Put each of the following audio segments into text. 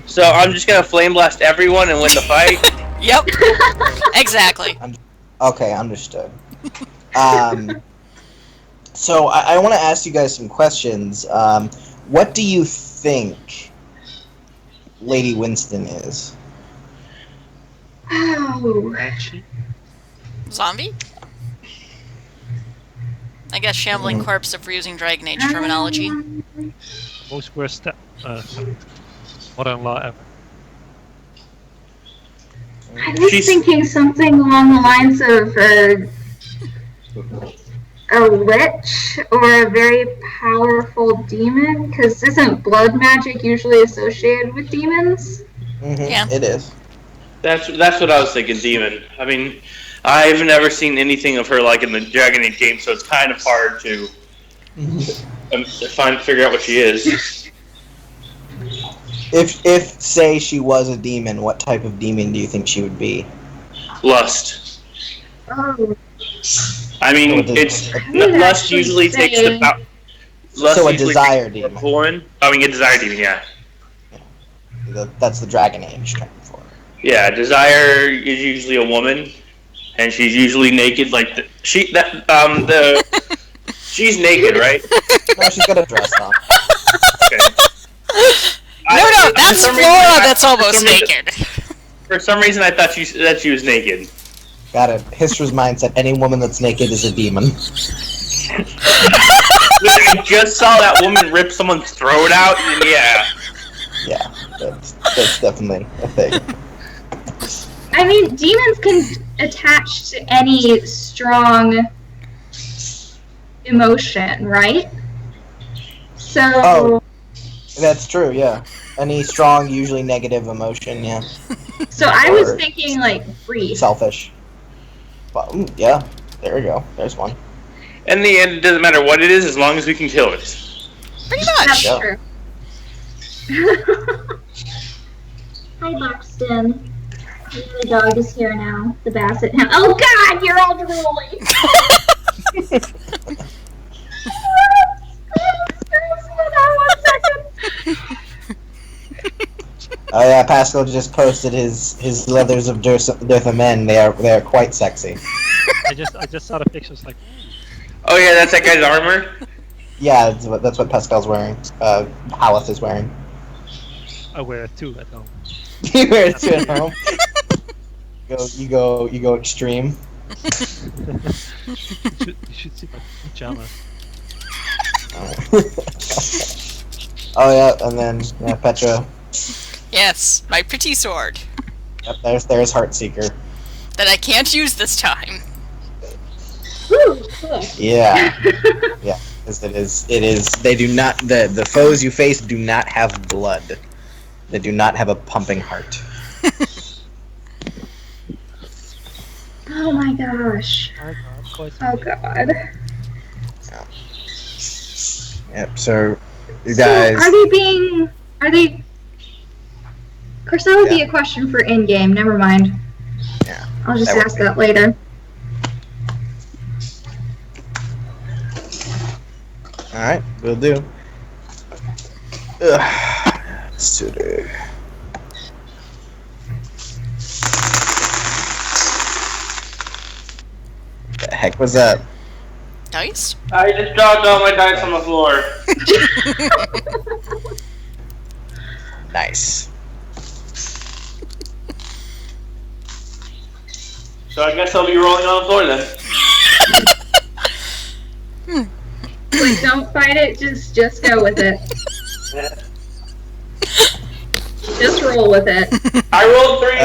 So I'm just gonna flame blast everyone and win the fight. Yep. Exactly. Okay, understood. So I want to ask you guys some questions. What do you think Lady Winston is? Oh. Zombie? I guess shambling corpse if we're using Dragon Age terminology. Most worst mother-in-law ever. I was thinking something along the lines of a witch or a very powerful demon, because isn't blood magic usually associated with demons? Mm-hmm. Yeah. It is. That's what I was thinking, demon. I mean, I've never seen anything of her like in the Dragon Age game, so it's kind of hard to figure out what she is. If say she was a demon, what type of demon do you think she would be? Lust. Oh. I mean, lust usually takes the power. So a desire demon. I mean, a desire demon, yeah. That's the Dragon Age term for it. Yeah, desire is usually a woman, and she's usually naked. Like she's naked, right? No, she's got a dress on. Okay. No, that's Flora that's almost naked. For some reason, I thought she was naked. Got it. Histra's mindset: any woman that's naked is a demon. I just saw that woman rip someone's throat out, and yeah. Yeah, that's definitely a thing. I mean, demons can attach to any strong emotion, right? So... Oh, that's true, yeah. Any strong, usually negative emotion, yeah. So I was thinking, like, grief. Selfish. Well, yeah, there you go. There's one. In the end, it doesn't matter what it is, as long as we can kill it. Pretty much. That's Yeah. true. Hi, Buxton. The dog is here now. The basset hound. Oh God, you're all drooling. Oh yeah, Pascal just posted his leathers of Dirtha men. They are quite sexy. I just saw the pictures like. Oh yeah, that's that guy's armor? Yeah, that's what Pascal's wearing. Haleth is wearing. I wear it too at home. You wear it too at home. You go extreme. You should see my pajamas. Oh yeah, and then Petra. Yes, my pretty sword. Yep, there's Heartseeker. That I can't use this time. Woo, cool. Yeah, yeah. It is. They do not. The foes you face do not have blood. They do not have a pumping heart. Oh my gosh. Oh God. Yep. So, you guys. So are they? Of course, that would be a question for in-game. Never mind. Yeah. I'll just ask that later. All right, we'll do. Let's do it. The heck was that? Dice? I just dropped all my dice on the floor. Nice. So I guess I'll be rolling on the floor then. Like, don't fight it. Just go with it. Just roll with it. I rolled 3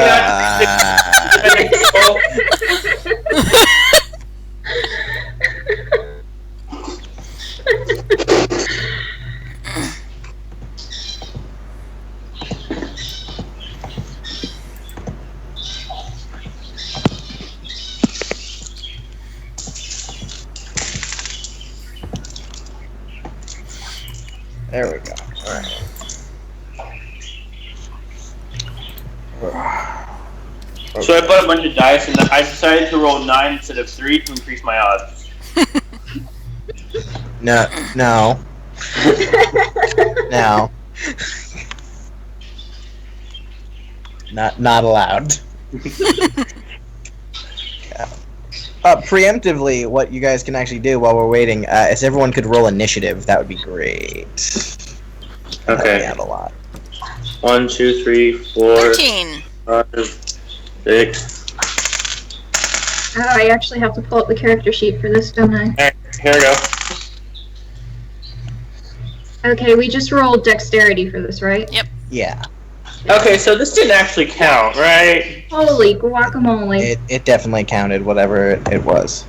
There we go. All right. So I bought a bunch of dice and I decided to roll 9 instead of 3 to increase my odds. No. Not allowed. Preemptively, what you guys can actually do while we're waiting is everyone could roll initiative. That would be great. Help me Okay. out a lot. 1, 2, 3, 4, 13. 5, 6. Oh, I actually have to pull up the character sheet for this, don't I? Alright, here we go. Okay, we just rolled dexterity for this, right? Yep. Yeah, Okay, so this didn't actually count, right? Holy guacamole. it definitely counted, whatever it was.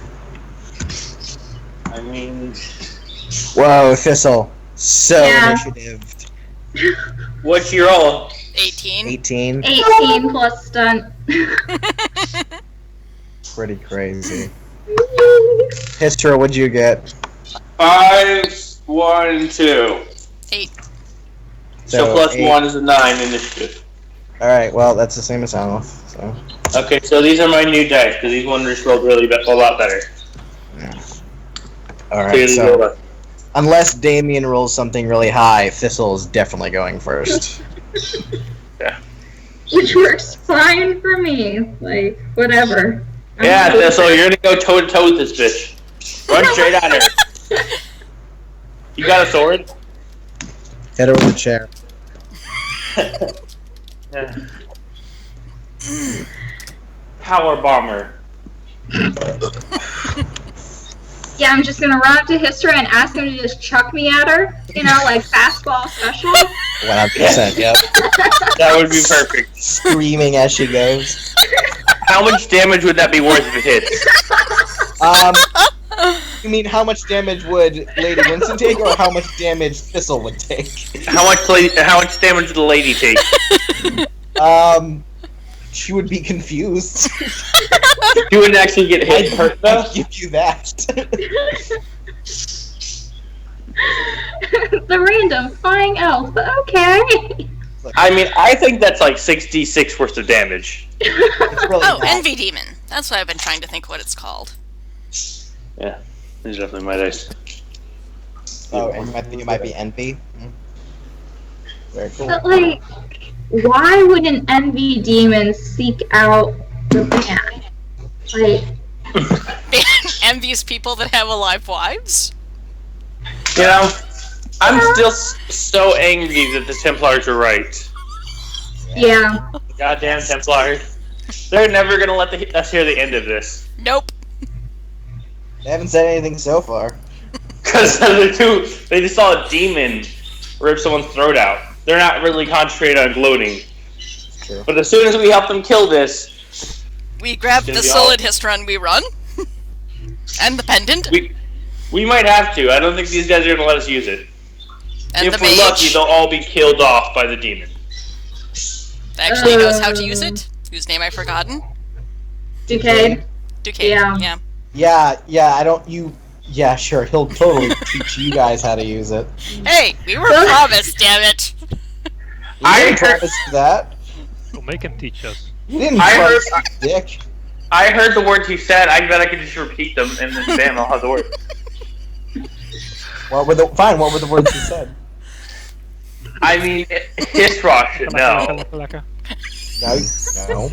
I mean, Whoa, Thistle. So Yeah. initiative. what's your roll? 18. 18. 18 plus stunt. Pretty crazy. Histra, what'd you get? 5, 1, 2. 8. So plus 8. 1 is a 9 initiative. Alright, well, that's the same as Alf, so. Okay, so these are my new dice, because these ones just rolled really a lot better. Alright, so. Unless Damien rolls something really high, Thistle is definitely going first. Which works fine for me. Like, whatever. Yeah, so you're gonna go toe to toe with this bitch. Run straight at her. You got a sword? Hit her with a chair. Yeah. Power bomber. Yeah, I'm just gonna run up to Histra and ask him to just chuck me at her. You know, like fastball special. 100%, yep. That would be perfect. Screaming as she goes. How much damage would that be worth if it hits? You mean how much damage would Lady Winston take, or how much damage Thistle would take? How much damage would the lady take? She would be confused. You wouldn't actually get hit hurt though? I'd give you that. The random flying elf, but okay. I mean, I think that's like 66 worth of damage. It's really Oh, not. Envy Demon. That's what I've been trying to think what it's called. Yeah, these are definitely my dice. Oh, and you might be Envy. Very cool. But like, why would an envy demon seek out the man? Like, Envious people that have alive wives? You know, I'm still so angry that the Templars are right. yeah. Goddamn Templars. They're never gonna let us hear the end of this. Nope. They haven't said anything so far. Because they just saw a demon rip someone's throat out. They're not really concentrated on gloating. True. But as soon as we help them kill this, We grab the Gonna be solid Histra and we run. And the pendant. we might have to. I don't think these guys are gonna let us use it. And If the we're mage. lucky, they'll all be killed off by the demon. Actually knows how to use it. Whose name I've forgotten. Decayed. Duquesne. Yeah. Yeah, yeah, sure, he'll totally teach you guys how to use it. Hey, we were promised, damn it. I didn't heard- promise that. We'll make him teach us. You didn't I promise heard- you dick. I heard the words he said. I bet I could just repeat them, and then bam, I'll have the word. What were the words you said? I mean, his rock should know. Laka. No.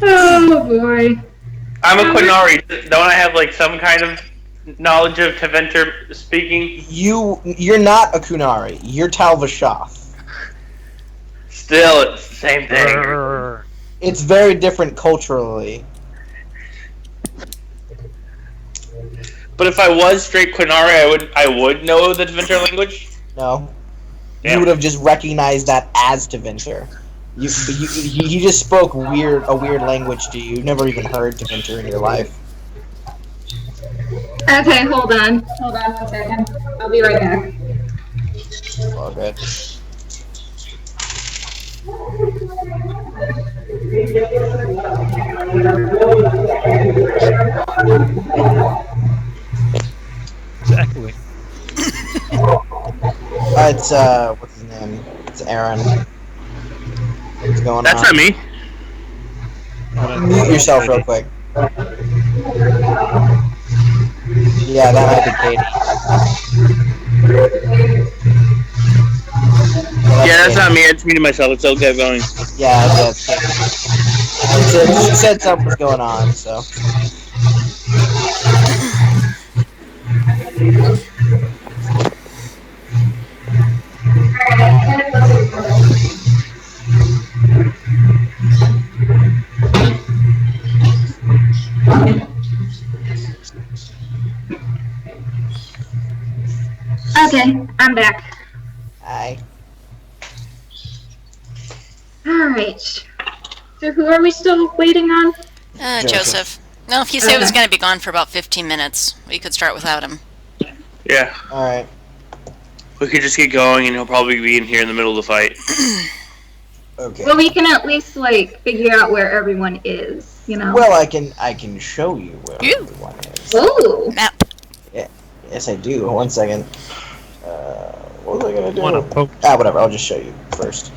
Oh boy. I'm a Quinari. Don't I have like some kind of knowledge of Teventer speaking? You're not a Kunari. You're Talvashoth. Still, it's the same thing. Grrr. It's very different culturally. But if I was straight Quinari, I would know the Teventer language. No. Damn. You would have just recognized that as Teventer. He just spoke a weird language to you. You've never even heard Teventer in your life. Okay, hold on. Hold on 1 second. I'll be right back. All good. It's echoing. It's what's his name? It's Aaron. What's going That's on? not me. Mute yourself real quick. Yeah, that might be Katie. Yeah, that's not me. It's me to myself. It's okay going. Yeah, it's Katie. She said something was going on, so. Okay, I'm back. Hi. Alright. So who are we still waiting on? Joseph. No, he said he was Okay. going to be gone for about 15 minutes. We could start without him. Yeah. Alright. We could just get going, and he'll probably be in here in the middle of the fight. Okay. Well, we can at least, like, figure out where everyone is, you know? Well, I can show you where Ew. everyone is. Ooh! Map. Yes, I do. 1 second. What was I gonna do? Wanna poke? Whatever. I'll just show you first.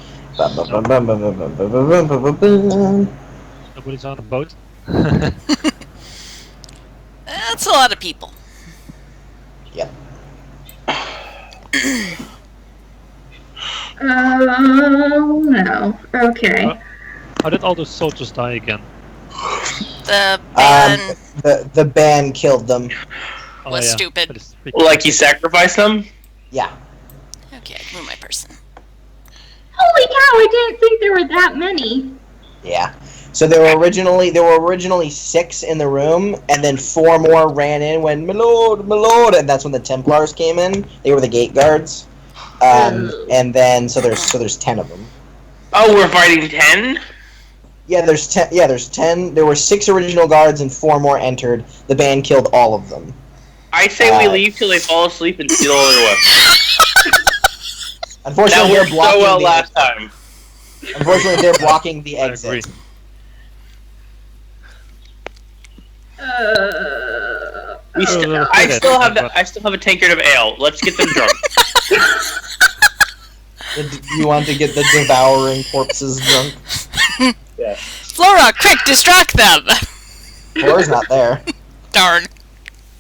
Nobody's on a boat. That's a lot of people. Yep. Oh, no. Okay. How did all those soldiers die again? The ban The band killed them. was stupid. That is pretty- Like you sacrificed them? Yeah. Okay, I can move my person. Holy cow, I didn't think there were that many. Yeah. So there were originally 6 in the room, and then 4 more ran in when my lord, and that's when the Templars came in. They were the gate guards. And then so there's 10 of them. Oh, we're fighting 10? Yeah, there's 10. Yeah, there's 10. There were 6 original guards and 4 more entered. The band killed all of them. I say we leave till they fall asleep and steal all their weapons. That Unfortunately, they're worked so blocking well the. last time. Unfortunately, they're blocking the I exit. agree. I still have a tankard of ale. Let's get them drunk. You want to get the devouring corpses drunk? Yeah. Flora, quick, distract them! Flora's not there. Darn.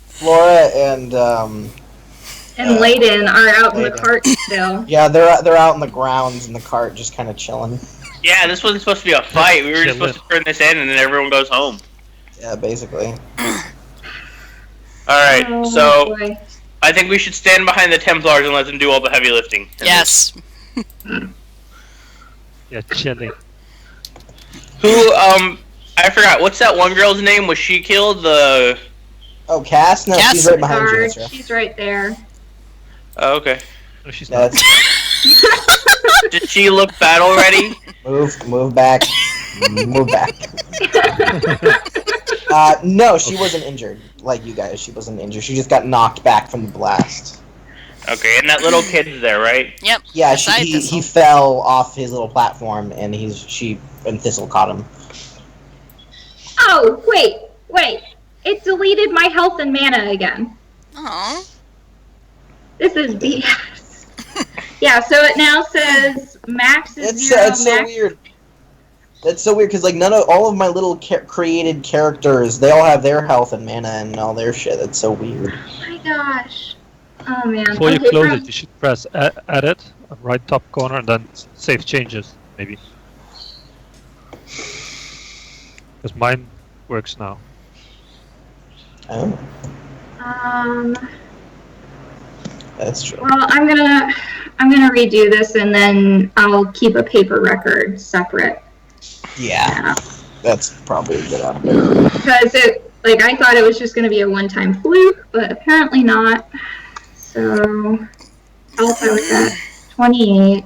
Flora and And Layden are out in the Layden. cart still. yeah, they're out in the grounds in the cart, just kind of chilling. Yeah, this wasn't supposed to be a fight. We were just Chill supposed to turn this in and then everyone goes home. Yeah, basically. Alright, Oh, so boy. I think we should stand behind the Templars and let them do all the heavy lifting. Yes. Yeah, chilling. Who, I forgot, what's that one girl's name? Was she killed? The... Oh, Cass? No, Cass? she's right behind you. Guard, Ezra. she's right there. Oh, okay. No, she's Yeah, not. that's, Did she look battle ready? move back. Move back. No, she wasn't injured like you guys. She wasn't injured. She just got knocked back from the blast. Okay, and that little kid's there, right? Yep. Yeah, Side he Thistle. fell off his little platform, and Thistle caught him. Oh, wait. It deleted my health and mana again. Aw. This is BS. Yeah, so it now says max is It's 0, it's so max... weird. That's so weird because like all of my little created characters, they all have their health and mana and all their shit. That's so weird. Oh my gosh. Oh man. Before you Okay, close from- it, you should press edit, right top corner, and then save changes, maybe. Because mine works now. Oh, that's true. Well, I'm gonna redo this and then I'll keep a paper record separate. Yeah, that's probably a good idea. Because I thought it was just gonna be a one-time fluke, but apparently not. So, health I was at 28.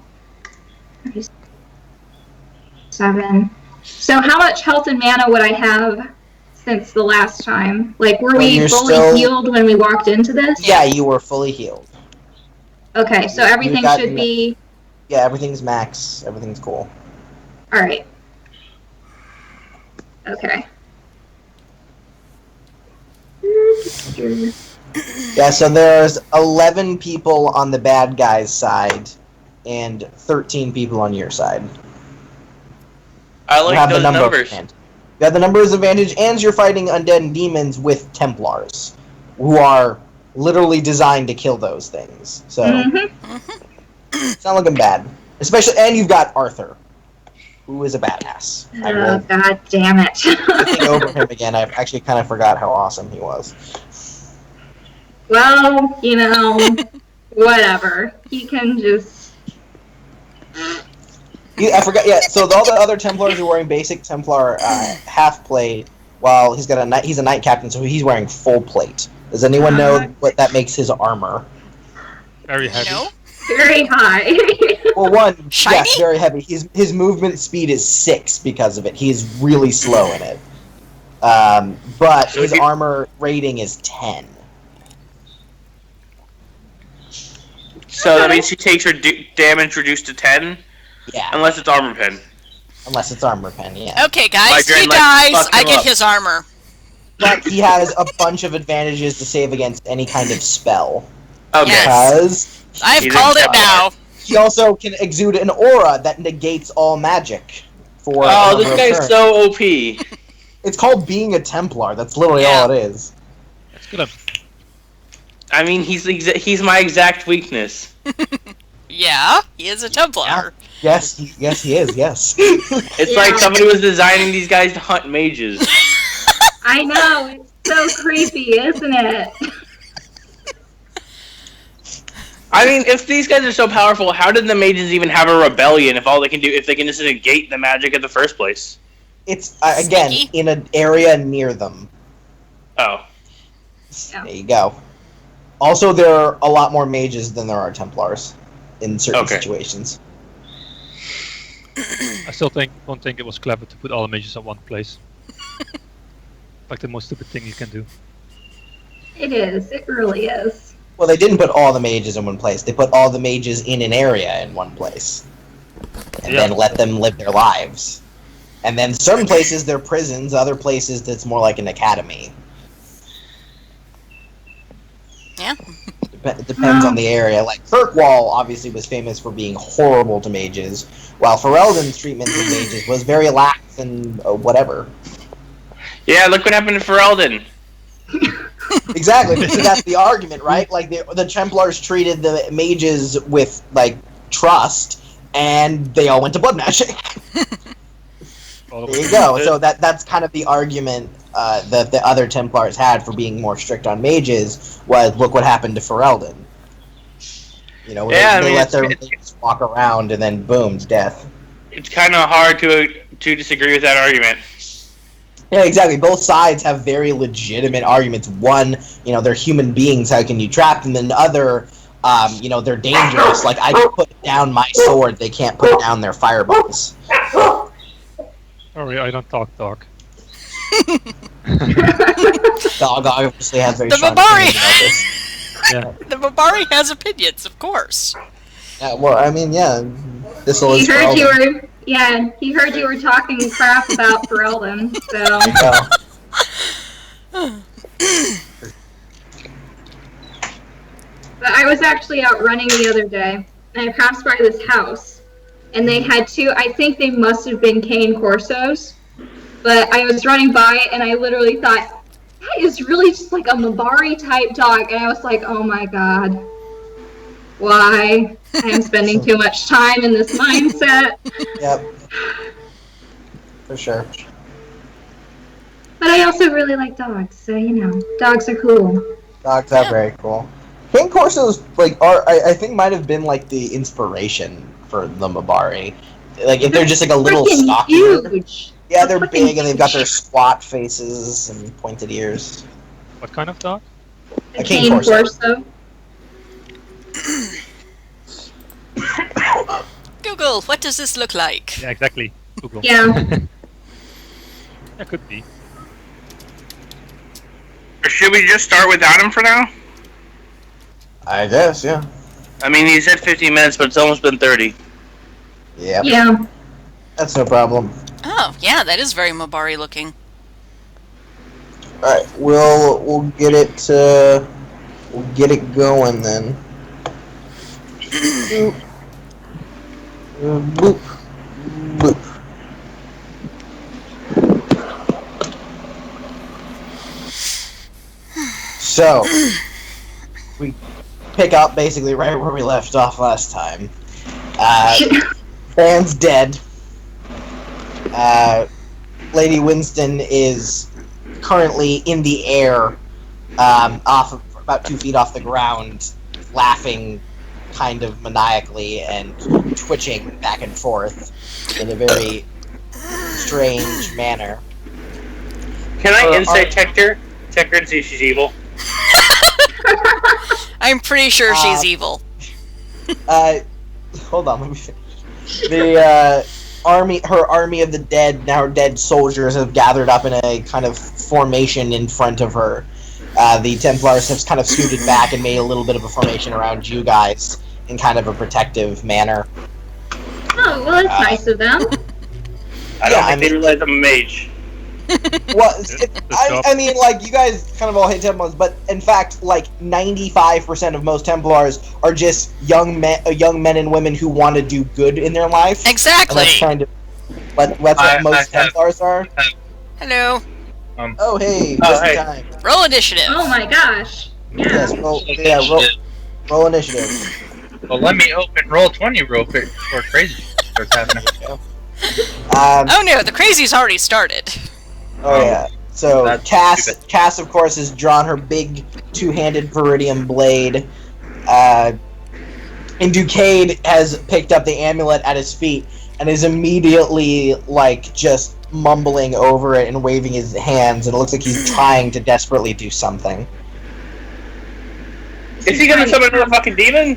37. So how much health and mana would I have since the last time? Like, were Well, we you're fully still- healed when we walked into this? Yeah, you were fully healed. Okay, so everything got should be... Yeah, everything's max. Everything's cool. Alright. Okay. Yeah, so there's 11 people on the bad guy's side, and 13 people on your side. I You like have the those number numbers. advantage. You have the numbers advantage, and you're fighting undead and demons with Templars, who are literally designed to kill those things. So Mm-hmm. it's not looking bad. Especially, and you've got Arthur, who is a badass. I Oh, will God damn it. think over him again. I actually kind of forgot how awesome he was. Well, whatever. He can just... I forgot. Yeah. So all the other Templars are wearing basic Templar half plate, while he's a knight captain, so he's wearing full plate. Does anyone know what that makes his armor? Very heavy. No? very high. Well, one, Shiny? yes, very heavy. His movement speed is 6 because of it. He is really slow in it. But So his he- armor rating is 10. So that means she takes her damage reduced to 10, Yeah, unless it's armor pen. unless it's armor pen. Yeah. Okay, guys, Migraine, he like, dies. fuck I him get up. his armor. But he has a bunch of advantages to save against any kind of spell. Okay. Yes. Because I've He's called a it now. he also can exude an aura that negates all magic. For a Oh, number this of guy's turns. so OP. It's called being a Templar. That's literally Yeah. all it is. Let's kill him. I mean, he's my exact weakness. Yeah, he is a Templar. Yes, he is. Yes. It's Yeah. like somebody was designing these guys to hunt mages. I know, it's so creepy, isn't it? I mean, if these guys are so powerful, how did the mages even have a rebellion if they can just negate the magic in the first place? It's again Sneaky. in an area near them. Oh. Yeah. There you go. Also, there are a lot more mages than there are Templars in certain Okay. situations. I still don't think it was clever to put all the mages in one place. Like the most stupid thing you can do. It is, it really is. Well, they didn't put all the mages in one place. They put all the mages in an area in one place, and Yeah. then let them live their lives. And then certain places they're prisons, other places it's more like an academy. Yeah. It depends on the area. Like Kirkwall obviously was famous for being horrible to mages, while Ferelden's treatment of mages was very lax and whatever. Yeah, look what happened to Ferelden. Exactly. So that's the argument, right? Like the Templars treated the mages with like trust, and they all went to blood magic. All of There you them. go. So that's kind of the argument that the other Templars had for being more strict on mages was look what happened to Ferelden. You know, Yeah, they I mean, let their it's- mages walk around and then boom, death. It's kind of hard to disagree with that argument. Yeah, exactly. Both sides have very legitimate arguments. One, you know, they're human beings. How can you trap them? And the other, you know, they're dangerous. Like I can put down my sword, they can't put down their fireballs. Sorry, I don't talk dog. Dog obviously has very The strong Mabari! opinions about this. Yeah. The Mabari has opinions, of course. Yeah, well, I mean, yeah, this will. He heard you were, he heard you were talking crap about Ferelden, so. But I was actually out running the other day, and I passed by this house, and they had two, I think they must have been cane corsos, but I was running by, and I literally thought, that is really just like a Mabari type dog, and I was like, oh my god. Why? I am spending too much time in this mindset. Yep. For sure. But I also really like dogs, so you know, dogs are cool. Dogs are very cool. Cane Corsos, like, I think might have been like the inspiration for the Mabari. Like, if they're just like a little Freaking stockier. huge. Yeah, they're Freaking big and they've got their huge. squat faces and pointed ears. What kind of dog? A cane corso. Google, what does this look like? Yeah, exactly. Google. Yeah. Yeah, could be. Or should we just start without him for now? I guess, yeah. I mean, he said 15 minutes, but it's almost been 30. Yeah. Yeah. That's no problem. Oh, yeah, that is very Mabari looking. Alright, we'll get it going then. Boop. Boop. Boop. So, we pick up basically right where we left off last time. Dan's dead. Lady Winston is currently in the air, off of, about 2 feet off the ground, laughing kind of maniacally and twitching back and forth in a very strange manner. Can I insight check her? Check her and see if she's evil. I'm pretty sure she's evil. Hold on, let me finish. The her army of the dead, now dead soldiers, have gathered up in a kind of formation in front of her. The Templars have kind of scooted back and made a little bit of a formation around you guys in kind of a protective manner. Oh, well, that's nice of them. I don't think they realize I'm a mage. Well, I mean, like, you guys kind of all hate Templars, but in fact, like, 95% of most Templars are just young men and women who want to do good in their life. Exactly. And that's kind of what most Templars are. Hello. Oh, hey, hey. time. Roll initiative. Oh my gosh. Yes, roll initiative. Well, let me open roll 20 real quick before crazy starts happening. Oh no, the crazy's already started. Oh yeah. So That's Cass of course has drawn her big two-handed Viridian blade. And Ducade has picked up the amulet at his feet and is immediately like just mumbling over it and waving his hands, and it looks like he's trying to desperately do something. Is he gonna summon another fucking demon?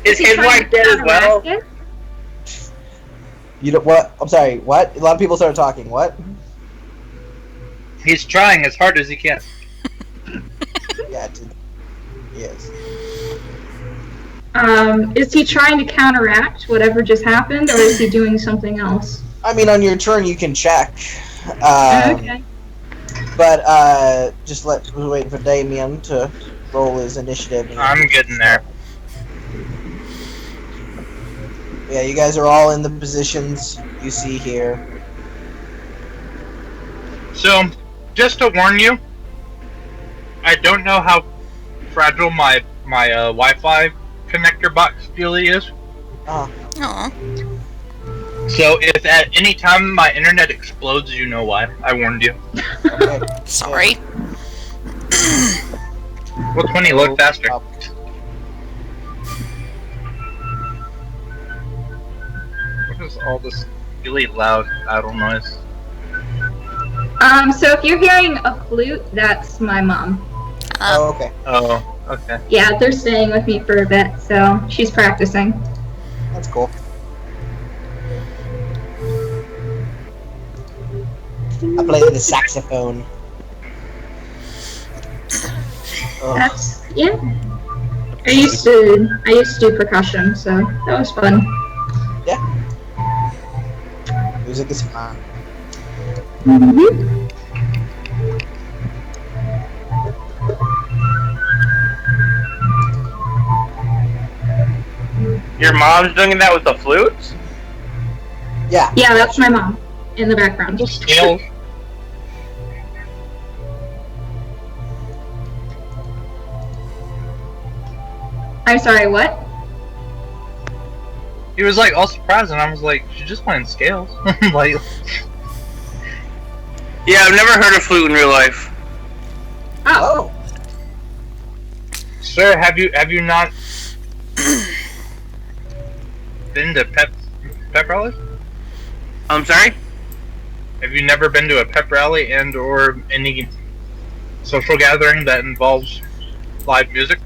Is his wife dead as well? You don't, what? I'm sorry, what? A lot of people started talking, what? He's trying as hard as he can. Yeah, yes. Is he trying to counteract whatever just happened, or is he doing something else? I mean, on your turn you can check. Okay. But, just we're waiting for Damien to roll his initiative. I'm getting there. Yeah, you guys are all in the positions you see here. So, just to warn you, I don't know how fragile my Wi-Fi connector box really is. Oh. Aw. So if at any time my internet explodes, you know why. I warned you. Okay. Sorry. Well, 20 load faster. What is all this really loud idle noise? So if you're hearing a flute, that's my mom. Oh, okay. Oh, okay. Yeah, they're staying with me for a bit, so she's practicing. That's cool. I play the saxophone. Oh. That's yeah. I used to do percussion, so that was fun. Music is fun. Mm-hmm. Your mom's doing that with the flutes? Yeah. Yeah, that's my mom in the background. Scales. I'm sorry, what? He was like all surprised, and I was like, "She's just playing scales." Like, Yeah, I've never heard of flute in real life. Oh, Oh. sir, have you not been to pep rallies? I'm sorry? Have you never been to a pep rally and or any social gathering that involves live music?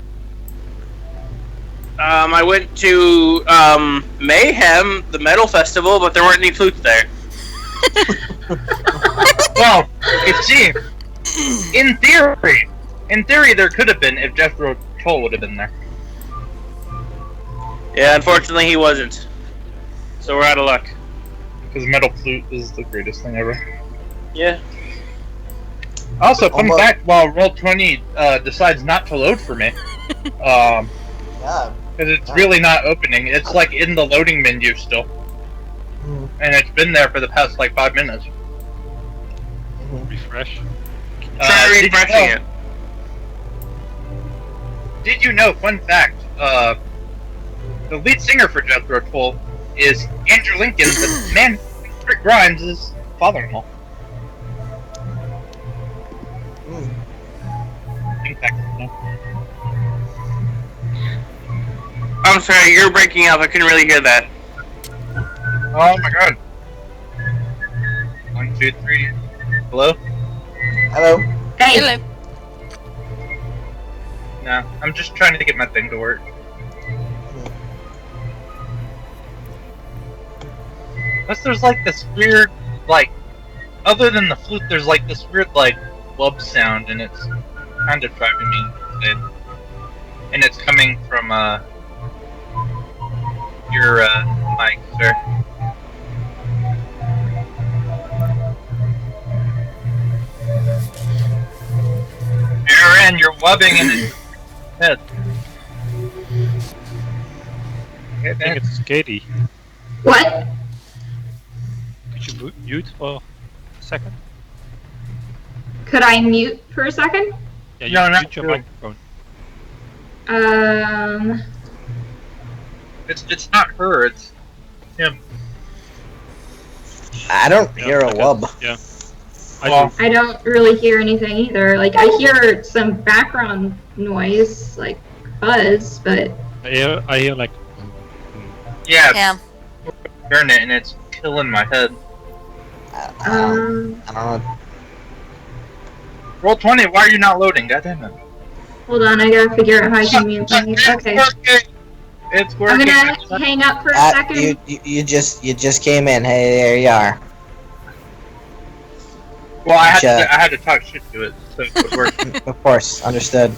I went to Mayhem, the metal festival, but there weren't any flutes there. Well, you see, in theory, there could have been if Jethro Tull would have been there. Yeah, unfortunately he wasn't. So we're out of luck. Because metal flute is the greatest thing ever. Yeah. Also, fun Almost. fact, while Roll20 decides not to load for me, Yeah. because it's really not opening. It's like in the loading menu still. Mm. And it's been there for the past like 5 minutes. Refresh. Try Did you refreshing know- it. did you know, fun fact, the lead singer for Jethro Tull is Andrew Lincoln, the man Rick Grimes' father-in-law. I think that's I'm sorry, you're breaking up. I couldn't really hear that. Oh my god. 1, 2, 3. Hello? Hello. Hey, Hello. No, I'm just trying to get my thing to work. Plus there's like this weird, like, other than the flute, there's like this weird, like, wub sound, and it's kind of driving me insane. And it's coming from, your, mic, sir. Aaron, you're wubbing in his head. I think it's Katie. what? Could you mute for a second? Could I mute for a second? Yeah, No, you not mute your really. microphone. It's not her, it's him. I don't Yeah, hear a okay. wub. Yeah. I Well, do. I don't really hear anything either. Like, I hear some background noise, like buzz, but I hear like. Yeah, Yeah. hearing it and it's killing my head. I don't know. Roll 20, why are you not loading? God damn it. hold on, I gotta figure out how I can mute things. Okay. It's I'm working. gonna hang up for a second. You just came in. Hey, there you are. Well, I Shut. had to talk shit to it, so it would work. Of course, understood.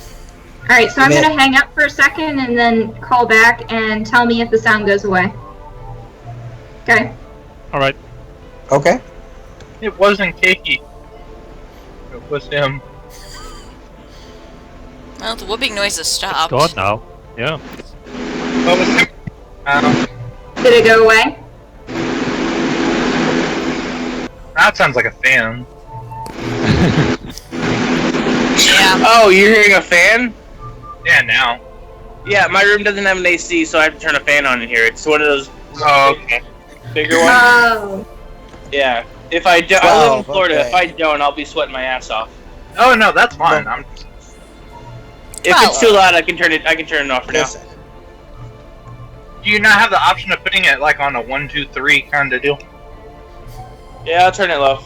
Alright, so I'm Mid- gonna hang up for a second and then call back and tell me if the sound goes away. Okay. All right. Okay. It wasn't Keiki. It was him. Well, the whooping noise has It's stopped. gone now. Yeah. Oh, it was him. Did it go away? That sounds like a fan. Yeah. Oh, you're hearing a fan? Yeah, now. Yeah, my room doesn't have an AC, so I have to turn a fan on in here. It's one of those Oh, okay. bigger ones. Oh. Yeah. If I do, I live in 12, Florida. okay. If I don't, I'll be sweating my ass off. Oh no, that's fine. I'm. If it's too loud, I can turn it off for now. Listen, Do you not have the option of putting it like on a 1, 2, 3 kind of deal? Yeah, I'll turn it low.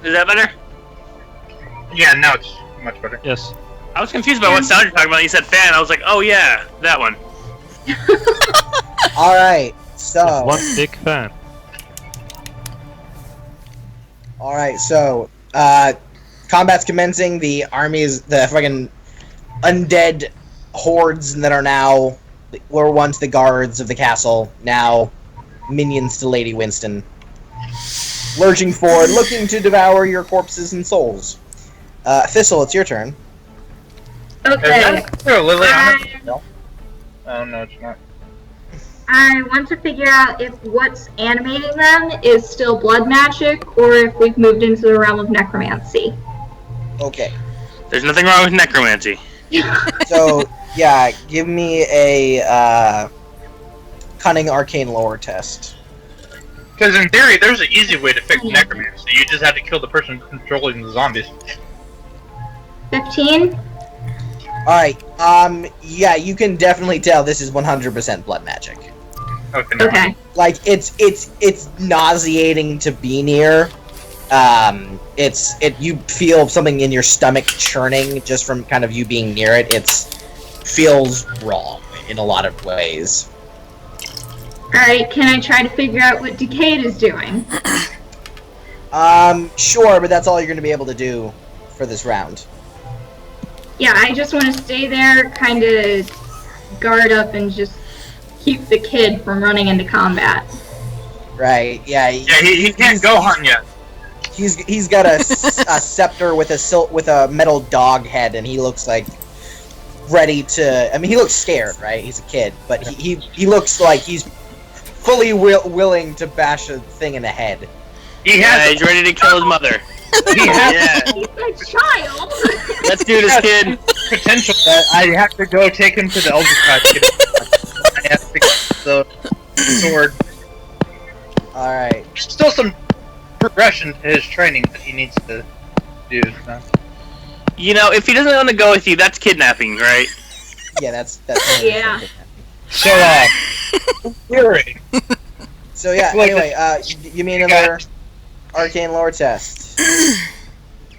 Is that better? Yeah, now it's much better. Yes. I was confused about what sound you're talking about. You said fan. I was like, oh yeah, that one. all right. Just So, one big fan. all right. So, combat's commencing. The armies, the fucking undead hordes that are now were once the guards of the castle, now minions to Lady Winston, lurching forward, looking to devour your corpses and souls. Thistle, it's your turn. Okay. Is there a lily on it? I, Oh no, it's not. I want to figure out if what's animating them is still blood magic or if we've moved into the realm of necromancy. Okay. There's nothing wrong with necromancy. So, yeah, give me a cunning arcane lore test. Because in theory, there's an easy way to fix necromancy. You just have to kill the person controlling the zombies. 15? Alright, yeah, you can definitely tell this is 100% blood magic. Okay. No. Okay. Like, it's nauseating to be near. You feel something in your stomach churning just from kind of you being near it. Feels wrong in a lot of ways. Alright, can I try to figure out what Decade is doing? Sure, but that's all you're gonna be able to do for this round. Yeah, I just want to stay there, kind of guard up and just keep the kid from running into combat. Right, yeah. Yeah, he can't go hunting yet. He's got a scepter with a metal dog head, and he looks like ready to. I mean, he looks scared, right? He's a kid, but he looks like he's fully willing to bash a thing in the head. He Yeah, has. he's ready to kill his mother. He has. Yeah, He's a child! let's do this, kid. potential that I have to go take him to the Elder Tribe to get I have to get the sword. Alright. There's still some progression to his training that he needs to do. So. You know, if he doesn't want to go with you, that's kidnapping, right? Yeah, that's Yeah. Shut up. Hearing. So yeah, Like anyway, you mean another arcane lore test?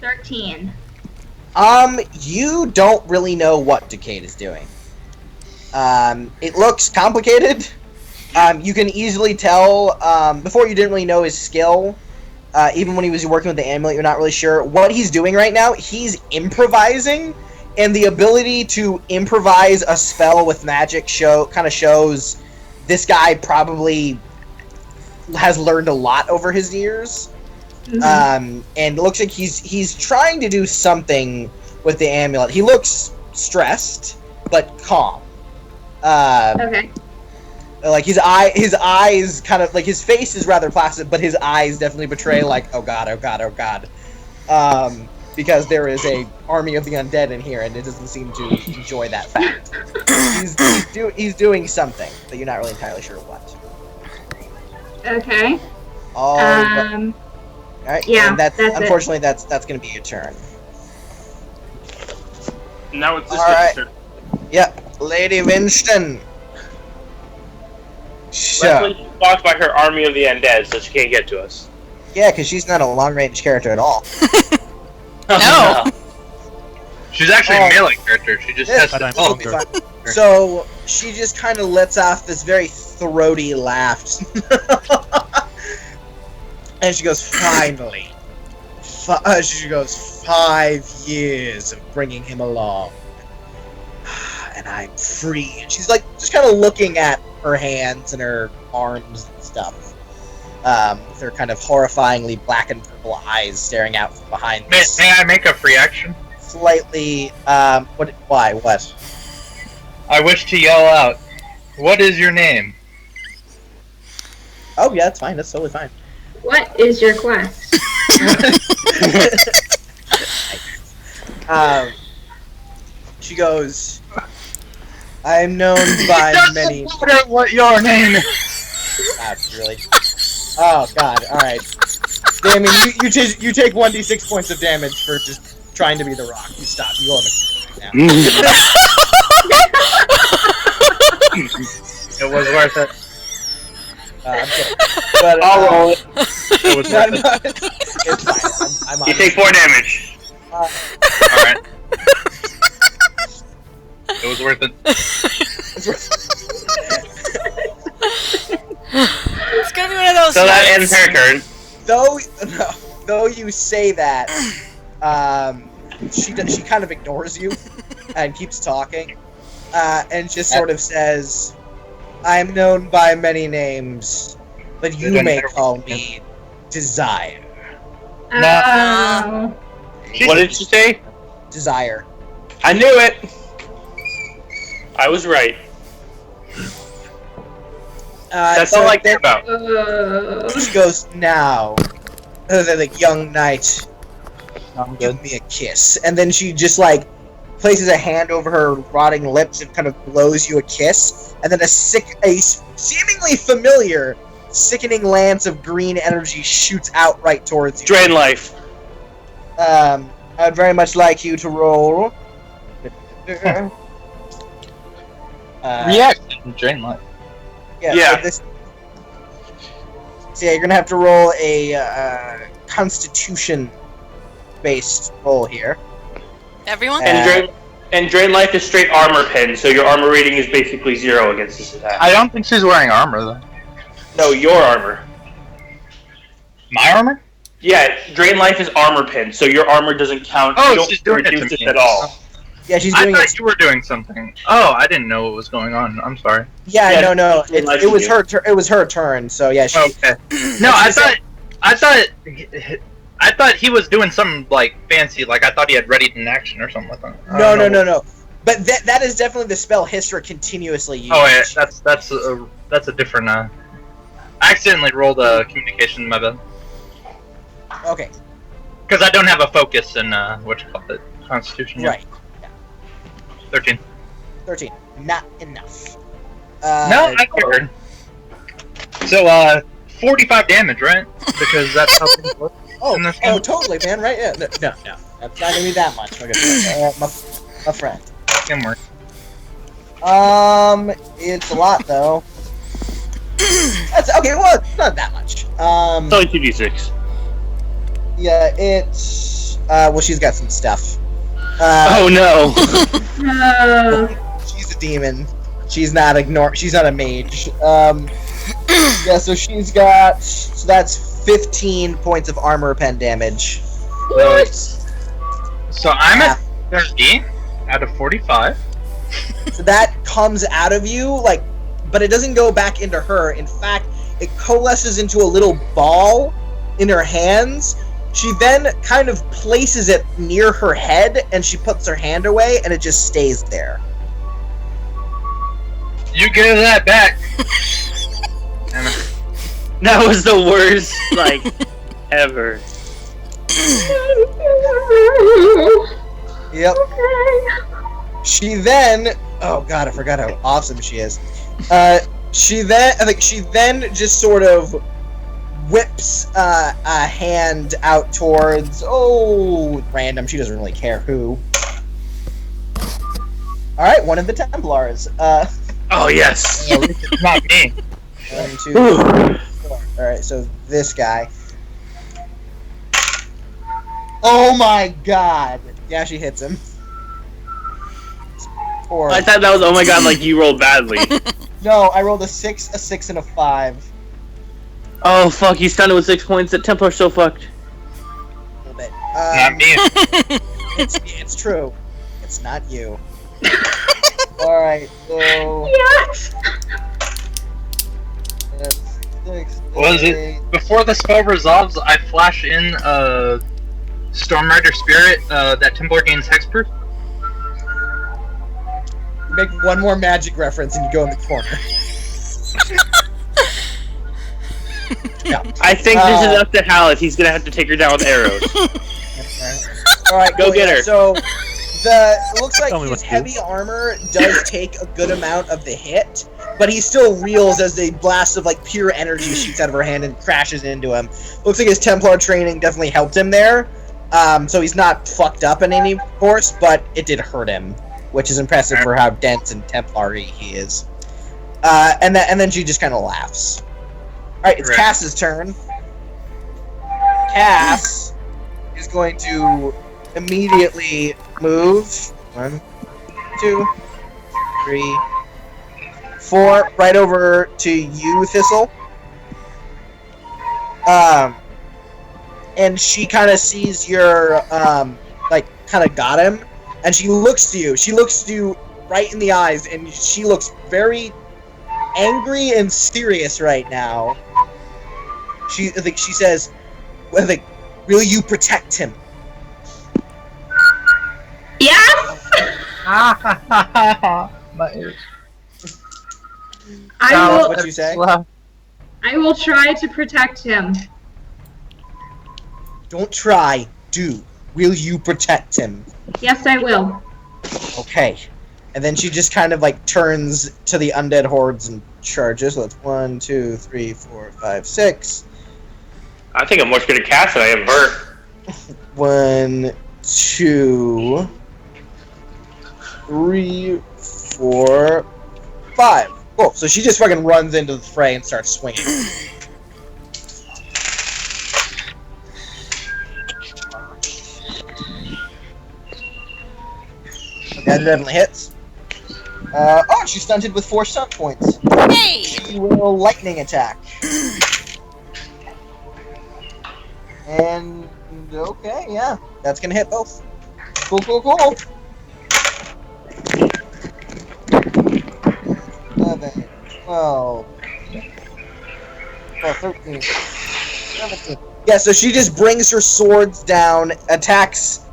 13. You don't really know what Decade is doing. It looks complicated. You can easily tell, before you didn't really know his skill, even when he was working with the amulet, you're not really sure what he's doing right now. He's improvising, and the ability to improvise a spell with magic kind of shows this guy probably has learned a lot over his years. Mhm. And it looks like he's trying to do something with the amulet. He looks stressed, but calm. Okay. Like his eyes kind of like his face is rather placid, but his eyes definitely betray like, oh god, oh god, oh god. Because there is a army of the undead in here, and it doesn't seem to enjoy that fact. He's doing something, but you're not really entirely sure what. Okay. All right, yeah, and that's that's it. unfortunately that's going to be your turn. Now it's this Alright. turn. Yep, Lady Winston. Leslie Sure. blocked by her army of the undead, so she can't get to us. Yeah, because she's not a long-range character at all. No. She's actually a melee character. She just has but to I'm follow stronger. me. So she just kind of lets off this very throaty laugh, and she goes, "Finally." She goes, 5 years of bringing him along, and I'm free. And she's like, just kind of looking at her hands and her arms and stuff, with her kind of horrifyingly black and purple eyes staring out from behind May this I make a free action? slightly, why, what? I wish to yell out, "What is your name?" Oh, yeah, that's fine, that's totally fine. What is your quest? She goes, I am known by many... matter what your name is. God, really? Oh, God, alright. Damon, you take 1d6 points of damage for just trying to be the Rock. You stop. You go on the right now. It was worth it. I'm kidding. But, I'll roll it. It was no, worth it. no, it's fine. I'm You take 4 damage. Alright. It was worth it. It's gonna be one of those. So that nights. ends her turn. Though you say that, she kind of ignores you and keeps talking, and just sort of says, "I am known by many names, but you may call me Desire." Oh. What did she say? Desire. I knew it. I was right. That's all I care about. She goes, "Now, the young knight, I'm give me a kiss." And then she just like places a hand over her rotting lips and kind of blows you a kiss. And then a seemingly familiar, sickening lance of green energy shoots out right towards you. Drain life. I'd very much like you to roll. Reaction, drain life. Yeah. So you're gonna have to roll a Constitution-based roll here. Everyone? And drain life is straight armor pen, so your armor rating is basically 0 against this attack. I don't think she's wearing armor though. No, your armor. My armor? Yeah, drain life is armor pen, so your armor doesn't count. Oh, you don't she's doing it to reduce me. at all. Yeah, she's I doing thought it. you were doing something. Oh, I didn't know what was going on. I'm sorry. Yeah, Yeah, no. drain life It was is her. It was her turn. So yeah, she. Okay. No, I thought he was doing something like fancy. Like I thought he had readied an action or something like that. I don't know. No. But that is definitely the spell Hisra continuously uses. Oh yeah, that's a different. I accidentally rolled a communication. My bad. Okay. Because I don't have a focus in what you call it, Constitution. Right. 13. 13. Not enough. No, I cared. So, 45 damage, right? Because that's how things work. in this game. Totally, man. Right? Yeah. No. That's not gonna be that much. My friend. Game work. It's a lot though. That's okay. Well, it's not that much. It's only 2d6. Yeah, it's. Well, she's got some stuff. Oh no! She's a demon. She's not She's not a mage. Yeah. So she's got. So that's 15 points of armor pen damage. What? So I'm at 30 out of 45. So that comes out of you, like, but it doesn't go back into her. In fact, it coalesces into a little ball in her hands. She then kind of places it near her head, and she puts her hand away, and it just stays there. You give that back. That was the worst, like, ever. Yep. She then, oh god, I forgot how awesome she is. She then just sort of whips a hand out towards, random. She doesn't really care who. All right, one of the Templars. Oh yes. It's not me. 1, 2, 3, 4. All right, so this guy. Oh my god! Yeah, she hits him. Or I thought that was, oh my god, like you rolled badly. no, I rolled a 6, a 6, and a 5. Oh fuck, he's stunned with 6 points. That Templar's so fucked. A little bit. Not me. It's true. It's not you. All right, so. Yes. That's 6. Was it before the spell resolves? I flash in Storm Rider Spirit. That Templar gains hexproof. You make one more magic reference and you go in the corner. Yeah. I think this is up to Hallett. He's gonna have to take her down with arrows. All right, Go get her. So it looks like Tell me his what to do. heavy armor does take a good amount of the hit, but he still reels as a blast of like pure energy shoots out of her hand and crashes into him. Looks like his Templar training definitely helped him there. So he's not fucked up in any course, but it did hurt him, which is impressive for how dense and Templar-y he is. And then she just kind of laughs. All right, it's Right. Cass's turn. Cass is going to immediately move 1, 2, 3, 4 right over to you, Thistle. And she kind of sees your kind of got him, and she looks to you. She looks to you right in the eyes, and she looks very angry and serious right now. She says, "Will you protect him?" Yes. My ears. That's what you say. I will try to protect him. Don't try. Do. Will you protect him? Yes, I will. Okay. And then she just kind of like turns to the undead hordes and charges. So that's 1, 2, 3, 4, 5, 6. I think I'm more scared of Cass than I am of her. 1, 2, 3, 4, 5. Cool. So she just fucking runs into the fray and starts swinging. That definitely hits. She's stunted with 4 stunt points. Hey! She will lightning attack. And okay, yeah, that's gonna hit both. Cool. 11, 12, 13, 17. Yeah, so she just brings her swords down, attacks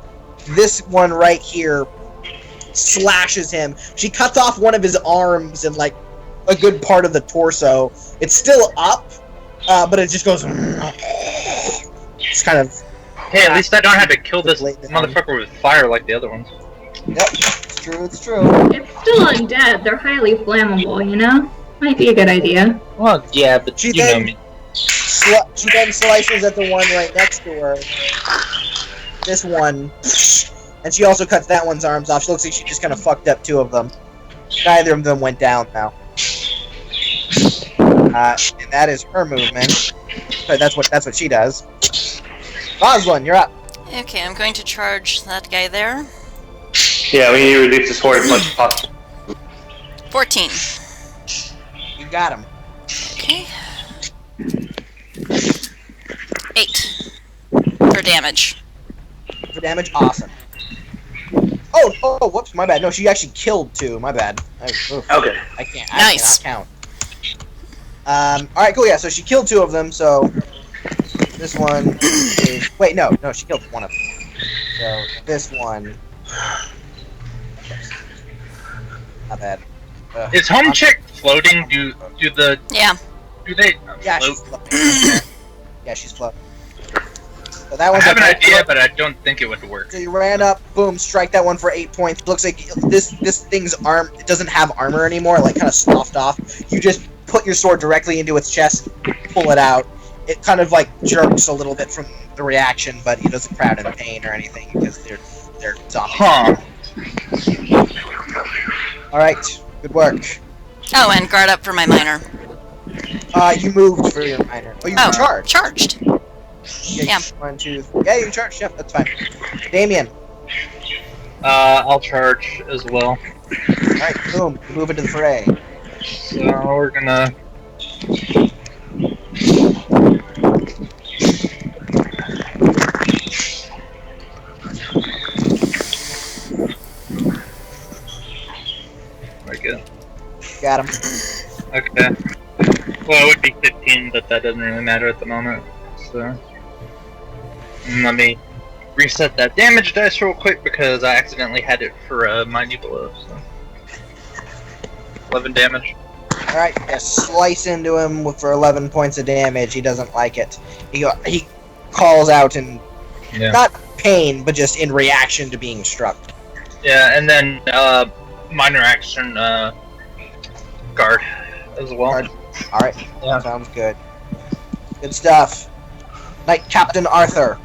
this one right here, slashes him. She cuts off one of his arms and like a good part of the torso. It's still up, but it just goes. It's kind of. Hey, at least I don't have to kill this Late in the motherfucker with fire like the other ones. Yep. true, it's true. It's still undead. They're highly flammable, you know? Might be a good idea. Well, yeah, but She you know then- me. She then slices at the one right next to her. This one. And she also cuts that one's arms off. She looks like she just kind of fucked up two of them. Neither of them went down now. And that is her movement. Sorry, that's what she does. Roslyn, you're up. Okay, I'm going to charge that guy there. Yeah, we need to reduce the sword as much as possible. 14. You got him. Okay. 8 for damage. For damage, awesome. Oh, whoops, my bad. No, she actually killed two. My bad. Okay. I can't. Nice. I cannot count. All right, cool. Yeah, so she killed two of them. So this one is. Wait, no, she killed one of them. So this one. Not bad. Is home chick floating? Do they Yeah. Yeah, she's float? floating. Yeah, she's floating. So that I one's have an like- idea, but I don't think it would work. So you ran up, boom, strike that one for 8 points. Looks like this thing's arm, it doesn't have armor anymore, like kind of sloughed off. You just put your sword directly into its chest, pull it out. It kind of like jerks a little bit from the reaction, but it doesn't cry out in pain or anything because they're zombies. Huh. All right, good work. Oh, and guard up for my minor. You moved for your minor. Oh, you Oh, charged. charged. Yeah. 1, 2, 3. Yeah, you charged. Yep, that's fine. Damien. I'll charge as well. All right, boom, move into the fray. So we're gonna. Very good. Got him. Okay. Well, it would be 15, but that doesn't really matter at the moment. So let me reset that damage dice real quick because I accidentally had it for a mighty blow. So 11 damage. All right, yeah, slice into him for 11 points of damage. He doesn't like it. He calls out in Yeah. not pain, but just in reaction to being struck. Yeah, and then minor action guard as well. Guard. All right, Yeah. sounds good. Good stuff. Knight Captain Arthur.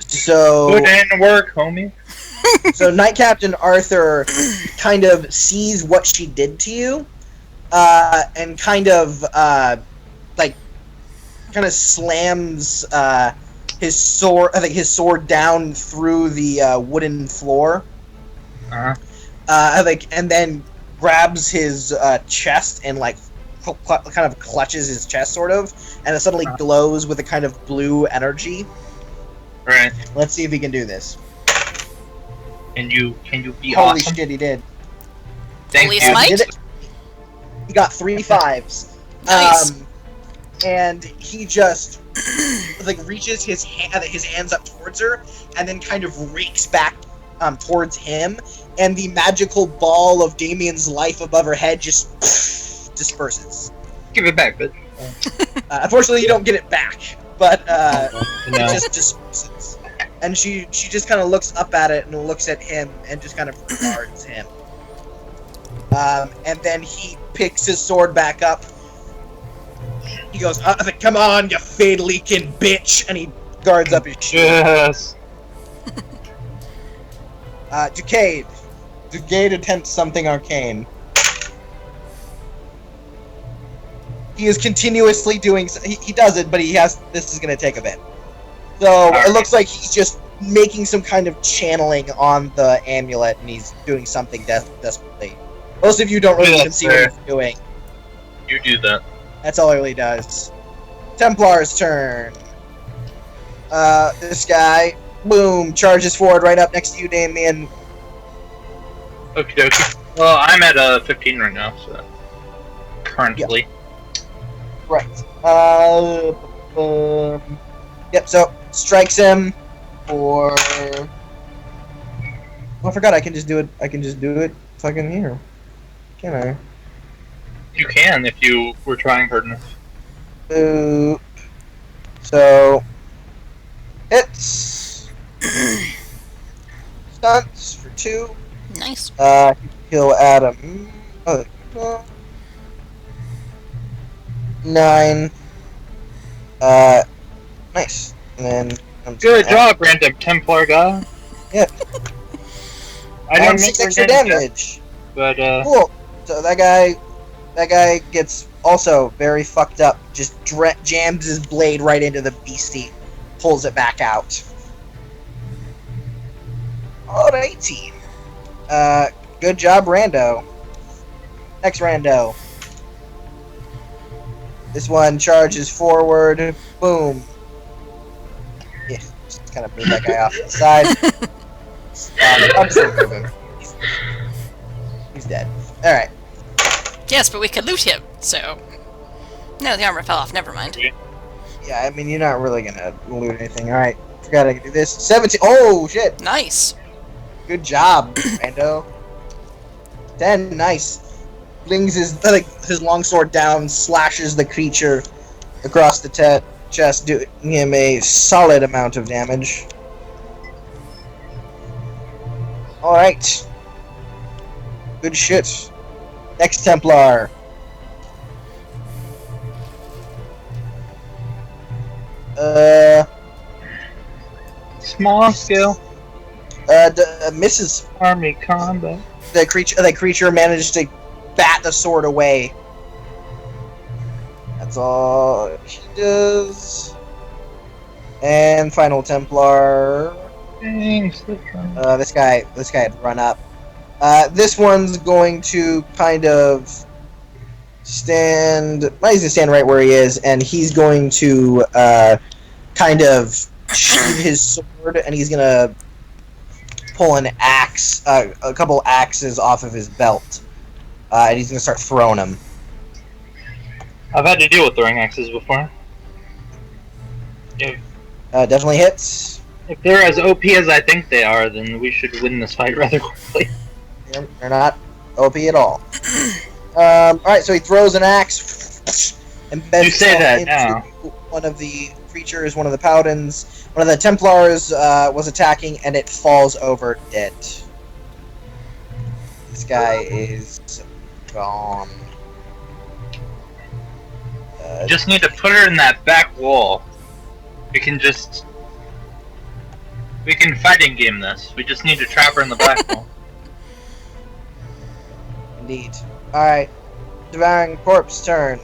So Good in work, homie. so Knight Captain Arthur kind of sees what she did to you, and kind of slams his sword. I think his sword down through the wooden floor. Uh-huh. And then grabs his chest and kind of clutches his chest, sort of, and it suddenly glows with a kind of blue energy. Right. Let's see if he can do this. Can you be Holy awesome? shit, he did. Thank Holy you. smite? He did it. He got 3 5s. Nice. And he just reaches his hands up towards her, and then kind of rakes back towards him, and the magical ball of Damien's life above her head just disperses. Give it back, bitch. Unfortunately, you don't get it back, but No. it just disperses. And she just kind of looks up at it and looks at him and just kind of regards him. And then he picks his sword back up. He goes, "Come on, you fade-leaking bitch!" And he guards up his shield. Yes. Ducade. Ducade attempts something arcane. He is continuously doing. He does it, but this is going to take a bit. So it looks like he's just making some kind of channeling on the amulet, and he's doing something desperately. Most of you don't really even see what he's doing. You do that. That's all he really does. Templar's turn. This guy, boom, charges forward right up next to you, Damien. Okie dokie. Well, I'm at 15 right now, so currently. Right. Yep. So strikes him for. Oh, I forgot. I can just do it. I can just do it. Fucking here. Can I? You can if you were trying hard enough. So it's stunts for 2. Nice. He'll add a 9. Nice. And then I'm just Good gonna add- job, random Templar guy. Yeah. I didn't make 6 your extra name yet, damage. but Cool. So that guy gets also very fucked up. Just jams his blade right into the beastie, pulls it back out. Alrighty. Good job, Rando. Next Rando. This one charges forward. Boom. Yeah, just kind of move that guy off to the side. I'll just remove him. He's dead. Alright. Yes, but we could loot him, so... No, the armor fell off, never mind. Yeah, I mean, you're not really gonna loot anything. Alright, forgot I could do this. 17. Oh, shit. Nice. Good job, Rando. 10. Nice. Flings his longsword down, slashes the creature across the chest, doing him a solid amount of damage. Alright. Good shit. Next Templar. small scale Misses. army combat. The creature managed to bat the sword away. That's all she does. And final Templar. Thanks. This guy had run up. This one's going to kind of stand. He's gonna stand right where he is, and he's going to kind of sheathe his sword, and he's gonna pull an axe, a couple axes off of his belt, and he's gonna start throwing them. I've had to deal with throwing axes before. Definitely hits. If they're as OP as I think they are, then we should win this fight rather quickly. They're not OP at all. Alright, so he throws an axe and bends You say that into now. one of the creatures, one of the paladins. One of the Templars was attacking, and it falls over dead. This guy is gone. Just need to put her in that back wall. We can fighting game this. We just need to trap her in the back wall. Indeed. Alright. Devouring Corpse turn.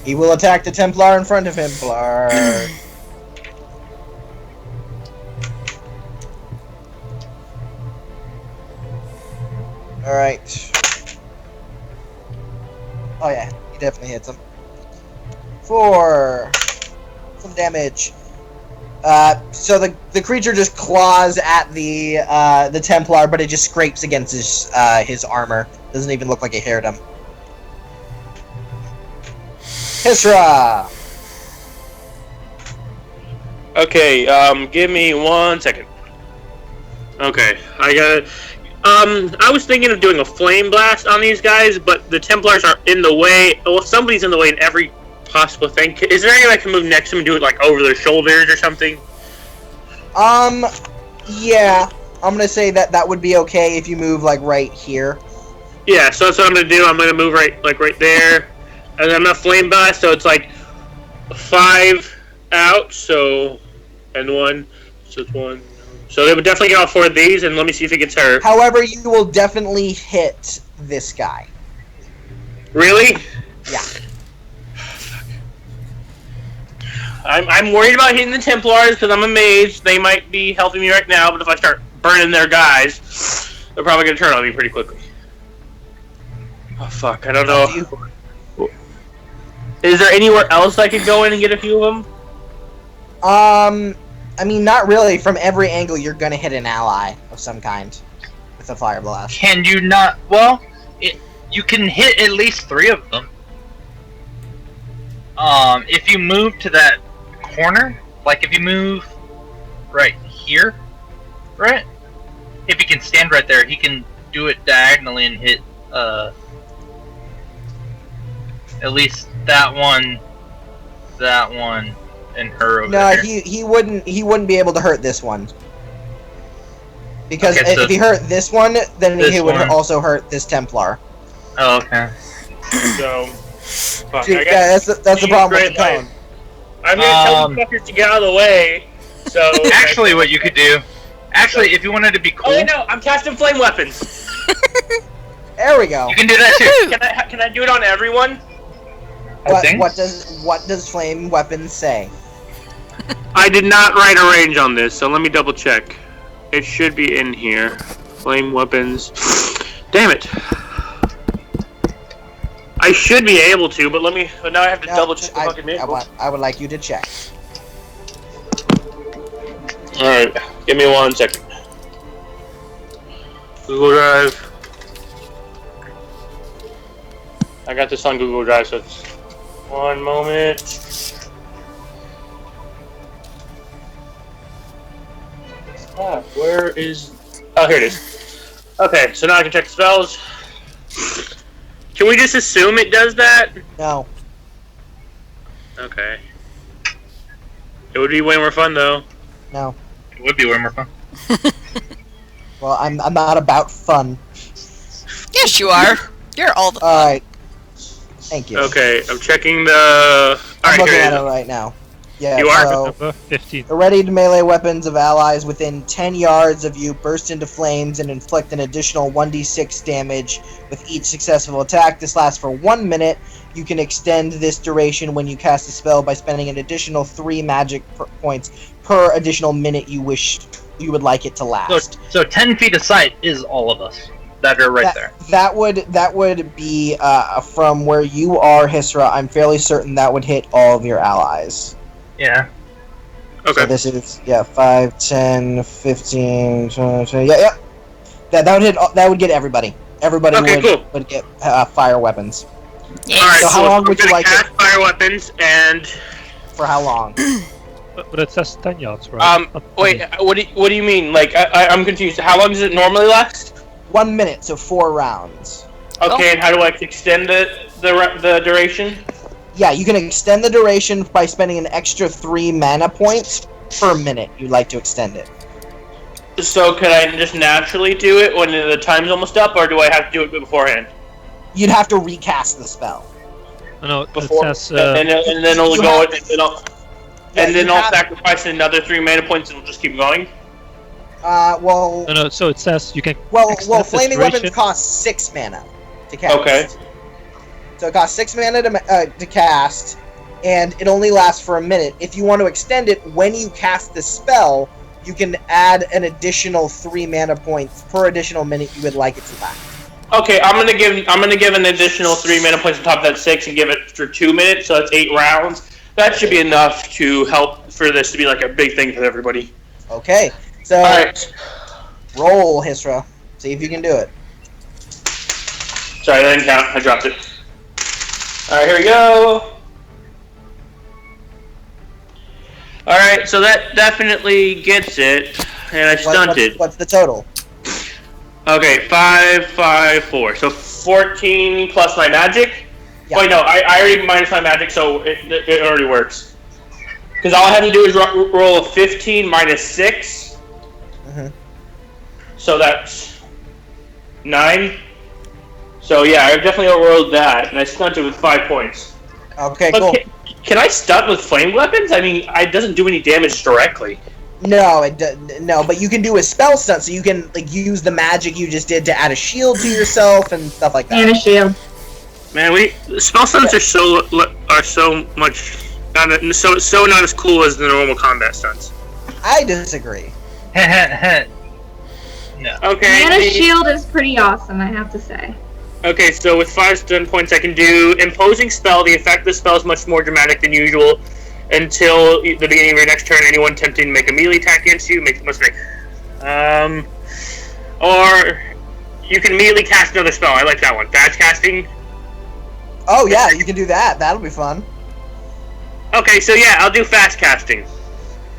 He will attack the Templar in front of him. Blar. Alright. Oh yeah, he definitely hits him. 4. Some damage. So the creature just claws at the Templar, but it just scrapes against his armor. Doesn't even look like it hit him. Hisra! Okay, give me 1 second. Okay, I got it. I was thinking of doing a flame blast on these guys, but the Templars are in the way. Well, somebody's in the way in every possible thing. Is there anyone I can move next to them and do it like over their shoulders or something? Yeah. I'm gonna say that would be okay if you move like right here. Yeah, so that's what I'm gonna do. I'm gonna move right there, and I'm gonna flame blast. So it's like 5 out. So and 1. So it's 1. So they would definitely get all 4 of these, and let me see if it gets her. However, you will definitely hit this guy. Really? Yeah. I'm worried about hitting the Templars because I'm a mage. They might be helping me right now, but if I start burning their guys, they're probably gonna turn on me pretty quickly. Oh fuck! I don't know. Is there anywhere else I could go in and get a few of them? I mean, not really. From every angle, you're gonna hit an ally of some kind with a fire blast. Can you not? Well, you can hit at least 3 of them. If you move to that corner, like if you move right here, right? If he can stand right there, he can do it diagonally and hit at least that one, and her over No, there. he wouldn't be able to hurt this one. Because Okay, so if he hurt this one, then this he would one. also hurt this Templar. Oh, okay. So, fuck, Dude, I yeah, guess that's the problem with the great cone. I'm gonna tell you fuckers to get out of the way. So Actually, what you could do... Actually, if you wanted to be cool... Oh no, I'm casting flame weapons. There we go. You can do that too. Can I do it on everyone? What does flame weapons say? I did not write a range on this, so let me double check. It should be in here. Flame weapons. Damn it. I should be able to, but now I have to double check the fucking manual. I would like you to check. Alright, give me 1 second. Google Drive. I got this on Google Drive, so it's 1 moment. Where is... Oh, here it is. Okay, so now I can check the spells. Can we just assume it does that? No. Okay. It would be way more fun, though. No. It would be way more fun. Well, I'm not about fun. Yes, you are. You're all the. Alright. Thank you. Okay, I'm checking the... I'm Alright, looking here at it it is. right now. Yeah, You are? so Number 15. the readied melee weapons of allies within 10 yards of you burst into flames and inflict an additional 1d6 damage with each successful attack. This lasts for 1 minute. You can extend this duration when you cast a spell by spending an additional 3 magic points per additional minute you would like it to last. So 10 feet of sight is all of us that are right there. That would be from where you are, Hisra. I'm fairly certain that would hit all of your allies. Yeah. Okay. So this is 5, 10, 15, 20, yeah. That would get everybody. Everybody would get fire weapons. Yes. Alright, So how long would you like it? cast fire weapons and... For how long? But it says 10 yards, right? Not Wait, 20. what do you mean? Like, I'm confused. How long does it normally last? 1 minute, so 4 rounds. Okay, and how do I extend the duration? Yeah, you can extend the duration by spending an extra 3 mana points per minute. You'd like to extend it. So can I just naturally do it when the time's almost up, or do I have to do it beforehand? You'd have to recast the spell. No, Before, it says... and then it'll you go, have- and then you I'll have- sacrifice another 3 mana points and we'll just keep going? No, so it says you can... Well, extend the flaming duration. weapons cost 6 mana to cast. Okay. So it costs 6 mana to cast, and it only lasts for a minute. If you want to extend it, when you cast the spell, you can add an additional 3 mana points per additional minute you would like it to last. Okay, I'm gonna give an additional 3 mana points on top of that 6 and give it for 2 minutes, so that's 8 rounds. That should be enough to help for this to be like a big thing for everybody. Okay, so Alright. roll, Hisra. See if you can do it. Sorry, that didn't count. I dropped it. Alright, here we go. Alright, so that definitely gets it. And I stunted. What's the total? Okay, 5, 5, 4. So 14 plus my magic? Yeah. Wait, no, I already minus my magic, so it already works. Because all I have to do is roll a 15 minus 6. Mhm. So that's 9. So yeah, I definitely overrolled that, and I stunted with 5 points. Okay, But cool. can I stunt with flame weapons? I mean, it doesn't do any damage directly. No, no, but you can do a spell stunt, so you can like use the magic you just did to add a shield to yourself and stuff like that. And a shield. Man, spell stunts are so much so not as cool as the normal combat stunts. I disagree. No. Okay. And a shield is pretty awesome, I have to say. Okay, so with 5 stun points, I can do imposing spell. The effect of the spell is much more dramatic than usual. Until the beginning of your next turn, anyone attempting to make a melee attack against you must make. Or you can immediately cast another spell. I like that one. Fast casting. Oh yeah, you can do that. That'll be fun. Okay, so yeah, I'll do fast casting,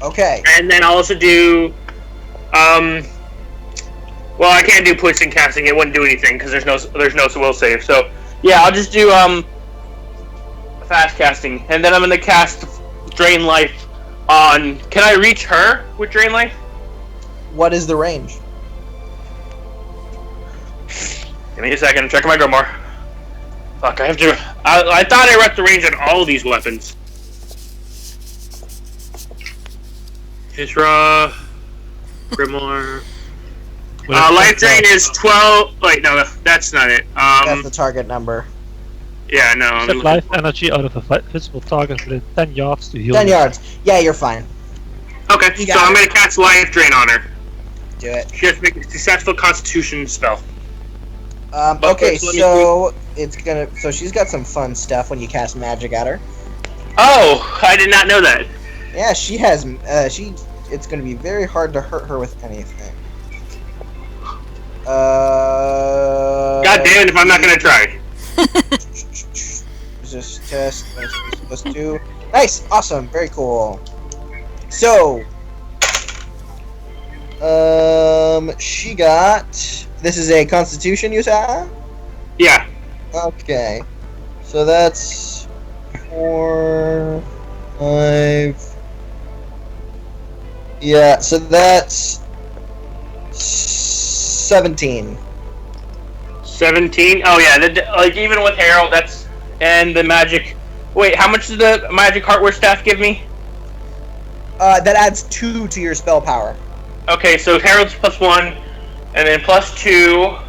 Okay. and then I'll also do. Well, I can't do poison casting. It wouldn't do anything because there's no will save. So yeah, I'll just do fast casting, and then I'm gonna cast Drain Life on. Can I reach her with Drain Life? What is the range? Give me a second. I'm checking my Grimoire. Fuck, I have to. I thought I read the range on all of these weapons. Hishra, Grimoire. Life Drain is 12. Wait, no, that's not it. That's the target number. Yeah, no. Set life energy out of a visible target within 10 yards to heal. 10 yards. Yeah, you're fine. Okay, You so got I'm it. gonna cast Life Drain on her. Do it. She has to make a successful Constitution spell. Okay, let me so it's gonna. So she's got some fun stuff when you cast magic at her. Oh, I did not know that. Yeah, she has. It's gonna be very hard to hurt her with anything. God damn it! If I'm not gonna try. Resist test. That's what you're supposed to do. Nice, awesome, very cool. So, she got. This is a Constitution, you said? Yeah. Okay. So that's 4, 5. Yeah, so that's 17. 17. Oh yeah. Like even with Herald, that's and the magic. Wait, how much does the magic hardware staff give me? That adds 2 to your spell power. Okay, so Herald's +1, and then +2.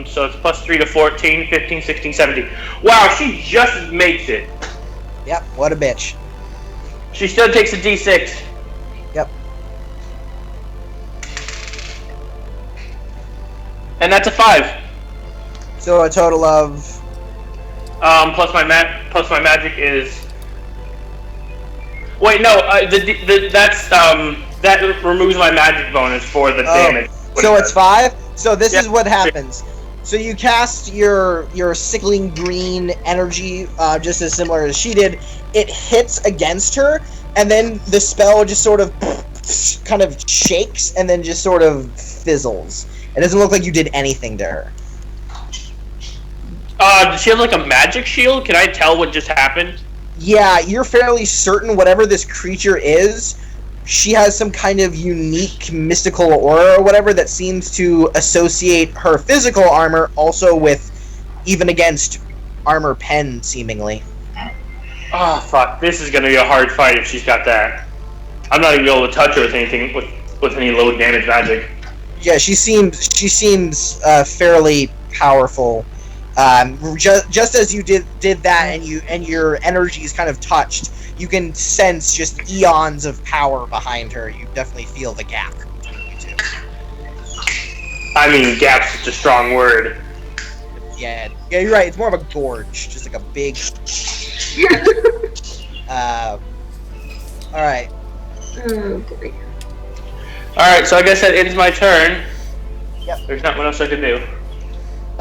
So it's +3 to 14, 15, 16, 17. Wow, she just makes it. Yep, what a bitch. She still takes a D6. Yep. And that's a 5. So a total of. Plus my magic is. Wait, no. That's that removes my magic bonus for the damage. So it's 5. So this Yep. is what happens. So you cast your sickling green energy, just as similar as she did. It hits against her, and then the spell just sort of kind of shakes, and then just sort of fizzles. It doesn't look like you did anything to her. Does she have like a magic shield? Can I tell what just happened? Yeah, you're fairly certain whatever this creature is, she has some kind of unique mystical aura or whatever that seems to associate her physical armor also with, even against armor pen, seemingly. Oh fuck! This is gonna be a hard fight if she's got that. I'm not even able to touch her with anything with any low damage magic. Yeah, she seems fairly powerful. Just as you did that, and your energies kind of touched, you can sense just eons of power behind her. You definitely feel the gap between you two. I mean, gap's such a strong word. Yeah, you're right. It's more of a gorge, just like a big. All right. Oh boy. All right, so I guess that ends my turn. Yep. There's not much else I can do.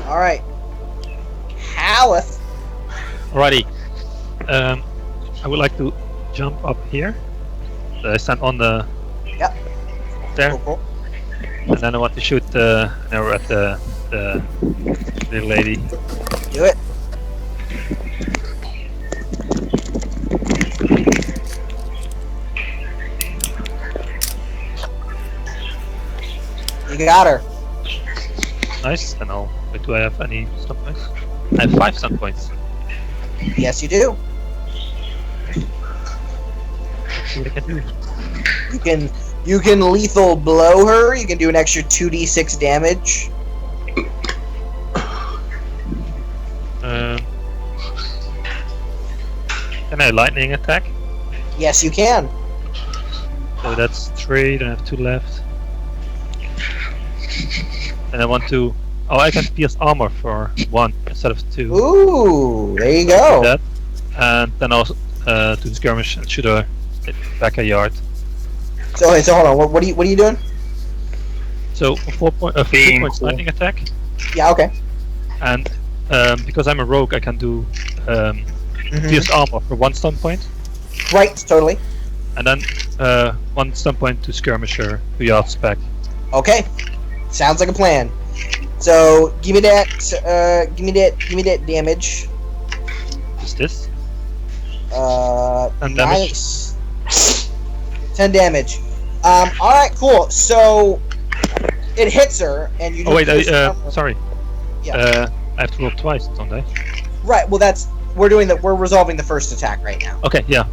All right. Haleth. Alrighty. I would like to jump up here. I stand on the. Yep. There. Cool. And then I want to shoot an arrow at the little lady. Do it. You got her. Nice. And I'll. Wait, do I have any stun points? I have 5 stun points. Yes, you do. See what I can do. You can lethal blow her. You can do an extra 2d6 damage. Can I lightning attack? Yes, you can. So that's 3. Then I have 2 left. And I want to. Oh, I can pierce armor for 1 instead of 2. Ooh, there you go. That. And then I'll do skirmish and shoot her back a yard. So hold on. What are you doing? So 4 points cool. lightning attack. Yeah. Okay. And because I'm a rogue, I can do pierce armor for 1 stun point. Right. Totally. And then 1 stun point to skirmisher 2 yards back. Okay. Sounds like a plan. So give me that. Give me that damage. Is this? 10 10 damage. Nice. 10 damage. Alright, cool. So it hits her, and you. Oh wait, pierce armor. sorry. Yeah. I have to roll twice, don't I? Right. Well, we're resolving the first attack right now. Okay, yeah.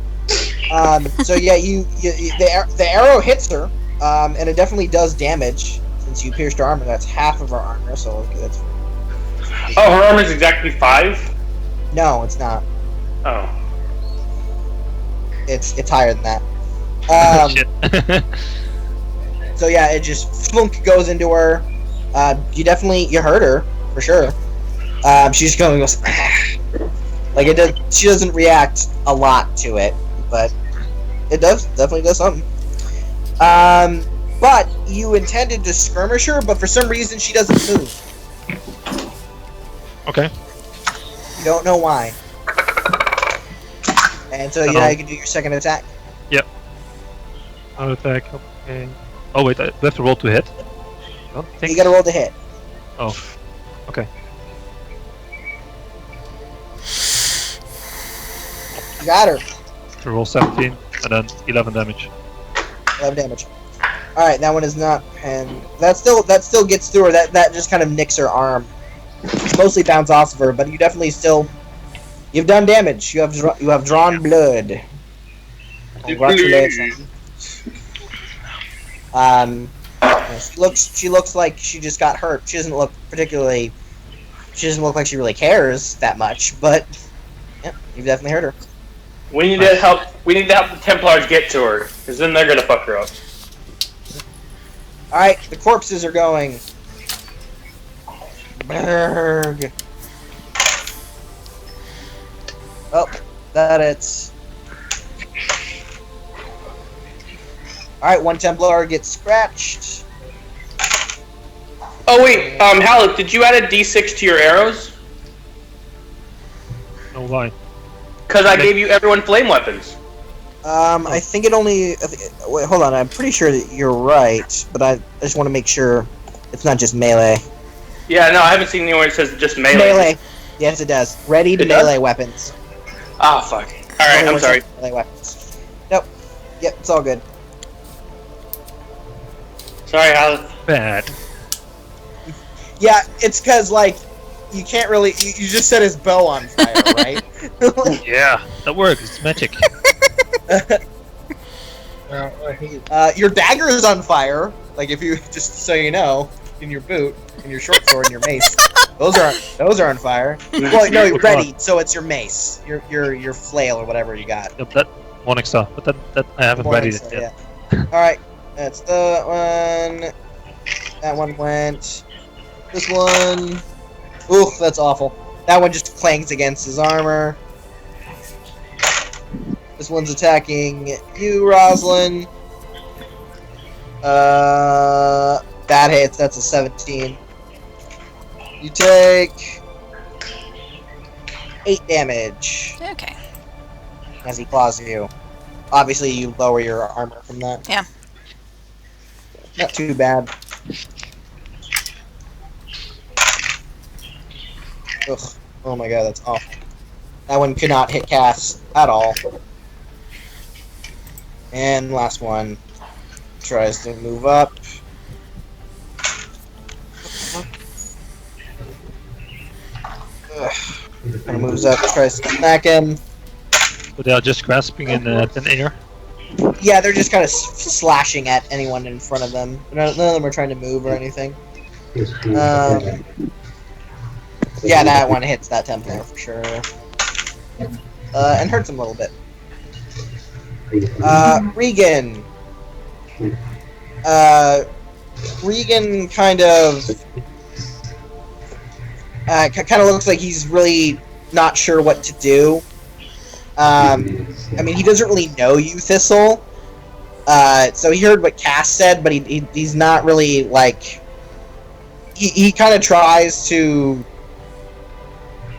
So yeah, the arrow hits her, and it definitely does damage since you pierced her armor. That's half of her armor, so that's. Oh, her armor is exactly 5? No, it's not. Oh. It's higher than that. Shit. So yeah, it just flunk goes into her. You hurt her for sure. She's going goes like it does. She doesn't react a lot to it, but it definitely does something. But you intended to skirmish her, but for some reason she doesn't move. Okay. You don't know why. And so you can do your second attack. Yep. Auto attack. Okay. Oh wait, I have to roll to hit. I don't think. You gotta roll to hit. Oh. Okay. You got her. To roll 17 and then 11 damage. 11 damage. All right, that one is not, and that still gets through her. That just kind of nicks her arm. It's mostly bounce off of her, but you definitely you've done damage. You have drawn blood. Congratulations. She looks like she just got hurt. She doesn't look like she really cares that much, but yeah, you've definitely hurt her. We need to help the Templars get to her, because then they're gonna fuck her up. Alright, the corpses are going. Berg. Oh, it's. Alright, one Templar gets scratched. Oh wait, Halleck, did you add a D6 to your arrows? No, why? Because I gave you everyone flame weapons. I think it only. Wait, hold on. I'm pretty sure that you're right, but I just want to make sure it's not just melee. Yeah, no, I haven't seen anywhere that says just melee. Melee. Yes, it does. Ready to melee weapons. Ah, fuck. Alright, I'm sorry. Melee weapons. Nope. Yep, it's all good. Sorry, Halleck. Bad. Yeah, it's because, like, you can't really. You just set his bow on fire, right? Yeah, that works. It's magic. Your dagger is on fire. Like, if you just so you know, in your boot, in your short sword, and your mace, those are on fire. Well, no, you're ready. So it's your mace, your flail or whatever you got. Yep, that one extra, but that I haven't readied it yet. Yeah. All right, that's the one. That one went. This one. Ooh, that's awful. That one just clangs against his armor. This one's attacking you, Roslyn. That hits. That's a 17. You take 8 damage Okay. as he claws you. Obviously, you lower your armor from that. Yeah. Not too bad. Ugh. Oh my god, that's awful. That one could not hit Cass at all. And last one tries to move up. Kind of moves up, tries to smack him. So they are just grasping in thin air. Yeah, they're just kind of slashing at anyone in front of them. None of them are trying to move or anything. Yeah, that one hits that Templar for sure. And hurts him a little bit. Regan. Regan kind of looks like he's really not sure what to do. I mean, he doesn't really know you, Thistle. So he heard what Cass said, but he's not really, like... He kind of tries to...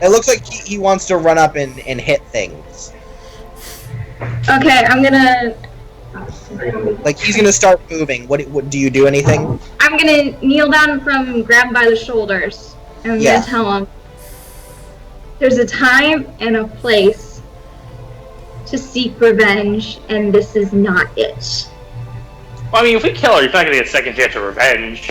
It looks like he wants to run up and hit things. Okay, I'm gonna... Like, he's gonna start moving. What do you do anything? I'm gonna kneel down from grab him by the shoulders. And I'm gonna tell him, there's a time and a place to seek revenge, and this is not it. Well, I mean, if we kill her, he's not gonna get a second chance of revenge.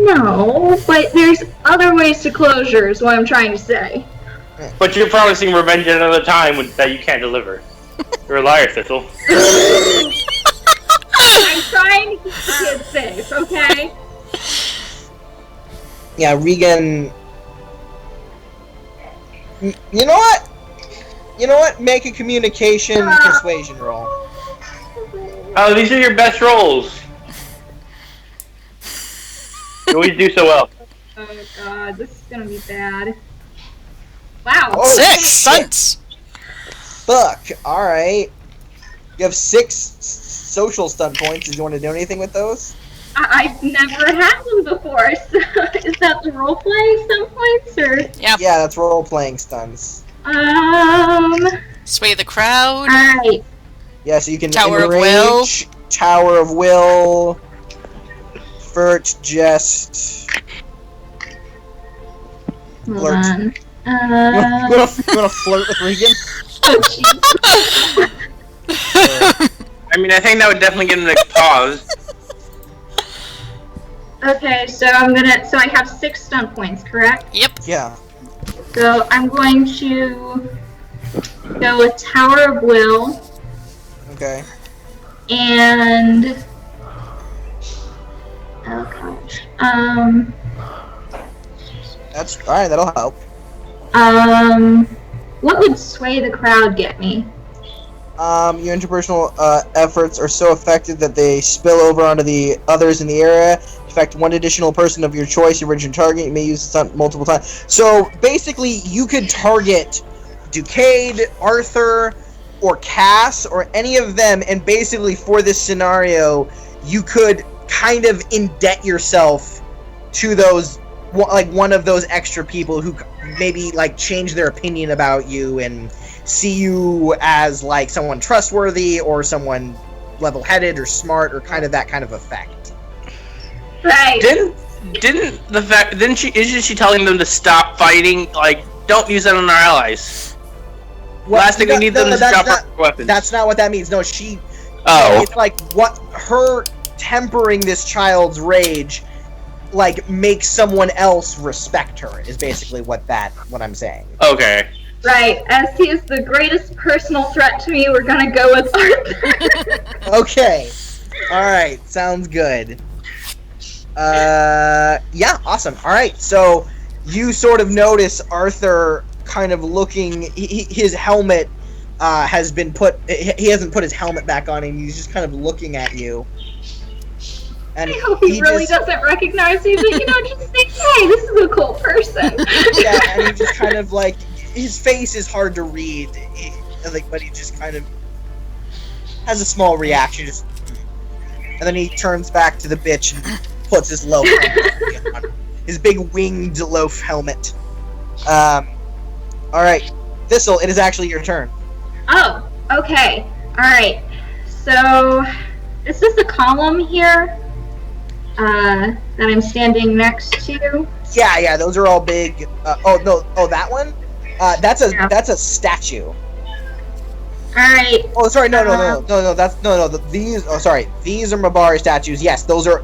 No, but there's other ways to closure, is what I'm trying to say. But you're promising revenge at another time that you can't deliver. You're a liar, Thistle. I'm trying to keep the kids safe, okay? Yeah, Regan. You know what? You know what? Make a communication persuasion roll. Oh, these are your best rolls. You always do so well. Oh god, this is gonna be bad. Wow. Oh, 6 stunts. Fuck. Alright. You have 6 social stunt points. Did you want to do anything with those? I've never had them before, so is that the role-playing stunt points, or? Yeah. Yeah, that's role-playing stunts. Sway the crowd. Alright. Yeah, so you can Tower of enrage, Tower of Will, Flirt, Jest. Hold Flirt. on. You wanna flirt with Regan? Oh, jeez. I mean, I think that would definitely get him to pause. Okay, so I have 6 stunt points, correct? Yep. Yeah. So I'm going to go with Tower of Will, Okay. and oh gosh, That's alright, that'll help. what would sway the crowd get me? Your interpersonal efforts are so effective that they spill over onto the others in the area. In fact, one additional person of your choice, your original target, you may use the stunt multiple times. So basically, you could target Ducade, Arthur, or Cass, or any of them, and basically for this scenario, you could kind of indebt yourself to those, like one of those extra people who maybe like change their opinion about you and see you as like someone trustworthy or someone level-headed or smart or kind of that kind of effect. Right. Isn't she telling them to stop fighting? Like, don't use that on our allies. Last thing we need them to drop our weapons. That's not what that means. No, she. Oh. It's like what her tempering this child's rage, like makes someone else respect her. Is basically what I'm saying. Okay. Right. As he is the greatest personal threat to me, we're gonna go with Arthur. Okay. All right. Sounds good. Yeah. Awesome. All right. So you sort of notice Arthur kind of looking. His helmet has been put. He hasn't put his helmet back on, and he's just kind of looking at you. And I hope he really doesn't recognize me, but just think, hey, this is a cool person. Yeah, and he just kind of like, his face is hard to read, but he just kind of has a small reaction, and then he turns back to the bitch and puts his loaf helmet on, his big winged loaf helmet. Alright, Thistle, it is actually your turn. Oh, okay. Alright. So, is this a column here that I'm standing next to? Yeah, those are all big. That one? That's a statue. Alright. Oh, sorry, no. These. Oh, sorry. These are Mabari statues. Yes, those are.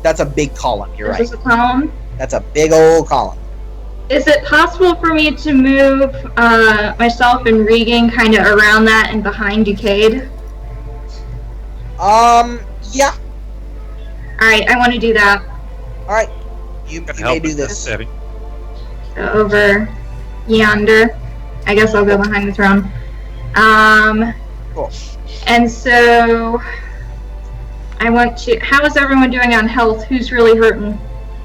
That's a big column. You're right. Is this a column? That's a big old column. Is it possible for me to move myself and Regan kind of around that and behind Ducade? Yeah. Alright, I want to do that. Alright. You may do this. Savvy. So over yonder. I guess I'll go behind the throne. Cool. And so I want to. How is everyone doing on health? Who's really hurting?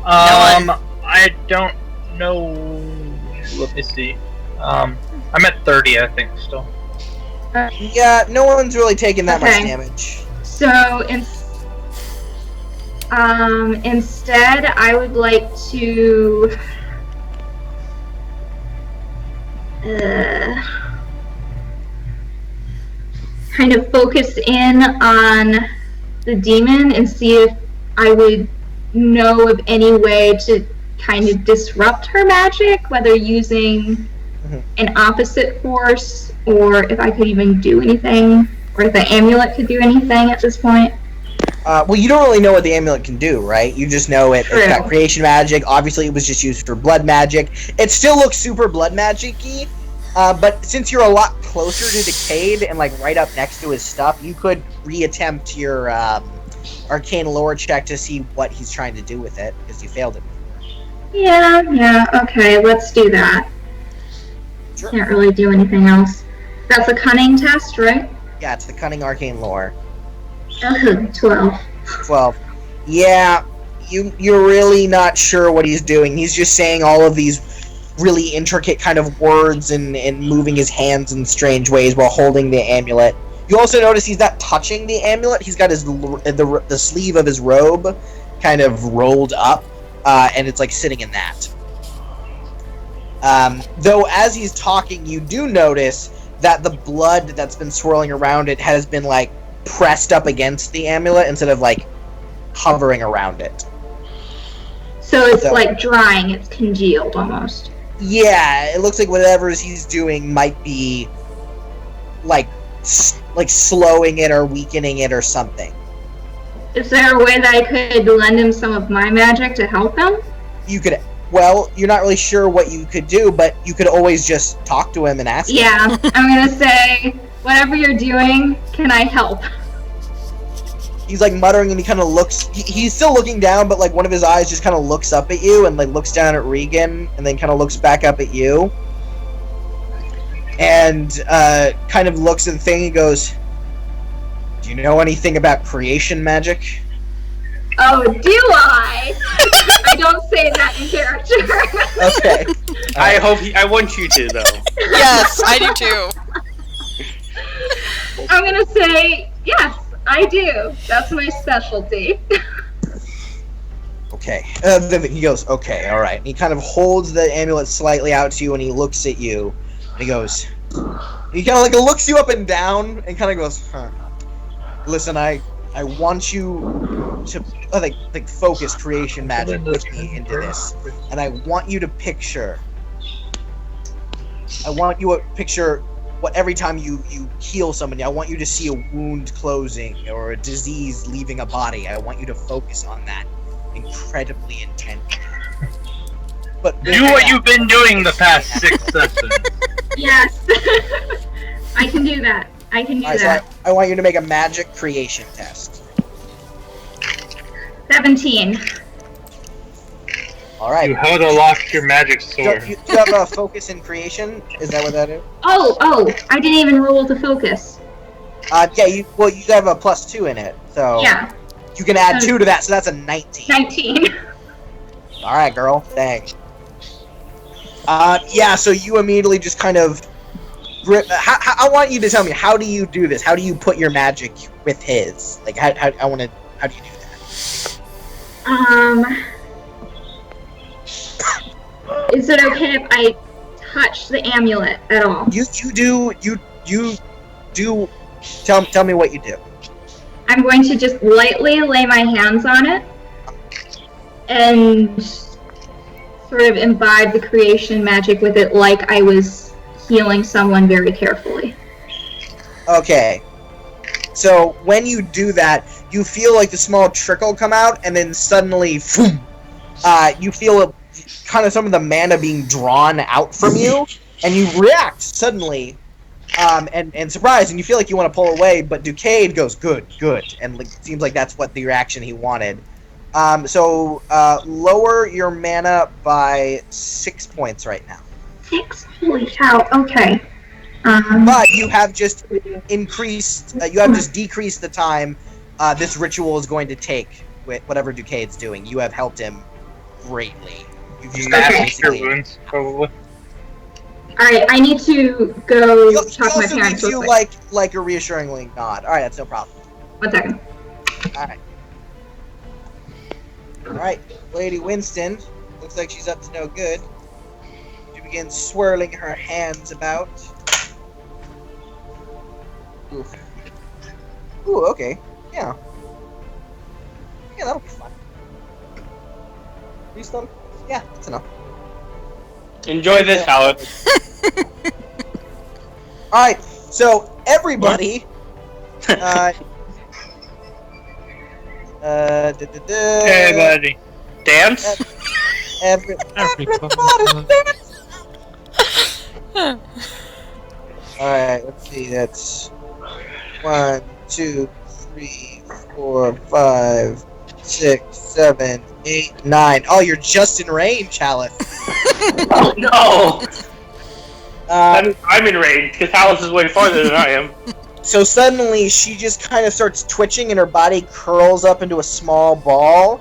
I don't know. Let me see. I'm at 30, I think, still. Yeah, no one's really taking that much Okay. damage. So instead, I would like to. Kind of focus in on the demon and see if I would know of any way to kind of disrupt her magic, whether using an opposite force or if I could even do anything, or if the amulet could do anything at this point. Well, you don't really know what the amulet can do, right? You just know it's got creation magic. Obviously, it was just used for blood magic. It still looks super blood magic-y, but since you're a lot closer to Decade and like right up next to his stuff, you could reattempt your arcane lore check to see what he's trying to do with it, because you failed it. Yeah, okay, let's do that. Sure. Can't really do anything else. That's a cunning test, right? Yeah, it's the cunning arcane lore. 12. 12. Yeah, you're really not sure what he's doing. He's just saying all of these really intricate kind of words and moving his hands in strange ways while holding the amulet. You also notice he's not touching the amulet. He's got the sleeve of his robe kind of rolled up, and it's like sitting in that. Though as he's talking, you do notice that the blood that's been swirling around it has been like pressed up against the amulet instead of like hovering around it. So it's like drying, it's congealed almost. Yeah, it looks like whatever he's doing might be like slowing it or weakening it or something. Is there a way that I could lend him some of my magic to help him? You could. Well, you're not really sure what you could do, but you could always just talk to him and ask him. Yeah, I'm gonna say, whatever you're doing, can I help? He's like muttering and he kind of looks, he's still looking down, but like one of his eyes just kind of looks up at you and like looks down at Regan and then kind of looks back up at you. And kind of looks at the thing and goes, "Do you know anything about creation magic?" Oh, do I? I don't say that in character. Okay. I want you to, though. Yes, I do too. I'm gonna say, yes, I do. That's my specialty. Okay. Then he goes, "Okay, alright." He kind of holds the amulet slightly out to you and he looks at you. And he goes, he kind of like looks you up and down and kind of goes, "Huh. Listen, I want you to like focus creation magic with me into this, and I want you to picture. I want you to picture what every time you heal somebody, I want you to see a wound closing or a disease leaving a body. I want you to focus on that incredibly intently. But do what you've been doing the past 6 sessions. Yes, I can do that. I can do that. So I want you to make a magic creation test. 17. All right. You have to lost your magic sword. Do you have a focus in creation? Is that what that is? Oh, I didn't even roll to focus. Yeah. You have a +2 in it, so Yeah, you can add 2 to that, so that's a 19. 19. All right, girl. Dang. Yeah. So you immediately just kind of. I want you to tell me, how do you do this? How do you put your magic with his? Like, how do you do that? Is it okay if I touch the amulet at all? You do. Tell me what you do. I'm going to just lightly lay my hands on it and sort of imbibe the creation magic with it like I was healing someone very carefully. Okay. So when you do that, you feel like the small trickle come out, and then suddenly, boom, you feel kind of some of the mana being drawn out from you, and you react suddenly, and surprised, and you feel like you want to pull away, but Ducade goes, good, and it seems like that's what the reaction he wanted. So lower your mana by 6 points right now. 6? Holy cow, okay. But you have just decreased the time this ritual is going to take with whatever Ducade's doing. You have helped him greatly. You've just Mask your wounds, probably. Alright, I need to go talk to my parents He real also quick. gives you like a reassuring nod. Alright, that's no problem. 1 second. Alright. Alright, Lady Winston. Looks like she's up to no good. She begins swirling her hands about. Oof. Ooh, okay. Yeah. Yeah, that'll be fun. Please don't. Yeah, that's enough. Enjoy this, Alex. Alright, so everybody Hey, buddy. Dance? Everybody Alright, let's see, that's 1, 2, 3, 4, 5, 6, 7, 8, 9. Oh, you're just in range, Haleth. Oh no! I'm in range, because Alice is way farther than I am. So suddenly, she just kind of starts twitching and her body curls up into a small ball.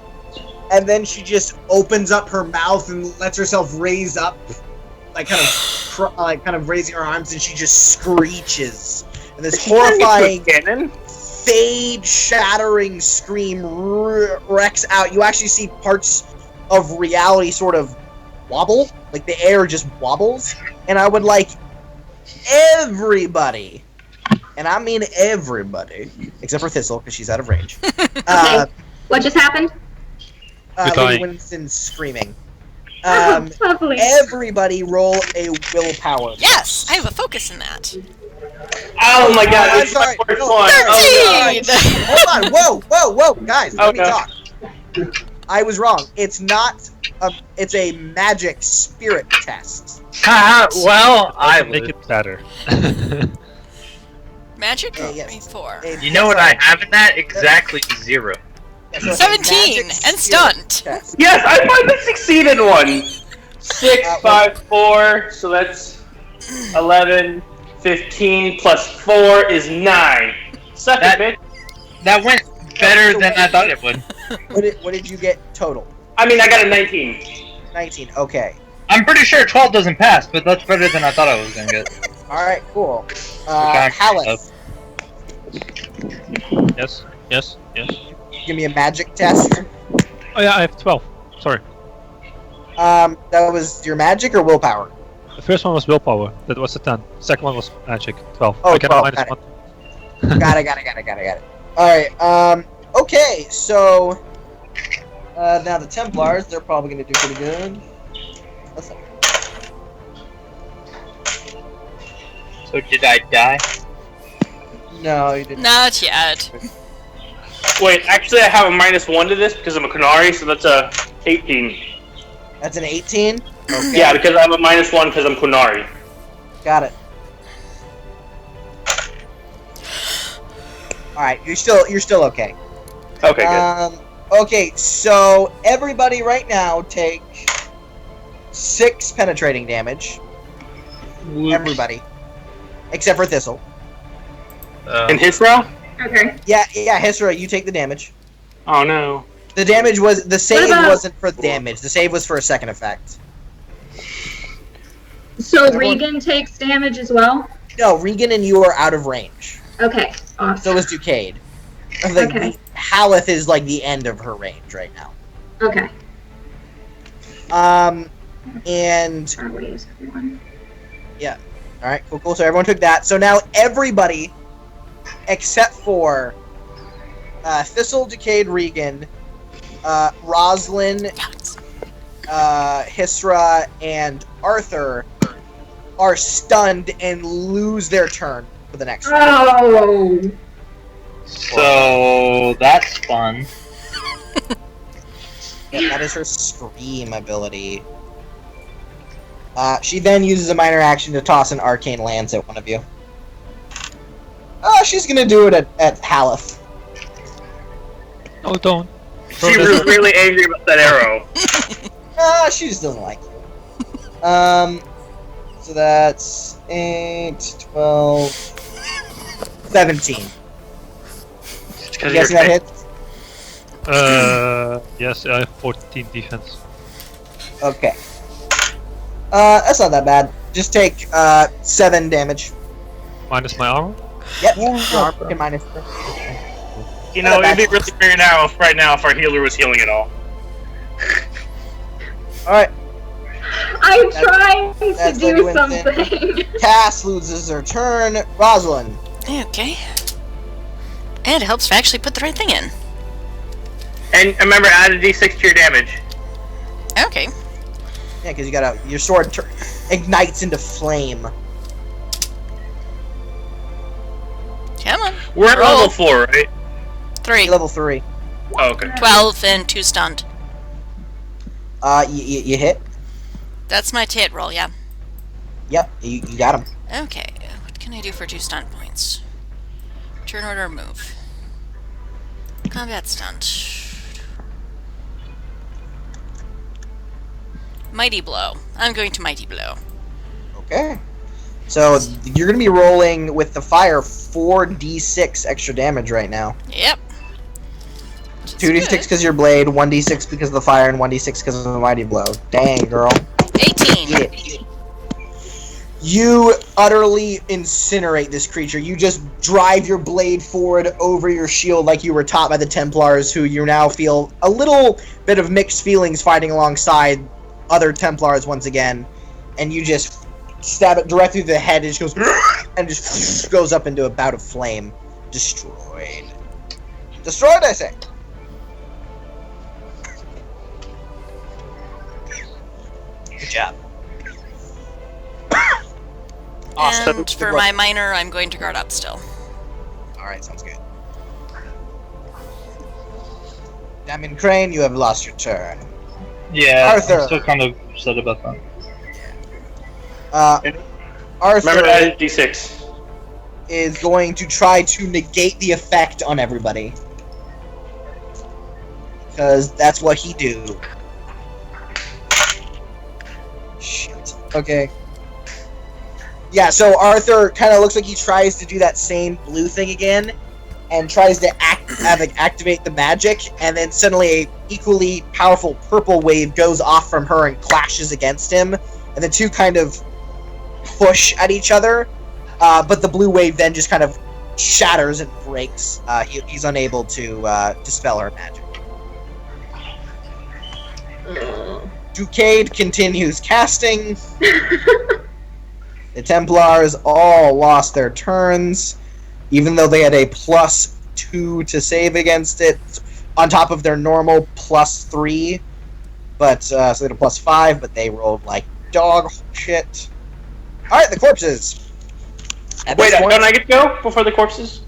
And then she just opens up her mouth and lets herself raise up, like kind of raising her arms, and she just screeches. And this horrifying, fade-shattering scream wrecks out. You actually see parts of reality sort of wobble, like the air just wobbles. And I would like everybody, and I mean everybody, except for Thistle, because she's out of range. What just happened? Lady Winston's screaming. Lovely. Everybody roll a willpower. Yes, I have a focus in that. Oh my god, I'm this is my sorry. first No, one. Oh, 13! Hold on, whoa, guys, let me Okay. talk. I was wrong. It's not. It's a magic spirit test. Haha, well, I Make lose. it better. Magic? Yes. 4. You know what I have in that? Exactly 0. So it's a 17 magic and spirit stunned. test. Yes, I finally succeeded one. 6, 5, 4, so that's 11, 15 plus 4 is 9. Suck it, bitch. That went better than I thought it would. What did you get total? I mean, I got a 19. 19. Okay. I'm pretty sure 12 doesn't pass, but that's better than I thought I was gonna get. All right. Cool. Okay. Haleth, Yes. give me a magic test. Oh yeah, I have 12. Sorry. That was your magic or willpower? The first one was willpower. That was a 10. Second one was magic. 12. Oh, I get 12, a minus got 1. Got it. Alright, okay, so now the Templars, they're probably gonna do pretty good. Listen. So did I die? No, you didn't. Not yet. Wait, actually, I have a -1 to this because I'm a Kunari, so that's a 18. That's an 18? Okay. Yeah, because I have a -1 because I'm Kunari. Got it. Alright, you're still okay. Okay, good. Okay, so everybody right now take 6 penetrating damage. Everybody. Except for Thistle. And Hisra? Okay. Yeah, Hisra, you take the damage. Oh no. The damage was the save about- wasn't for damage. The save was for a second effect. So Regan takes damage as well? No, Regan and you are out of range. Okay. Awesome. So is Ducade. Like, Okay. Haleth is like the end of her range right now. Okay. And Far away is everyone. all right, cool. So everyone took that. So now everybody, except for Thistle, Ducade, Regan, Roslyn, Hisra, and Arthur, are stunned and lose their turn for the next round. Oh! So that's fun. Yeah, that is her scream ability. She then uses a minor action to toss an arcane lance at one of you. She's gonna do it at Haleth. Oh, don't. She was really angry about that arrow. She just doesn't like you. So that's 8, 12, 17. You guessing that hits? Yes, I have 14 defense. Okay. That's not that bad. Just take 7 damage. Minus my armor? Yep. Your arm can minus. You know, it'd be really weird right now if our healer was healing it all. Alright. I'm trying to that's do Lady Winston. something. Cass loses her turn. Rosalind. Okay. And it helps to actually put the right thing in. And remember, add a d6 to your damage. Okay. Yeah, because your sword ignites into flame. Come on. We're at Roll. level 4, right? 3. Level 3. Oh, okay. 12 and 2 stunned. You hit. That's my hit roll, yeah. Yep, you got him. Okay, what can I do for 2 stun points? Turn order move. Combat stunt. Mighty blow. I'm going to mighty blow. Okay. So you're gonna be rolling with the fire 4d6 extra damage right now. Yep. 2d6 because your blade, 1d6 because of the fire, and 1d6 because of the mighty blow. Dang, girl. 18. Eat it. You utterly incinerate this creature. You just drive your blade forward over your shield like you were taught by the Templars, who you now feel a little bit of mixed feelings fighting alongside other Templars once again. And you just stab it directly through the head, and it just goes and just goes up into a bout of flame. Destroyed. Destroyed, I say. Good job. Awesome. And for my minor, I'm going to guard up still. Alright, sounds good. Damien Crane, you have lost your turn. Yeah, Arthur. I'm still kind of upset about that. Arthur Remember that is D6. is going to try to negate the effect on everybody. Because that's what he do. Shit. Okay. Yeah, so Arthur kind of looks like he tries to do that same blue thing again, and tries to activate the magic, and then suddenly a equally powerful purple wave goes off from her and clashes against him, and the two kind of push at each other, but the blue wave then just kind of shatters and breaks. He's unable to dispel her magic. Ducade continues casting. The Templars all lost their turns, even though they had a +2 to save against it, on top of their normal +3. But so they had a +5, but they rolled like dog shit. All right, the corpses. Wait, don't I get to go before the corpses?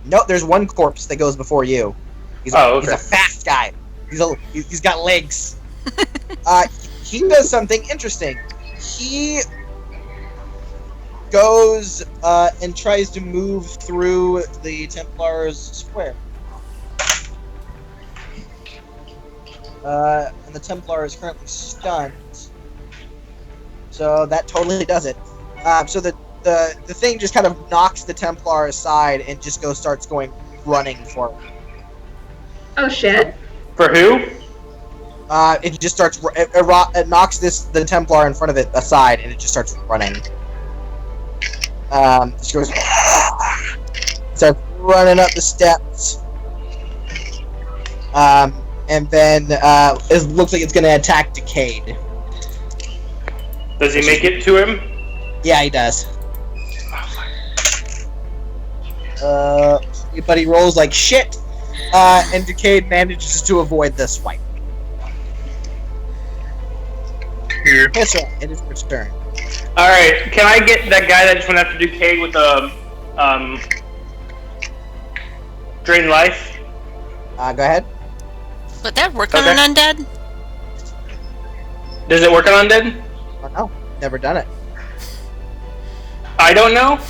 No, there's one corpse that goes before you. He's a fast guy. He's got legs. He does something interesting. He goes and tries to move through the Templars' square. And the Templar is currently stunned. So that totally does it. So the thing just kind of knocks the Templar aside and just starts going running forward. Oh shit. For who? It just starts. It knocks the Templar in front of it aside, and it just starts running. She goes, starts running up the steps, and then it looks like it's going to attack Decade. Does he make it to him? Yeah, he does. But he rolls like shit, and Decade manages to avoid the swipe. Here. Yes, sir. It is your turn. Alright, can I get that guy that just went after Ducade with the, Drain Life? Go ahead. Would that work on an undead? Does it work on undead? Oh, no. Never done it. I don't know.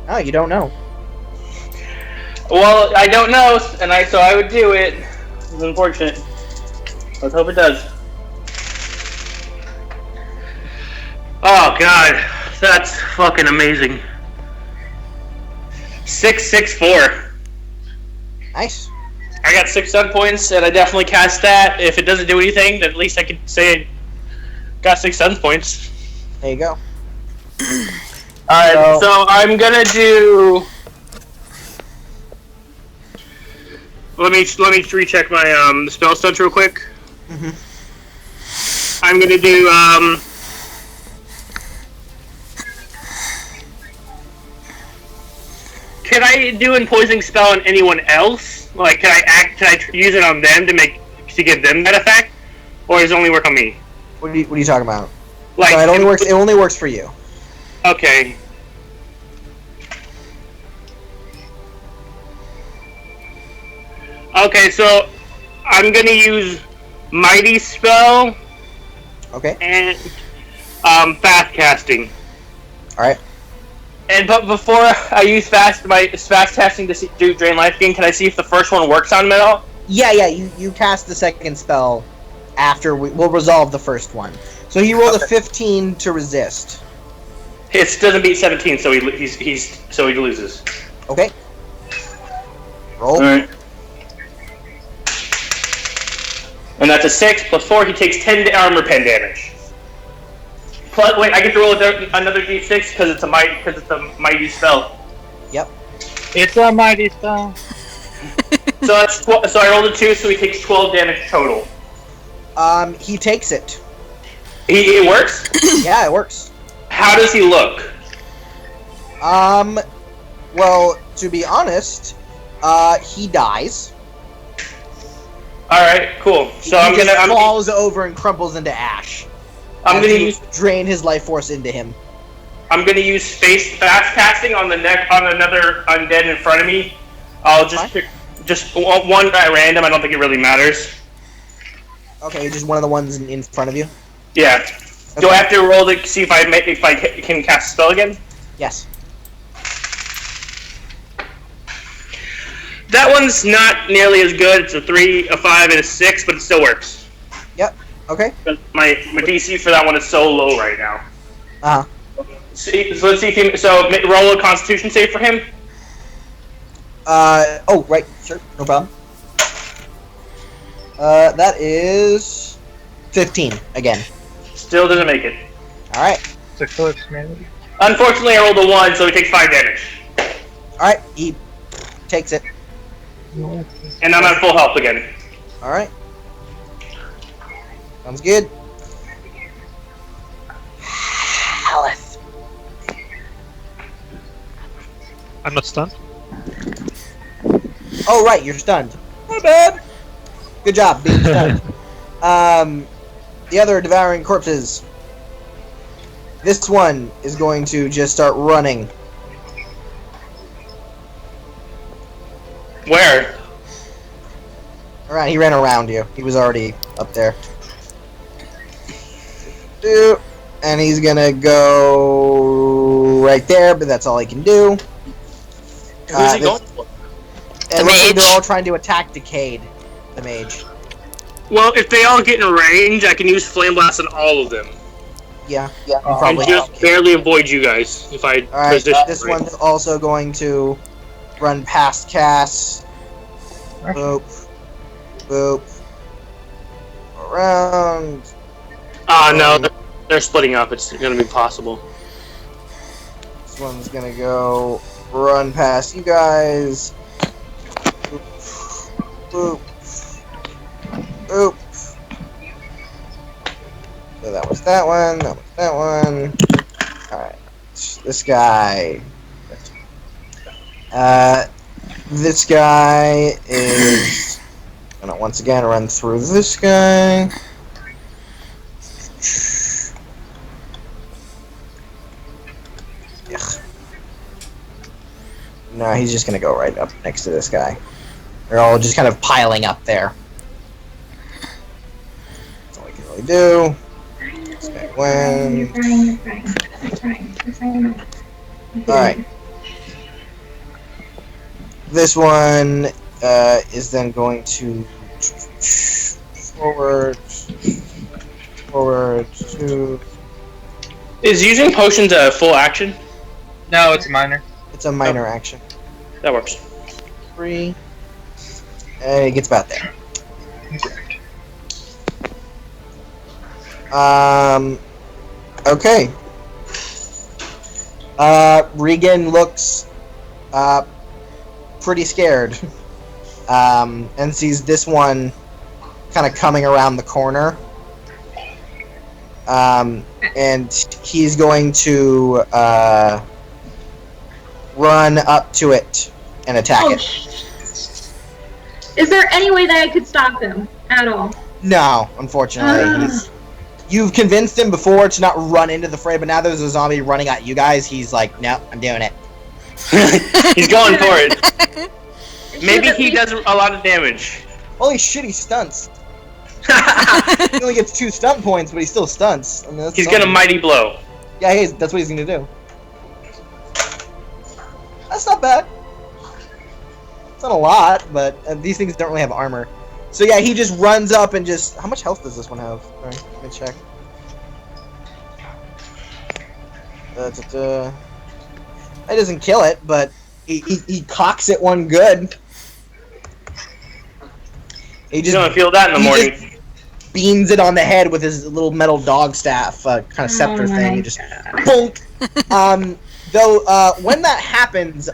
No, you don't know. Well, I don't know, so I would do it. It's unfortunate. Let's hope it does. Oh god, that's fucking amazing. 664. Nice. I got 6 stun points, and I definitely cast that. If it doesn't do anything, then at least I could say I got 6 stun points. There you go. Alright, so I'm gonna do. Let me recheck my spell stunts real quick. I'm gonna do Can I do a poisoning spell on anyone else? Like, can I use it on them to give them that effect, or does it only work on me? What are you talking about? Like, So it only works for you. Okay. Okay, so I'm gonna use Mighty Spell Okay. and Fast Casting. All right. But before I use fast casting to do Drain Life Gain, can I see if the first one works on him at all? Yeah. You cast the second spell after we'll resolve the first one. So he rolled a 15 to resist. It doesn't beat 17, so he loses. Okay. Roll. All right. And that's a 6 plus 4. He takes 10 armor pen damage. Plus, wait, I get to roll another d6 because it's a mighty spell. Yep. It's a mighty spell. So I rolled a 2, so he takes 12 damage total. He takes it. It works? Yeah, it works. How does he look? Well, to be honest, he dies. Alright, cool. So He falls over and crumples into ash. I'm gonna drain his life force into him. I'm gonna use fast casting on another undead in front of me. I'll just pick one at random. I don't think it really matters. Okay, just one of the ones in front of you. Yeah. Okay. Do I have to roll to see if I can cast a spell again? Yes. That one's not nearly as good. It's a 3, a 5, and a 6, but it still works. Yep. Okay. My DC for that one is so low right now. Uh-huh. So let's see if roll a Constitution save for him. Oh, right. Sure. No problem. That is 15 again. Still doesn't make it. All right. Unfortunately, I rolled a 1, so he takes 5 damage. All right. He takes it. And I'm at full health again. All right. Sounds good. Alice. I'm not stunned. Oh, right. You're stunned. My bad. Good job being stunned. The other devouring corpses. This one is going to just start running. Where? Around. He ran around you. He was already up there. And he's gonna go right there, but that's all he can do. Who's he going for? And looks like they're all trying to attack Decade, the mage. Well, if they all get in range, I can use Flame Blast on all of them. Yeah. And Probably. just barely avoid you guys if I Alright, position this right. one's also going to run past Cass. Boop. Boop. Around. No, they're splitting up. It's gonna be possible. This one's gonna go run past you guys. Boop. Boop. Boop. So that was that one. That was that one. Alright. This guy. This guy is gonna once again run through this guy. Ugh. No, he's just gonna go right up next to this guy. They're all just kind of piling up there. That's all we can really do. This guy wins. Alright. This one is then going to forward to. Is using potions a full action? No, it's minor. It's a minor action. That works. 3. And it gets about there. Okay. Regan looks pretty scared. And sees this one kind of coming around the corner. And he's going to run up to it and attack it. Is there any way that I could stop him at all? No, unfortunately. You've convinced him before to not run into the fray, but now there's a zombie running at you guys. He's like, no, I'm doing it. He's going for it. Maybe he does a lot of damage. Holy shit, he stunts. He only gets 2 stunt points, but he still stunts. I mean, that's He's something. gonna mighty blow. Yeah, that's what he's gonna do. That's not bad. It's not a lot, but these things don't really have armor. So yeah, he just runs up and just... How much health does this one have? Alright, let me check. That doesn't kill it, but he cocks it one good. He He's gonna feel that in the morning. just beans it on the head with his little metal dog staff, kind of scepter thing. He just bonk. Though, when that happens,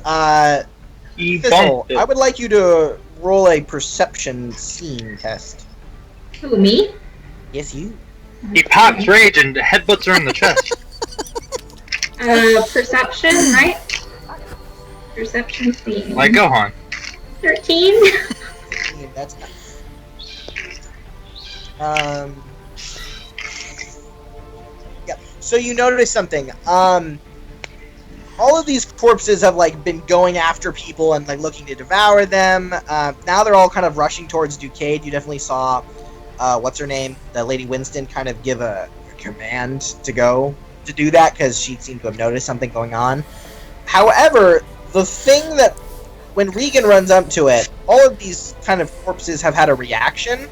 He Thistle, bumped it. I would like you to roll a perception scene test. Who, me? Yes, you. He pops rage and headbutts her in the chest. Perception, right? Perception theme. Like Gohan. 13? That's nice. Yeah. So you notice something. All of these corpses have like been going after people and like looking to devour them. Now they're all kind of rushing towards Ducade. You definitely saw, what's her name, the Lady Winston, kind of give a command to go to do that because she seemed to have noticed something going on. However, the thing that when Regan runs up to it, all of these kind of corpses have had a reaction,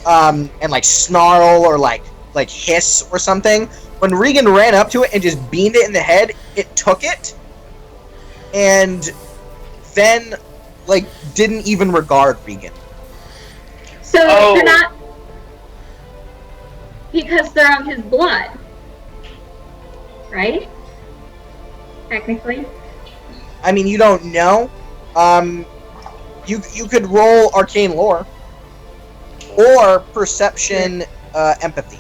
and like snarl or like hiss or something. When Regan ran up to it and just beamed it in the head, it took it, and then like didn't even regard Regan. So Oh. they're not... Because they're of his blood. Right? Technically. I mean, you don't know. You could roll arcane lore or perception, empathy.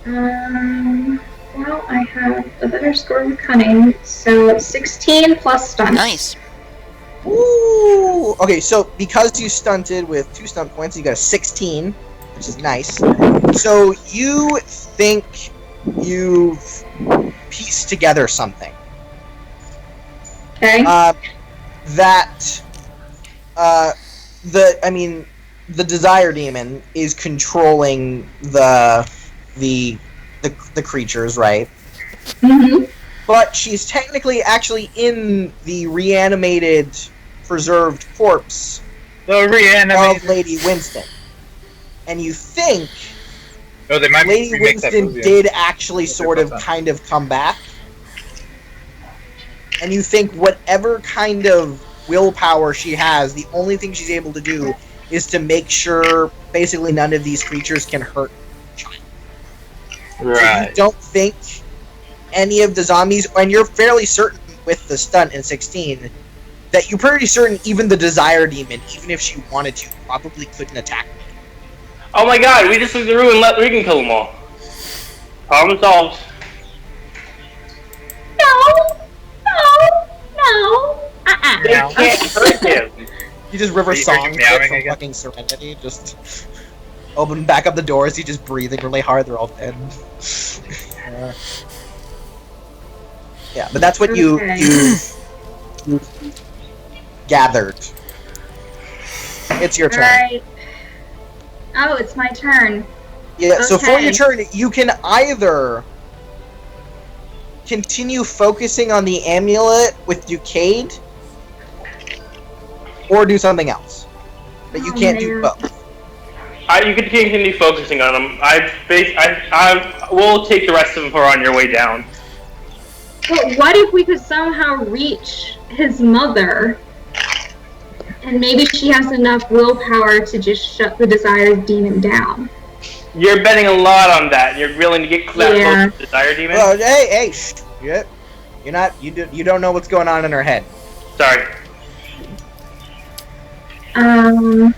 Well, I have a better score with cunning, so 16 plus stunt. Nice. Ooh. Okay, so because you stunted with 2 stunt points, you got a 16, which is nice. So you think you've pieced together something. Okay. The desire demon is controlling the creatures, right? Mm-hmm. But she's technically actually in the reanimated, preserved corpse The reanimated. of Lady Winston. And you think Oh, they might Lady remake that Winston movie. did actually We'll see sort about of that. kind of come back. And you think whatever kind of willpower she has, the only thing she's able to do is to make sure basically none of these creatures can hurt the child. So you Right. don't think any of the zombies, and you're fairly certain with the stunt in 16 that you're pretty certain even the desire demon, even if she wanted to, probably couldn't attack them. Oh my god, we just leave the room and let Regan kill them all. Problem solved. No! They can't hurt him. You just river Are you- are you song meowing from again? fucking Serenity, just open back up the doors, he's just breathing really hard, they're all dead. Yeah, but that's what you gathered. It's your turn. Alright. Oh, it's my turn. Yeah, so for Okay. your turn, you can either continue focusing on the amulet with Ducade, or do something else. But you Oh, can't do man. both. You can continue focusing on them. I will take the rest of them for on your way down. But what if we could somehow reach his mother? And maybe she has enough willpower to just shut the desired demon down. You're betting a lot on that. You're willing to get that Yeah. close to the Desire Demon? Well, hey, shh. You don't know what's going on in her head. Sorry. Oh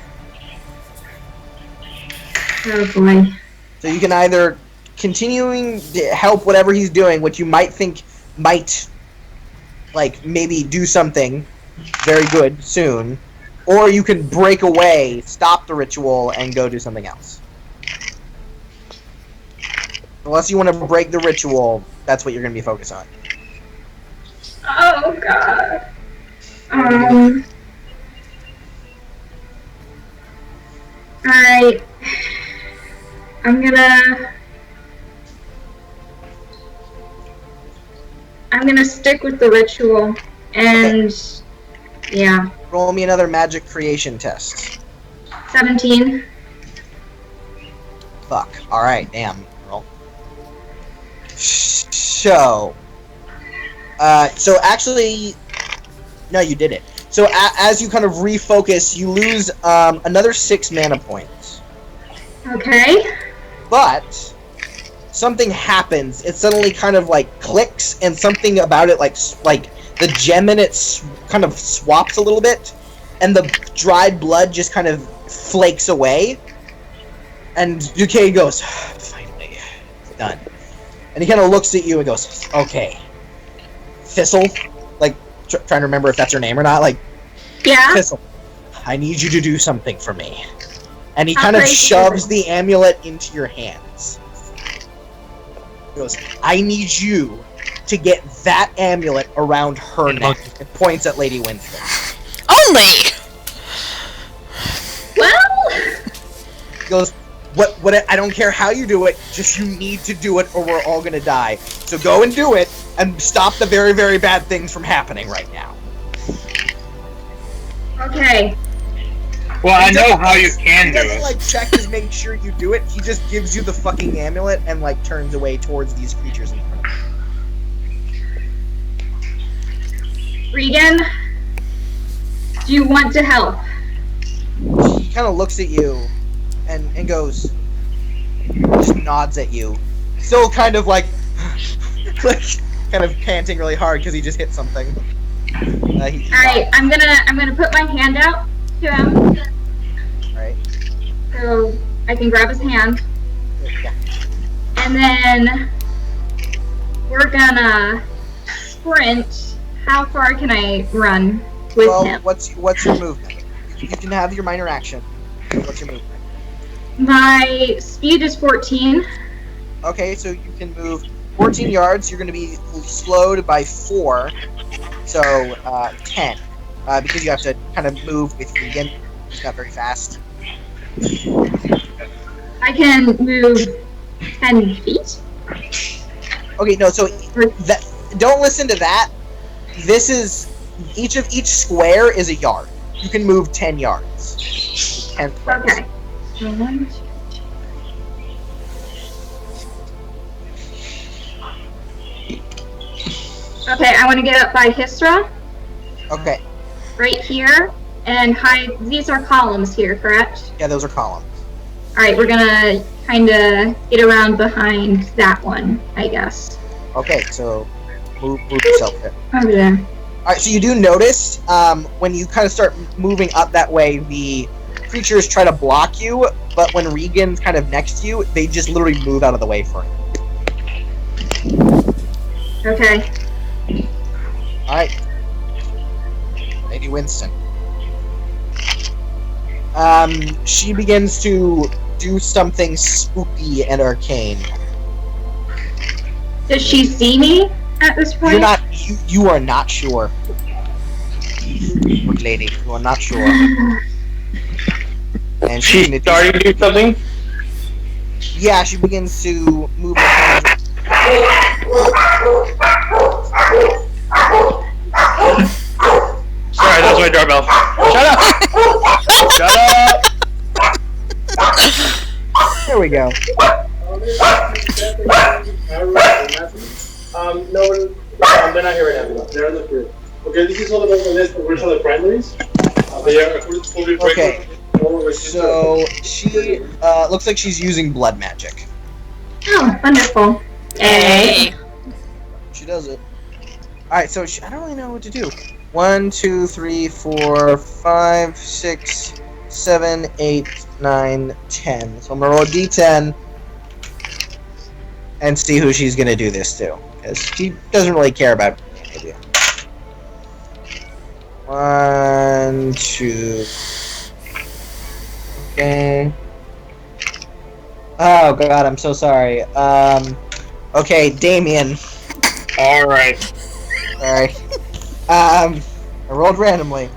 boy. So you can either continuing to help whatever he's doing, which you might think might, like, maybe do something very good soon, or you can break away, stop the ritual, and go do something else. Unless you want to break the ritual, that's what you're going to be focused on. Oh god. Alright. I'm gonna stick with the ritual, and yeah. Roll me another magic creation test. 17. Fuck. Alright, damn, girl. So actually, no, you did it. So as you kind of refocus, you lose another 6 mana points. Okay. But something happens. It suddenly kind of like clicks, and something about it like the gem in it kind of swaps a little bit, and the dried blood just kind of flakes away. And Duquesne goes, finally, it's done. And he kind of looks at you and goes, okay. Thistle, like trying to remember if that's her name or not. Like, yeah. Thistle, I need you to do something for me. And he kind of shoves the amulet into your hands. He goes, I need you to get that amulet around her neck. It points at Lady Winston. Only! Well... He goes, what, I don't care how you do it, just you need to do it or we're all gonna die. So go and do it, and stop the very, very bad things from happening right now. Okay. Well, I know how you can do He doesn't, it. like, check to make sure you do it, he just gives you the fucking amulet and, like, turns away towards these creatures in front of you. Regan, do you want to help? He kind of looks at you and goes, just nods at you. Still kind of like, kind of panting really hard because he just hit something. Alright, I'm gonna put my hand out to him. Right. So I can grab his hand. Yeah. And then we're gonna sprint. How far can I run with him? What's your movement? You can have your minor action. What's your movement? My speed is 14. Okay, so you can move 14 yards. You're going to be slowed by 4, so 10. Because you have to kind of move with Regan. It's not very fast. I can move 10 feet. Okay, no, so that, don't listen to that. This is each square is a yard. You can move 10 yards. 10 squares. Okay. Okay, I want to get up by Histra. Okay. Right here. And hide. These are columns here, correct? Yeah, those are columns. Alright, we're gonna kind of get around behind that one, I guess. Okay, so move yourself there. Over there. Alright, so you do notice when you kind of start moving up that way, the creatures try to block you, but when Regan's kind of next to you, they just literally move out of the way for him. Okay. Alright. Lady Winston. She begins to do something spooky and arcane. Does she see me at this point? You are not sure. Lady, you are not sure. And She's starting to do something? Yeah, she begins to move her hands. Sorry, that was my doorbell. Shut up! Shut up! There we go. No, they're not here right now. They're on the field. Okay, this is all about the list. We're on the primaries. They are fully Okay. So she looks like she's using blood magic. Oh, wonderful. Hey! She does it. Alright, so I don't really know what to do. 1, 2, 3, 4, 5, 6, 7, 8, 9, 10. So I'm gonna roll a d10 and see who she's gonna do this to. Because she doesn't really care about any of you. 1, 2. Okay. Oh god, I'm so sorry. Okay, Damien. Alright. Sorry. I rolled randomly.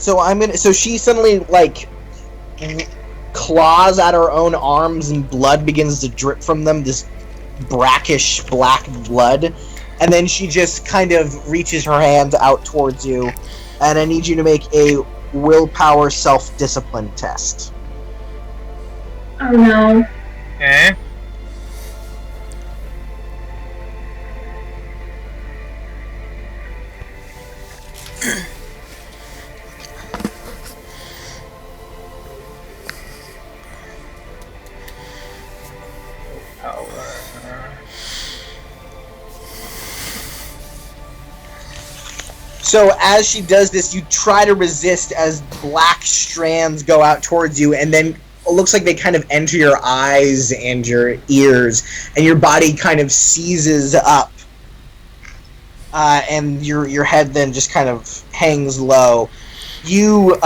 So she suddenly like claws at her own arms, and blood begins to drip from them. This brackish black blood, and then she just kind of reaches her hand out towards you, and I need you to make a willpower self-discipline test. Oh no. Okay. So as she does this, you try to resist as black strands go out towards you, and then it looks like they kind of enter your eyes and your ears, and your body kind of seizes up, and your head then just kind of hangs low. You,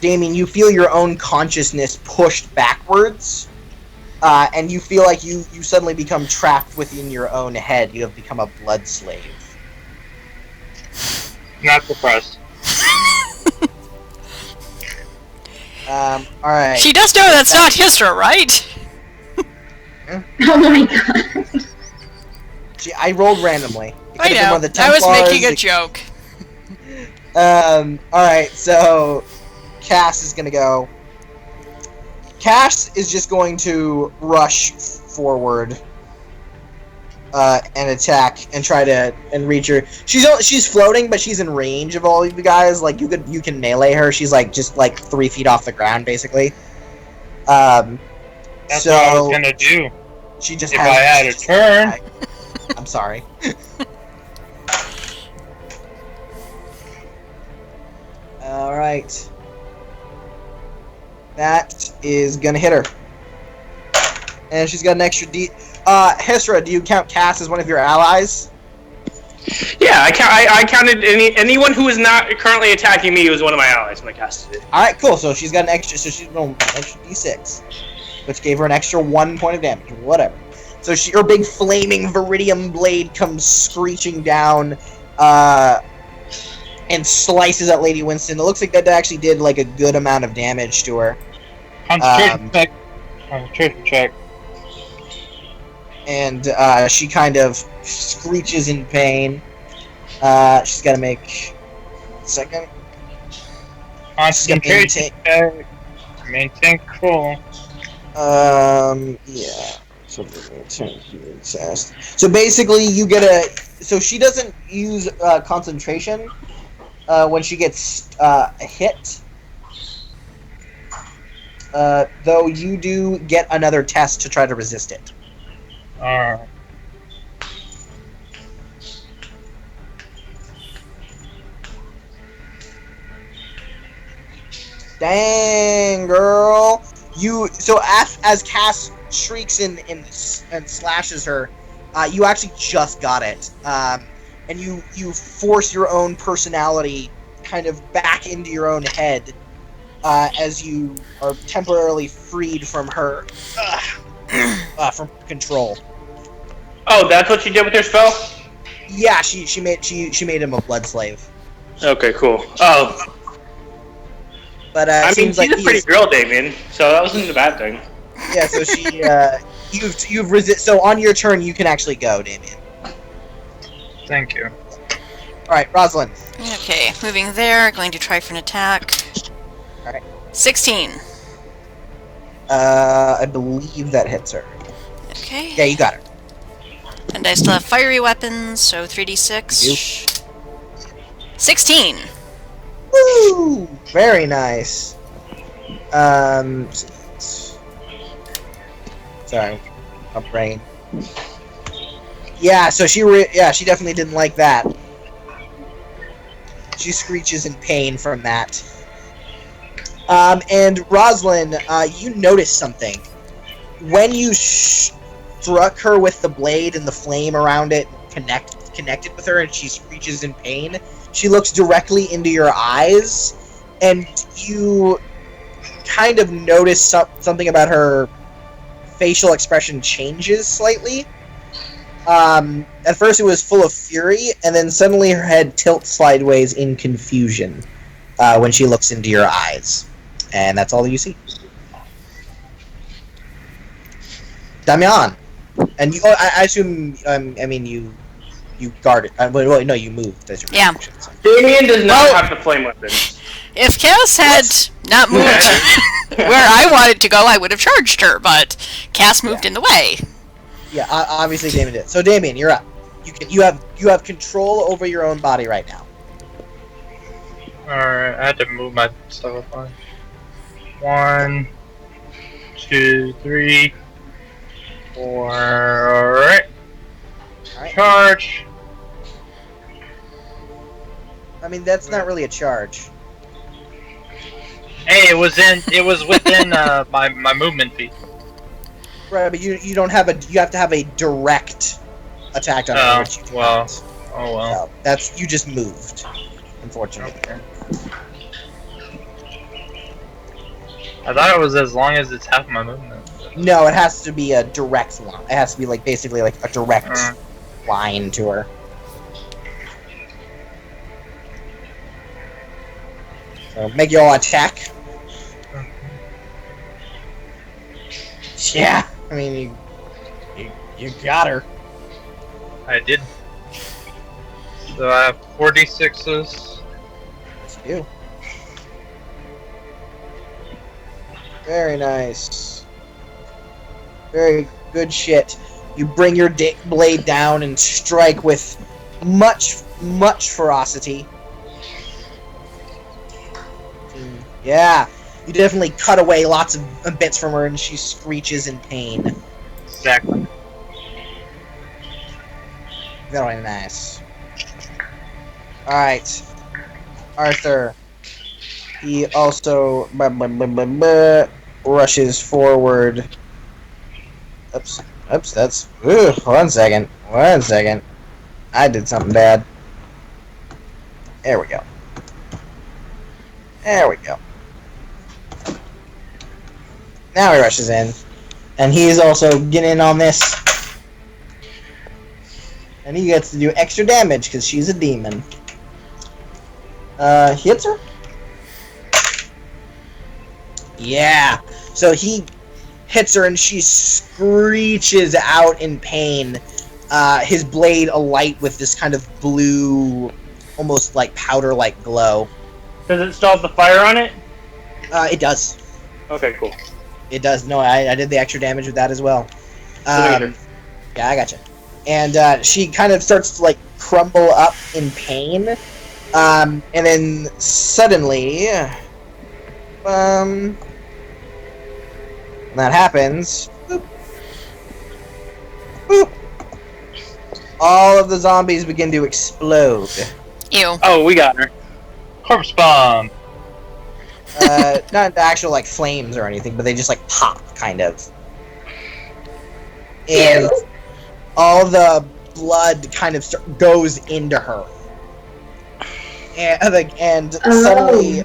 Damien, you feel your own consciousness pushed backwards, and you feel like you suddenly become trapped within your own head. You have become a blood slave. Not surprised. Alright. She does know that's not Hisra, right? Oh my god. I rolled randomly. It I could've been know. one of the I was Templars, making a it- joke. Alright, so Cass is gonna go. Cass is just going to rush forward and attack and try to reach her. She's floating, but she's in range of all of you guys. Like you can melee her. She's like just like 3 feet off the ground, basically. That's what I was gonna do. She just If has, I had a turn. I'm sorry. All right. That is gonna hit her, and she's got an extra D. Hisra, do you count Cass as one of your allies? Yeah, I counted anyone who is not currently attacking me was one of my allies when I casted it. All right, cool. So she's got an extra. So she's rolling an extra D6, which gave her an extra 1 point of damage. Whatever. So her big flaming viridium blade comes screeching down, and slices at Lady Winston. It looks like that actually did like a good amount of damage to her. Concentration check. Concentration check. And she kind of screeches in pain. She's got to make a second. Concentration check. Maintain control. Yeah. So basically, you get a. So she doesn't use concentration when she gets hit. Though you do get another test to try to resist it. Alright. Dang, girl! So as Cass shrieks and slashes her, you actually just got it, and you force your own personality kind of back into your own head as you are temporarily freed from her from control. Oh, that's what you did with your spell? Yeah, she made him a blood slave. Okay, cool. Oh, But I mean, seems she's like a pretty girl, Damien, so that wasn't a bad thing. Yeah, so she you've resist. So on your turn, you can actually go, Damien. Thank you. All right, Rosalind. Okay, moving there, going to try for an attack. Alright. 16. I believe that hits her. Okay. Yeah, you got her. And I still have fiery weapons, so 3d6. 16. Woo! Very nice. Sorry, my brain. Yeah, so she definitely didn't like that. She screeches in pain from that. And Rosalind, you noticed something. When you struck her with the blade and the flame around it connected with her, and she screeches in pain, she looks directly into your eyes, and you kind of notice something about her facial expression changes slightly. At first it was full of fury, and then suddenly her head tilts sideways in confusion. when she looks into your eyes. And that's all you see. Damian! And you, I assume, I mean, you guarded. Wait, no, you moved. That's your Yeah. action, so. Damien does not Well- have the flame weapons. If Cass had not moved where I wanted to go, I would have charged her, but Cass moved in the way. Yeah, obviously Damien did. So Damien, you're up. You have control over your own body right now. Alright, I had to move my stuff on. 1, 2, 3, 4. Alright. Alright. Charge. I mean, that's not really a charge. Hey, it was within my movement feat. Right, but you don't have you have to have a direct attack on her, which you do well. not. Oh well. So you just moved, unfortunately. Okay. I thought it was as long as it's half my movement. No, it has to be a direct line. It has to be basically a direct line to her. So make your attack. Yeah, I mean you got her. I did. So I have 46s. Yes, you do. Very nice. Very good shit. You bring your blade down and strike with much ferocity. Yeah, you definitely cut away lots of bits from her, and she screeches in pain. Exactly. Very nice. Alright. Arthur. He also rushes forward. Oops, that's... Ooh, one second. I did something bad. There we go. Now he rushes in. And he's also getting in on this. And he gets to do extra damage because she's a demon. Hits her? Yeah. So he hits her and she screeches out in pain. His blade alight with this kind of blue, almost like powder-like glow. Does it still have the fire on it? It does. Okay, cool. It does. No, I did the extra damage with that as well. Yeah, I gotcha. And she kind of starts to crumble up in pain. And then suddenly, when that happens, boop, boop, all of the zombies begin to explode. Ew. Oh, we got her. Corpse bomb. Not the actual flames or anything, but they just pop, kind of. And all the blood kind of goes into her. And suddenly,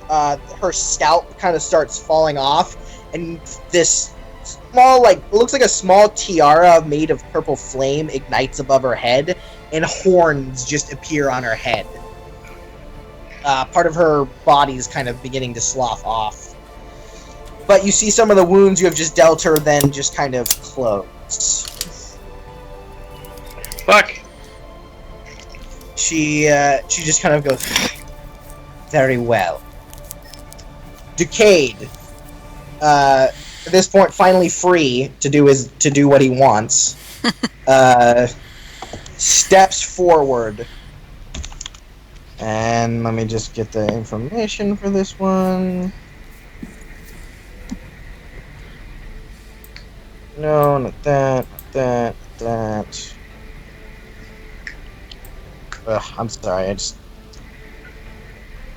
her scalp kind of starts falling off, and this small, looks like a small tiara made of purple flame ignites above her head, and horns just appear on her head. Part of her body's kind of beginning to slough off. But you see some of the wounds you have just dealt her then just kind of close. Fuck. She just kind of goes, very well. Decade, at this point finally free to do what he wants, steps forward. And let me just get the information for this one. No, not that, not that. Ugh, I'm sorry, a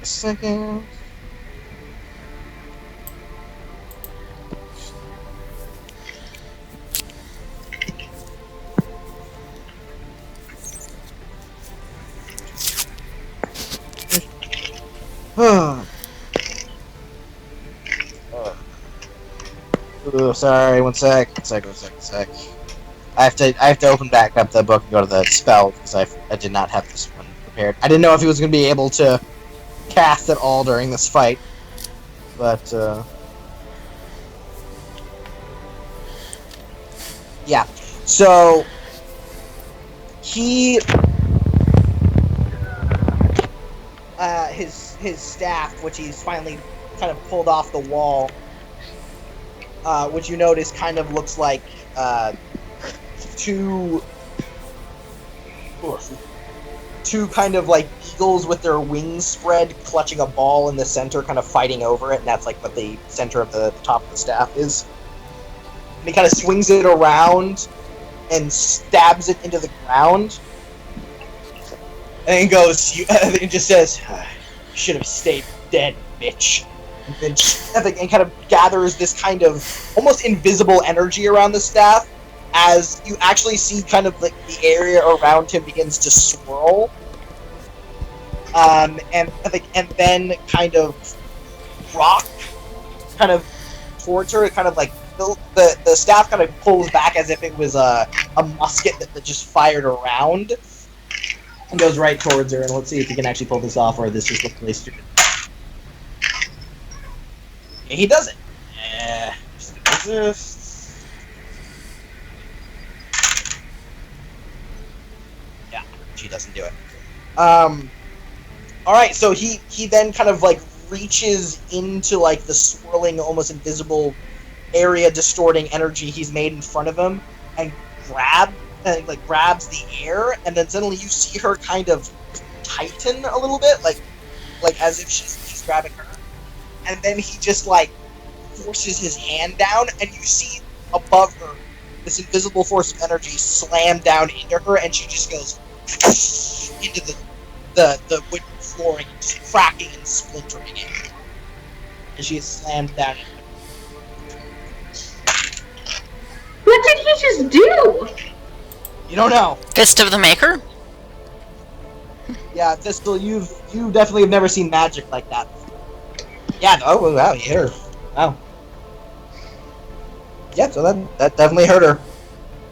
second. Sorry, one sec. I have to open back up the book and go to the spell because I did not have this one prepared. I didn't know if he was going to be able to cast at all during this fight. But, yeah. So, he... his staff, which he's finally kind of pulled off the wall, which you notice kind of looks like, two kind of like eagles with their wings spread, clutching a ball in the center, kind of fighting over it, and that's like what the center of the top of the staff is. And he kind of swings it around and stabs it into the ground. And he goes, it just says, "You should have stayed dead, bitch." And then and kind of gathers this kind of almost invisible energy around the staff, as you actually see kind of like the area around him begins to swirl. And then kind of rock kind of towards her, kind of like the staff kind of pulls back as if it was a musket that just fired around. And goes right towards her, and let's see if he can actually pull this off, or this just looks really stupid. Yeah, he does it. Yeah. Yeah, she doesn't do it. Alright, so he then kind of like reaches into like the swirling, almost invisible area distorting energy he's made in front of him, and grabs the air, and then suddenly you see her kind of tighten a little bit, like as if he's grabbing her, and then he just like forces his hand down, and you see above her this invisible force of energy slam down into her, and she just goes into the wooden flooring, just cracking and splintering it, and she is slammed down. What did he just do? You don't know. Fist of the Maker? Yeah, Thistle, you definitely have never seen magic like that. Yeah, oh wow, you hit her. Wow. Yeah, so that definitely hurt her.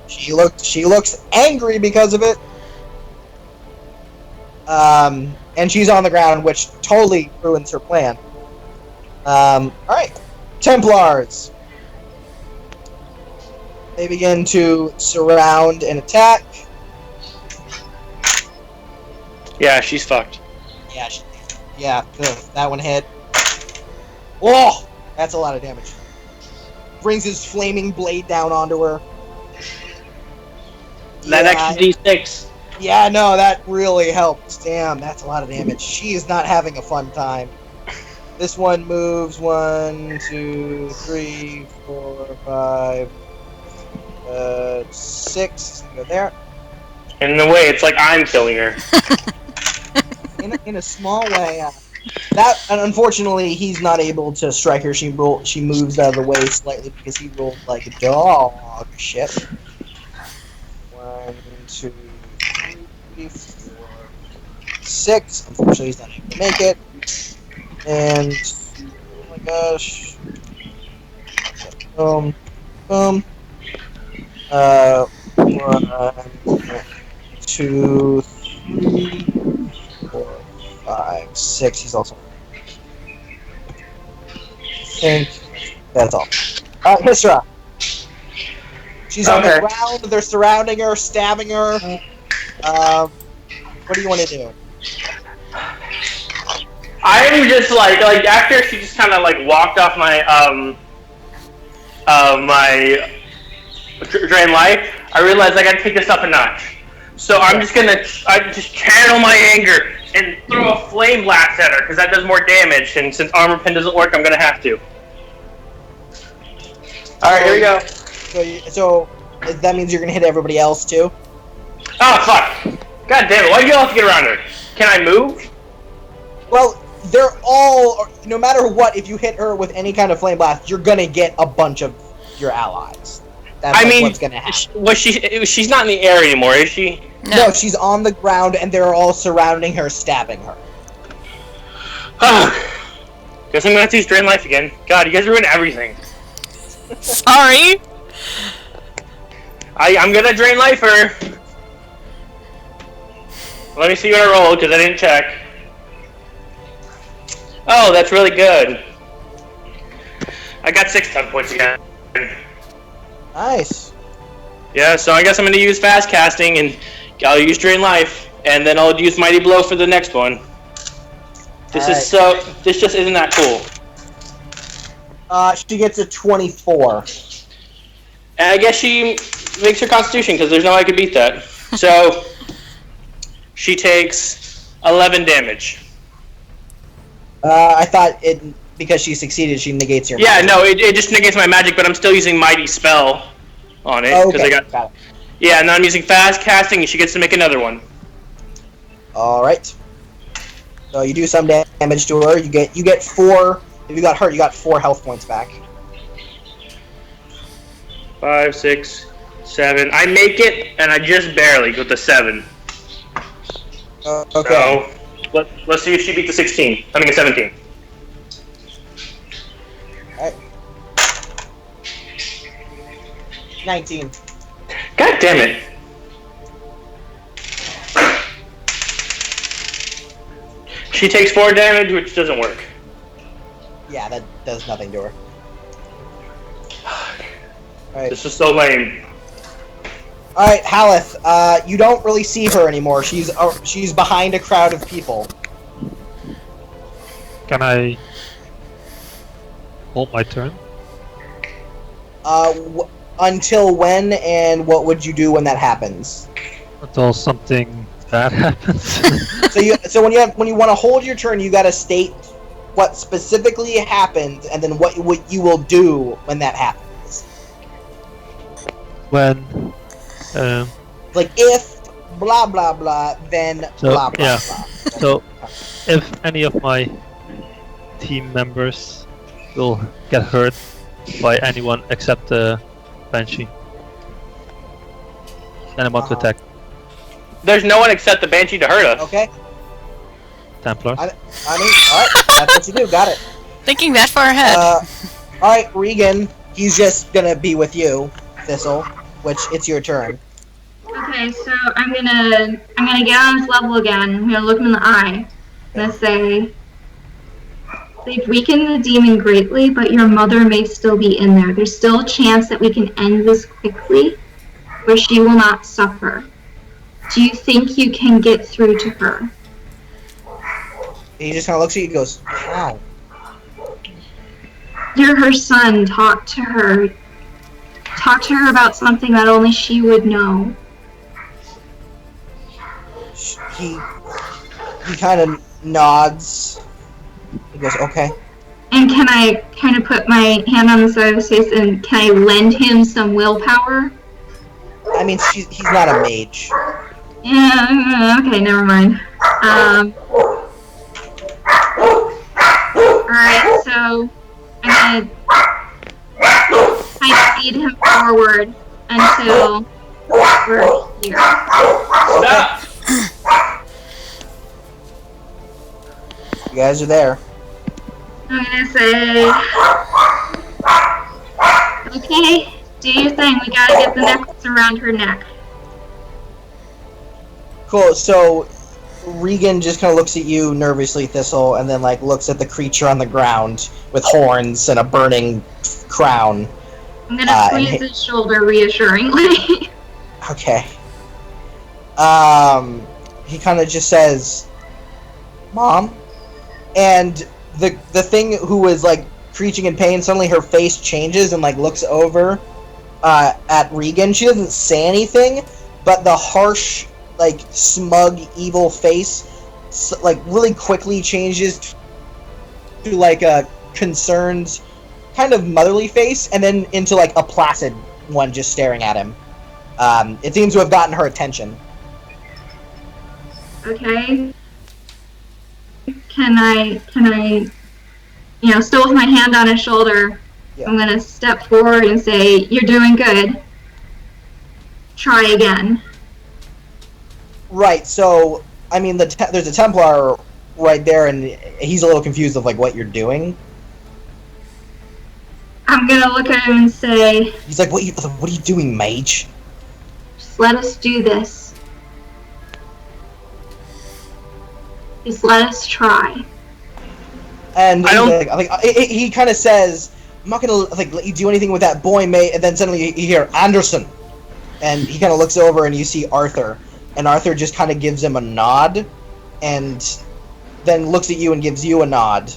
She looks angry because of it. And she's on the ground, which totally ruins her plan. Alright. Templars. They begin to surround and attack. Yeah, she's fucked. Yeah, that one hit. Whoa! That's a lot of damage. Brings his flaming blade down onto her. That extra D6. Yeah, no, that really helps. Damn, that's a lot of damage. She is not having a fun time. This one moves 1, 2, 3, 4, 5, 6. Go there. In a way, it's like I'm killing her. In a small way. That, and unfortunately, he's not able to strike her. She moves out of the way slightly because he rolled like a dog shit. 1, 2, 3, 4, 6. Unfortunately, he's not able to make it. And oh my gosh. Boom. 1, 2, 3, 4, 5, 6. He's also. I think that's all. Hisra. She's on the ground. They're surrounding her, stabbing her. What do you want to do? I'm just like after she just kind of like walked off my my drain life, I realized I gotta take this up a notch. So I'm just gonna channel my anger and throw a flame blast at her because that does more damage. And since armor pen doesn't work, I'm gonna have to. All right, here we go. So that means you're gonna hit everybody else too. Oh fuck! God damn it! Why do you all have to get around her? Can I move? Well, they're all, no matter what, if you hit her with any kind of flame blast, you're gonna get a bunch of your allies. That's what's gonna happen. She's not in the air anymore, is she? No, she's on the ground, and they're all surrounding her, stabbing her. Guess I'm gonna have to use Drain Life again. God, you guys ruined everything. Sorry. I'm gonna Drain Life her. Let me see what I rolled, because I didn't check. Oh, that's really good. I got 6 stun points again. Nice. Yeah, so I guess I'm going to use fast casting, and I'll use Drain Life, and then I'll use Mighty Blow for the next one. This just isn't that cool. She gets a 24. And I guess she makes her Constitution, because there's no way I could beat that. So, she takes 11 damage. I thought because she succeeded, she negates your Yeah, magic. no, it just negates my magic, but I'm still using Mighty Spell on it. Okay, I got it. Yeah, now I'm using fast casting, and she gets to make another one. Alright. So you do some damage to her. You get 4. If you got hurt, you got 4 health points back. 5, 6, 7. I make it, and I just barely with the 7. Okay. So, let's see if she beat the 16. I mean, a 17. Alright. 19. God damn it. She takes 4 damage, which doesn't work. Yeah, that does nothing to her. Alright. This is so lame. Alright, Haleth, you don't really see her anymore. She's behind a crowd of people. Can I hold my turn? Until when, and what would you do when that happens? Until something bad happens. So when you want to hold your turn, you gotta state what specifically happened, and then what you will do when that happens. When, like if blah blah blah, then So, blah blah yeah. blah. so if any of my team members will get hurt by anyone except the Banshee, then I'm about to attack There's no one except the Banshee to hurt us. Okay. Templars. I mean, alright, that's what you do. Got it. Thinking that far ahead. Alright, Regan. He's just gonna be with you, Thistle. Which it's your turn. Okay, so I'm gonna get on his level again. I'm gonna look him in the eye. I'm gonna say, they've weakened the demon greatly, but your mother may still be in there. There's still a chance that we can end this quickly, where she will not suffer. Do you think you can get through to her? He just kind of looks at you and goes, "How?" You're her son. Talk to her. Talk to her about something that only she would know. He kind of nods. He goes, "Okay." And can I kind of put my hand on the side of his face and can I lend him some willpower? I mean, he's not a mage. Yeah, okay, never mind. Alright, so I'm gonna kind of lead him forward until we're here. Stop! You guys are there. I'm gonna say, okay, do your thing. We gotta get the necklace around her neck. Cool. So Regan just kind of looks at you nervously, Thistle, and then like looks at the creature on the ground with horns and a burning crown. I'm gonna squeeze his shoulder reassuringly. Okay. He kind of just says, "Mom," and the thing who was like screeching in pain, suddenly her face changes and like looks over at Regan. She doesn't say anything, but the harsh, like smug, evil face, like really quickly changes to like a concerned, kind of motherly face, and then into like a placid one just staring at him. It seems to have gotten her attention. Okay. Can I, still with my hand on his shoulder, Yeah. I'm gonna step forward and say, "You're doing good. Try again." Right. So, I mean, there's a Templar right there, and he's a little confused of like what you're doing. I'm gonna look at him and say, He's like, "What are you doing, mage?" "Just let us do this. Just let us try." And I don't- he kind of says, "I'm not gonna let you do anything with that boy, mate." And then suddenly you hear Anderson, and he kind of looks over, and you see Arthur, and Arthur just kind of gives him a nod, and then looks at you and gives you a nod,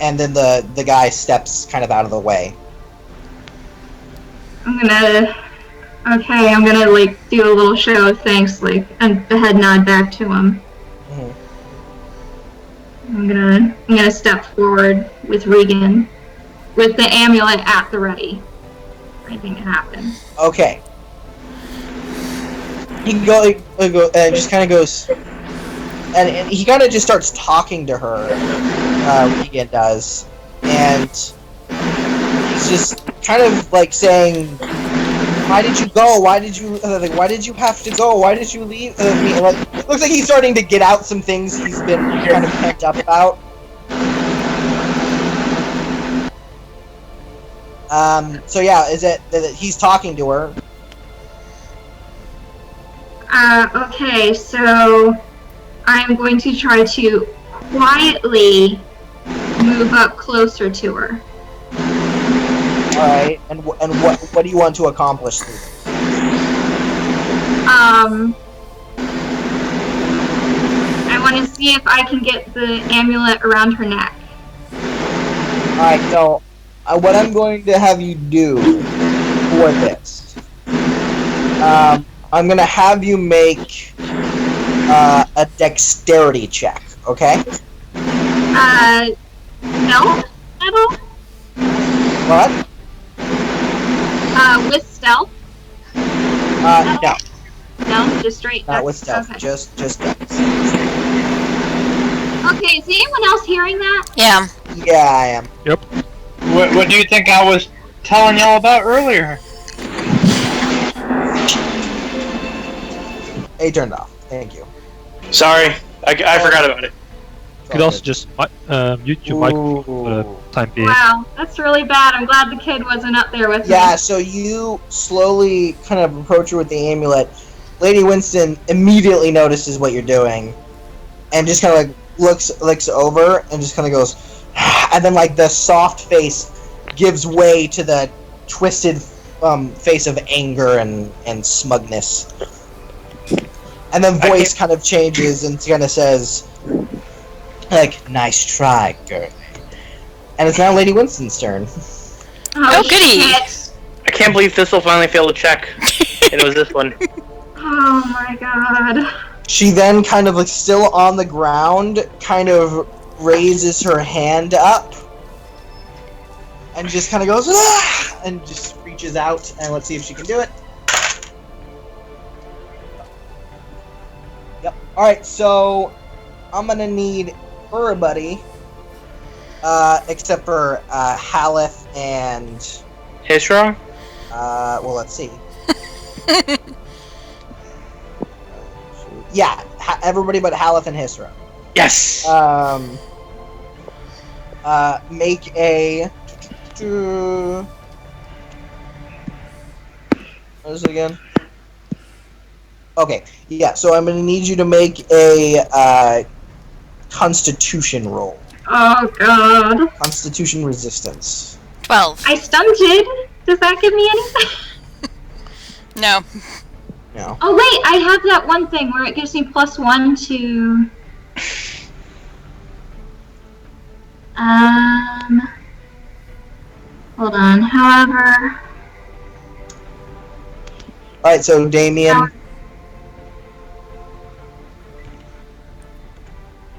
and then the guy steps kind of out of the way. I'm gonna like do a little show of thanks, like, and the head nod back to him. Mhm. I'm gonna step forward with Regan, with the amulet at the ready for anything to happen. Okay. He go and just kind of goes, and he kind of just starts talking to her. Regan does, and he's just kind of like saying, "Why did you go? Why did you have to go? Why did you leave?" Looks like he's starting to get out some things he's been kind of pent up about. So yeah, is it that he's talking to her? Okay, so I'm going to try to quietly move up closer to her. All right, and what do you want to accomplish through this? I want to see if I can get the amulet around her neck. All right, so what I'm going to have you do for this, I'm gonna have you make a dexterity check, okay? Stealth level? What? With stealth? No, No, just straight. not with stealth. Okay. Just dex. Okay, is anyone else hearing that? Yeah. Yeah, I am. What do you think I was telling y'all about earlier? Hey, turned off. Thank you. Sorry, I forgot about it. You could also just mute your microphone for the time being. Wow, that's really bad. I'm glad the kid wasn't up there with Yeah, me. so you slowly kind of approach her with the amulet. Lady Winston immediately notices what you're doing, and just kind of like looks over and just kind of goes, and then like the soft face gives way to the twisted face of anger and smugness, and then voice kind of changes and kind of says, like, "Nice try, girl." And it's now Lady Winston's turn. Oh, goody. Shit. I can't believe this will finally fail a check. It was this one. Oh my god. She then kind of like still on the ground, kind of raises her hand up and just kind of goes, "Ah!" and just reaches out, and let's see if she can do it. Yep. Alright, so I'm gonna need everybody, except for Haleth and Hisra? well, let's see. Yeah, everybody but Haleth and Hisra. Yes! Make a... What is it again? Okay, yeah, so I'm gonna need you to make a, Constitution roll. Oh god. Constitution resistance. 12. I stunted. Does that give me anything? No. No. Oh wait, I have that one thing where it gives me +1 to... Hold on, however... Alright, so Damien...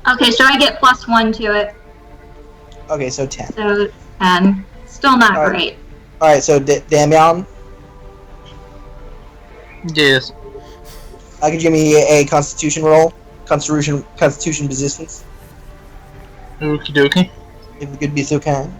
Okay, so I get +1 to it, Okay, so 10. so 10. Still not Alright. great. Alright, so Damian, Yes. could you give me a Constitution roll? Constitution resistance, Okie dokie. if you could be so kind.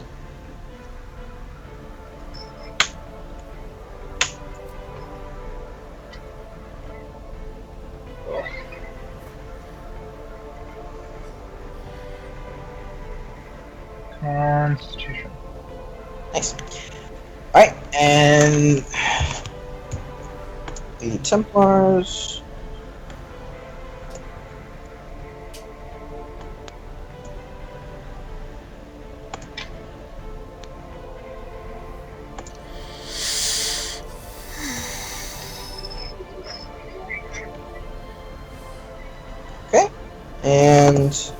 Constitution. Nice. Alright, and... the Templars... And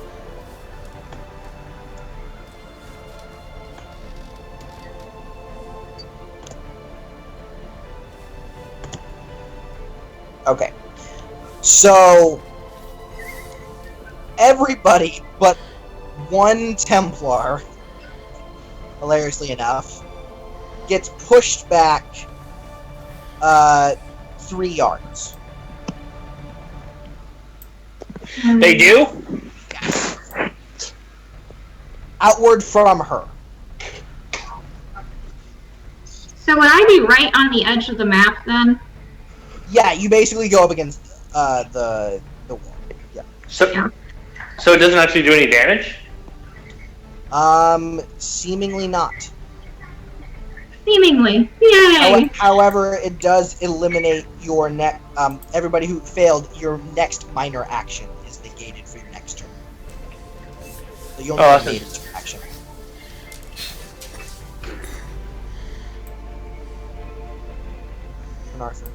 okay. So everybody but one Templar, hilariously enough, gets pushed back 3 yards. They do? Outward from her. So would I be right on the edge of the map then? Yeah, you basically go up against the wall. Yeah. So, Yeah. so it doesn't actually do any damage? Seemingly not. Seemingly. Yay! However, it does eliminate your everybody who failed, your next minor action is negated for your next turn. So you only have a major action. Arthur.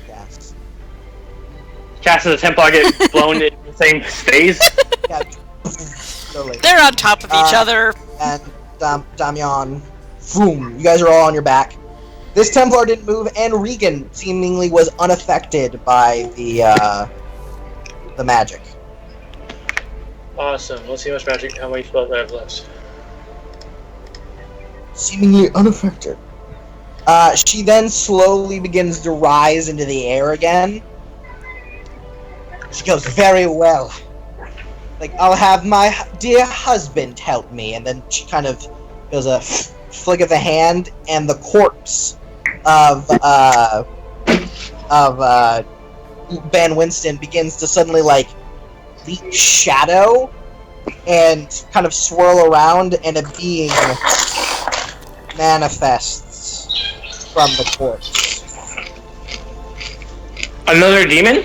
Yes. Cass and the Templar get blown in the same phase? Yeah. Totally. They're on top of each other. And Damian, boom! You guys are all on your back. This Templar didn't move, and Regan seemingly was unaffected by the magic. Awesome. Let's see how much magic, how many spells I have left. Seemingly unaffected. She then slowly begins to rise into the air again. She goes, very well. Like, I'll have my dear husband help me. And then she kind of goes a flick of the hand, and the corpse of Ben Winston begins to suddenly, like, leap shadow and kind of swirl around, and a being manifests from the corpse. Another demon?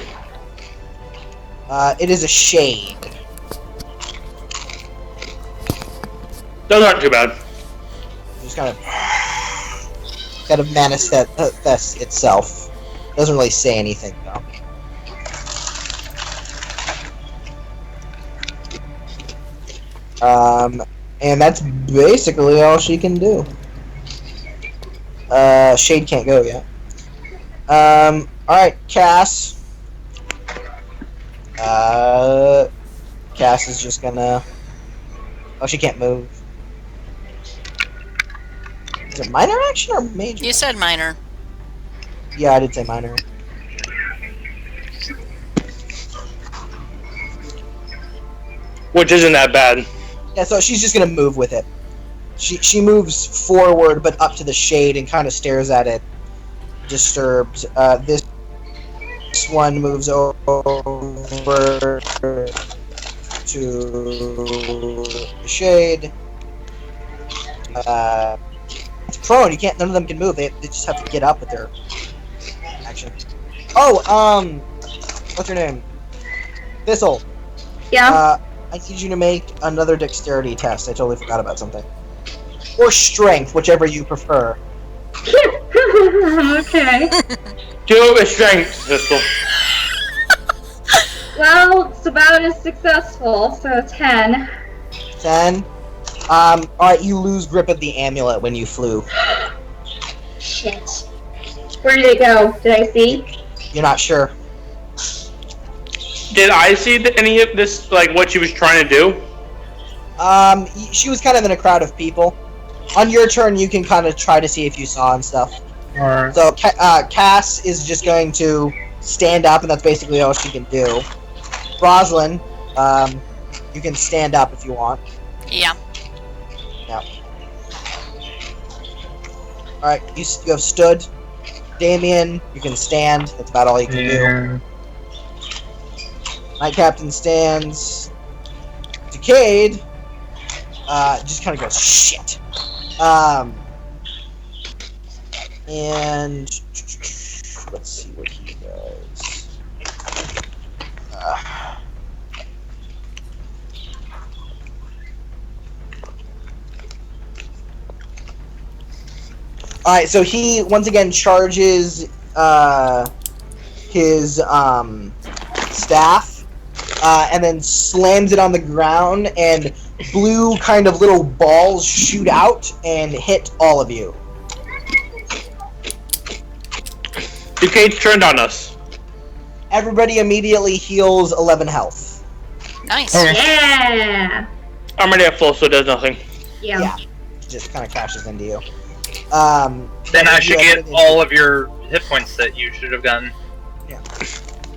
It is a shade. Those aren't too bad. Just kind of manifests itself. Doesn't really say anything though. And that's basically all she can do. Shade can't go yet. Alright, Cass. Cass is just gonna... Oh, she can't move. Is it minor action or major? You said minor. Yeah, I did say minor. Which isn't that bad. Yeah, so she's just gonna move with it. She moves forward, but up to the shade and kind of stares at it, disturbed. This one moves over to the shade. It's prone. You can't. None of them can move. They just have to get up with their action. Oh, what's your name? Thistle. Yeah. I need you to make another dexterity test. I totally forgot about something. Or strength, whichever you prefer. Okay. Do it with strength, Pistol. Well, it's about as successful, so 10. 10. Alright, you lose grip of the amulet when you flew. Shit. Where did it go? Did I see? You're not sure. Did I see any of this, like, what she was trying to do? She was kind of in a crowd of people. On your turn, you can kind of try to see if you saw and stuff. Alright. So, Cass is just going to stand up, and that's basically all she can do. Roslyn, you can stand up if you want. Yeah. Yeah. Alright, you have stood. Damien, you can stand. That's about all you can do. Night Captain stands. Decade, just kind of goes, shit. And let's see what he does. Alright, so he once again charges his staff and then slams it on the ground, and blue kind of little balls shoot out and hit all of you. Ducade's turned on us. Everybody immediately heals 11 health. Nice. Yeah. I'm already at full, so it does nothing. Yeah. Just kind of crashes into you. Then I should get all of your hit points that you should have gotten. Yeah.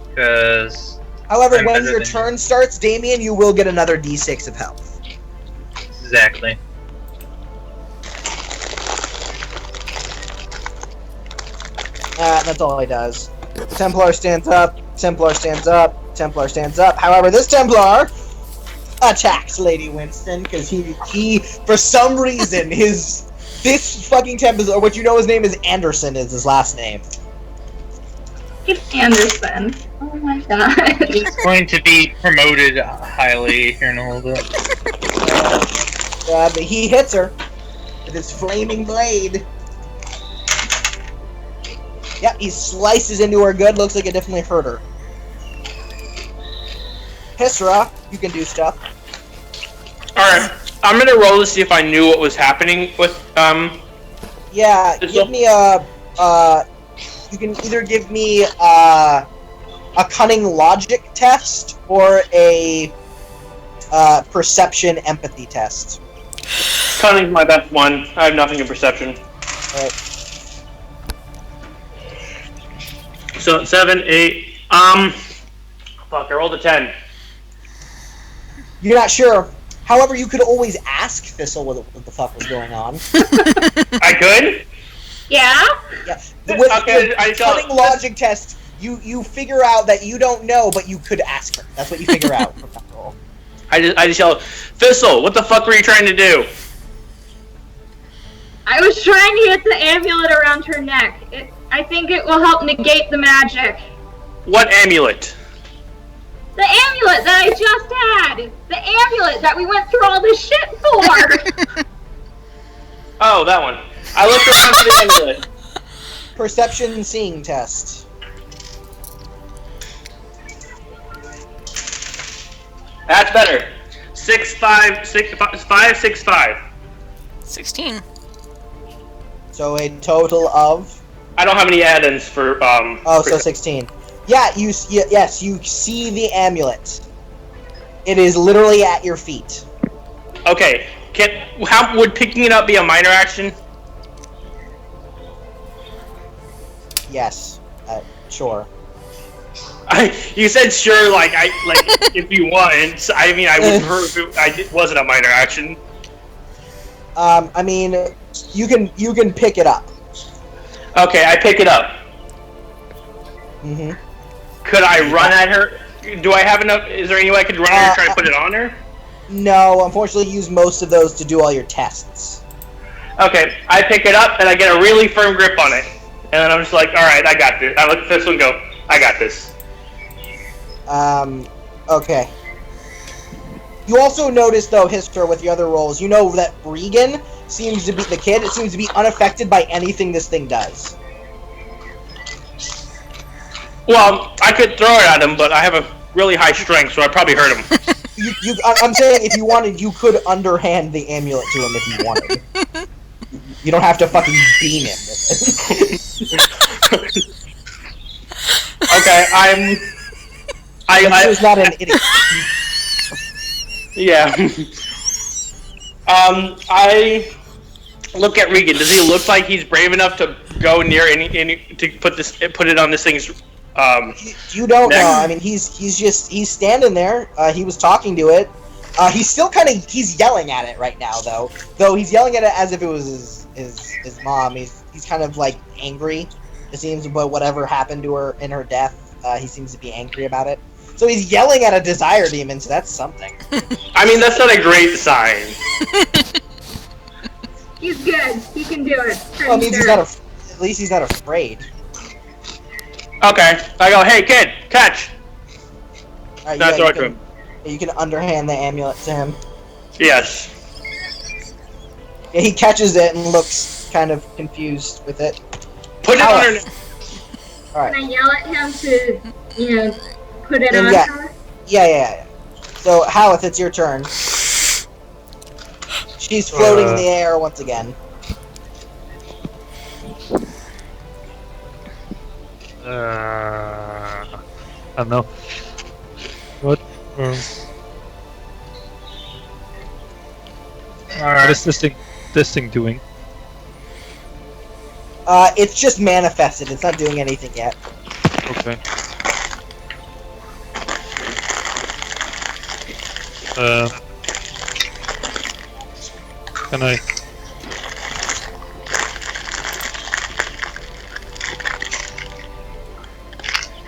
Because... However, I'm when better your than turn starts, Damien, you will get another d6 of health. Exactly. That's all he does. Templar stands up, Templar stands up, Templar stands up. However, this Templar attacks Lady Winston, because he, for some reason, this fucking Templar, or what you know his name is Anderson, is his last name. It's Anderson. Oh my god. He's going to be promoted highly here in a little bit. But he hits her with his flaming blade. Yep, he slices into her good. Looks like it definitely hurt her. Hisra, you can do stuff. Alright, I'm gonna roll to see if I knew what was happening with, Yeah, give me a, you can either give me a cunning logic test or a perception empathy test. Cunning's my best one. I have nothing in perception. Alright. So, 7, 8, fuck, I rolled a 10. You're not sure. However, you could always ask Thistle what the fuck was going on. I could? Yeah? Yeah. With Okay, the I cunning don't- logic test, you figure out that you don't know, but you could ask her. That's what you figure out from that roll. I just yell, Thistle, what the fuck were you trying to do? I was trying to get the amulet around her neck. I think it will help negate the magic. What amulet? The amulet that I just had! The amulet that we went through all this shit for! Oh, that one. I looked around for the amulet. Perception seeing test. That's better. 6, 5, 6, 5, 6, 5. 16. So a total of... I don't have any add-ins for, Oh, so 16. Yeah, yes, you see the amulet. It is literally at your feet. Okay, how would picking it up be a minor action? Yes, sure. You said sure, like if you want. I mean, I would prefer if it wasn't a minor action. I mean, you can pick it up. Okay, I pick it up. Mm-hmm. Could I run at her? Do I have enough? Is there any way I could run at her and try to put it on her? No, unfortunately, use most of those to do all your tests. Okay, I pick it up and I get a really firm grip on it, and then I'm just like, all right, I got this. I look at this one and go, I got this. Okay. You also notice, though, Hister, with the other rolls, you know that Regan seems to be, the kid, it seems to be unaffected by anything this thing does. Well, I could throw it at him, but I have a really high strength, so I'd probably hurt him. I'm saying if you wanted, you could underhand the amulet to him if you wanted. You don't have to fucking beam him with it. Okay, He's not an idiot. Yeah. I look at Regan. Does he look like he's brave enough to go near any to put it on this thing's You don't neck? know. I mean, he's standing there. He was talking to it. He's still he's yelling at it right now, though. Though he's yelling at it as if it was his mom. He's kind of like angry. It seems about whatever happened to her in her death. He seems to be angry about it. So he's yelling at a desire demon. So that's something. I mean, that's not a great sign. He's good. He can do it. Well, it means he's not. At least he's not afraid. Okay, I go, hey kid, catch. Alright, Not throw you it to him. You can underhand the amulet to him. Yes. Yeah, he catches it and looks kind of confused with it. Put it on her. Alright. Can I yell at him to, put it And on yeah. her? Yeah. So, Haleth, it's your turn. She's floating in the air once again. I don't know. What? What is this thing doing? It's just manifested. It's not doing anything yet. Okay. Can I?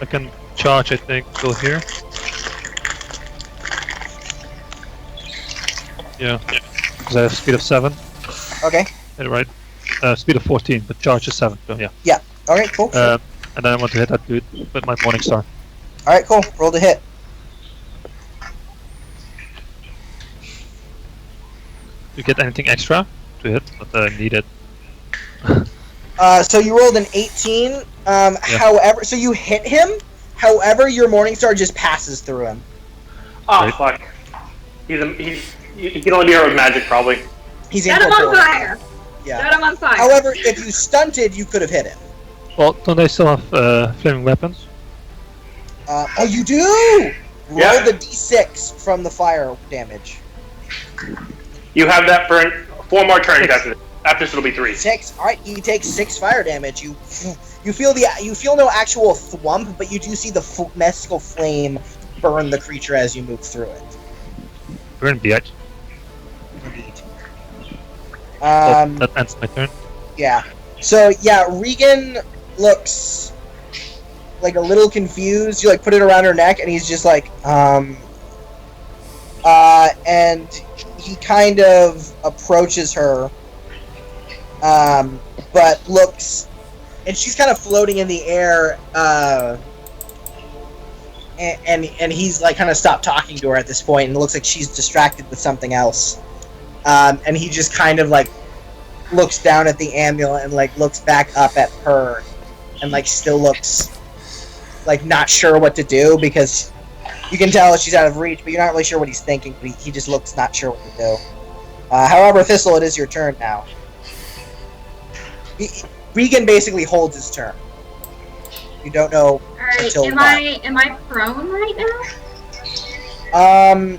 I can charge, I think, till here. Yeah, because I have speed of 7. Okay. Yeah, right. Speed of 14, but charge is 7. So yeah. Yeah. Alright, cool. Sure. And then I want to hit that dude with my Morning Star. Alright, cool. Roll to hit. You get anything extra to hit, but I need it. So you rolled an 18. However, so you hit him. However, your Morningstar just passes through him. Oh, Right. fuck. He can only be hurt with magic, probably. He's Set him on incorporeal. fire. Yeah. Set him on fire. However, if you stunted, you could have hit him. Well, don't they still have flaming weapons? Oh, you do! Roll Yeah. the d6 from the fire damage. You have that for 4 more turns 6. after this. After this, it'll be 3. 6. All right, he takes 6 fire damage. You feel no actual thwump, but you do see the mystical flame burn the creature as you move through it. Burn the edge. Indeed. That ends my turn. Yeah. So yeah, Regan looks like a little confused. You like put it around her neck, and he's just like, and he kind of approaches her, but looks, and she's kind of floating in the air, and he's like kind of stopped talking to her at this point, and it looks like she's distracted with something else, and he just kind of like looks down at the amulet and like looks back up at her, and like still looks like not sure what to do, because you can tell she's out of reach, but you're not really sure what he's thinking. But he just looks not sure what to do. However, Thistle, it is your turn now. Regan basically holds his turn. You don't know Alright, until am I prone right now?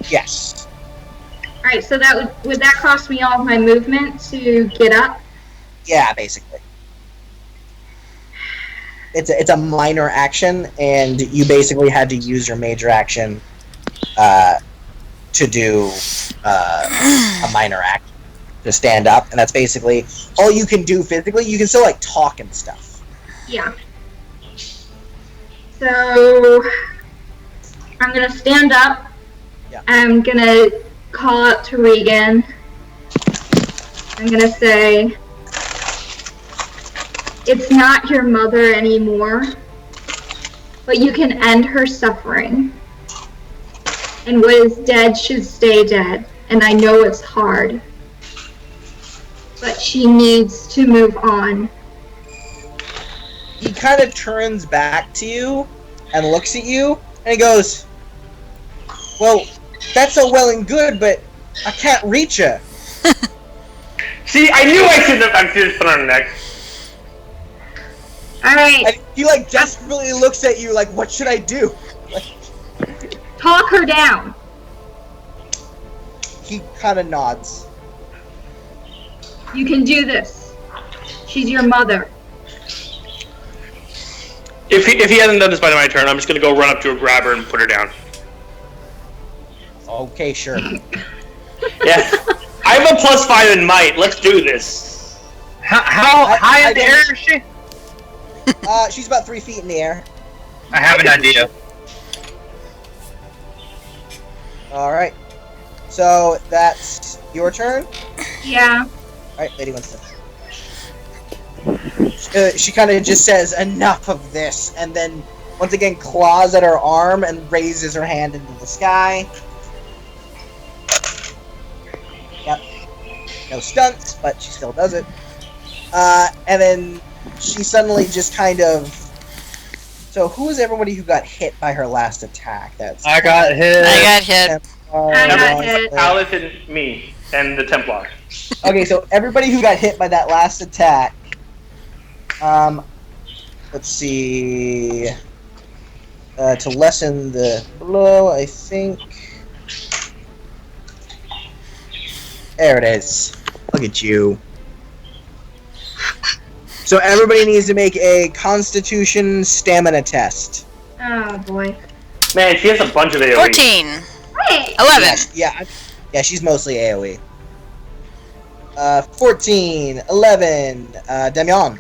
Yes. Alright, so that would that cost me all of my movement to get up? Yeah, basically. It's a minor action, and you basically had to use your major action to do a minor action, to stand up, and that's basically all you can do physically. You can still like talk and stuff. Yeah. So I'm gonna stand up. Yeah. I'm gonna call out to Regan. I'm gonna say, it's not your mother anymore, but you can end her suffering. And what is dead should stay dead. And I know it's hard, but she needs to move on. He kind of turns back to you and looks at you, and he goes, "Well, that's all well and good, but I can't reach her." See, I knew I shouldn't have just put on her neck. Alright, And he like desperately looks at you like, "What should I do?" Like, talk her down. he kind of nods. You can do this. She's your mother. If he hasn't done this by my turn, I'm just gonna go run up to her, grab her, and put her down. Okay, sure. Yeah. I have a +5 in might. Let's do this. How high I in the don't- air is she? She's about 3 feet in the air. I have an idea. All right. So that's your turn. Yeah. All right, Lady Winston. She kind of just says, "Enough of this," and then once again claws at her arm and raises her hand into the sky. Yep. No stunts, but she still does it. And then she suddenly just kind of So who is everybody who got hit by her last attack? That's I got hit. I got hit. I got hit. Alice and me and the Templar. Okay, so everybody who got hit by that last attack. Let's see. To lessen the blow, I think. There it is. Look at you. So everybody needs to make a Constitution stamina test. Oh boy. Man, she has a bunch of AoE. 14. Hey. 11. Yeah, she's mostly AoE. 14, 11, Damian.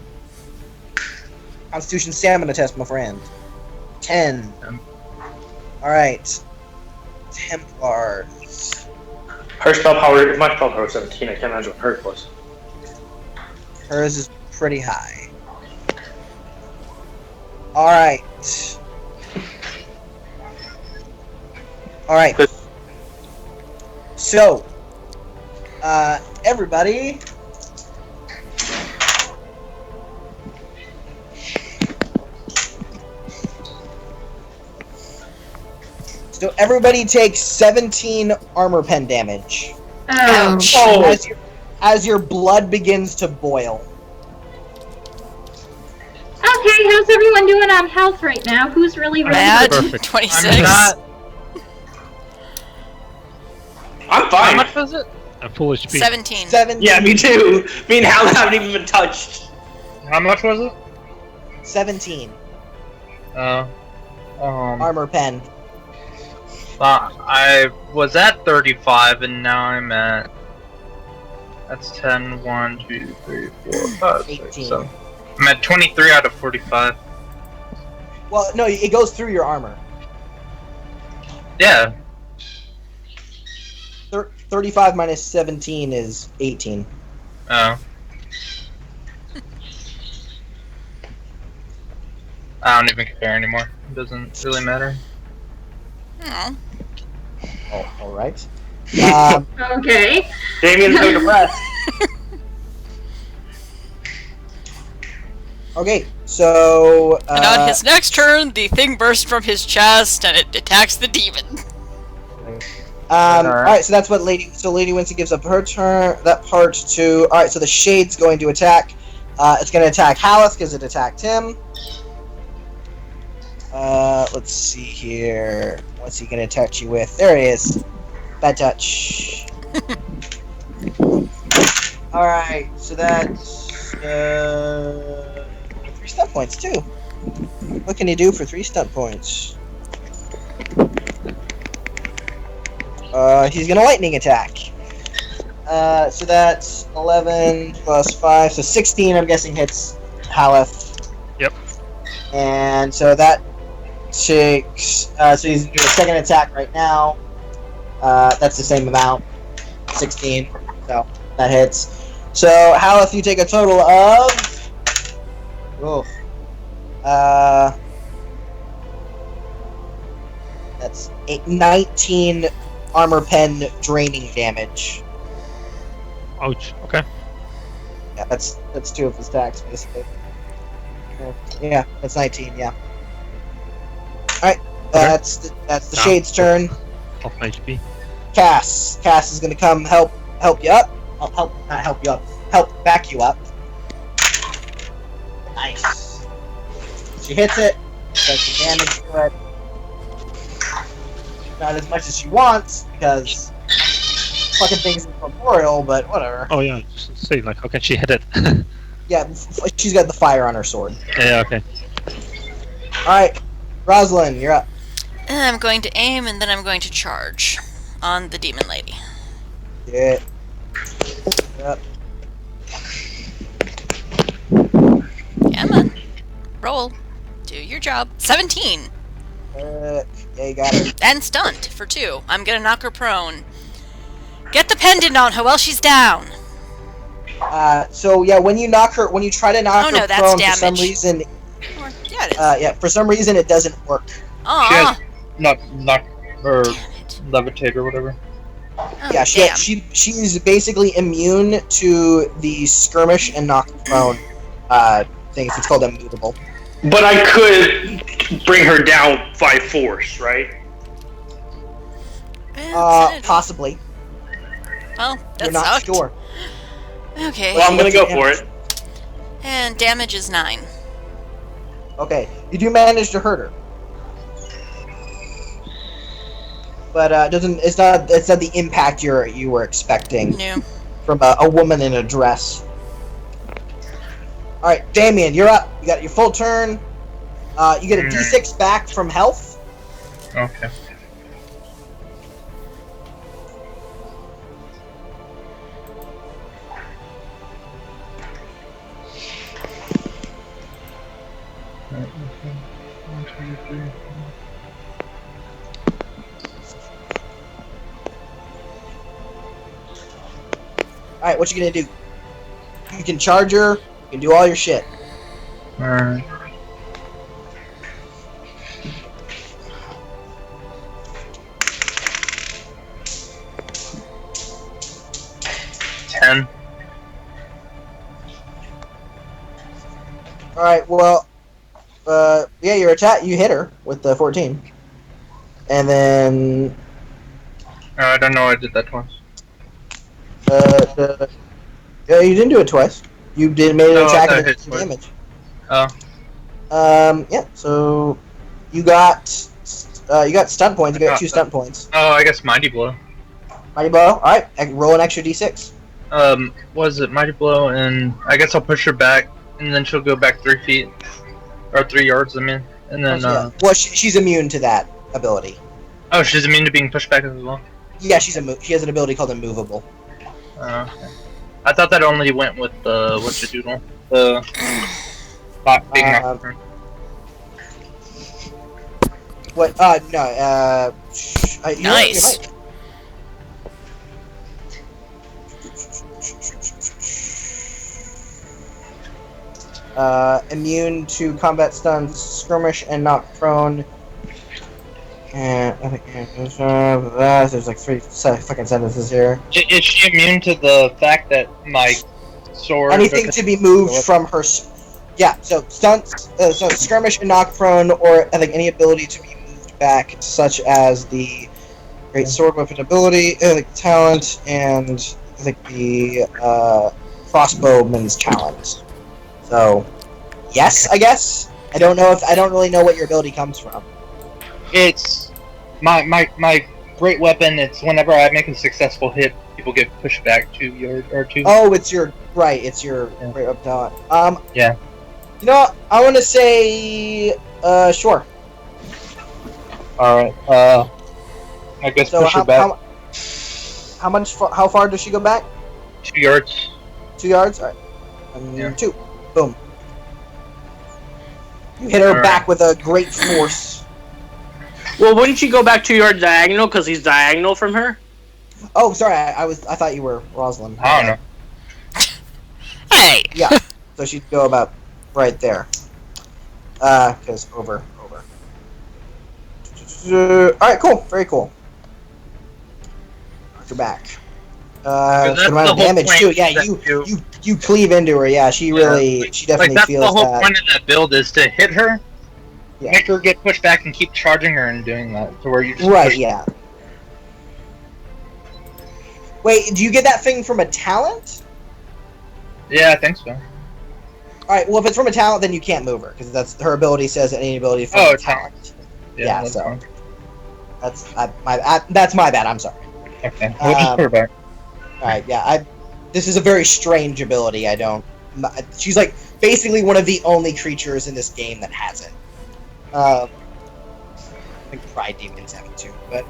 Constitution stamina test, my friend. 10. Alright. Templars. Her spell power, my spell power was 17. I can't imagine what hers was. Hers is pretty high. Alright. Alright. So, everybody. So everybody takes 17 armor pen damage Ouch. Oh, as your blood begins to boil. Okay, how's everyone doing on health right now? Who's really Bad. Perfect. 26. I'm not. I'm How fine. much was it? I'm full HP. 17. 17, Yeah, me too. Me and Hal haven't even been touched. How much was it? 17 armor pen. I was at 35 and now I'm at. That's 10, 1, 2, 3, 4, 5, 6, 18. 7. I'm at 23 out of 45. Well, no, it goes through your armor. Yeah. 35 minus 17 is 18. Oh. I don't even care anymore. It doesn't really matter. Aw. Oh, all right. Okay. Damien's so depressed. Okay, so And on his next turn, the thing bursts from his chest and it attacks the demon. all right, so that's what Lady Winston gives up her turn. That part to all right. So the shade's going to attack. It's going to attack Haleth because it attacked him. Let's see here. What's he going to touch you with? There he is. Bad touch. All right, so that's 3 stunt points too. What can you do for 3 stunt points? He's gonna lightning attack. So that's 11 plus 5, so 16. I'm guessing hits Haleth. Yep. And so that takes. So he's doing a second attack right now. That's the same amount, 16. So that hits. So Haleth, you take a total of. Oh. That's 19 armor pen draining damage. Ouch. Okay. Yeah, that's 2 of his attacks basically. Yeah, that's 19. Yeah. All right, that's the Shade's turn. Half my HP. Cass is gonna come help you up. Not help you up. Help back you up. Nice. She hits it. Does some damage to it. Not as much as she wants because fucking thing's incorporeal, but whatever. Oh yeah, just say like, how can she hit it? Yeah, she's got the fire on her sword. Yeah, okay. Alright, Rosalind, you're up. And I'm going to aim and then I'm going to charge on the demon lady. Yeah. Yep. Yeah, man. Roll. Do your job. 17. Yeah, you got it. And stunned for 2. I'm gonna knock her prone. Get the pendant on her while she's down. So yeah, when you try to knock Oh, no, her that's prone, damage. for some reason, Or, yeah, it is. for some reason it doesn't work. Aw. Knock or Damn it. levitate or whatever. Oh, Yeah, damn. she's basically immune to the skirmish and knock prone things. It's called immutable. But I could bring her down by force, right? Possibly. Well, that You're not sucked. sure. Okay. Well, I'm gonna What's go your for damage? it. And damage is 9. Okay, you do manage to hurt her, but it's not the impact you were expecting No. from a woman in a dress. All right, Damien, you're up. You got your full turn. You get a D6 back from health. Okay. All right, what you gonna do? You can charge her. You can do all your shit. Alright. Ten. All right, well, yeah, your attack, you hit her with the 14, and then I don't know. I did that twice. yeah, you didn't do it twice. You made an Oh, I attack thought and I then hit did twice. damage. Oh. Yeah. So you got stunt points. You got 2 stunt points. Oh, I guess Mighty Blow. Mighty blow. All right, roll an extra D6. Was it Mighty Blow? And I guess I'll push her back, and then she'll go back 3 feet. Or 3 yards, I mean. And then, Well, she's immune to that ability. Oh, she's immune to being pushed back as well? Yeah, she has an ability called immovable. Okay. I thought that only went with the, whatcha-doodle? The... big knocker. What? No, you know what, Nice. you might. Immune to combat stuns, skirmish, and knock prone. And I think there's like 3 fucking sentences here. Is she immune to the fact that my sword... Anything to be moved from her. Yeah, so stunts, so skirmish and knock prone, or I think any ability to be moved back, such as the great sword weapon ability, talent, and I think the crossbowman's talent. So, yes, I guess. I don't really know what your ability comes from. It's... My great weapon, it's whenever I make a successful hit, people get pushed back 2 yards, or 2... Oh, it's your great weapon talent. Yeah. You know what? I want to say, sure. Alright, I guess So push her back how far does she go back? 2 yards. 2 yards? Alright. Yeah. 2. Boom. You hit her Alright. back with a great force. Well, wouldn't you go back 2 yards diagonal because he's diagonal from her? Oh, sorry, I thought you were Rosalind. I don't know. Hey! Yeah. So she'd go about right there. Because over. Alright, cool. Very cool. Knocked her back. That's Good amount the of whole damage point, too. Yeah, that you cleave into her. Yeah, she definitely Like, that's feels the whole that. point of that build, is to hit her, Yeah. make her get pushed back, and keep charging her and doing that, to where you just Right, push- yeah. Wait, do you get that thing from a talent? Yeah, I think so. Alright, well if it's from a talent, then you can't move her, because that's her ability says any ability from Oh, a it's talent. Yeah, Yeah, that's so- fine. That's my bad, I'm sorry. Okay, we'll just put her back. Alright, yeah, this is a very strange ability, she's like basically one of the only creatures in this game that has it. I think Pride Demons have it too, but,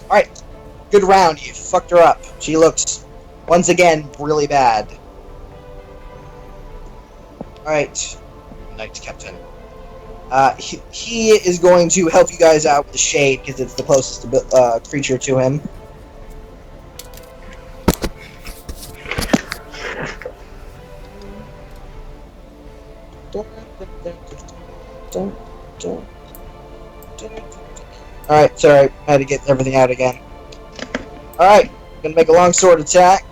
alright. Good round, you fucked her up. She looks, once again, really bad. Alright, Knight Captain. He is going to help you guys out with the shade, because it's the closest creature to him. Alright, sorry, I had to get everything out again. Alright, gonna make a long sword attack.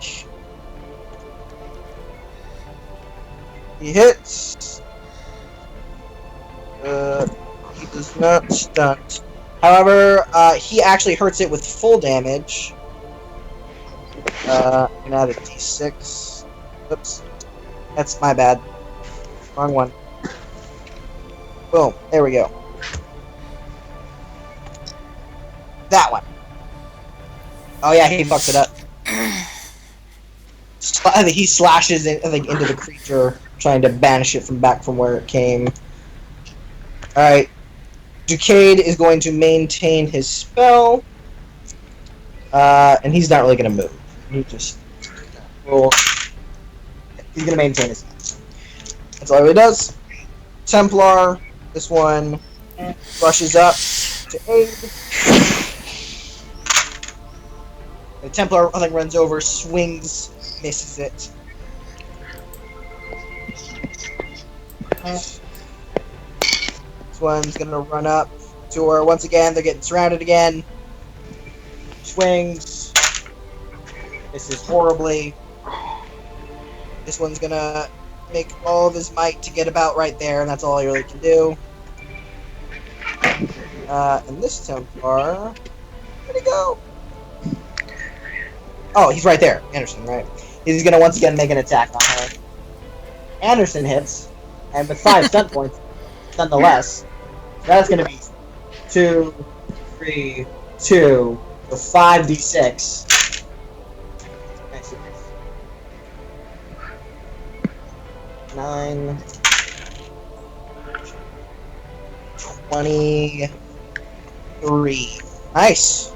He hits. He does not stunt. However, he actually hurts it with full damage. I'm gonna add a d6. Oops. That's my bad. Wrong one. Boom. There we go. That one. Oh yeah, he fucks it up. He slashes it into the creature, trying to banish it back from where it came. Alright. Ducade is going to maintain his spell. And he's not really going to move. He just rolls. He's going to maintain his spell. That's all he does. Templar, this one rushes up to aid. The Templar runs over, swings, misses it. This one's gonna run up to her once again. They're getting surrounded again. Swings. Misses horribly. This one's gonna make all of his might to get about right there, and that's all he really can do. And this Templar, where'd he go? Oh, he's right there. Anderson, right? He's gonna once again make an attack on her. Anderson hits, and with 5 stunt points, nonetheless. That's gonna be 2, 3, 2, so 5d6. Nice. 9, 23. Nice.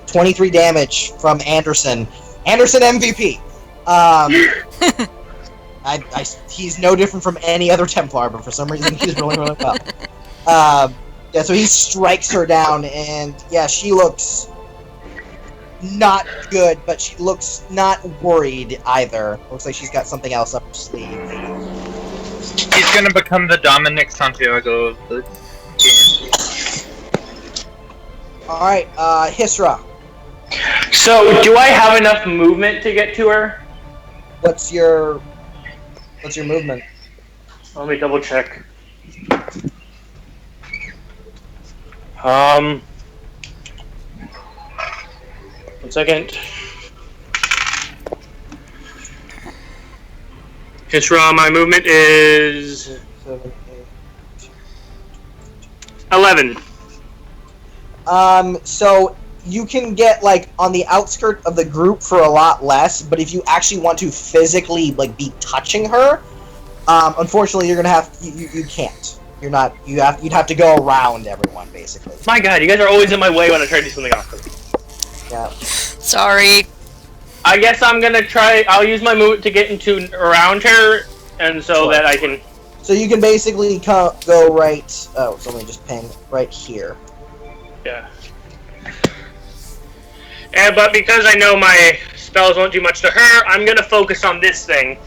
23 damage from Anderson. Anderson MVP. He's no different from any other Templar, but for some reason he's really, really well. Yeah, so he strikes her down, and yeah, she looks not good, but she looks not worried either. Looks like she's got something else up her sleeve. He's gonna become the Dominic Santiago of the game. Alright, Hisra. So, do I have enough movement to get to her? What's your movement? Let me double check. 1 second. Hisra, my movement is 7, 8. 11. So you can get on the outskirt of the group for a lot less, but if you actually want to physically be touching her, unfortunately you're gonna have you can't. You'd have to go around everyone basically. My God, you guys are always in my way when I try to do something awesome. Yeah. Sorry. I guess I'm gonna try. I'll use my movement to get around her, and so Sure. that I can. So you can basically go right. Oh, so let me just ping right here. Yeah. But because I know my spells won't do much to her, I'm gonna focus on this thing.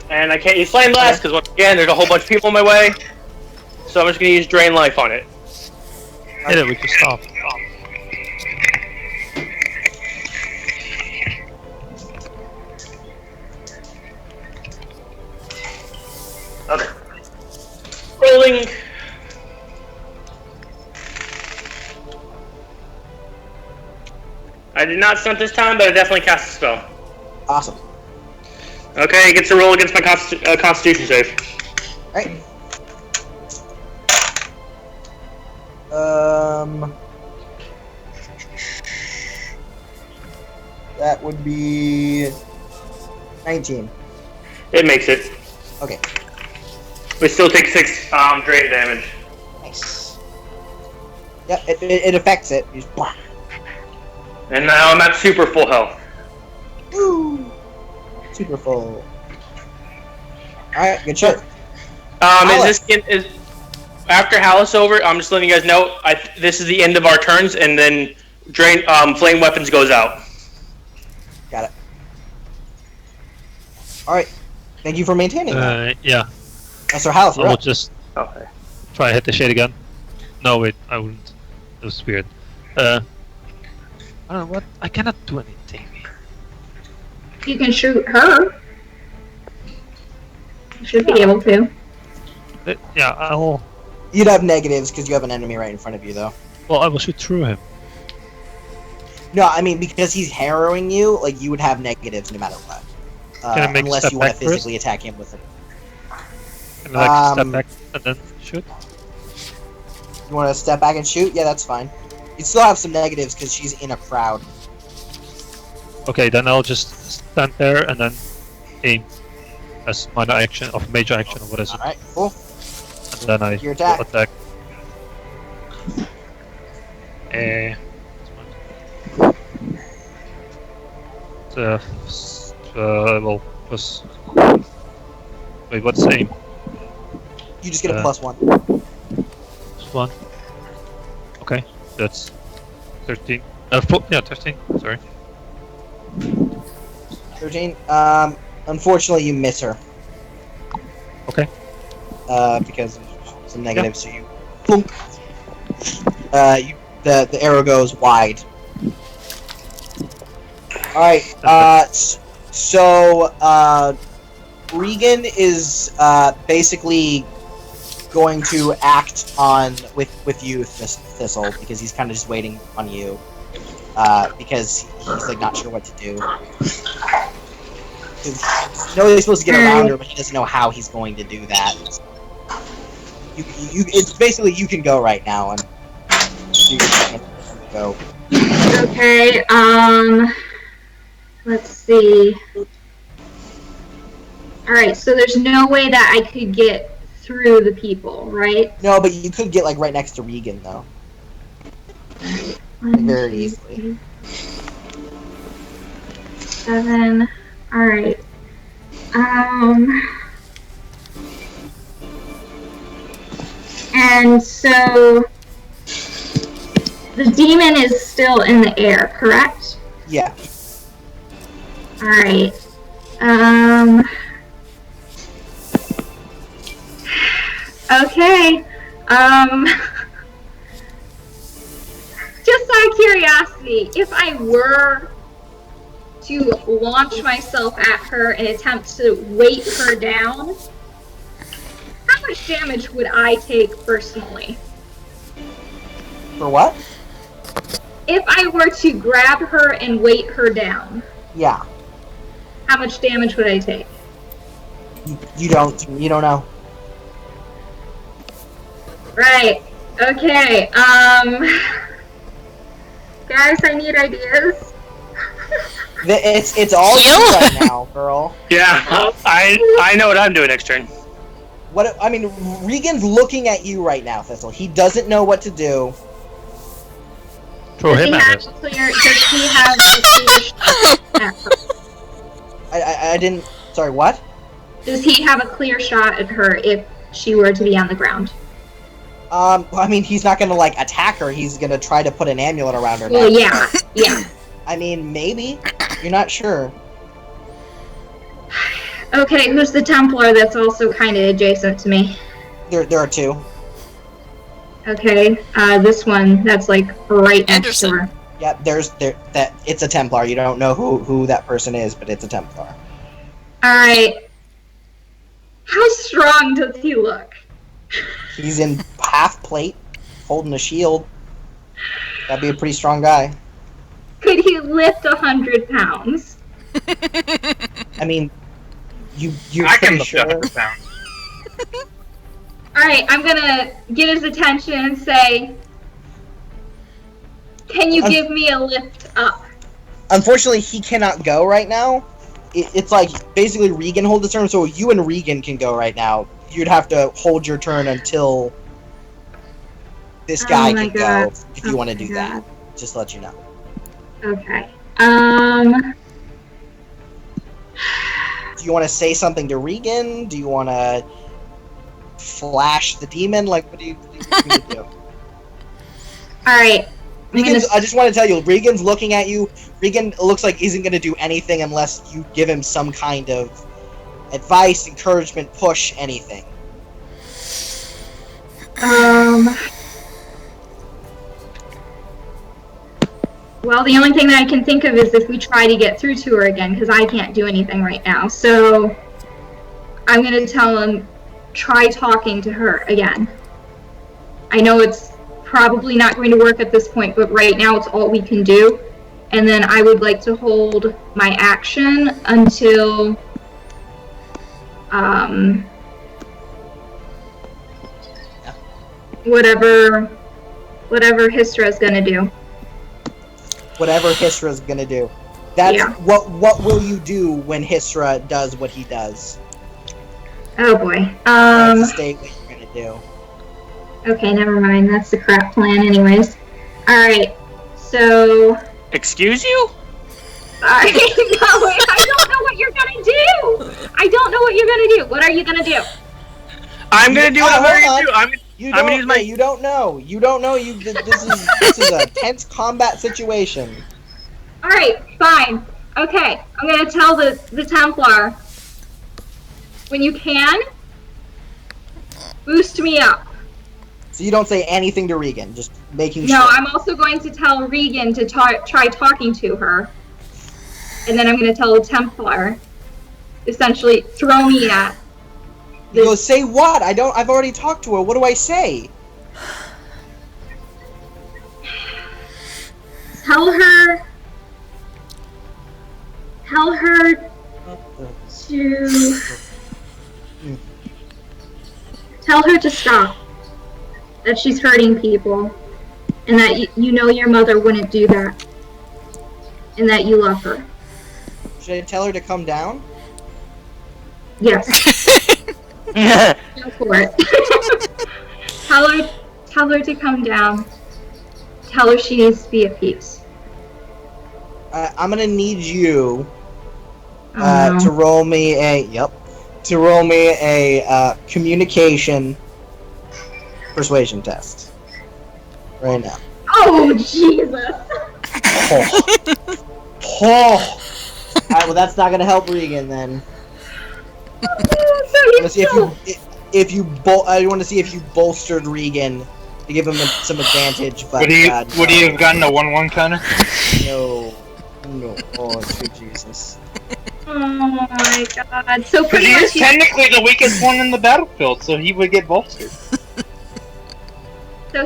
And I can't use Flame Blast because once again, there's a whole bunch of people in my way. So I'm just gonna use Drain Life on it. Hit it with your staff. Okay. Rolling. I did not stunt this time, but I definitely cast a spell. Awesome. Okay, it gets to roll against my Constitution save. Right. That would be 19. It makes it. Okay. We still take 6 drain damage. Nice. Yeah, it affects it. You just blah. And now I'm at super full health. Woo! Super full. Alright, good shit. Is after Hallis over? I'm just letting you guys know. This is the end of our turns, and then flame weapons goes out. Got it. Alright. Thank you for maintaining that. Yeah. That's our house, I will right? Okay. just try to hit the shade again. No, wait, I wouldn't. It was weird. I don't know what. I cannot do anything. You can shoot her. You should be able to. Yeah, I'll. You'd have negatives because you have an enemy right in front of you, though. Well, I will shoot through him. No, I mean because he's harrowing you, like you would have negatives no matter what. Can I make a Unless step you want back to physically attack him with it. Can I step back and then shoot? You want to step back and shoot? Yeah, that's fine. You still have some negatives because she's in a crowd. Okay, then I'll just stand there and then aim as minor action or major action or what is it? Alright, cool. And then I Your attack. will attack. Well, plus. Wait, what's the aim? You just get a +1. +1. Okay, that's 13. 13. Sorry. 13. Unfortunately, you miss her. Okay. Because it's a negative, so you. Boom. The arrow goes wide. Alright, so, Regan is, basically going to act on, with you, Thistle, because he's kind of just waiting on you, because he's, like, not sure what to do. You know he's supposed to get around her, but he doesn't know how he's going to do that. It's basically you can go right now, and you can go. Okay, let's see. Alright, so there's no way that I could get through the people, right? No, but you could get, like, right next to Regan, though. Like, very easily. 7. Alright. And so the demon is still in the air, correct? Yeah. Alright. Okay. Just out of curiosity, if I were to launch myself at her and attempt to weight her down, how much damage would I take personally? For what? If I were to grab her and weight her down, Yeah. how much damage would I take? You don't know. Right. Okay. Guys, I need ideas. It's all you right now, girl. Yeah, I know what I'm doing next turn. I mean, Regan's looking at you right now, Thistle. He doesn't know what to do. Throw him at us. Does he have a clear shot at her? I didn't. Sorry, what? Does he have a clear shot at her if she were to be on the ground? I mean, he's not gonna, like, attack her. He's gonna try to put an amulet around her Well, neck. yeah. I mean, maybe. You're not sure. Okay, who's the Templar that's also kind of adjacent to me? There are two. Okay, this one that's like right next to her. Yep, it's a Templar. You don't know who that person is, but it's a Templar. Alright. How strong does he look? He's in half plate, holding a shield. That'd be a pretty strong guy. Could he lift 100 pounds? I mean, you're I can pretty lift sure. 100 pounds. Alright, I'm gonna get his attention and say, can you give me a lift up? Unfortunately, he cannot go right now. It's like, basically Regan holds his turn, so you and Regan can go right now. You'd have to hold your turn until this guy can go, if you want to do that. Just to let you know. Okay. Do you want to say something to Regan? Do you want to flash the demon? Like, what do you do? Alright. I just want to tell you, Regan's looking at you. Regan looks like isn't going to do anything unless you give him some kind of advice, encouragement, push, anything. Well, the only thing that I can think of is if we try to get through to her again, because I can't do anything right now. So, I'm going to tell him, try talking to her again. I know it's probably not going to work at this point, but right now it's all we can do. And then I would like to hold my action until whatever Hystra's gonna do. Whatever Hystra's gonna do. That's Yeah. What will you do when Hystra does what he does? Oh boy. That's state what you're gonna do. Okay, never mind. That's the crap plan anyways. Alright, so... Excuse you? I don't know what you're gonna do! I don't know what you're gonna do! What are you gonna do? I'm gonna do what I'm gonna do. You I'm gonna don't use my... You don't know. You don't know. This is a tense combat situation. Alright, fine. Okay, I'm gonna tell the Templar, when you can, boost me up. So you don't say anything to Regan, just making No, sure. I'm also going to tell Regan to try talking to her. And then I'm going to tell the Templar, essentially, throw me at You go, say what? I've already talked to her. What do I say? Tell her to stop. That she's hurting people. And that you know your mother wouldn't do that. And that you love her. Should I tell her to come down? Yes. Go for it. Tell her to come down. Tell her she needs to be at peace. I'm gonna need you Oh, no. to roll me a communication persuasion test right now. Oh, Jesus! Oh. Alright, well that's not gonna help Regan then. So I want to see he's I want to see if you bolstered Regan to give him some advantage. But Would he no. have gotten a 1/1 counter? No. Oh, sweet Jesus. Oh my god. So Because pretty he much is technically the weakest one in the battlefield, so he would get bolstered.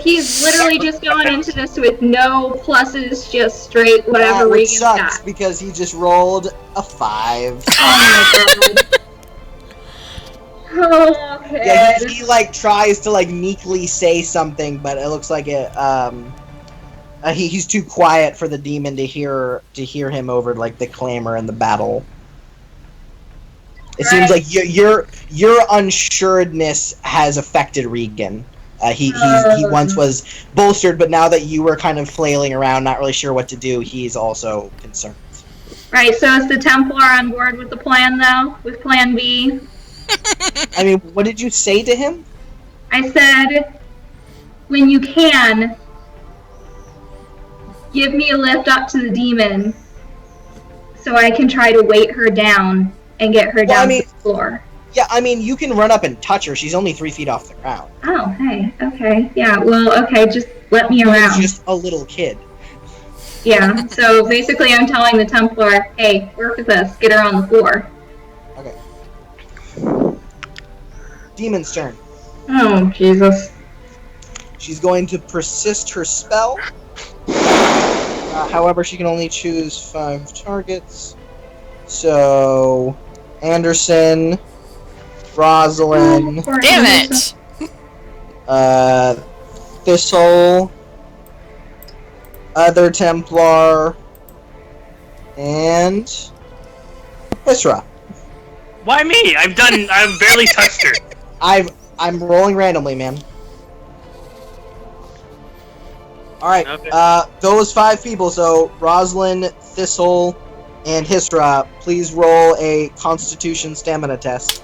he's literally just going into this with no pluses, just straight whatever Which Regan's sucks got. because he just rolled a 5. Oh my god. Oh, okay. Yeah, he like tries to like meekly say something, but it looks like it. He's too quiet for the demon to hear him over like the clamor and the battle. It seems like your unsuredness has affected Regan. He once was bolstered, but now that you were kind of flailing around, not really sure what to do, he's also concerned. Right, so is the Templar on board with the plan, though? With Plan B? I mean, what did you say to him? I said, when you can, give me a lift up to the demon so I can try to weight her down and get her down to the floor. Yeah, I mean, you can run up and touch her. She's only 3 feet off the ground. Oh, hey, okay. Yeah, well, okay, just let me She's around. just a little kid. Yeah, so basically I'm telling the Templar, hey, work with us, get her on the floor. Okay. Demon's turn. Oh, Jesus. She's going to persist her spell. However, she can only choose 5 targets. So, Anderson, Rosalind, Damn it! Thistle, other Templar, and Isra. Why me? I've barely touched her. I'm rolling randomly, man. Alright, Okay. those 5 people, so Rosalind, Thistle, and Hisra, please roll a Constitution Stamina test.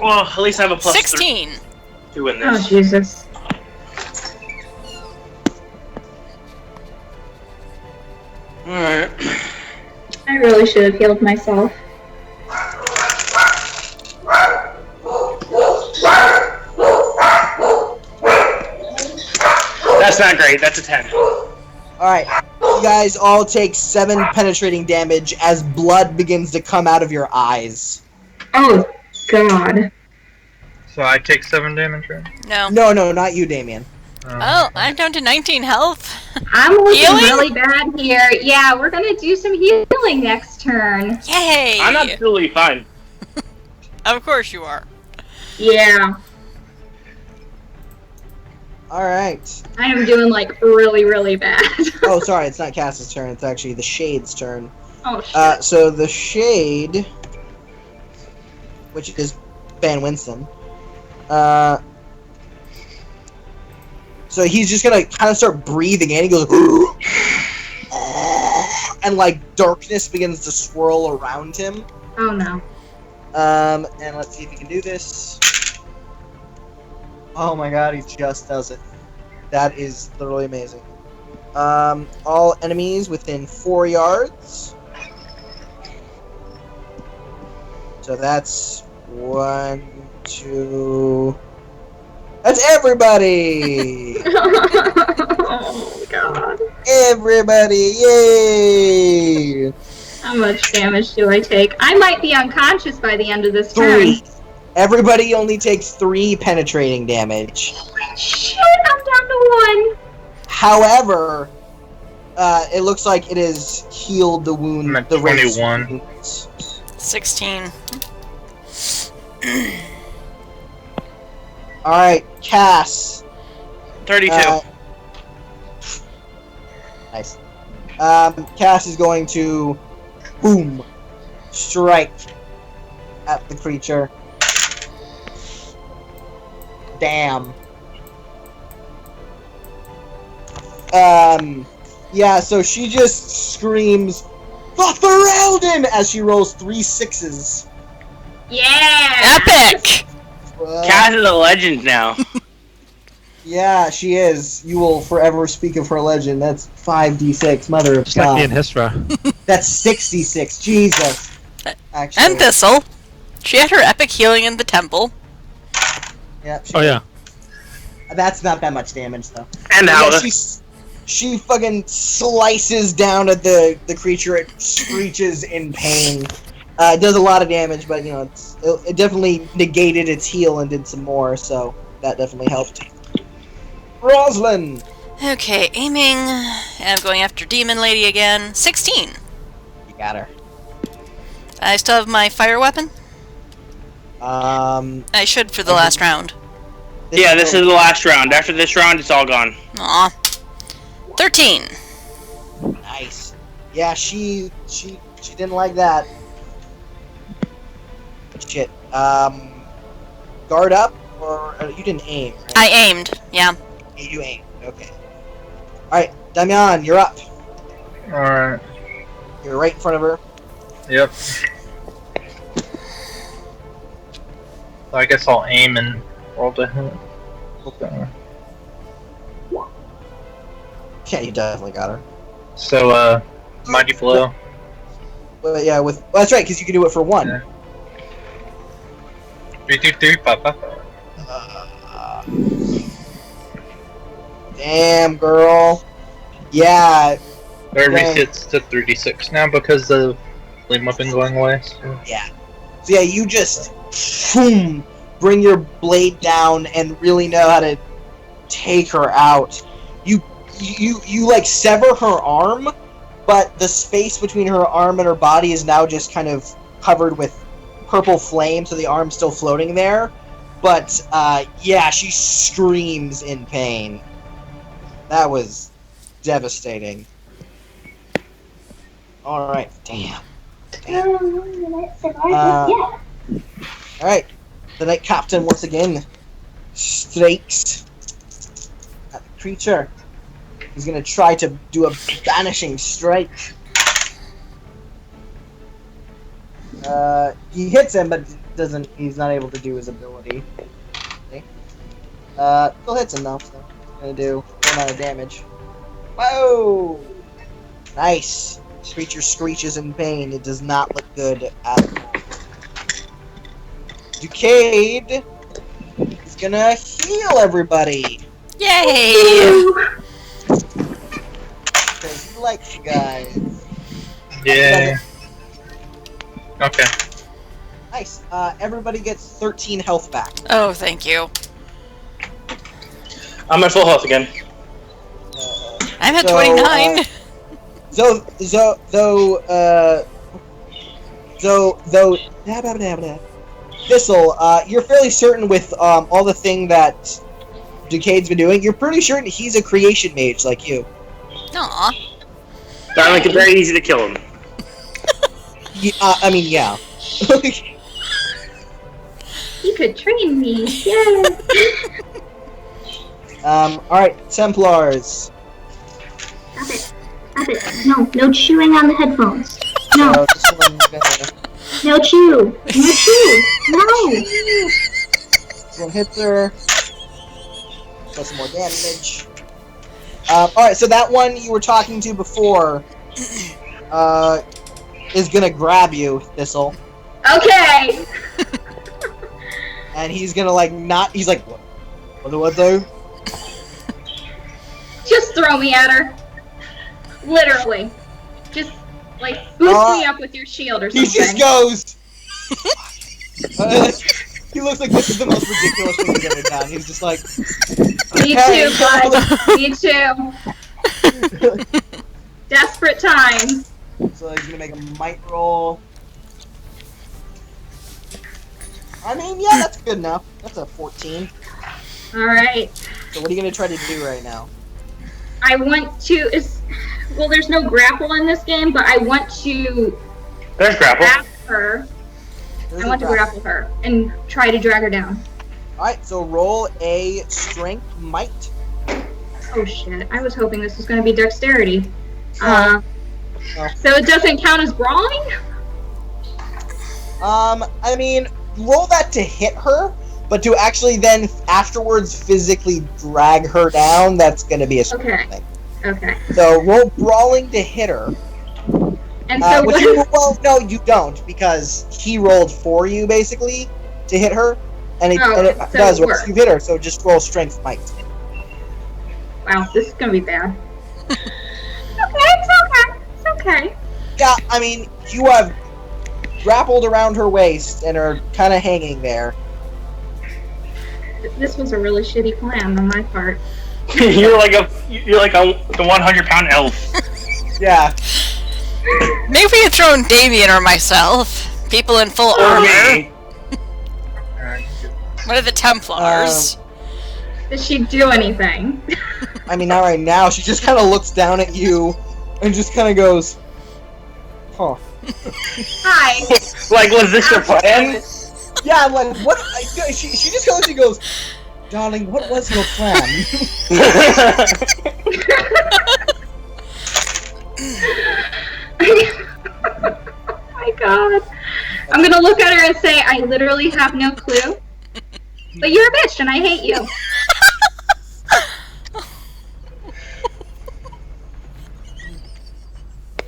Well, at least I have a plus 16. 2 in Oh, this. Jesus. Alright. I really should have healed myself. That's not great. That's a 10. Alright, you guys all take 7 penetrating damage as blood begins to come out of your eyes. Oh, God. So I take 7 damage, right? No. No, not you, Damien. Oh, I'm down to 19 health. I'm looking Healing? really bad here. Yeah, we're gonna do some healing next turn. Yay! I'm absolutely fine. Of course you are. Yeah, Alright. I am doing like really, really bad. Oh, sorry, it's not Cass's turn, it's actually the Shade's turn. Oh shit. So the Shade, which is Van Winston, so he's just gonna kind of start breathing in. He goes, and like darkness begins to swirl around him. Oh no. And let's see if he can do this. Oh my god, he just does it. That is literally amazing. All enemies within 4 yards. So that's 1, 2. That's everybody! Oh god. Everybody! Yay! How much damage do I take? I might be unconscious by the end of this 3. turn. Everybody only takes 3 penetrating damage. Shit, I'm down to 1. However, it looks like it has healed the wound. I'm at the raised 21. wounds. 16. Alright, Cass. 32. Nice. Cass is going to boom strike at the creature. Damn. Yeah, so she just screams, "The Ferelden!" as she rolls 3 6s. Yeah! Epic! Cass is a legend now. Yeah, she is. You will forever speak of her legend. That's 5d6, mother of Just like God. me and Histra. That's 66, Jesus. Actually, And Thistle. She had her epic healing in the temple. yeah, she, Oh yeah. that's not that much damage, though. And Yeah, Alda. she fucking slices down at the creature. It screeches in pain. It does a lot of damage, but, you know, it definitely negated its heal and did some more, so that definitely helped. Roslyn! Okay, aiming. And I'm going after Demon Lady again. 16. You got her. I still have my fire weapon? I should for the last round. Yeah, this is the last round. After this round, it's all gone. Aw. 13. Nice. Yeah, she didn't like that. Shit. Guard up, or you didn't aim, right? I aimed, yeah. You aimed, okay. Alright, Damian, you're up. Alright. You're right in front of her. Yep. So I guess I'll aim and roll to hit. Okay. Yeah, you definitely got her. So, Mighty Blow. But yeah, well, that's right, because you can do it for 1. Yeah. 3, Papa. Damn, girl. Yeah, It Dang. resets to 36 now because of flame weapon going away. So. yeah. So yeah, you just boom, bring your blade down and really know how to take her out. You like sever her arm, but the space between her arm and her body is now just kind of covered with purple flame, so the arm's still floating there. But yeah, she screams in pain. That was devastating. Alright, damn. Alright, the Knight Captain once again strikes at the creature. He's gonna try to do a banishing strike. He hits him, but he's not able to do his ability. Okay. Still hits him though, so he's gonna do a fair amount of damage. Whoa! Nice. Creature screeches in pain. It does not look good at all. Ducade is gonna heal everybody. Yay! Because he likes you guys. Yeah. Okay. Nice. Everybody gets 13 health back. Oh, thank you. I'm at full health again. I'm at So, 29. Thistle, you're fairly certain with all the thing that Decade's been doing, you're pretty certain he's a creation mage like you. Aw. That make it very easy to kill him. I mean, yeah. He could train me. Yeah. Alright, Templars. Stop it. Stop it. No chewing on the headphones. No. So this one's gonna, No chew. No chew. No. this one hits her. Does some more damage. Alright, so that one you were talking to before, is gonna grab you, Thistle. Okay. And he's gonna, like, he's like, what do I do? Just throw me at her. Literally. Just, like, boost me up with your shield or something. He just goes. He looks like this is the most ridiculous thing he's ever done. He's just like, Me hey, too, bud. Me too. Desperate times. So he's gonna make a might roll. I mean, yeah, that's good enough. That's a 14. Alright. So what are you gonna try to do right now? I want to... Well, there's no grapple in this game, but I want to There's grapple. grab her. I want to grapple her and try to drag her down. Alright, so roll a strength might. Oh shit, I was hoping this was going to be dexterity. No. So it doesn't count as brawling? I mean, roll that to hit her, but to actually then afterwards physically drag her down, that's gonna be a strength thing. Okay. So roll brawling to hit her. And so what well, no, you don't, because he rolled for you, basically, to hit her, and it so does it once works. you hit her, so just roll strength might. Wow, this is going to be bad. It's okay. Yeah, I mean, you have grappled around her waist and are kind of hanging there. This was a really shitty plan on my part. You're like the 100-pound elf. Yeah. Maybe we had thrown Damien or myself. People in full Or armor. me. What are the Templars? Did she do anything? I mean, not right now. She just kind of looks down at you and just kind of goes, huh. Hi. Like, was this your plan? Yeah, I'm like, what? She just goes and goes, darling, what was your plan? Oh my god. I'm gonna look at her and say, I literally have no clue. But you're a bitch and I hate you.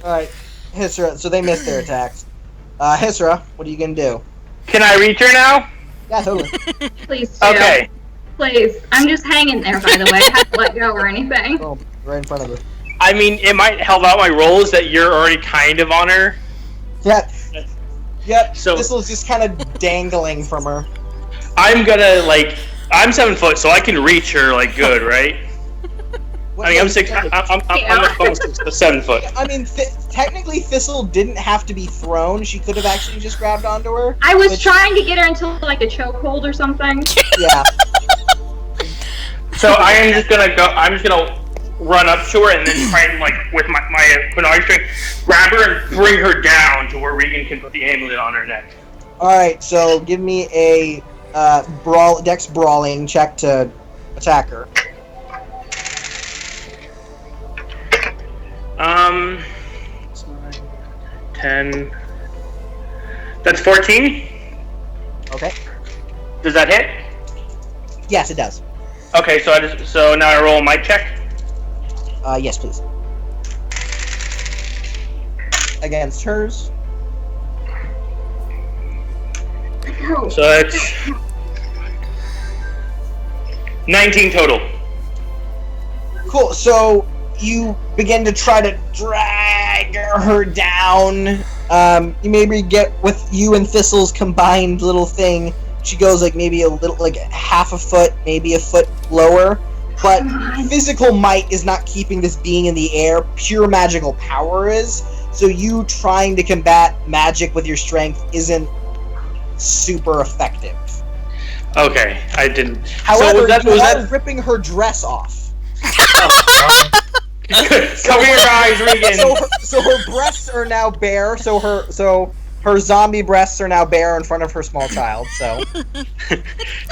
Alright, Hisra, so they missed their attacks. Hisra, what are you gonna do? Can I reach her now? Yeah, totally. Please do. Okay. Please. I'm just hanging there, by the way. I haven't let go or anything. Boom, right in front of her. I mean, it might help out my rolls that you're already kind of on her. Yep. Yep, So- this was just kind of dangling from her. I'm gonna, like, I'm 7 foot, so I can reach her, like, good, right? I mean, I'm 6. I'm almost 7 foot. I mean, technically, Thistle didn't have to be thrown. She could have actually just grabbed onto her. I was which- trying to get her into like a chokehold or something. Yeah. So I am just gonna go. I'm just gonna run up to her and then try and, like, with my Quinari strength, grab her and bring her down to where Regan can put the amulet on her neck. Alright, so give me a dex brawling check to attack her. 10. That's 14. Okay. Does that hit? Yes, it does. Okay, so now I roll a might check. Yes, please. Against hers. So it's 19 total. Cool, so you begin to try to drag her down, You maybe get with you and Thistle's combined little thing. She goes like maybe a little, like half a foot, maybe a foot lower. But physical might is not keeping this being in the air. Pure magical power is. So you trying to combat magic with your strength isn't super effective. Okay, I didn't. However, so you are ripping her dress off. Cover your eyes, Regan. So her breasts are now bare. So her zombie breasts are now bare in front of her small child. So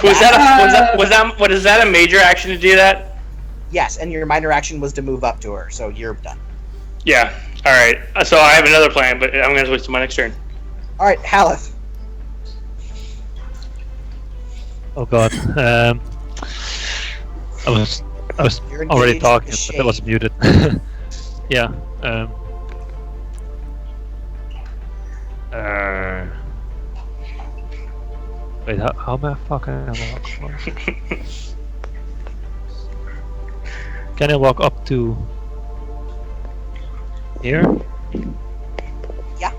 was that a major action to do that? Yes, and your minor action was to move up to her. So you're done. Yeah. All right. So I have another plan, but I'm gonna switch to my next turn. All right, Haleth. Oh god. I was You're already engaged talking, with but it was muted. Yeah. Wait, how am I fucking walk? Can I walk up to here? Yeah.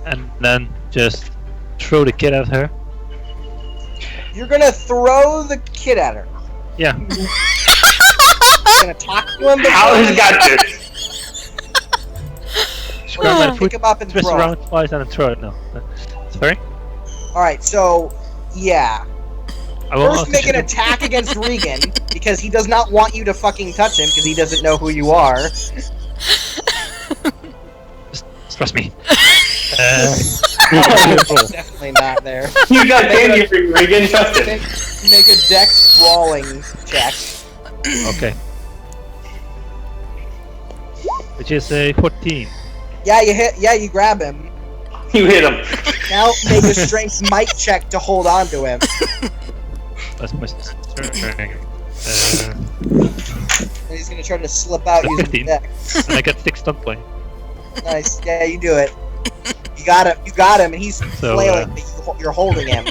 And then just throw the kid at her? You're gonna throw the kid at her. Yeah. You're gonna talk to him. Howard's got this. Grab my Pick foot, him up and twist throw around him. twice and then throw it. No. Sorry? Alright, so yeah. I will First make an attack against Regan, because he does not want you to fucking touch him, because he doesn't know who you are. Trust me. Definitely not there. You got candy for you, Regan. Trust it. Make a dex brawling check. Okay. Which is a 14. Yeah, you grab him. You hit him. Now make a strength might check to hold on to him. That's my strength. And he's gonna try to slip out using 15. dex. And I get 6 stun points. Nice, yeah, you do it. You got him, and he's So, flailing, but you're holding him.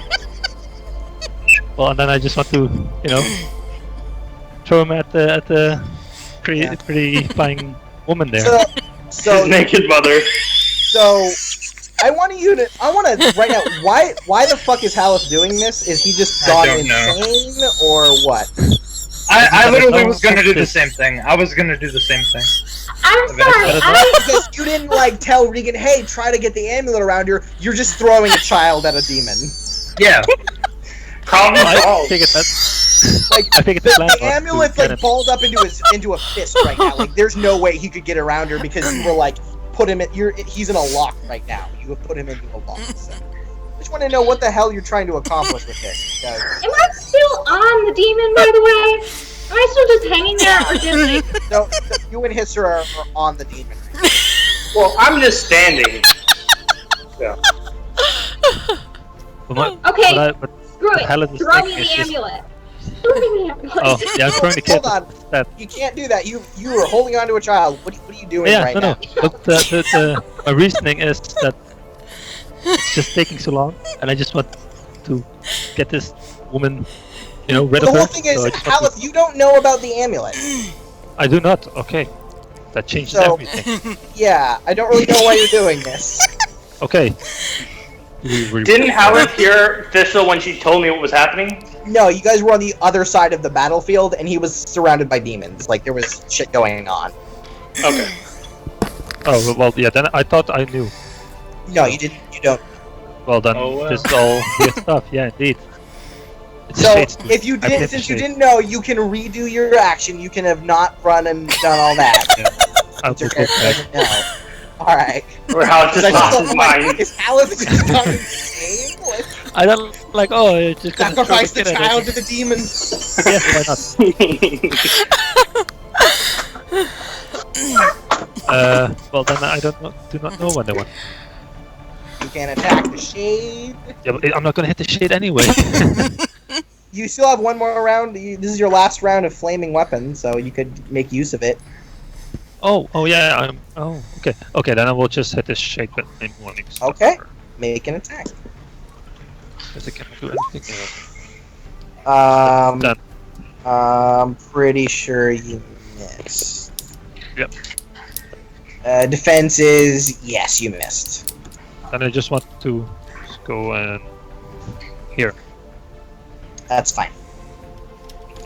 Well, and then I just want to, throw him at the pretty fine woman there. So His naked mother. So, I want to right now. Why the fuck is Haleth doing this? Is he just gone I don't know. insane or what? I literally was gonna do the same thing. I was gonna do the same thing. I'm sorry. Because you didn't tell Regan, hey, try to get the amulet around her. You're just throwing a child at a demon. Yeah. Problem I solved. figured that. Like I figured the plan the was to amulet's get like him. balled up into a fist right now. Like there's no way he could get around her because you were like put him in. He's in a lock right now. You have put him into a lock. So. I just want to know what the hell you're trying to accomplish with this. Because... Am I still on the demon, by the way? Am I still just hanging there, or just like... No, you and Hisser are on the demon. Well, I'm just standing. Yeah. Okay, But screw it. Haleth is Throw like, me it's the just- amulet. Throw me the amulet. Oh, yeah, I'm throwing the kid. Hold on. That. You can't do that. You are holding on to a child. What are you doing Yeah, right no. now? But my reasoning is that it's just taking so long, and I just want to get this woman, rid The of her. whole thing is, so I just want Haleth, you don't know about the amulet. I do not. Okay, that changes So- everything. Yeah, I don't really know why you're doing this. Okay. Didn't Howard hear Thistle when she told me what was happening? No, you guys were on the other side of the battlefield, and he was surrounded by demons. Like, there was shit going on. Okay. Oh well, yeah. Then I thought I knew. No, you didn't. You don't. Well, then Oh, well. this is all weird stuff. Yeah, indeed. It's So, shades to- if you I did, played since the you shades. didn't know, you can redo your action. You can have not run and done all that. I'll Your go character back. doesn't know. All right. Or how just lost his mind. Is Alice just gone insane? Like, I don't like. Oh, it's just gonna throw sacrifice the kid at child it. to the demons. Yes, why not? Well then I do not know when they won. You can attack the shade. Yeah, but I'm not gonna hit the shade anyway. You still have one more round. This is your last round of flaming weapons, so you could make use of it. oh yeah. Okay. Then I will just hit this shade, but maybe warning. Okay. Make an attack. Because I cannot do anything else. I'm Done. pretty sure you missed. Yep. Defense is yes, you missed. Then I just want to go and here. That's fine.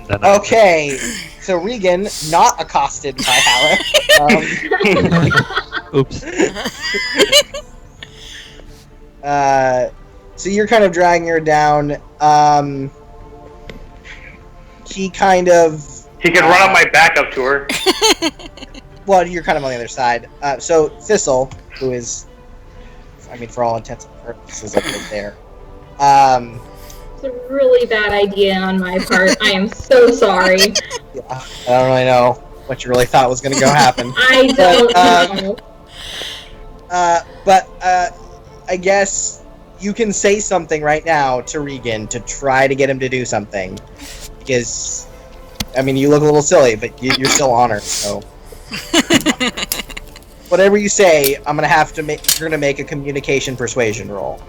Then I Okay, so Regan, not accosted by Halleck. Oops. So you're kind of dragging her down. He kind of... He can run up my back up to her. Well, you're kind of on the other side. So Thistle, who is, I mean, for all intents and purposes, up there. It's a really bad idea on my part. I am so sorry. Yeah, I don't really know what you really thought was going to go happen. I don't know. But I guess you can say something right now to Regan to try to get him to do something. Because, I mean, you look a little silly, but you're still on her, so... Whatever you say, I'm gonna have to make. You're gonna make a communication persuasion roll.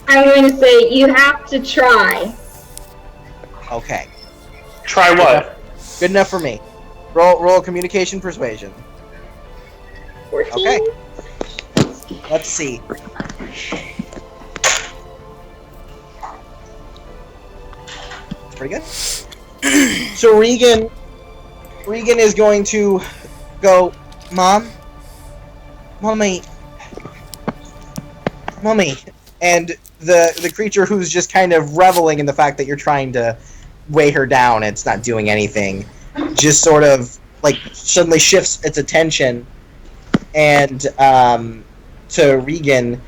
I'm going to say you have to try. Okay. Try what? Good enough for me. Roll communication persuasion. 14? Okay. Let's see. Pretty good. So Regan is going to go, Mommy, and the creature who's just kind of reveling in the fact that you're trying to weigh her down, it's not doing anything, just sort of like suddenly shifts its attention and to Regan,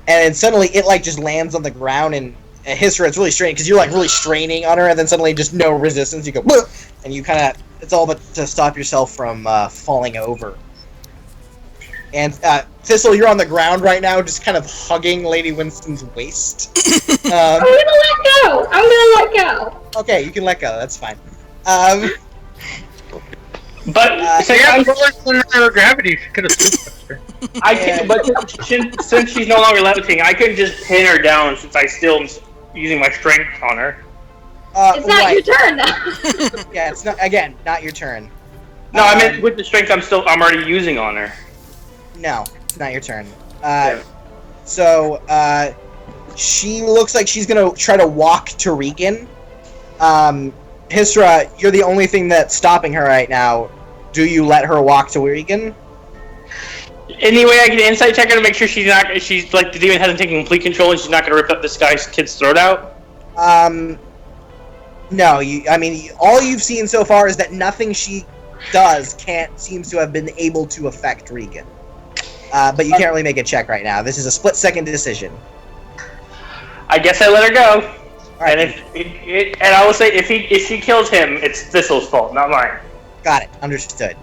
and suddenly it like just lands on the ground and hits her. It's really strange because you're like really straining on her, and then suddenly just no resistance. You go, "Whoa!" And you kind of, it's all but to stop yourself from falling over. And Thistle, you're on the ground right now, just kind of hugging Lady Winston's waist. I'm gonna let go. Okay, you can let go. That's fine. But So yeah, her gravity. She could have superpowers her. I can, but since she's no longer levitating, I could just pin her down since I still am using my strength on her. It's not right. your turn, though. Yeah, it's not, again, not your turn. No, I meant with the strength I'm already using on her. No, it's not your turn. So, she looks like she's gonna try to walk to Regan. Hisra, you're the only thing that's stopping her right now. Do you let her walk to Regan? Any way I can insight check her to make sure she's like the demon hasn't taken complete control and she's not gonna rip up this kid's throat out? No, I mean, all you've seen so far is that nothing she does seems to have been able to affect Regan. But you can't really make a check right now. This is a split-second decision. I guess I let her go. Right. And and I will say, if she kills him, it's Thistle's fault, not mine. Got it. Understood.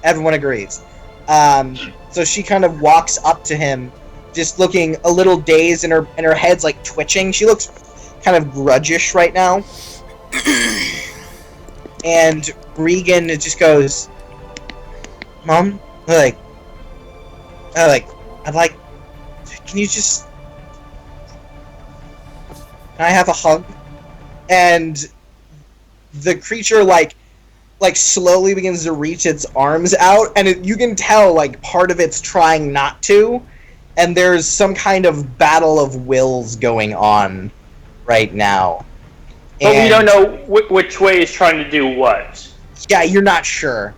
Everyone agrees. So she kind of walks up to him, just looking a little dazed, and her head's like twitching. She looks kind of grudgish right now. And Regan just goes, "Mom, I'd like, can you just, can I have a hug?" And the creature like slowly begins to reach its arms out, and you can tell like part of it's trying not to, and there's some kind of battle of wills going on right now. But we don't know which way is trying to do what. Yeah, you're not sure.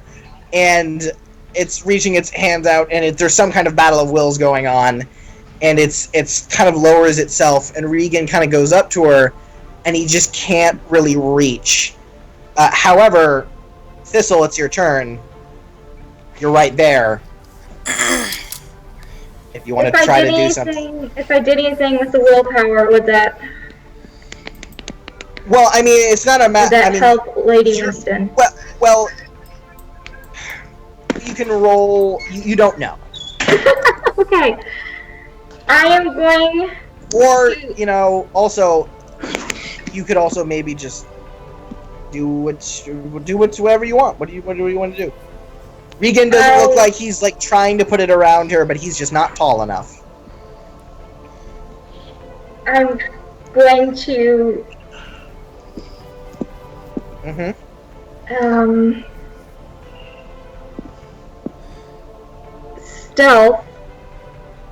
And it's reaching its hands out, and there's some kind of battle of wills going on, and it's kind of lowers itself, and Regan kind of goes up to her, and he just can't really reach. However, Thistle, it's your turn. You're right there. If you want to try to do something. If I did anything with the willpower, would that Well, I mean, it's not a matter. I mean, help Lady Winston? Well, you can roll. You don't know. Okay. I am going. Or also, you could also maybe just do whatever you want. What do you want to do? Regan doesn't look like he's like trying to put it around her, but he's just not tall enough. I'm going to. stealth.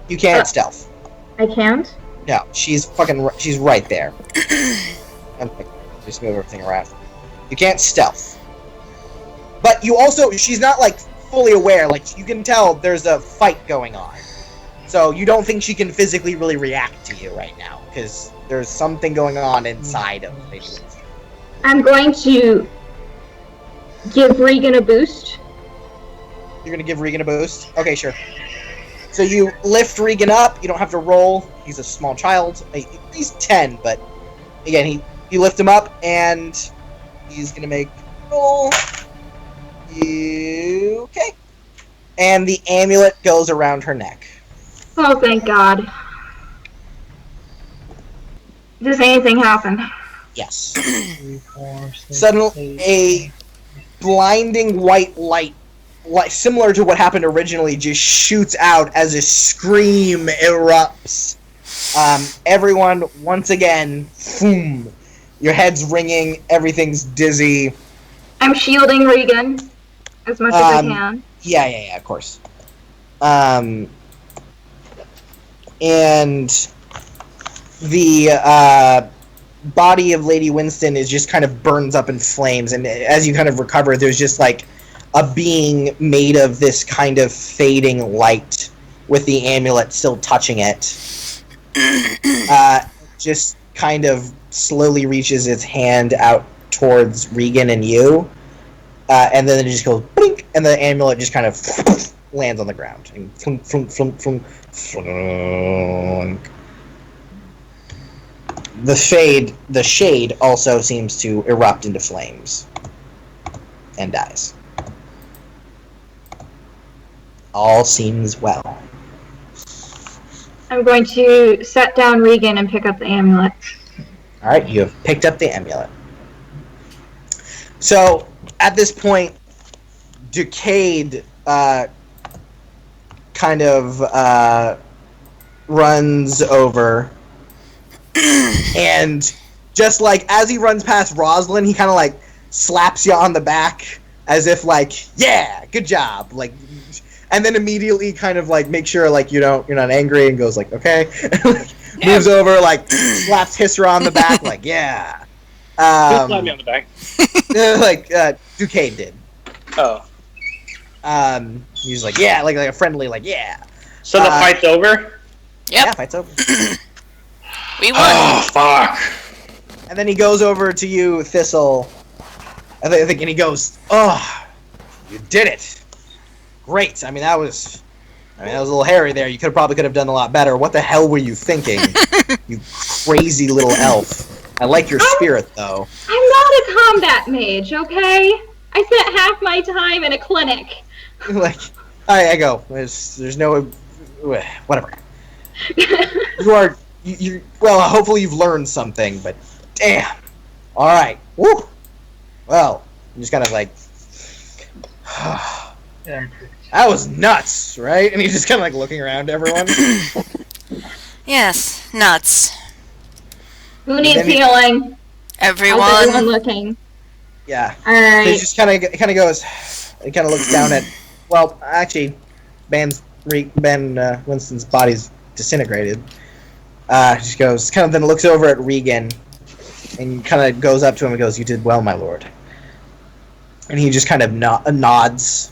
You can't stealth. I can't? No, she's right there. Just move everything around. You can't stealth. But you also, she's not like fully aware, like you can tell there's a fight going on. So you don't think she can physically really react to you right now, because there's something going on inside of Lady Winston. I'm going to give Regan a boost. You're gonna give Regan a boost? Okay, sure. So you lift Regan up, you don't have to roll. He's a small child. He's 10, but again, you lift him up, and he's gonna make a roll. Okay. And the amulet goes around her neck. Oh, thank God. Does anything happen? Yes. 3, 4, 6, Suddenly, 8. a blinding white light, similar to what happened originally, just shoots out as a scream erupts. Everyone, once again, boom. Your head's ringing, everything's dizzy. I'm shielding Regan as much as I can. Yeah, of course. And the body of Lady Winston is just kind of burns up in flames, and as you kind of recover, there's just like a being made of this kind of fading light with the amulet still touching it. Just kind of slowly reaches its hand out towards Regan and you, and then it just goes blink, and the amulet just kind of lands on the ground. And flunk, flunk, flunk, flunk, flunk. The shade also seems to erupt into flames and dies. All seems well. I'm going to set down Regan and pick up the amulet. Alright, you have picked up the amulet. So, at this point, Decade kind of runs over, and just like as he runs past Rosalind, he kind of like slaps you on the back as if like, yeah, good job, like, and then immediately kind of like make sure like you're not angry, and goes like, okay, moves over, like slaps Hissra on the back, like, yeah. Who slapped me on the back? Like Duquesne did. Oh. He's like, yeah, like a friendly, like, yeah. So the fight's over? Yeah, fight's over. We won. Oh, fuck. And then he goes over to you, Thistle. And he goes, "Oh, you did it! Great. I mean, that was a little hairy there. You probably could have done a lot better. What the hell were you thinking, you crazy little elf? I like your spirit, though." I'm not a combat mage, okay? I spent half my time in a clinic. Like, I go. There's no, whatever. You well, hopefully you've learned something, but damn. All right. Woo. Well, I'm just kind of like, Yeah. that was nuts, right? And he's just kind of like looking around to everyone. Yes, nuts. Who needs Maybe- healing? How's everyone Everyone. looking? Yeah. All So he right. just kind of goes, he kind of looks down at, well, actually, Ben Winston's body's disintegrated. Just goes, kind of then looks over at Regan, and kind of goes up to him and goes, "You did well, my lord." And he just kind of nods,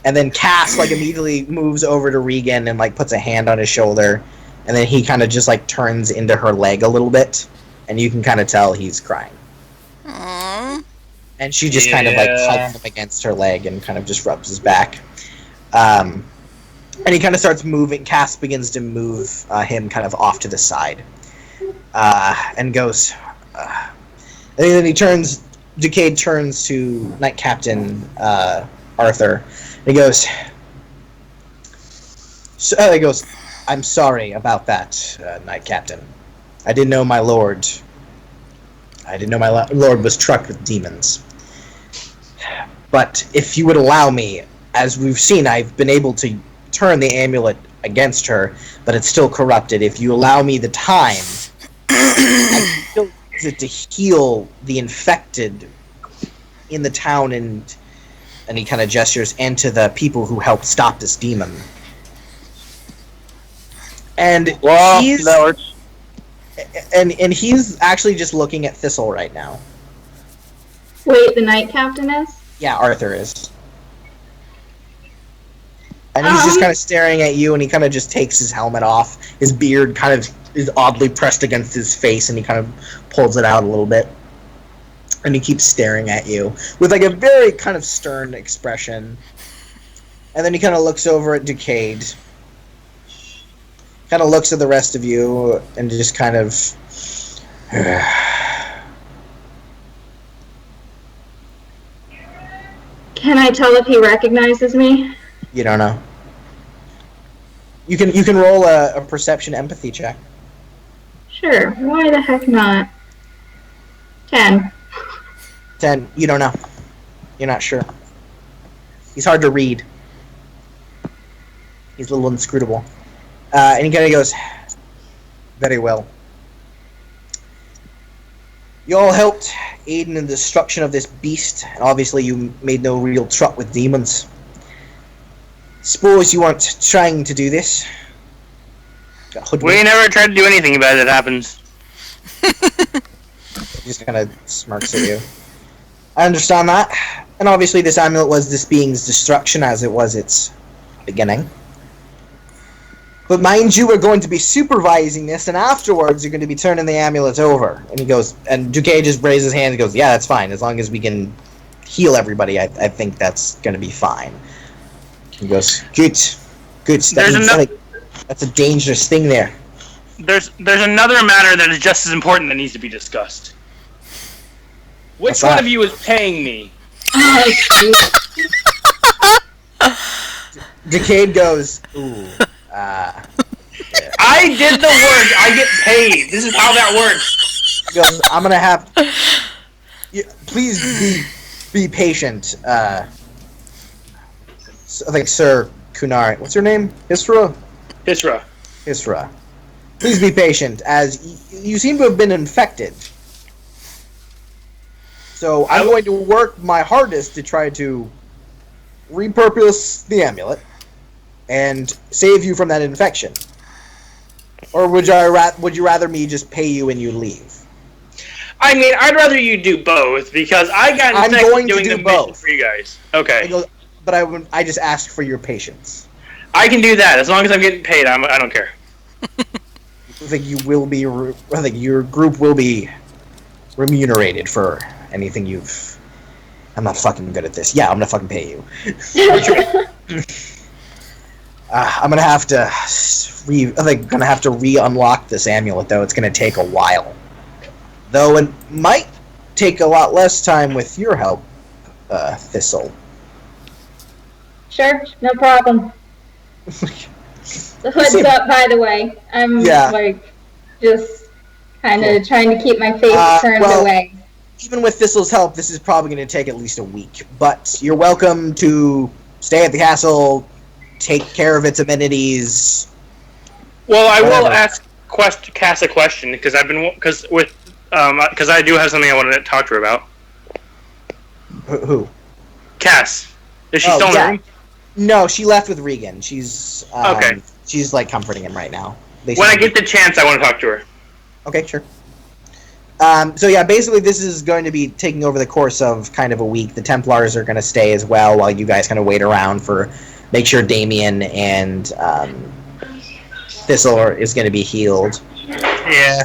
and then Cass like immediately moves over to Regan and like puts a hand on his shoulder, and then he kind of just like turns into her leg a little bit, and you can kind of tell he's crying. Aww. And she just kind of like hugs him against her leg and kind of just rubs his back. And he kind of starts moving. Cass begins to move him kind of off to the side, and goes. And then Decade turns to Knight Captain Arthur. And he goes. "I'm sorry about that, Knight Captain. I didn't know my lord. Lord was struck with demons. But if you would allow me, as we've seen, I've been able to turn the amulet against her, but it's still corrupted. If you allow me the time, I can still use it to heal the infected in the town," and he kind of gestures, "and to the people who helped stop this demon. And Well, he's that works. and he's actually just looking at Thistle right now. Wait, the Night Captain is? Yeah, Arthur is. And he's just kind of staring at you, and he kind of just takes his helmet off. His beard kind of is oddly pressed against his face, and he kind of pulls it out a little bit. And he keeps staring at you with like a very kind of stern expression. And then he kind of looks over at Decade. Kind of looks at the rest of you, and just kind of... Can I tell if he recognizes me? You don't know. You can roll a perception empathy check. Sure, why the heck not? 10. 10. You don't know. You're not sure. He's hard to read. He's a little inscrutable. And he kind of goes, very well. You all helped aid in the destruction of this beast, and obviously you made no real truck with demons. Suppose you weren't trying to do this. We never tried to do anything bad that happens. He just kind of smirks at you. I understand that. And obviously this amulet was this being's destruction as it was its beginning. But mind you, we're going to be supervising this, and afterwards you're going to be turning the amulet over. And he goes, and Duque just raises his hand and goes, yeah, that's fine. As long as we can heal everybody, I think that's going to be fine. He goes, good. That's a dangerous thing there. There's another matter that is just as important that needs to be discussed. Which one of you is paying me? Decade goes, ooh, I did the work. I get paid. This is how that works. He goes, I'm gonna have. Please be patient. Like Sir Kunari. What's your name? Hisra. Hisra. Please be patient, as you seem to have been infected. So I'm going to work my hardest to try to repurpose the amulet and save you from that infection. Or would you rather me just pay you and you leave? I mean, I'd rather you do both because I got infected doing the mission for you guys. Okay. But I just asked for your patience. I can do that as long as I'm getting paid. I don't care. I think you will be. I think your group will be remunerated for anything you've. I'm not fucking good at this. Yeah, I'm gonna fucking pay you. I'm gonna have to. Gonna have to re-unlock this amulet though. It's gonna take a while. Though it might take a lot less time with your help, Thistle. Sure, no problem. The hood's up, by the way. I'm just kind of trying to keep my face turned away. Even with Thistle's help, this is probably going to take at least a week. But you're welcome to stay at the castle, take care of its amenities. Well, I will ask Cass a question because I do have something I wanted to talk to her about. Who? Cass. Is she still in the room? No, she left with Regan. She's okay. She's like comforting him right now. When I get the chance, I want to talk to her. Okay, sure. So yeah, basically this is going to be taking over the course of kind of a week. The Templars are going to stay as well while you guys kind of wait around make sure Damien and Thistle is going to be healed. Yeah.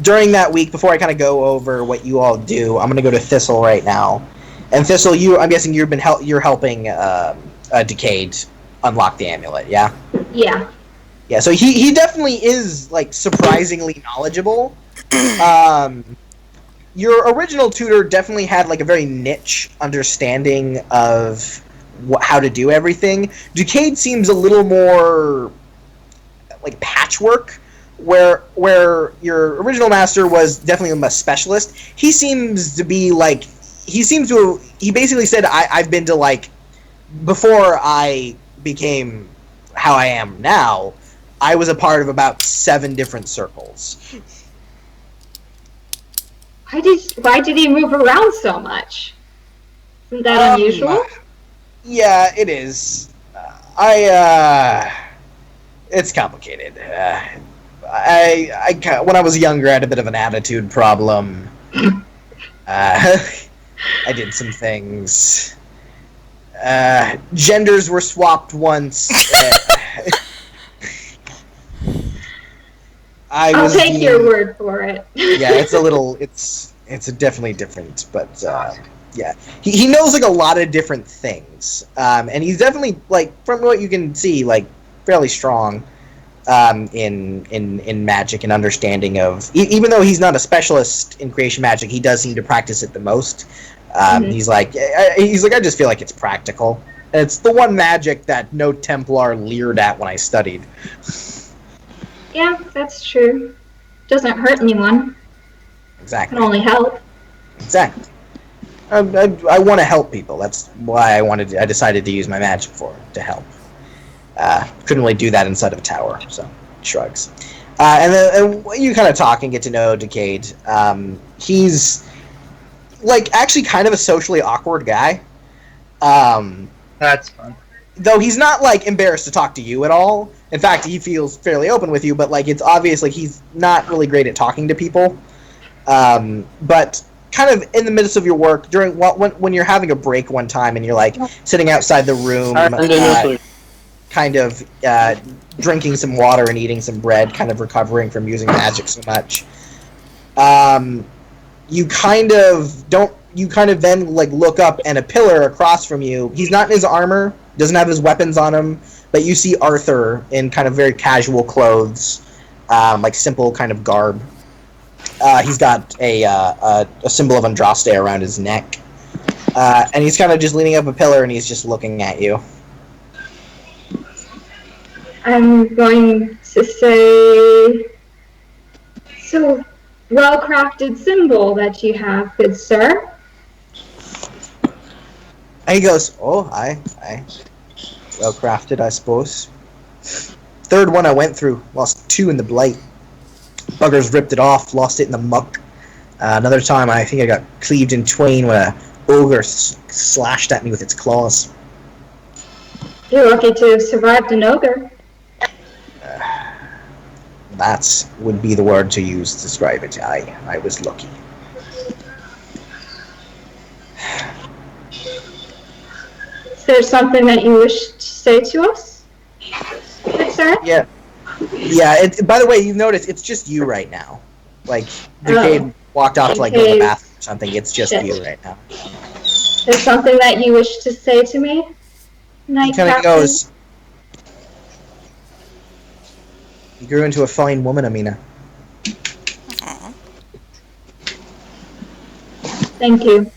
During that week, before I kind of go over what you all do, I'm going to go to Thistle right now. And Thistle, I'm guessing you're helping Decade unlock the amulet, yeah? Yeah. Yeah, so he definitely is, like, surprisingly knowledgeable. Your original tutor definitely had, like, a very niche understanding of how to do everything. Decade seems a little more, like, patchwork, where your original master was definitely a specialist. He seems to be, like, he basically said, I've been to, like, before I became how I am now, I was a part of about 7 different circles. Why did he move around so much? Isn't that unusual? Yeah, it is. It's complicated. When I was younger, I had a bit of an attitude problem. I did some things. Genders were swapped once. I'll take your word for it. Yeah, it's a little. It's definitely different, but yeah, he knows like a lot of different things, and he's definitely like from what you can see, like fairly strong in magic and understanding of. Even though he's not a specialist in creation magic, he does seem to practice it the most. He's like I just feel like it's practical. And it's the one magic that no Templar leered at when I studied. Yeah, that's true. Doesn't hurt anyone. Exactly. Can only help. Exactly. I want to help people. That's why I decided to use my magic to help. Couldn't really do that inside of a tower, so shrugs. And then you kind of talk and get to know Decade. He's like actually kind of a socially awkward guy. That's fun. Though he's not like embarrassed to talk to you at all. In fact, he feels fairly open with you, but like it's obvious like he's not really great at talking to people. But kind of in the midst of your work, during when you're having a break one time and you're like sitting outside the room, kind of drinking some water and eating some bread, kind of recovering from using magic so much. You kind of then like look up and a pillar across from you. He's not in his armor, doesn't have his weapons on him, but you see Arthur in kind of very casual clothes, like simple kind of garb. He's got a symbol of Andraste around his neck, and he's kind of just leaning up a pillar and he's just looking at you. I'm going to say, so well-crafted symbol that you have, good sir. And he goes, oh, aye. Well-crafted, I suppose. Third one I went through, lost 2 in the blight. Buggers ripped it off, lost it in the muck. Another time, I think I got cleaved in twain when a ogre slashed at me with its claws. You're lucky to have survived an ogre. That would be the word to use to describe it. I was lucky. Is there something that you wish to say to us, good sir? Yeah. By the way, you've noticed it's just you right now. Like, Decade walked off to like go to the bathroom or something. It's just you right now. There's something that you wish to say to me, Knight He kind of Captain? goes, you grew into a fine woman, Amina. Aw. Thank you.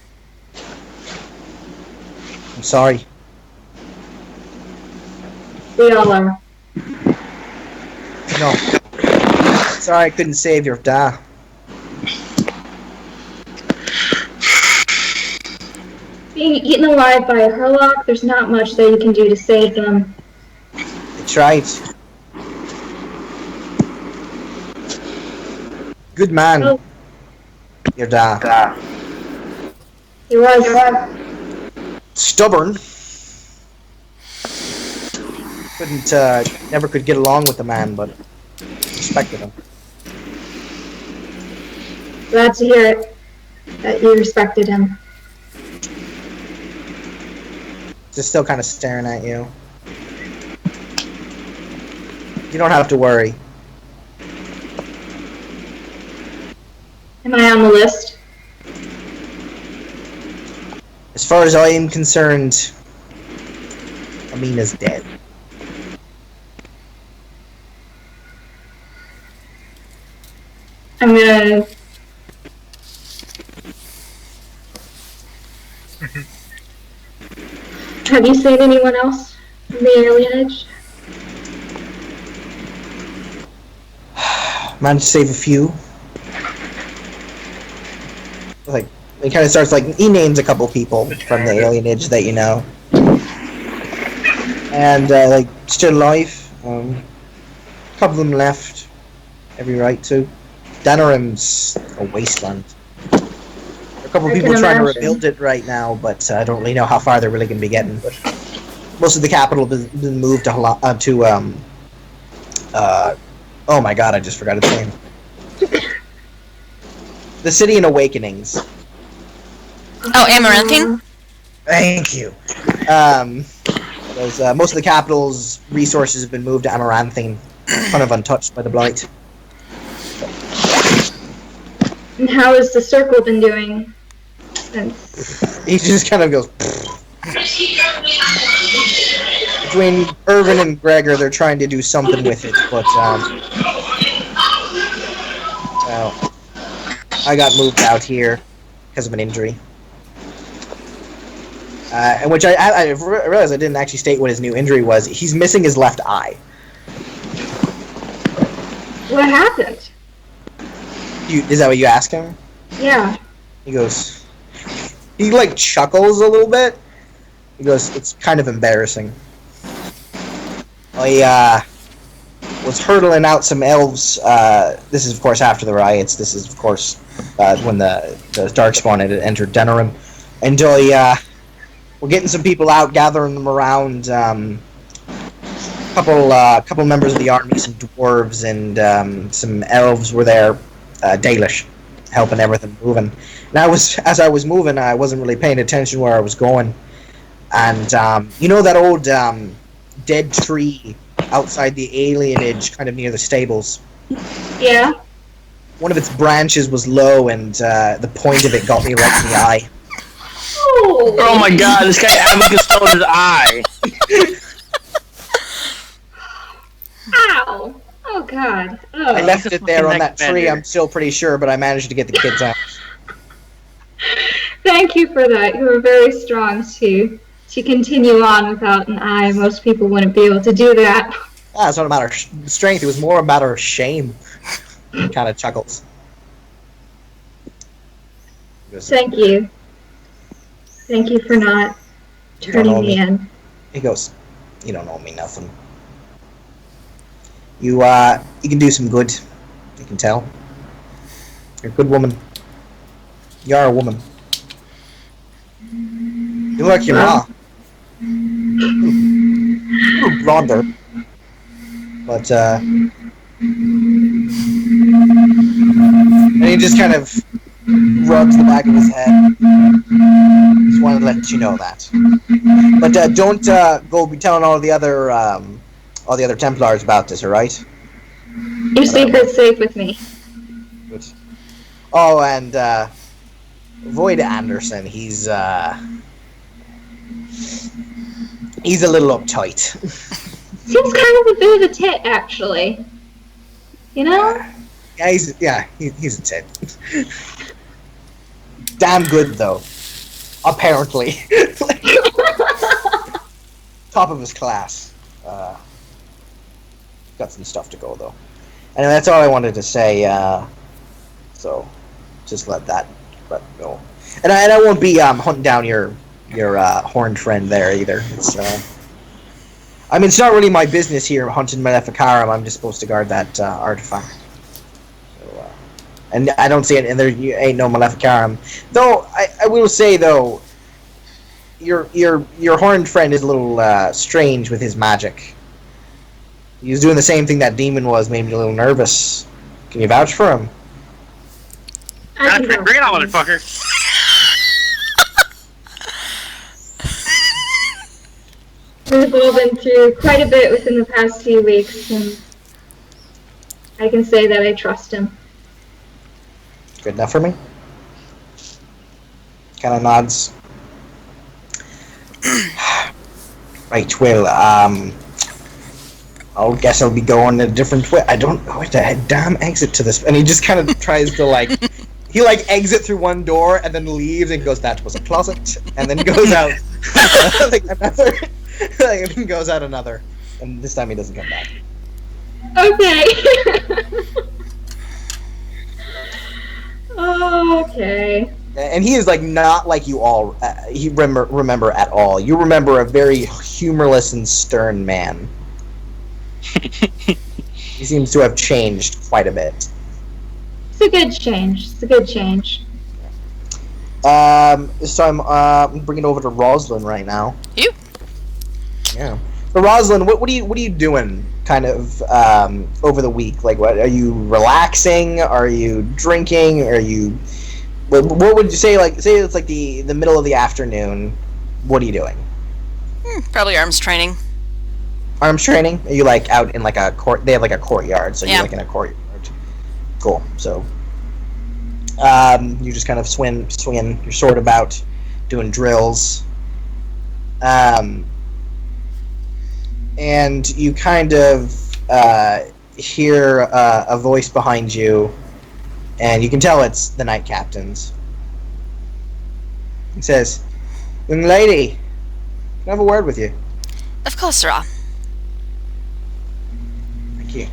I'm sorry. We all are. No. Sorry I couldn't save your dad. Being eaten alive by a Hurlock, there's not much that you can do to save them. That's right. Good man. Oh. Your dad. He was. Stubborn. Never could get along with the man, but respected him. Glad to hear it, that you respected him. Just still kind of staring at you. You don't have to worry. Am I on the list? As far as I am concerned, Amina's dead. I'm gonna... Have you seen anyone else from the alienage? Managed to save a few. Like, he kind of starts like, he names a couple people from the alienage that you know. And, like, still alive. A couple of them left. Every right to. Danarim's a wasteland. There are a couple of people trying to rebuild it right now, but I don't really know how far they're really going to be getting. But most of the capital has been moved to Oh my god, I just forgot its name. The City in Awakenings. Oh, Amaranthine? Thank you. Most of the capital's resources have been moved to Amaranthine, kind of untouched by the blight. And how has the circle been doing since? He just kind of goes. Between Irvin and Gregor, they're trying to do something with it, but well, I got moved out here because of an injury. And which I realized I didn't actually state what his new injury was. He's missing his left eye. What happened? Is that what you ask him? Yeah. He goes. He like chuckles a little bit. He goes, "It's kind of embarrassing. I was hurdling out some elves. This is of course after the riots. This is of course when the Darkspawn had entered Denerim, and we're getting some people out, gathering them around. Couple members of the army, some dwarves and some elves were there, Dalish, helping everything moving. And as I was moving, I wasn't really paying attention where I was going. And you know that old dead tree outside the alienage, kind of near the stables? Yeah. One of its branches was low, and the point of it got me right in the eye. Oh my god, this guy Amicus stole his eye. Ow! Oh god. Oh. I left it there on that Neck tree, bender. I'm still pretty sure, but I managed to get the kids out. Thank you for that. You were very strong to continue on without an eye. Most people wouldn't be able to do that. It's not a matter of strength, it was more a matter of shame. Kind of chuckles. Thank you. Thank you for not turning me in. He goes, "You don't owe me nothing. You can do some good. You can tell. You're a good woman. You are a woman. You look like your ma. You're blonder. But, and he just kind of rubs the back of his head. Just wanted to let you know that. But don't go be telling all the other Templars about this, alright? Your secret's safe with me. Good. Oh, and Void Anderson, he's a little uptight. Seems kind of a bit of a tit, actually. You know? Yeah, he's a tit. Damn good though. Apparently. Top of his class. Got some stuff to go though. And that's all I wanted to say. So just let go. And I won't be hunting down your horned friend there either. It's it's not really my business here hunting Maleficarum. I'm just supposed to guard that artifact. So, and I don't see it, and there ain't no Maleficarum. Though I will say though, your horned friend is a little strange with his magic. He was doing the same thing that demon was, made me a little nervous. Can you vouch for him? Bring it on, motherfucker. We've all been through quite a bit within the past few weeks, and I can say that I trust him. Good enough for me? Kind of nods. Right, well, I guess I'll be going a different way. I don't know what the damn exit to this. And he just kind of tries to he exit through one door and then leaves and goes, that was a closet, and then goes out another, and then goes out another, and this time he doesn't come back. Okay. Okay. And he is not like you all. He remember at all. You remember a very humorless and stern man. He seems to have changed quite a bit. It's a good change. It's a good change. This time I'm bringing it over to Roslyn right now. You? Yeah. So Roslyn, what are you doing? kind of over the week? Like, what are you relaxing? Are you drinking? Are you? What would you say? Like, say it's like the middle of the afternoon. What are you doing? Probably arms training. Arms training? Are you like out in like a court? They have like a courtyard, so Yeah. you're like in a courtyard. Cool. So, you just kind of swinging your sword about, doing drills. And you kind of hear a voice behind you, and you can tell it's the Knight Captain's. He says, "Young lady, can I have a word with you?" Of course, sirrah. Thank you.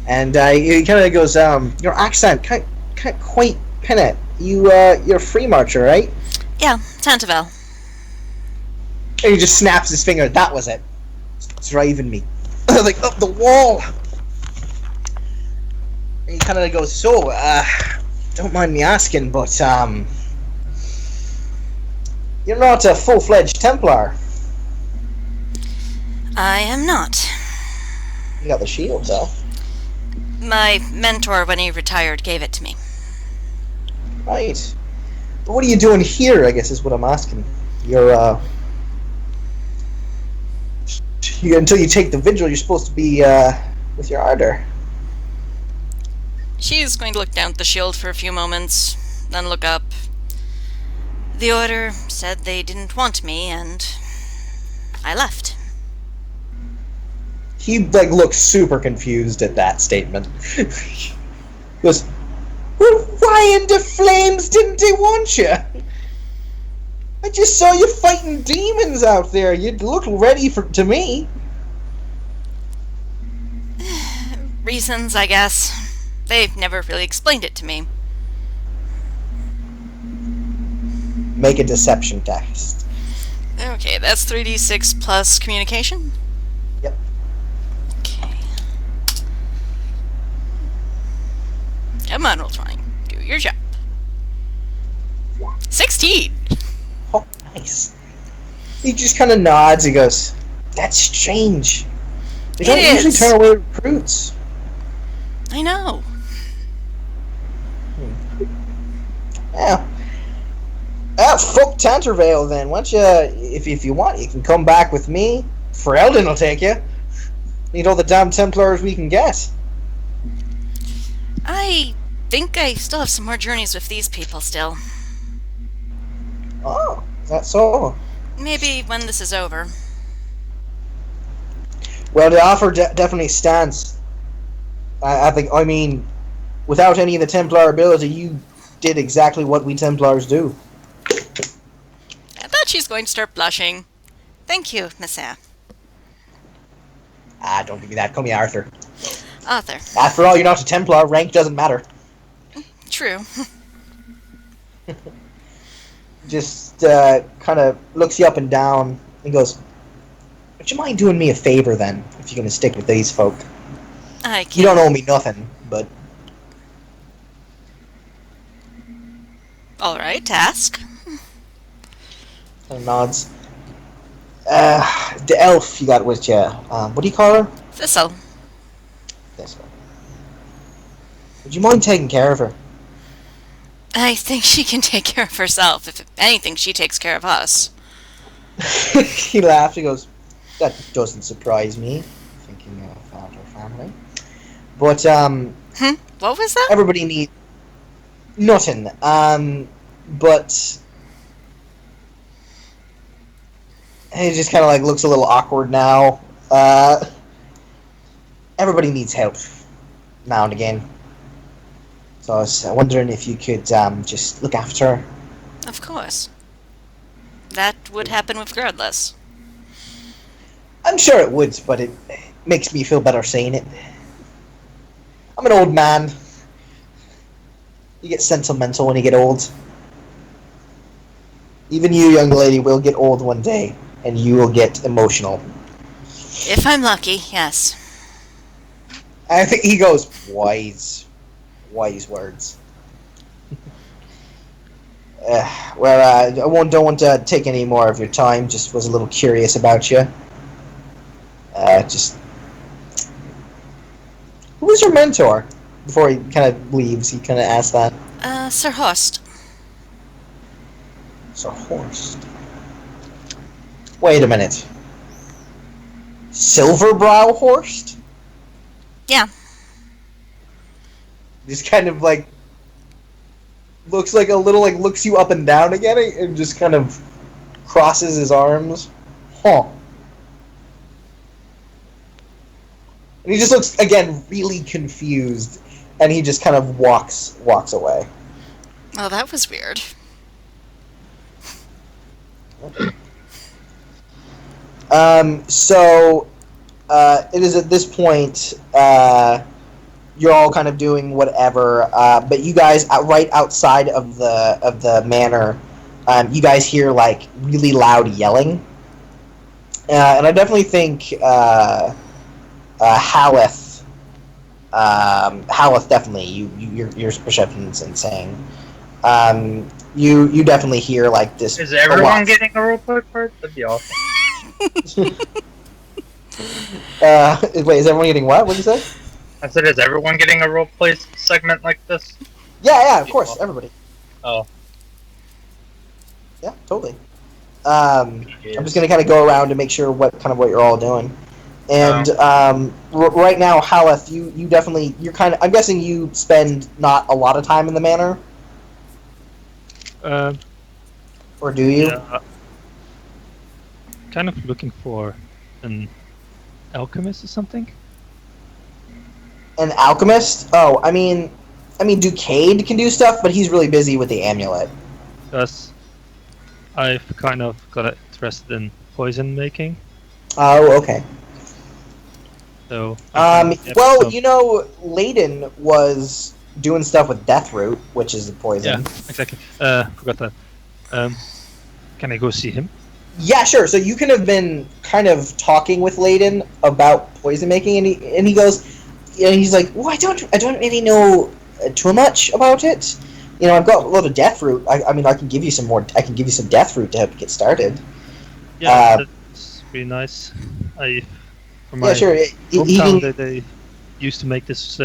And he kind of goes, "Your accent, can't quite pin it. You're a free marcher, right?" Yeah, Tantavel. And he just snaps his finger. That was it. It's driving me. Like, up the wall. And he kind of goes, "So, don't mind me asking, but, you're not a full-fledged Templar." I am not. You got the shield, though. My mentor, when he retired, gave it to me. Right. But what are you doing here, I guess, is what I'm asking. You're, until you take the vigil, you're supposed to be, with your ardor. She's going to look down at the shield for a few moments, then look up. The Order said they didn't want me, and I left. He, like, looks super confused at that statement. He goes, "Well, why in the flames didn't they want you? I just saw you fighting demons out there. You look ready to me." Reasons, I guess. They've never really explained it to me. Make a deception test. Okay, that's 3d6 plus communication? Yep. Okay. Come on, Roll20. Do your job. 16! Oh, nice. He just kind of nods. He goes, "That's strange. They don't It usually is. turn away recruits." I know. Yeah. Fuck Tantervale then. Why don't you, if you want, you can come back with me. Ferelden will take you. Need all the damn Templars we can get. I think I still have some more journeys with these people still. Oh, is that so? Maybe when this is over. Well, the offer definitely stands. I think, I mean, without any of the Templar ability, you did exactly what we Templars do. I thought she's going to start blushing. Thank you, Messiah. Don't give me that. Call me Arthur. Arthur. After all, you're not a Templar. Rank doesn't matter. True. Just kind of looks you up and down and goes, "Would you mind doing me a favor then, if you're going to stick with these folk? I can't. You don't owe me nothing, but..." Alright, ask. Kind of nods. The elf you got with you, what do you call her? Thistle. This one. Would you mind taking care of her? I think she can take care of herself. If anything, she takes care of us. He laughed. He goes, "That doesn't surprise me, thinking of our family. But, What was that? everybody needs... Nothing. But... He just kind of, like, looks a little awkward now. Everybody needs help now and again. So I was wondering if you could, just look after her." Of course. That would happen regardless. I'm sure it would, but it makes me feel better saying it. I'm an old man. You get sentimental when you get old. Even you, young lady, will get old one day, and you will get emotional. If I'm lucky, yes. I think he goes, wise words. Well, I don't want to take any more of your time. Just was a little curious about you. Just Who was your mentor? Before he kind of leaves, he kind of asks that. Sir Horst. So Horst. Wait a minute. Silverbrow Horst? Yeah. Just kind of like looks like a little like looks you up and down again and just kind of crosses his arms. Huh. And he just looks again really confused, and he just kind of walks away. Oh, that was weird. So it is at this point you're all kind of doing whatever, but you guys right outside of the manor, you guys hear like really loud yelling, and I definitely think Haleth definitely your perception's insane. You definitely hear like this. Is everyone getting a roleplay part? That'd be awesome. Wait, is everyone getting what? What did you say? I said, is everyone getting a roleplay segment like this? Yeah, of course, everybody. Oh. Yeah, totally. I'm just gonna kind of go around to make sure what you're all doing. And right now, Haleth, you definitely I'm guessing you spend not a lot of time in the manor, or do you? Yeah, kind of looking for an alchemist or something. An alchemist? Oh, I mean, Ducade can do stuff, but he's really busy with the amulet. Because I've kind of got interested in poison making. Oh, okay. So. Well, Layden was doing stuff with Deathroot, which is the poison. Yeah, exactly. Forgot that. Can I go see him? Yeah, sure. So you can have been kind of talking with Layden about poison making, and he goes, he's like, well, I don't really know too much about it. I've got a lot of Deathroot. I can give you some more. I can give you some Deathroot to help you get started. Yeah, that's really nice. From my sure. hometown, they used to make this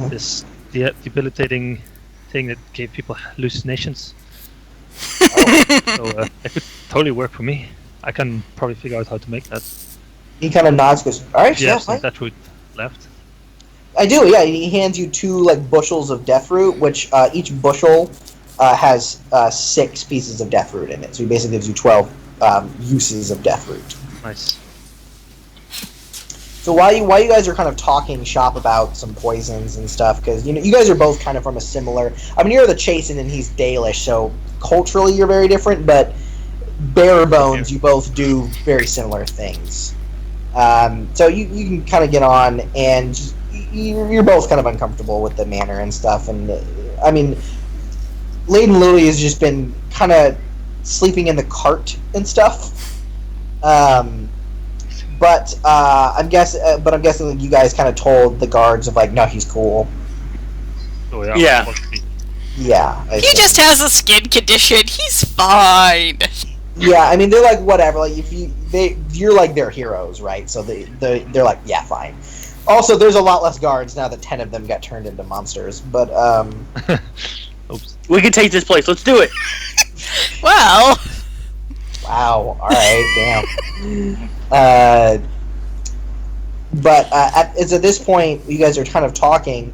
this debilitating thing that gave people hallucinations. So it could totally work for me. I can probably figure out how to make that. He kind of nods, goes, "All right, yeah, fine." That root left. I do, yeah. He hands you 2 bushels of Deathroot, which each bushel has 6 pieces of Deathroot in it. So he basically gives you 12 uses of Deathroot. Nice. So while you guys are kind of talking shop about some poisons and stuff, because you guys are both kind of from a similar. You're the Chasen and he's Dalish, so culturally you're very different, but bare bones you both do very similar things. So you can kind of get on, and you're both kind of uncomfortable with the manor and stuff. And Layden Lily has just been kind of sleeping in the cart and stuff. But I'm guessing you guys kind of told the guards of no, he's cool. Oh yeah. Yeah. Yeah. He just has a skin condition. He's fine. Yeah, they're like whatever. Like you're like their heroes, right? So they're like, yeah, fine. Also, there's a lot less guards now that 10 of them got turned into monsters. But Oops. We can take this place. Let's do it. Well. Wow. All right. Damn. But at this point, you guys are kind of talking.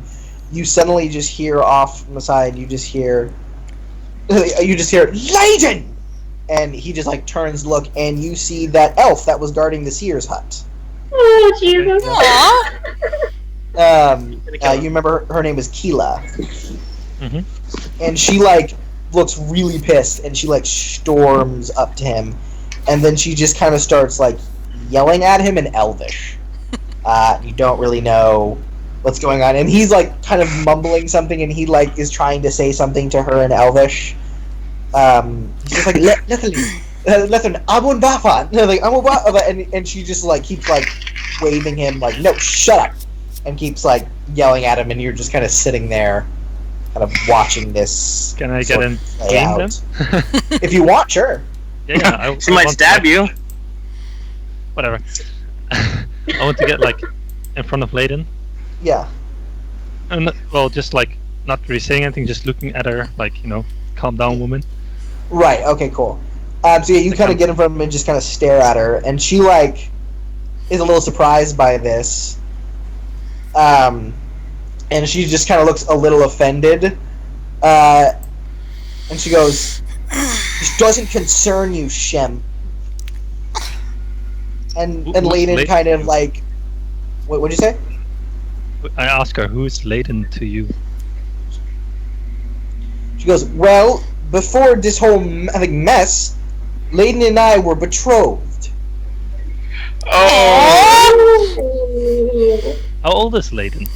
You suddenly just hear off from the side. You just hear Layden, and he just turns to look, and you see that elf that was guarding the seer's hut. Oh, Jesus. Aww. You remember her name was Keela. Mm-hmm. And she looks really pissed, and she storms up to him, and then she just kind of starts yelling at him in Elvish. You don't really know what's going on, and he's kind of mumbling something, and he is trying to say something to her in Elvish. He's just listen, Amun Bafan, and she just keeps waving him no, shut up, and keeps yelling at him, and you're just kind of sitting there, kind of watching this. Can I get in game then? If you want, sure. Yeah. She might stab you. Whatever. I want to get in front of Layden Yeah. And well, just like not really saying anything, just looking at her, like calm down, woman. Right. Okay. Cool. So yeah, you kind of get in front of him and just kind of stare at her, and she like is a little surprised by this. And she just kind of looks a little offended. And she goes, "This doesn't concern you, Shem." And Layden kind of like, what'd you say? I ask her, who is Layden to you? She goes, "Well, before this whole mess, Layden and I were betrothed." Oh! How old is Layden?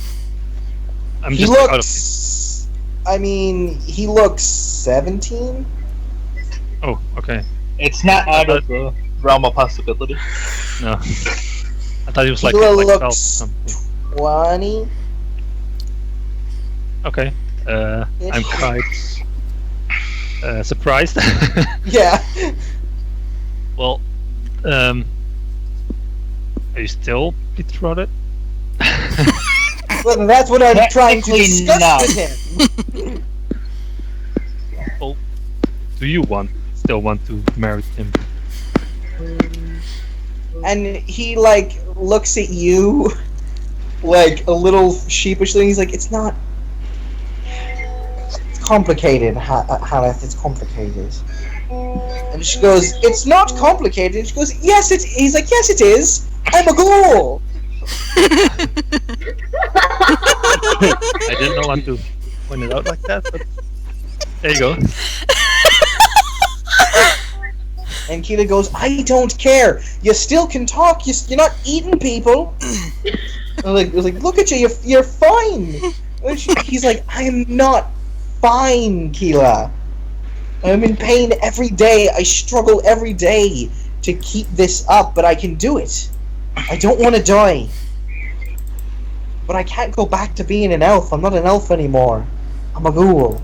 I'm He just out of it. looks. I mean, he looks 17. Oh, okay. It's not out of the realm of possibility. No. I thought he was like, He like 12 or looks something. 20. Okay. I'm quite surprised. Yeah. Well, are you still betrothed? Well, that's what I'm trying to Technically discuss not. with him. Well, do you still want to marry him? And he like looks at you like a little sheepishly. He's like, "It's not. It's complicated, Hannah. It's complicated." And she goes, "It's not complicated." And she goes, "Yes, it." He's like, "Yes, it is. I'm a ghoul." I didn't know what to point it out like that, but there you go. And Keela goes, "I don't care. You still can talk. You're not eating people." I was like, "Look at you. You're fine." And he's like, "I am not fine, Keela. I'm in pain every day. I struggle every day to keep this up, but I can do it. I don't want to die. But I can't go back to being an elf. I'm not an elf anymore. I'm a ghoul."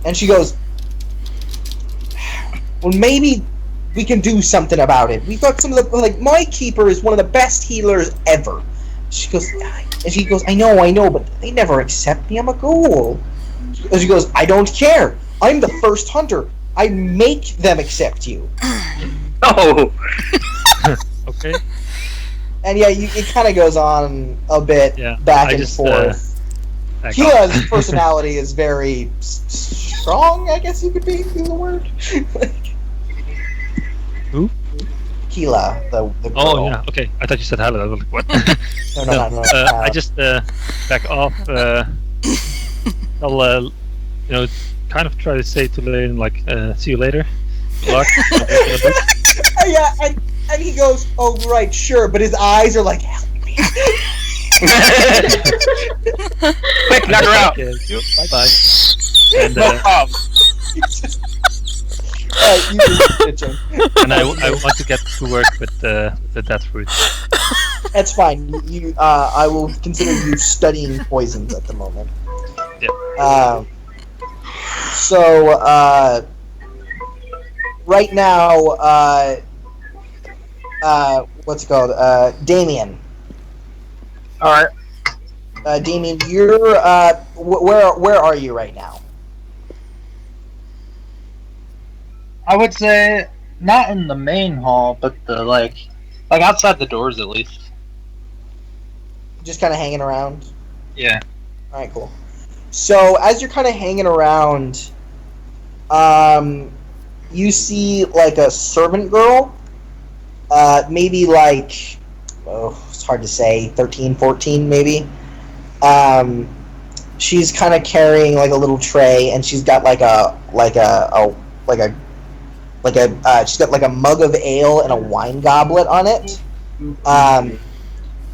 And she goes, "Well, maybe we can do something about it. We've got some of the, like, my keeper is one of the best healers ever." She goes, "I know, but they never accept me. I'm a ghoul." And she goes, "I don't care. I'm the first hunter. I make them accept you." Oh! Okay. And yeah, it kind of goes on a bit back and forth. Keela's personality is very strong, I guess you could be the word. Who? Keela, the girl. Oh yeah, okay. I thought you said hello. I was like, what? No. I just back off. I'll kind of try to say to Lane like, see you later. Good luck. Yeah, and he goes, "Oh right, sure," but his eyes are like, "Help me." Quick, knock her out! Bye bye. And You just bitching. and I want to get to work with the death fruit. That's fine. I will consider you studying poisons at the moment. Yeah. So right now, what's it called? Damien. All right. Damien, you're where are you right now? I would say not in the main hall, but the like outside the doors at least. Just kind of hanging around. Yeah. All right, cool. So as you're kind of hanging around, you see like a servant girl, maybe like, it's hard to say, 13, 14 maybe. She's kind of carrying like a little tray, and she's got she's got like a mug of ale and a wine goblet on it.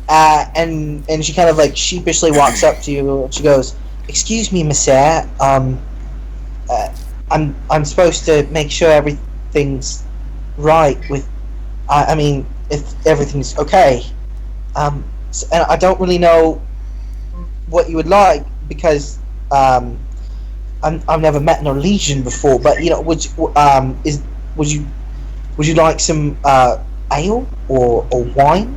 And she kind of like sheepishly walks up to you, and she goes, "Excuse me, monsieur. I'm supposed to make sure everything's right with. I mean, if everything's okay. And I don't really know what you would like because I've never met an Elysian before. But you know, would you like some ale or wine?"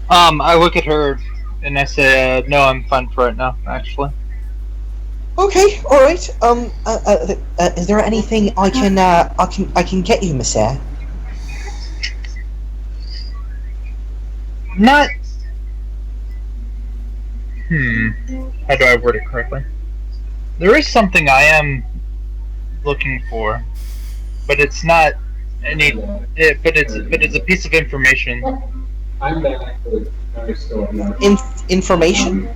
I look at her And I say, no, I'm fine for right now, actually. Okay, all right. Is there anything I can get you, Monsieur? Not. How do I word it correctly? There is something I am looking for, but it's not any. But it's a piece of information. I'm back. Information?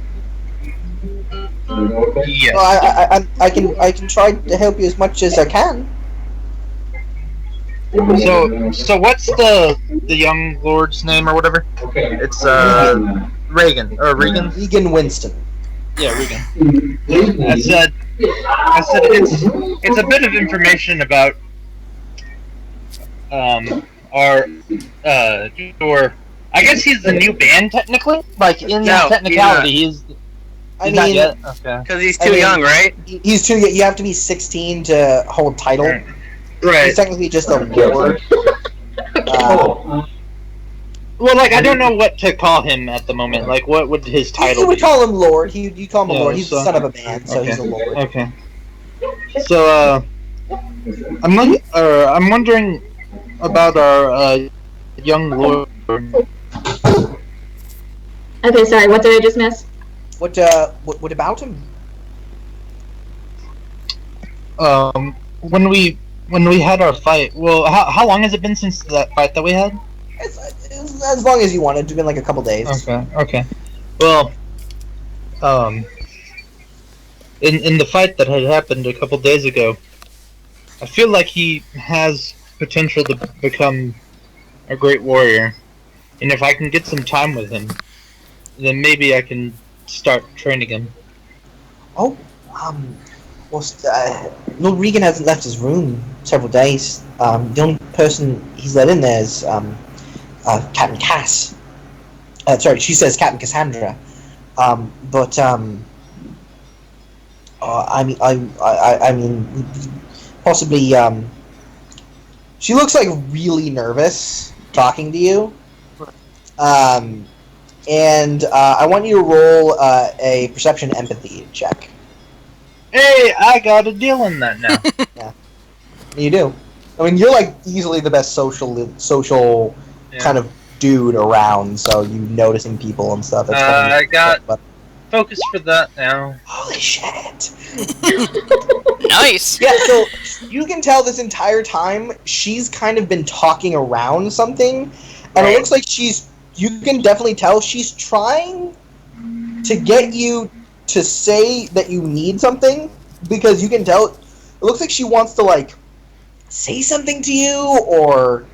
Yes. Well, I can try to help you as much as I can. So what's the young lord's name or whatever? Okay. It's Reagan or Regan. Regan Winston. Yeah, Regan. I said it's a bit of information about our your. I guess he's the new band technically. Like in No, technicality, he's I not mean, yet. Okay. Because he's too young, right? He's too. You have to be 16 to hold title. Right. He's technically just a lord. Well, like I don't know what to call him at the moment. Like, what would his title You would be? call him lord. You call him a Yeah, lord. He's the so- son of a man, so he's a lord. Okay. So, I'm wondering about our young lord. Okay, sorry, what did I just miss? What about him? When we had our fight. Well, how long has it been since that fight that we had? It's as long as you want. It's been like a couple days. Okay. Well, in the fight that had happened a couple days ago, I feel like he has potential to become a great warrior, and if I can get some time with him, then maybe I can start training him. Oh, well, Lord Regan hasn't left his room several days. The only person he's let in there is Captain Cass. Sorry, she says Captain Cassandra. I mean, possibly. She looks like really nervous talking to you. And I want you to roll a perception empathy check. Hey, I got a deal in that now. You do. I mean, you're like easily the best social Yeah. kind of dude around. So you noticing people and stuff. That's funny. I got focus for that now. Holy shit! Nice. Yeah, so you can tell this entire time she's kind of been talking around something, and it looks like you can definitely tell she's trying to get you to say that you need something, because you can tell it looks like she wants to like say something to you or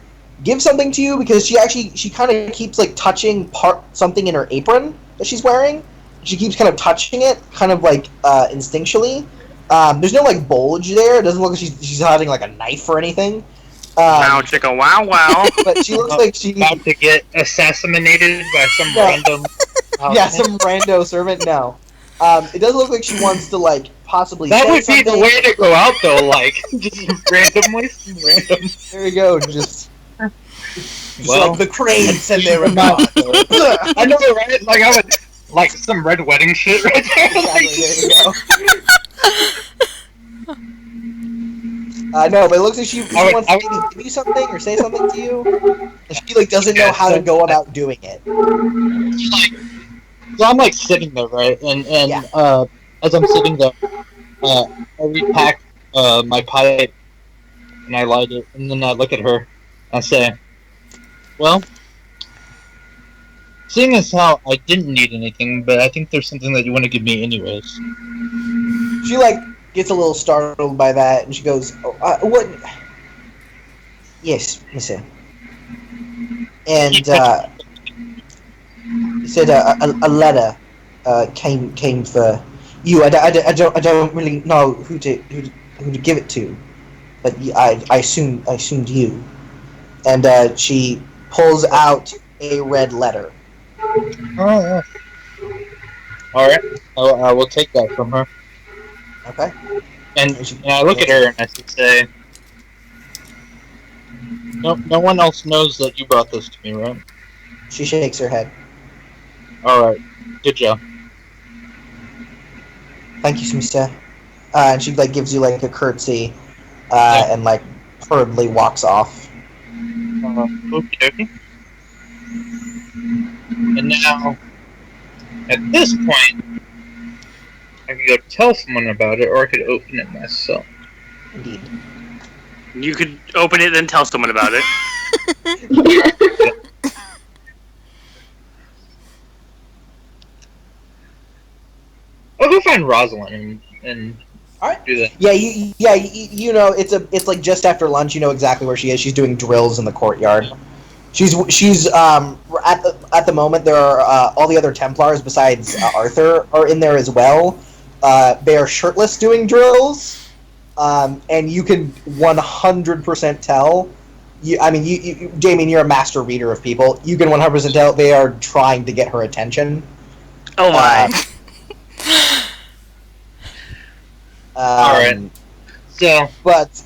give something to you, because she kind of keeps like touching something in her apron that she's wearing. She keeps kind of touching it, kind of like instinctually. There's no like bulge there. It doesn't look like she's holding like a knife or anything. Wow, chicka, wow, wow. But she looks like she About to get assassinated by some random. yeah, some rando servant. No, it doesn't look like she wants to like possibly. That say would be the something. way to go out though, like just randomly, random. There you go. Just Well, like the cranes and their I know, right? Like I would, like some red wedding shit right there. Exactly, there you go. No, but it looks like she wants to maybe give you something or say something to you. And she like doesn't know how to go about doing it. So I'm like sitting there, right? And as I'm sitting there, I repack my pipe and I light it, and then I look at her. I say, "Well, seeing as how I didn't need anything, but I think there's something that you want to give me anyways." She like gets a little startled by that, and she goes, "What?" Yes, monsieur. And he said a letter came for you. I don't really know who to give it to, but I assumed you. And she pulls out a red letter. Oh, yeah. All right, I will take that from her. Okay. And I look at her and I say, no one else knows that you brought this to me, right? She shakes her head. Alright. Good job. Thank you, Smista. And she like gives you like a curtsy, and like hurriedly walks off. Okay. And now, at this point, I could go tell someone about it, or I could open it myself. Indeed. You could open it and tell someone about it. I'll go find Rosalind and Alright. do that. Yeah, you know, it's like just after lunch. You know exactly where she is. She's doing drills in the courtyard. She's at the moment there are all the other Templars besides Arthur are in there as well. They are shirtless doing drills, and you can 100% tell. Damien, you're a master reader of people. You can 100% tell they are trying to get her attention. Oh my! Alright. So, but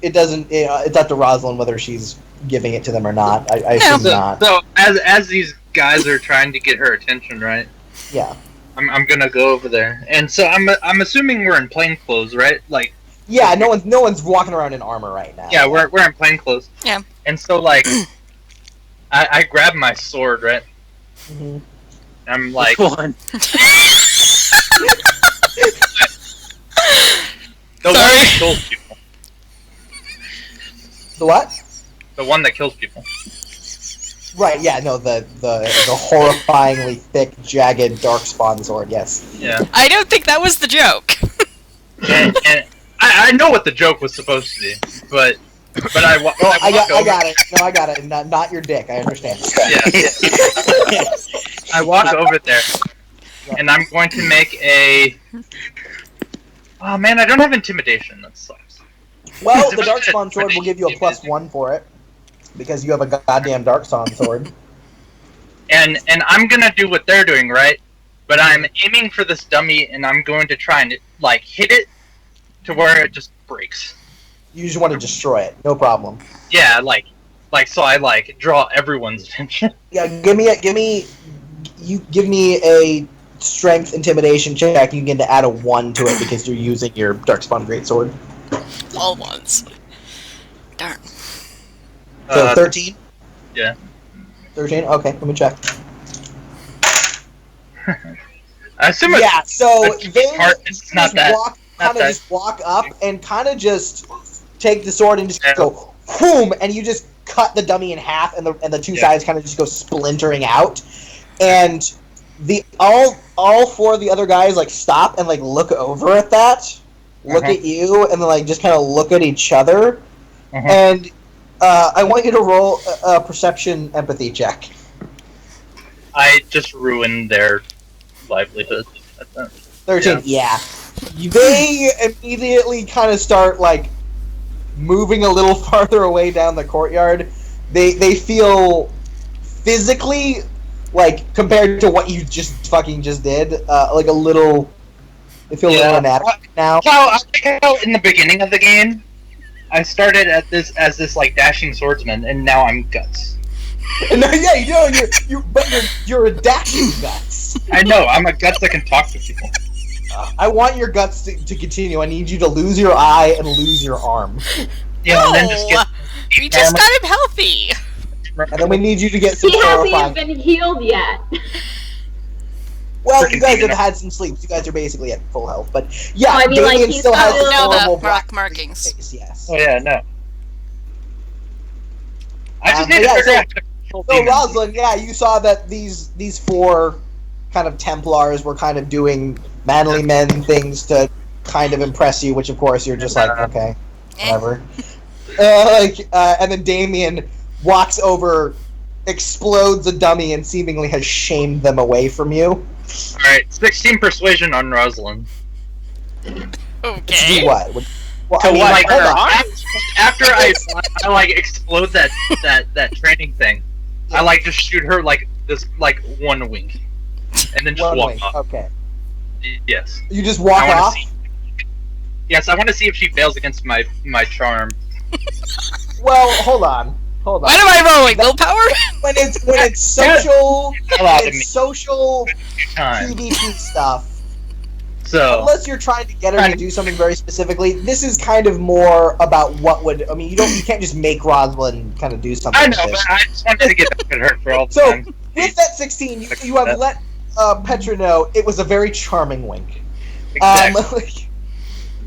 it doesn't. It's up to Rosalind whether she's giving it to them or not. I assume not. So as these guys are trying to get her attention, right? Yeah. I'm gonna go over there, and so I'm assuming we're in plain clothes, right? Like. Yeah, no one's walking around in armor right now. Yeah, we're in plain clothes. Yeah. And so like, I grab my sword, right? Mm-hmm. I'm like. One. The one that kills people. The what? The one that kills people. Right. Yeah. No. The horrifyingly thick, jagged darkspawn sword. Yes. Yeah. I don't think that was the joke. And I know what the joke was supposed to be, but I got it. No, I got it. Not your dick. I understand. Yeah. I walk over there, and I'm going to make a. Oh man, I don't have intimidation. That sucks. Well, the darkspawn sword will give you a +1 for it because you have a goddamn darkspawn sword. And I'm gonna do what they're doing, right? But I'm aiming for this dummy, and I'm going to try and like hit it to where it just breaks. You just want to destroy it. No problem. Yeah, like so I like draw everyone's attention. Yeah, give me a strength intimidation check. You get to add a 1 to it because you're using your darkspawn greatsword. All ones. Darn. So 13. Yeah. 13. Okay, let me check. I assume Yeah. So they it's not that. just walk up and kind of just take the sword and just go boom, and you just cut the dummy in half, and the two sides kind of just go splintering out, and all 4 of the other guys like stop and like look over at that, look at you, and then like just kind of look at each other, and I want you to roll a perception empathy check. I just ruined their livelihood. 13. Yeah. They immediately kind of start like moving a little farther away down the courtyard. They feel physically, like, compared to what you just did, like a little. They feel a little inadequate now. I think how in the beginning of the game, I started as this like dashing swordsman, and now I'm guts. No, yeah, you know, you're a dashing guts. I know, I'm a guts that can talk to people. I want your guts to continue. I need you to lose your eye and lose your arm. Yeah, and then just get. We just got him healthy. And then we need you to get some He hasn't horrifying. even been healed yet. Well, you guys have had some sleep. You guys are basically at full health, but yeah, I mean, like, Damien he's still got has the no, the horrible rock black markings. face, yes. Oh yeah, no. I just need to figure out how to control So demons. Rosalind, yeah, you saw that these 4 kind of Templars were kind of doing manly men things to kind of impress you, which of course you're just like, okay, whatever. And then Damien walks over, explodes a dummy, and seemingly has shamed them away from you. Alright, 16 persuasion on Rosalind. To Okay. do what? Well, To what, Like, hold on. after I like explode that training thing, I like just shoot her like this, like one wink, and then just One walk way. off. Okay. Yes. You just walk I wanna off? see. Yes, I want to see if she fails against my charm. Well, hold on. hold on. What am I rolling? Willpower? When it's social, Hell out of it's me. social Time. PvP stuff. So Unless you're trying to get her to do something very specifically, this is kind of more about what would. I mean, you can't just make Rosalind kind of do something. I know, with but this. I just wanted to get back at her for all the So time. with that 16, you have let Petra know it was a very charming wink. Exactly.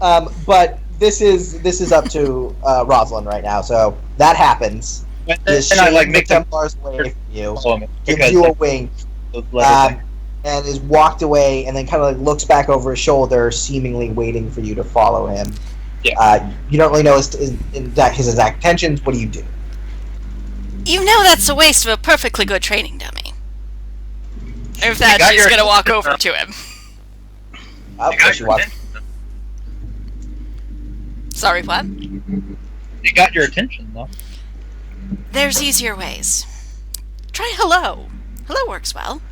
But this is up to Rosalind right now. So that happens. And Is I like the make them Templars away from you, gives because you a like, wink, those letters and is walked away, and then kind of like looks back over his shoulder, seemingly waiting for you to follow him. Yeah. You don't really know his exact intentions. What do you do? You know that's a waste of a perfectly good training dummy. If that, got she's your- gonna walk over to him. Oh, You got she your walks. attention. Sorry, what? You got your attention, though. There's easier ways. Try hello. Hello works well.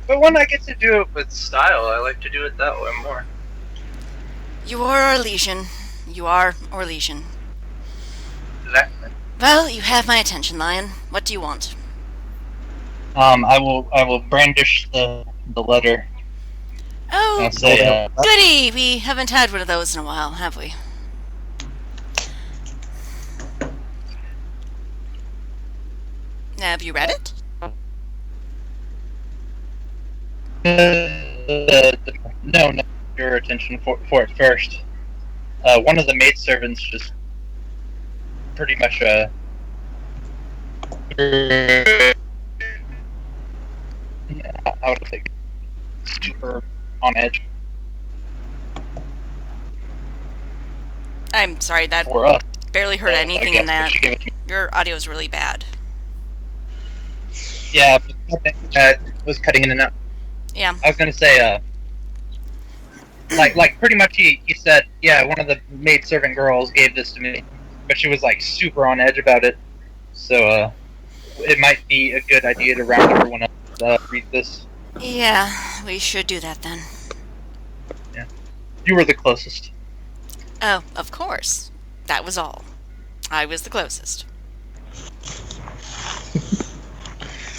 But when I get to do it with style, I like to do it that way more. You are Orlesian. You are Orlesian. Exactly. Well, you have my attention, Lion. What do you want? I will brandish the letter. Oh, I'll say, goody! We haven't had one of those in a while, have we? Have you read it? No, your attention for it first. One of the maidservants just pretty much I would say super on edge I'm sorry, that for us. barely heard anything I in guess, that. she gave it to me. Your audio is really bad. Yeah, it was cutting in and out. Yeah. I was gonna say, like pretty much he said, yeah, one of the maidservant girls gave this to me, but she was like super on edge about it. So it might be a good idea to round everyone up to read this. Yeah, we should do that then. Yeah, you were the closest. Oh, of course. That was all. I was the closest.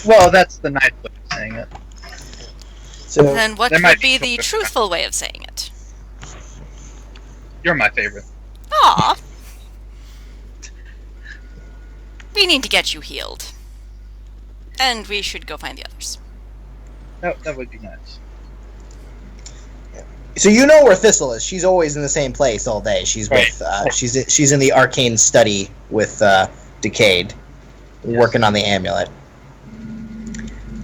Well, that's the nice way of saying it. So Then what There might would be be the something. truthful way of saying it? You're my favorite. Aw. We need to get you healed. And we should go find the others. That would be nice. So you know where Thistle is. She's always in the same place all day. She's Right. with she's in the arcane study with Decade, working on the amulet.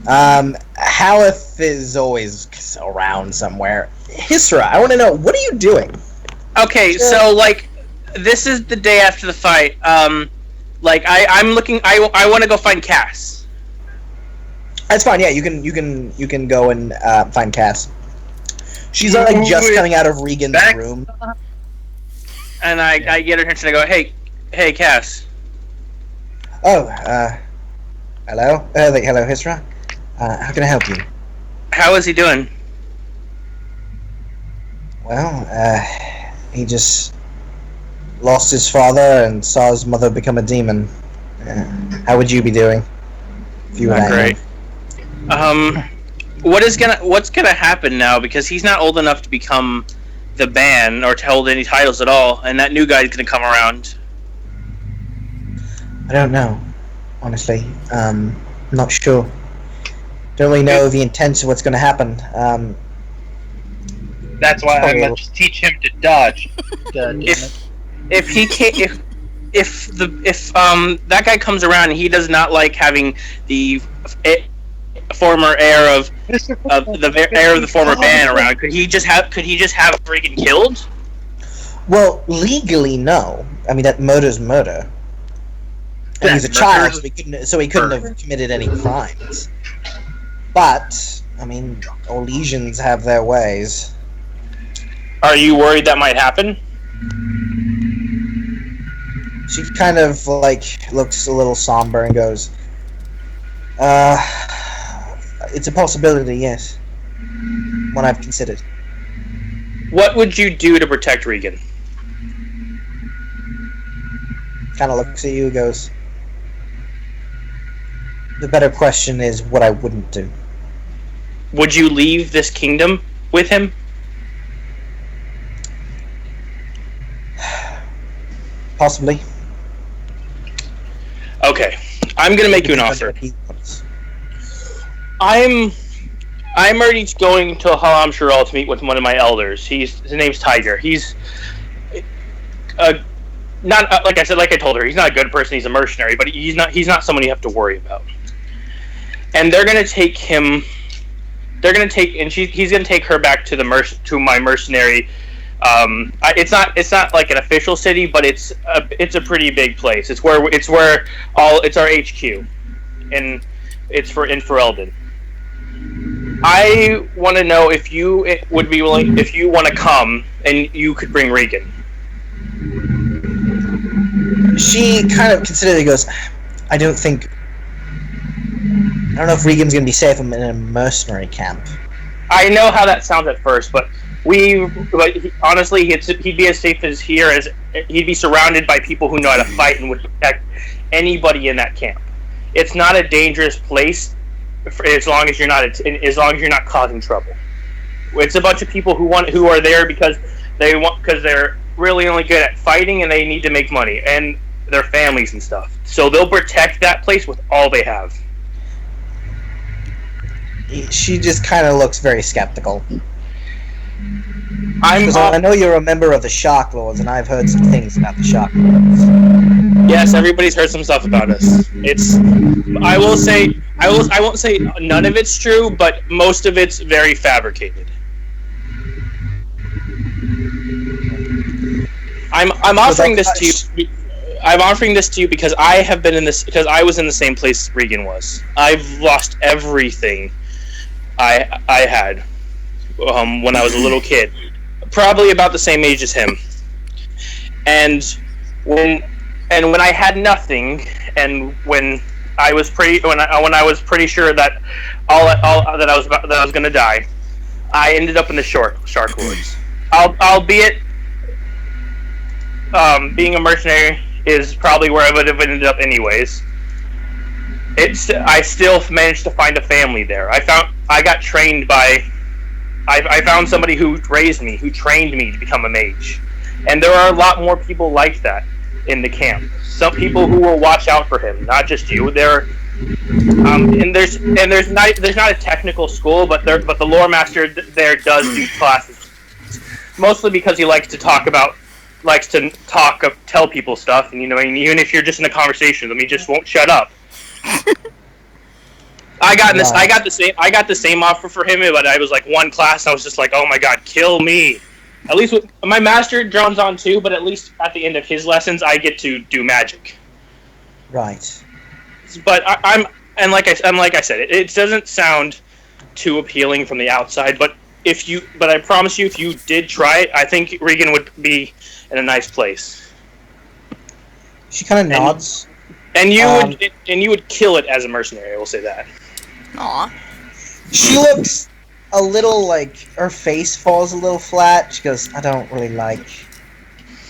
Haleth is always around somewhere. Hisra, I want to know, what are you doing? Okay, so like, this is the day after the fight. Like I'm looking. I want to go find Cass. That's fine. Yeah, you can go and find Cass. She's like just coming out of Regan's room. And I get her attention. I go, hey, Cass. Oh, hello, hello, Hisra. How can I help you? How is he doing? Well, he just lost his father and saw his mother become a demon. How would you be doing if you were Not that great. young? What's gonna happen now? Because he's not old enough to become the ban or to hold any titles at all, and that new guy's gonna come around. I don't know, honestly. I'm not sure. Don't really know the intent of what's going to happen. That's why I must teach him to dodge. If he can't, if that guy comes around and he does not like having the former heir of the heir of the former ban around, could he just have freaking killed? Well, legally, no. I mean, that murder's murder. And he's a child, so he couldn't have committed any crimes. But, I mean, Orlesians have their ways. Are you worried that might happen? She kind of, like, looks a little somber and goes, it's a possibility, yes. One I've considered. What would you do to protect Regan? kind of looks at you and goes, the better question is what I wouldn't do. Would you leave this kingdom with him? Possibly. Okay, I'm gonna make you an offer. I'm already going to Halam Shiral to meet with one of my elders. His name's Tiger. He's not like I told her, he's not a good person. He's a mercenary, but he's not someone you have to worry about. And they're gonna take him. He's gonna take her back to my mercenary. It's not like an official city, but it's a pretty big place. It's our HQ, and it's in Ferelden. I want to know if you would be willing, if you want to come, and you could bring Regan. She kind of considered it. Goes, I don't know if Regan's going to be safe in a mercenary camp. I know how that sounds at first, but honestly, he'd be as safe as here as he'd be surrounded by people who know how to fight and would protect anybody in that camp. It's not a dangerous place as long as you're not causing trouble. It's a bunch of people who are there because they're really only good at fighting and they need to make money and their families and stuff. So they'll protect that place with all they have. She just kind of looks very skeptical. I know you're a member of the Shock Lords, and I've heard some things about the Shock Lords. Yes, everybody's heard some stuff about us. I won't say none of it's true, but most of it's very fabricated. I'm offering this to you. I'm offering this to you because I was in the same place Regan was. I've lost everything I had when I was a little kid, probably about the same age as him. And when I had nothing, and when I was pretty sure that that I was gonna die, I ended up in the Shark Lords. Albeit being a mercenary is probably where I would have ended up anyways. I still managed to find a family there. I found somebody who raised me, who trained me to become a mage. And there are a lot more people like that in the camp. Some people who will watch out for him, not just you. There's not a technical school, but the lore master there does do classes. Mostly because he likes to tell people stuff, and even if you're just in a conversation with him, he just won't shut up. I got the same offer for him, but I was like one class. I was just like, oh my god, kill me. At least my master drums on too, but at least at the end of his lessons, I get to do magic. Right. But like I said, it doesn't sound too appealing from the outside. But I promise you, if you did try it, I think Regan would be in a nice place. She kind of nods. And you would kill it as a mercenary. I will say that. Aw. She looks a little like her face falls a little flat. She goes, I don't really like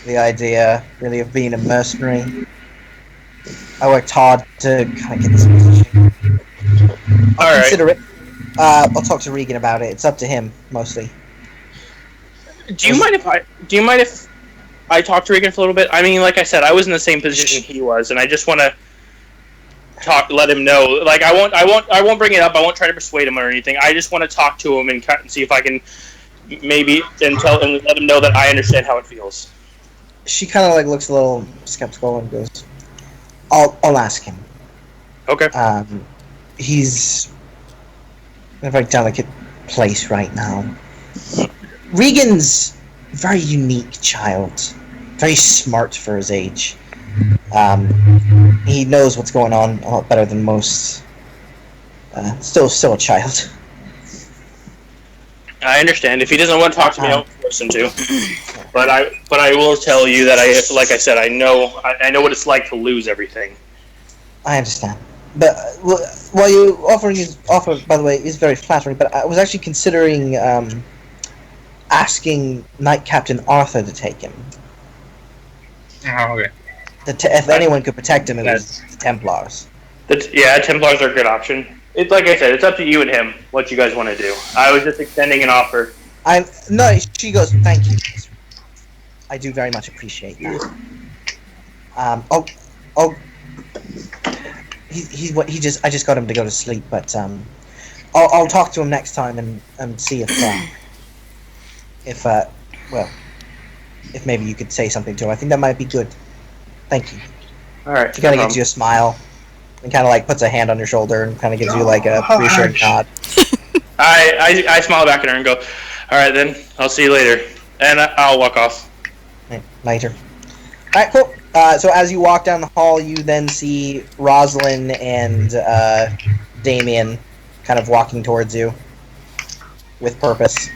the idea, really, of being a mercenary. I worked hard to kind of get this position. I'll consider it. I'll talk to Regan about it. It's up to him, mostly. Do you mind if I talk to Regan for a little bit? I mean, like I said, I was in the same position he was, and I just want to let him know. Like, I won't bring it up. I won't try to persuade him or anything. I just want to talk to him and see if I can maybe and let him know that I understand how it feels. She kind of like looks a little skeptical and goes, I'll ask him. Okay. He's in a very delicate place right now. Regan's a very unique child, very smart for his age. He knows what's going on a lot better than most. Still a child. I understand. If he doesn't want to talk to me, I won't force him to. But I will tell you that like I said, I know what it's like to lose everything. I understand. But while you offer, by the way, is very flattering. But I was actually considering asking Knight Captain Arthur to take him. Oh, okay. If anyone could protect him, it was the Templars. Templars are a good option. It's like I said, it's up to you and him what you guys want to do. I was just extending an offer. She goes, thank you. I do very much appreciate that. I just got him to go to sleep, but I'll talk to him next time and see if maybe you could say something to him. I think that might be good. Thank you. All right. She kind of gives you a smile and kind of like puts a hand on your shoulder and kind of gives you like a reassuring nod. I smile back at her and go, all right then, I'll see you later, and I'll walk off. Later. All right, cool. So as you walk down the hall, you then see Rosalind and Damien kind of walking towards you with purpose.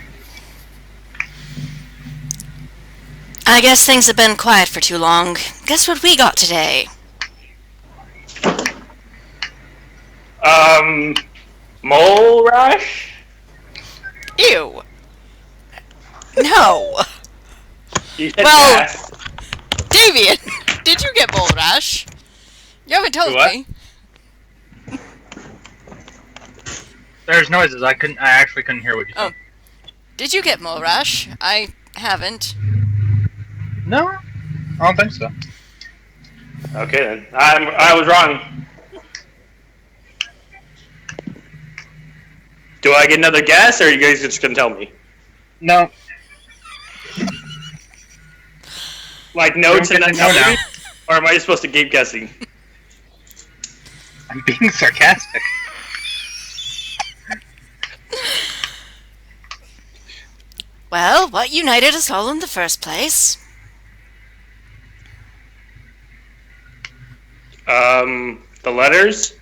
I guess things have been quiet for too long. Guess what we got today? Mole rash? Ew. No. You said Well, gas. Damien, did you get mole rash? You haven't told What? me. There's noises. I actually couldn't hear what you said. Did you get mole rash? I haven't. No, I don't think so. Okay then. I was wrong. Do I get another guess, or are you guys just gonna tell me? No. Like notes and then No, tell no. me? Or am I just supposed to keep guessing? I'm being sarcastic. Well, what united us all in the first place? The letters?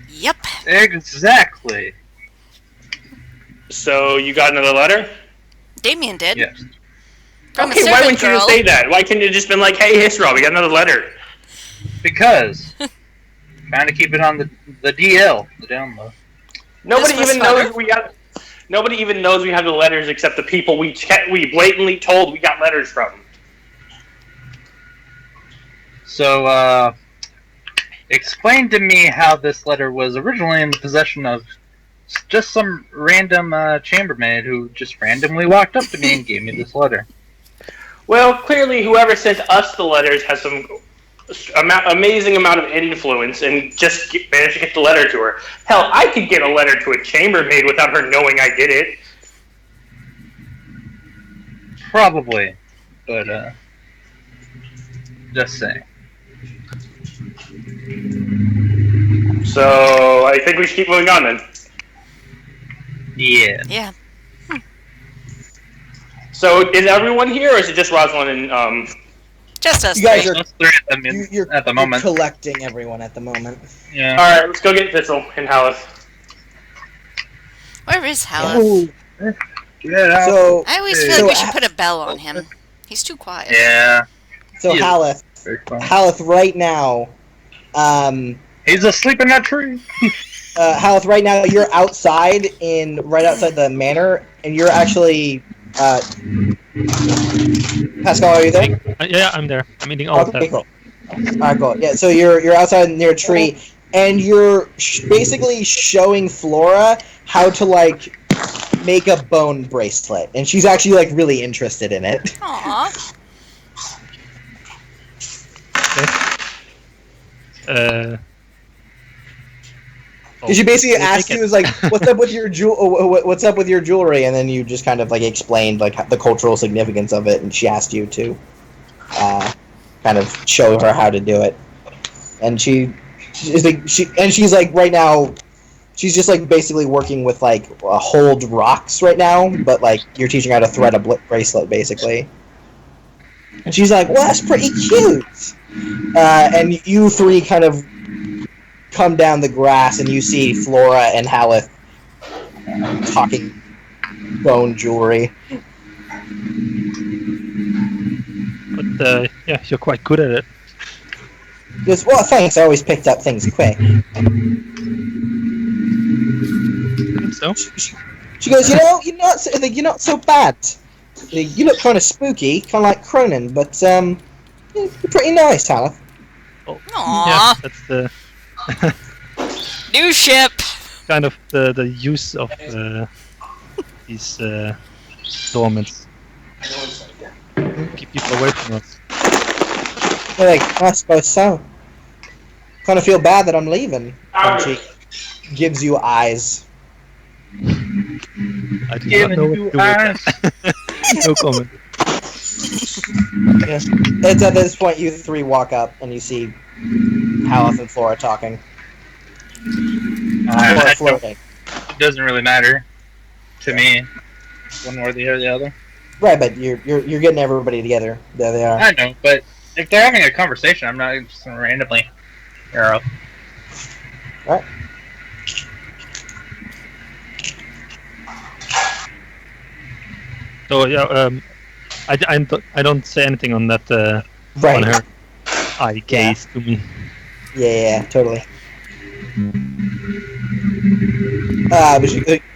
Yep. Exactly. So you got another letter? Damien did. Yes. From Okay, a why servant wouldn't you girl. just say that? Why couldn't you just been like, hey, Hisra, we got another letter? Because trying to keep it on the DL, the down low. Nobody This was even knows fodder? we got. Nobody even knows we have the letters except the people we blatantly told we got letters from. So, explain to me how this letter was originally in the possession of just some random chambermaid who just randomly walked up to me and gave me this letter. Well, clearly, whoever sent us the letters has some amazing amount of influence and just managed to get the letter to her. Hell, I could get a letter to a chambermaid without her knowing I did it. Probably, but just saying. So I think we should keep moving on then. Yeah. Yeah. So is everyone here, or is it just Rosalind and Just us You guys three. are Us three at the, you're at the moment. You're collecting everyone at the moment. Yeah. All right, let's go get Thistle and Haleth. Where is Haleth? Get out. So I always feel So, like we should put a bell on him. He's too quiet. Yeah. He is Haleth, very fun. Haleth, right now, He's asleep in that tree. Haleth, right now, you're outside right outside the manor, and you're actually, Pascal, are you there? Yeah, I'm there. I'm eating all of Okay, that. cool. Alright, cool. Yeah, so you're outside near a tree, and you're basically showing Flora how to, like, make a bone bracelet, and she's actually, like, really interested in it. Aww. Because she basically we'll asked take you, it. was like, "What's up with your what's up with your jewelry?" And then you just kind of like explained like the cultural significance of it, and she asked you to kind of show her how to do it. And she's like right now, she's just like basically working with like hold rocks right now, but like you're teaching her how to thread a bracelet basically. And she's like, "Well, that's pretty cute." And you three kind of come down the grass and you see Flora and Haleth talking bone jewelry. But yeah, you're quite good at it. She goes, "Well, thanks. I always picked up things quick." I think so. She goes, you're not so bad. You look kind of spooky, kind of like Kronin, but you're pretty nice, Haleth." Oh, Aww. yeah, that's the New ship! kind of the use of these dormants. Keep people away from us. They're like, I suppose so. Kind of feel bad that I'm leaving. And she gives you eyes. I do not know what to do with that. No comment. Yeah. It's at this point you three walk up and you see Haleth and Flora talking. Or flirting. It doesn't really matter to me, one or the other. Right, but you're getting everybody together. There they are. I know, but if they're having a conversation, I'm not just gonna randomly arrow. Right. So yeah, I don't say anything on that. Right. On her eye gaze to me. Yeah, totally. But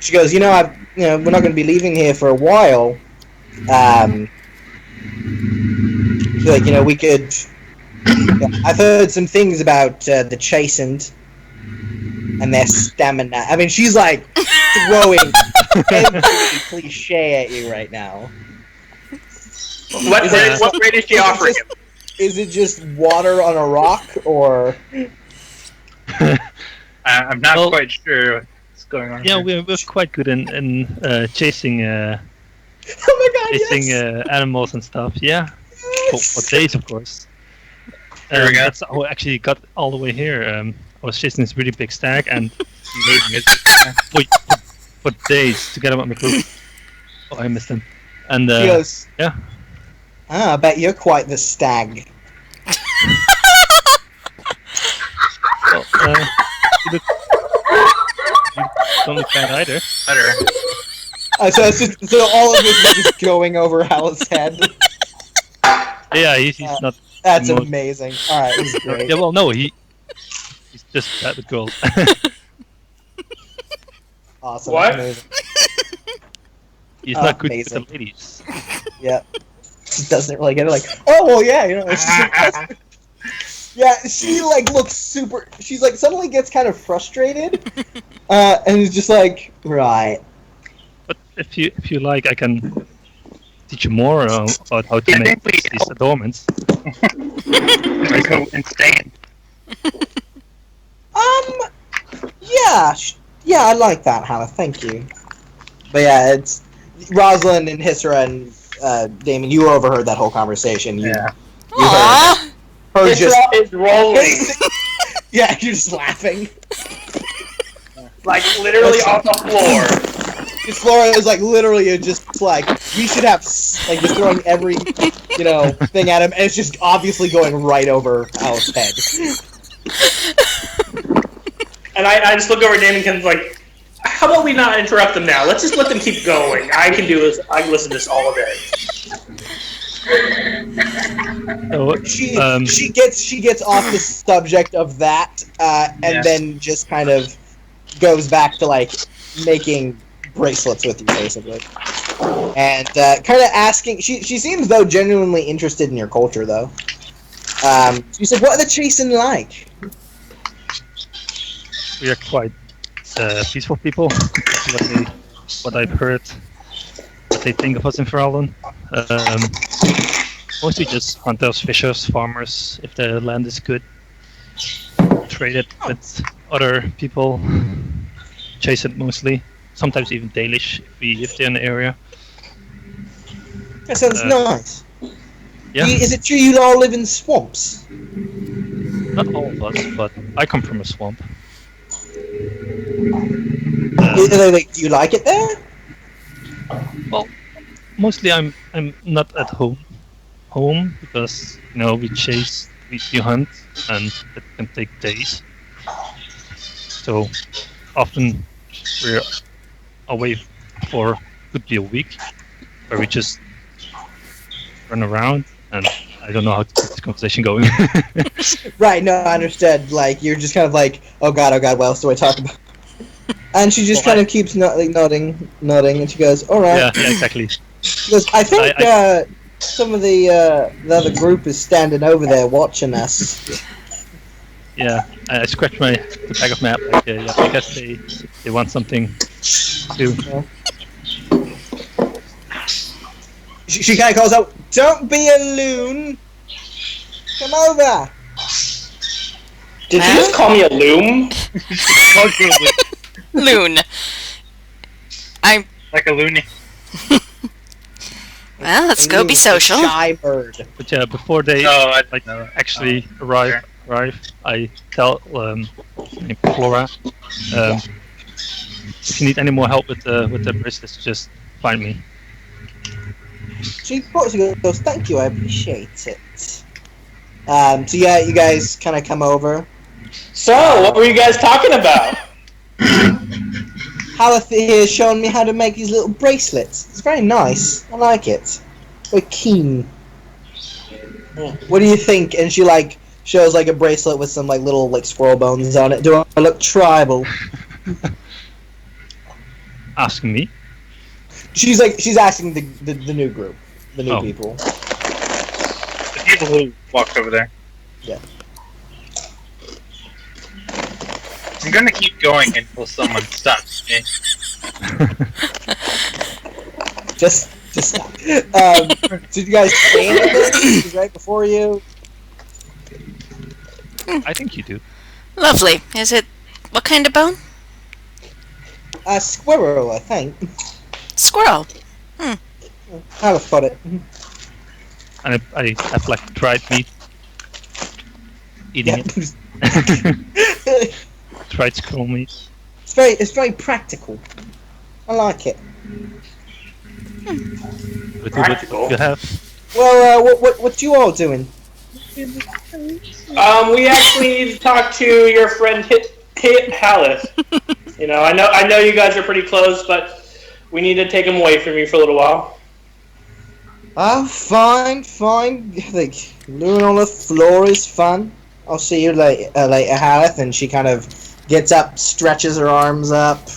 she goes, we're not going to be leaving here for a while. We could. I've heard some things about the Chastened and their stamina. I mean, she's like throwing every cliche at you right now. What rate is she offering him? Is it just water on a rock, or? I'm not quite sure what's going on. Yeah, here. we're quite good in chasing Oh my god! chasing Yes. animals and stuff. Yeah, for days, of course. There we go. That's how I actually got all the way here. I was chasing this really big stag and for days to get him at my group. Oh, I missed him. And She goes, yeah. I bet you're quite the stag. Well, you don't look bad either. Better. So all of this is just going over Hal's head. Yeah, he's not. That's the most- amazing. All right, he's great. Yeah, well, no, he's just bad with girls. Awesome. What? Amazing. He's not good Amazing. with the ladies. Yeah. She doesn't really get it. Like, oh well, yeah, it's just yeah. She like looks super. She's like suddenly gets kind of frustrated, and is just like, right. But if you like, I can teach you more about how to make these adornments. I go insane. Yeah, I like that, Hannah. Thank you. But yeah, it's Rosalind and Hissra and Damon. You overheard that whole conversation. You Aww! heard It's just is rolling, yeah, you're just laughing. like literally off the floor. Because Flora is like literally just like we should have like just throwing every thing at him, and it's just obviously going right over Al's head. And I just look over at Damon and Ken's like, how about we not interrupt them now? Let's just let them keep going. I can do this. I can listen to this all day. So, She gets off the subject of that, and then just kind of goes back to like making bracelets with you, basically, and kind of asking. She seems though genuinely interested in your culture, though. She said, "What are the Chasen like?" we are quite peaceful people. What I've heard, what they think of us in Ferelden. Mostly just hunters, fishers, farmers. If the land is good, trade it with other people. Chase it mostly. Sometimes even Dalish if they're in the area. That sounds nice. Yeah, Is it true you all live in swamps? not all of us, but I come from a swamp. Do you like it there? Well, mostly I'm not at home because we chase, we hunt, and it can take days. So often we're away for could be a week, where we just run around, and I don't know how to keep this conversation going. Right, no, I understood. Like, you're just kind of like, oh god, what else do I talk about? And she just kind of keeps nodding, and she goes, alright. Yeah, exactly. She goes, I think some of the other group is standing over there watching us. Yeah, I scratched the back of my map. Like, yeah, I guess they want something too. She kind of calls out, "Don't be a loon. Come over." Did you just call me a loom? Loon. I'm. Like a loony. Well, let's go be A social. shy bird. But yeah, before they I like know. actually arrive, I tell Flora, if you need any more help with the bracelets, just find me. She goes, "Thank you, I appreciate it." So yeah, you guys kind of come over. So, what were you guys talking about? Haleth here has shown me how to make these little bracelets. It's very nice. I like it. Very keen. What do you think? And she like shows like a bracelet with some like little like squirrel bones on it. Do I look tribal? Asking me. She's asking the new group, the new people. The people who walked over there. Yeah. I'm gonna keep going until someone stops me. Just stop. Did you guys say anything right before you? I think you do. Lovely. Is it what kind of bone? A squirrel, I think. Squirrel. How to put it? And I have like dried meat. Eating it. Dried squirrel meat. It's very practical. I like it. Practical. You have. Well, what you all doing? We actually need to talk to your friend Haleth. You know, I know you guys are pretty close, but we need to take him away from you for a little while. Fine. Like, loon on the floor is fun. I'll see you later, Haleth. And she kind of gets up, stretches her arms up,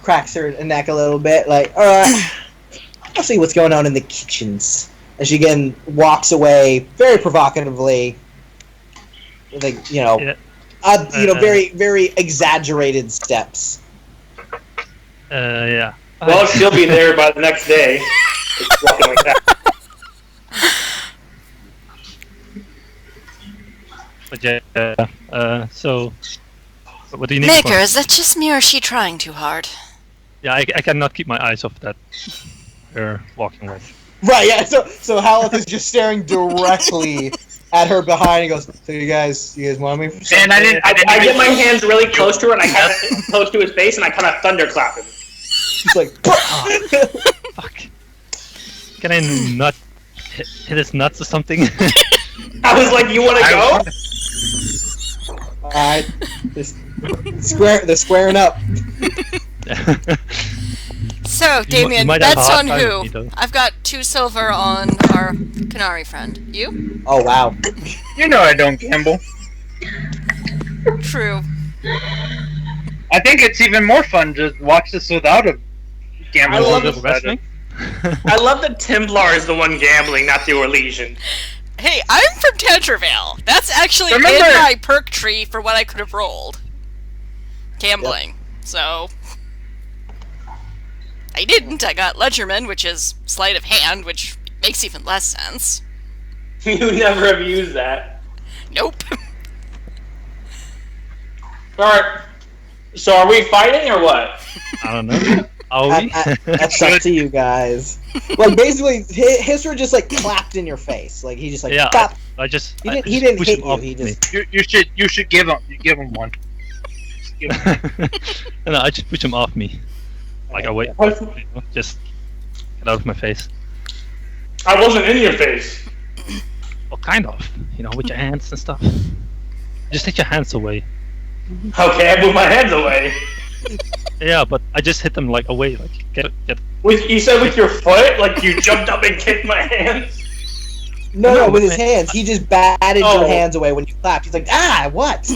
cracks her neck a little bit. Like, all right, I'll see what's going on in the kitchens. And she again walks away very provocatively. Like, very, very exaggerated steps. Yeah. Well, she'll be there by the next day. Just walking like that. But yeah. So, what do you need? Maker, is that just me or is she trying too hard? Yeah, I cannot keep my eyes off that. Her walking away. Right. Yeah. So Haleth is just staring directly at her behind and goes, "So you guys want me?" For something? And I get my hands really close to her, and I kind of close to his face, and I kind of thunderclap him. She's like, Fuck. Can I not hit his nuts or something? I was like, "You want to go?" "Alright, they're squaring up." So, You Damien, might have a bets hard on time with who? me, though. I've got 2 silver on our Canary friend. You? Oh wow. You know I don't gamble. True. I think it's even more fun to watch this without a gambling. I love Little wrestling. I love that Templar is the one gambling, not the Orlesian. Hey, I'm from Tangerville. That's actually Remember- in my perk tree for what I could have rolled. Gambling. So... I didn't. I got Ledgerman, which is sleight of hand, which makes even less sense. You never have used that. Nope. Alright. So are we fighting or what? I don't know. Are we? That's up to you guys. Like basically, his were just like clapped in your face. Like he just like Yeah, clapped. I just. He I didn't- just he didn't push hit him you, off he me. just- You should give him one. Just give him. No, I just push him off me. Like I wait. Just get out of my face. I wasn't in your face. Well, kind of. With your hands and stuff. Just take your hands away. Okay, I moved my hands away. Yeah, but I just hit them like away. Like get. You said with your foot? Like you jumped up and kicked my hands? No, with his hands. He just batted Oh. your hands away when you clapped. He's like, what?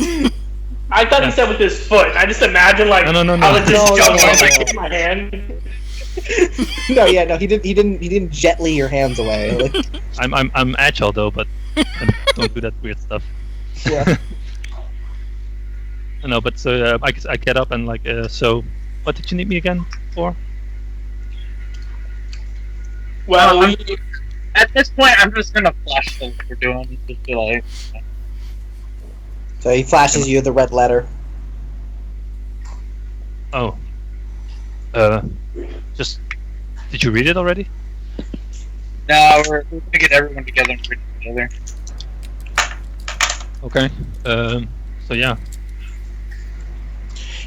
I thought he said with his foot. I just imagined like No. I was just No, jumping no, up and no. kicked my hand. No, he didn't gently your hands away. Like, I'm agile though, but I don't do that weird stuff. yeah. No, but so I get up and like so. What did you need me again for? Well, At this point, I'm just gonna flash what we're doing. Just be like, So he flashes you the red letter. Oh. Just did you read it already? no, we're gonna get everyone together and read it together. Okay. So yeah.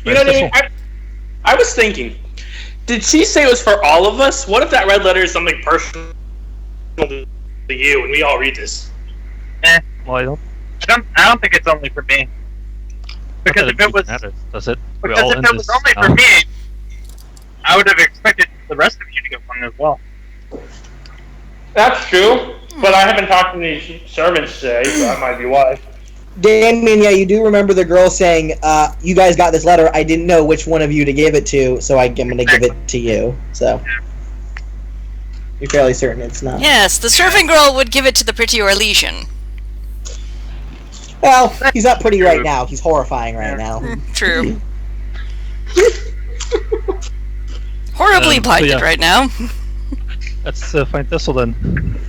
you know what I mean? I was thinking, did she say it was for all of us? What if that red letter is something personal to you, and we all read this? Well, I don't think it's only for me. Because if it was, does it? because if it was only for me, I would have expected the rest of you to get one as well. That's true, but I haven't talked to these servants today, so that might be why. Damien, yeah, you do remember the girl saying, you guys got this letter, I didn't know which one of you to give it to, so I'm going to give it to you. So, you're fairly certain it's not. Yes, the servant girl would give it to the pretty Orlesian. Well, he's not pretty right now. He's horrifying right now. True. Horribly blighted right now. Let's find Thistle then.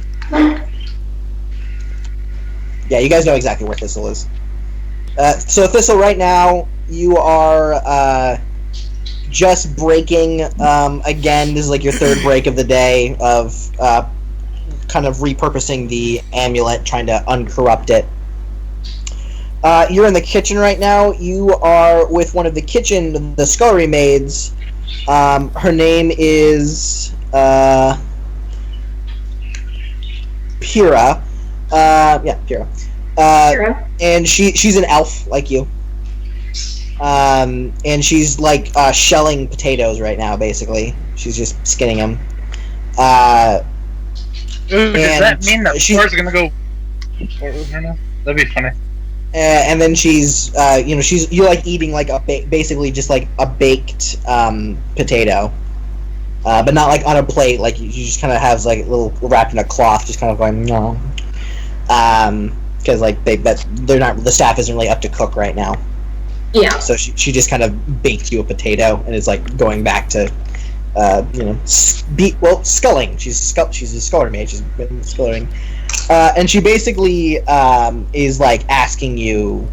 Yeah, you guys know exactly where Thistle is. So Thistle, right now, you are just breaking, again, this is like your third break of the day of kind of repurposing the amulet, trying to uncorrupt it. You're in the kitchen right now. You are with one of the scullery maids. Her name is Pyrrha. Pyrrha. Pyrrha. And she's an elf like you. And she's like shelling potatoes right now, basically. She's just skinning them. Does that mean that floor's gonna go forward right now? That'd be funny. And then she's, you're like eating like basically just like a baked potato, but not like on a plate. Like you just kind of have like a little wrapped in a cloth, just kind of going no, because like they're not, the staff isn't really up to cook right now. Yeah. So she just kind of baked you a potato and is like going back to, sculling. She's a scullery maid. She's been sculling. And she basically is like asking you.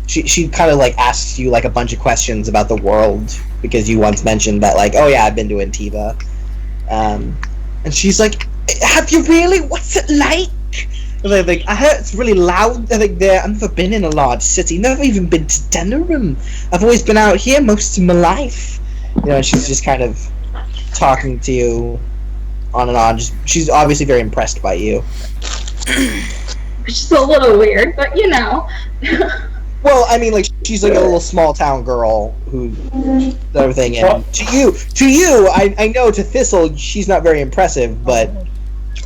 She kind of like asks you like a bunch of questions about the world because you once mentioned that like, oh yeah, I've been to Antiva, and she's like, have you really? What's it like? And they're like, I heard it's really loud. They're like, I've never been in a large city. Never even been to Denerim. I've always been out here most of my life. And she's just kind of talking to you on and on. She's obviously very impressed by you. Which is a little weird, but you know. Well, I mean, like she's like a little small town girl who everything, and to you, I know to Thistle she's not very impressive, but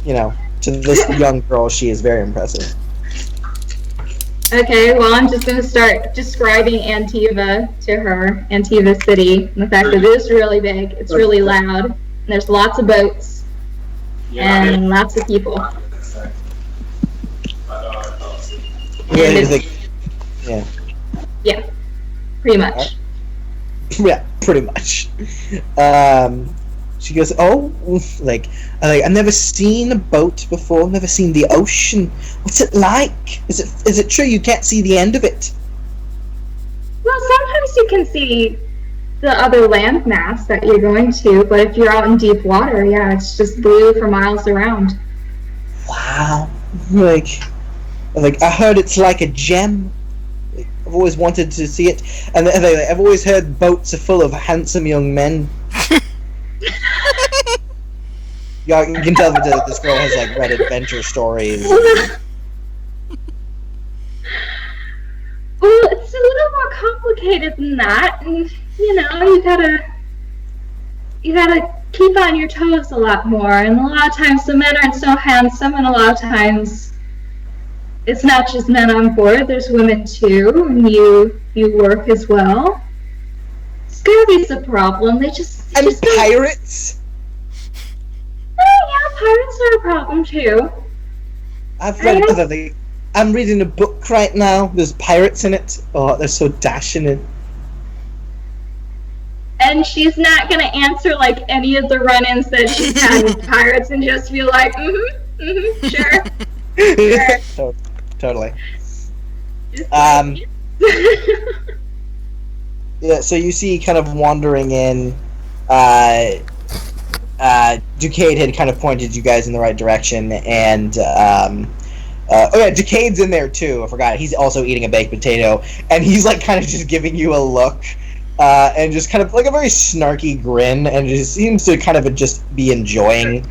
to this young girl she is very impressive. Okay, well, I'm just going to start describing Antiva to her, Antiva City, and the fact that it is really big, it's really loud, and there's lots of boats, and lots of people. Yeah, pretty much. Yeah, pretty much. She goes, oh, like I've never seen a boat before, never seen the ocean. What's it like? Is it true you can't see the end of it? Well, sometimes you can see the other landmass that you're going to, but if you're out in deep water, yeah, it's just blue for miles around. Wow. Like I heard it's like a gem. I've always wanted to see it, and I've always heard boats are full of handsome young men. Yeah, you can tell that this girl has like read adventure stories. Well, it's a little more complicated than that, and you gotta keep on your toes a lot more. And a lot of times the men aren't so handsome, and a lot of times it's not just men on board. There's women too, and you work as well. Scurvy's a problem. They just pirates. pirates are a problem too. I've read other things. I'm reading a book right now. There's pirates in it. Oh, they're so dashing. And she's not gonna answer like any of the run-ins that she's had with pirates and just be like, sure. Sure. Totally. Just like, Yeah, so you see kind of wandering in, Ducade had kind of pointed you guys in the right direction, and, Ducade's in there too, I forgot. He's also eating a baked potato, and he's like kind of just giving you a look, and just kind of like a very snarky grin, and just seems to kind of just be enjoying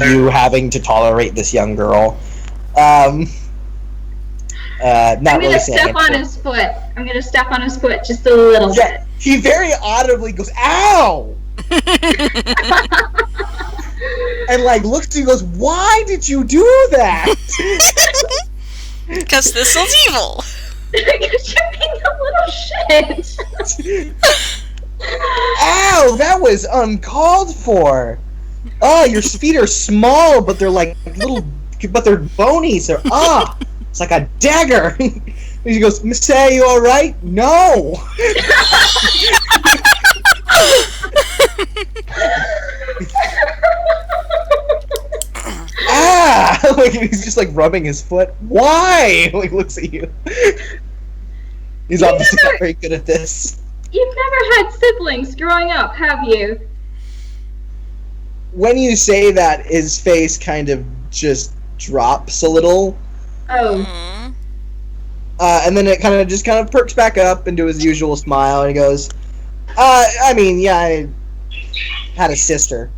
you having to tolerate this young girl. Not I'm gonna really saying step on anything. his foot. I'm gonna step on his foot just a little bit. He very audibly goes, "Ow!" and like looks at you and goes, "Why did you do that?" Because Thistle's evil. Because you're being a little shit. Ow! That was uncalled for. Oh, your feet are small, but they're like little, but they're bony. So it's like a dagger. And she goes, "Miss, are you all right?" "No." Like he's just like rubbing his foot. Why? Like looks at you. He's obviously not very good at this. You've never had siblings growing up, have you? When you say that, his face kind of just drops a little. Oh. And then it kind of perks back up into his usual smile, and he goes, I mean, yeah, I had a sister.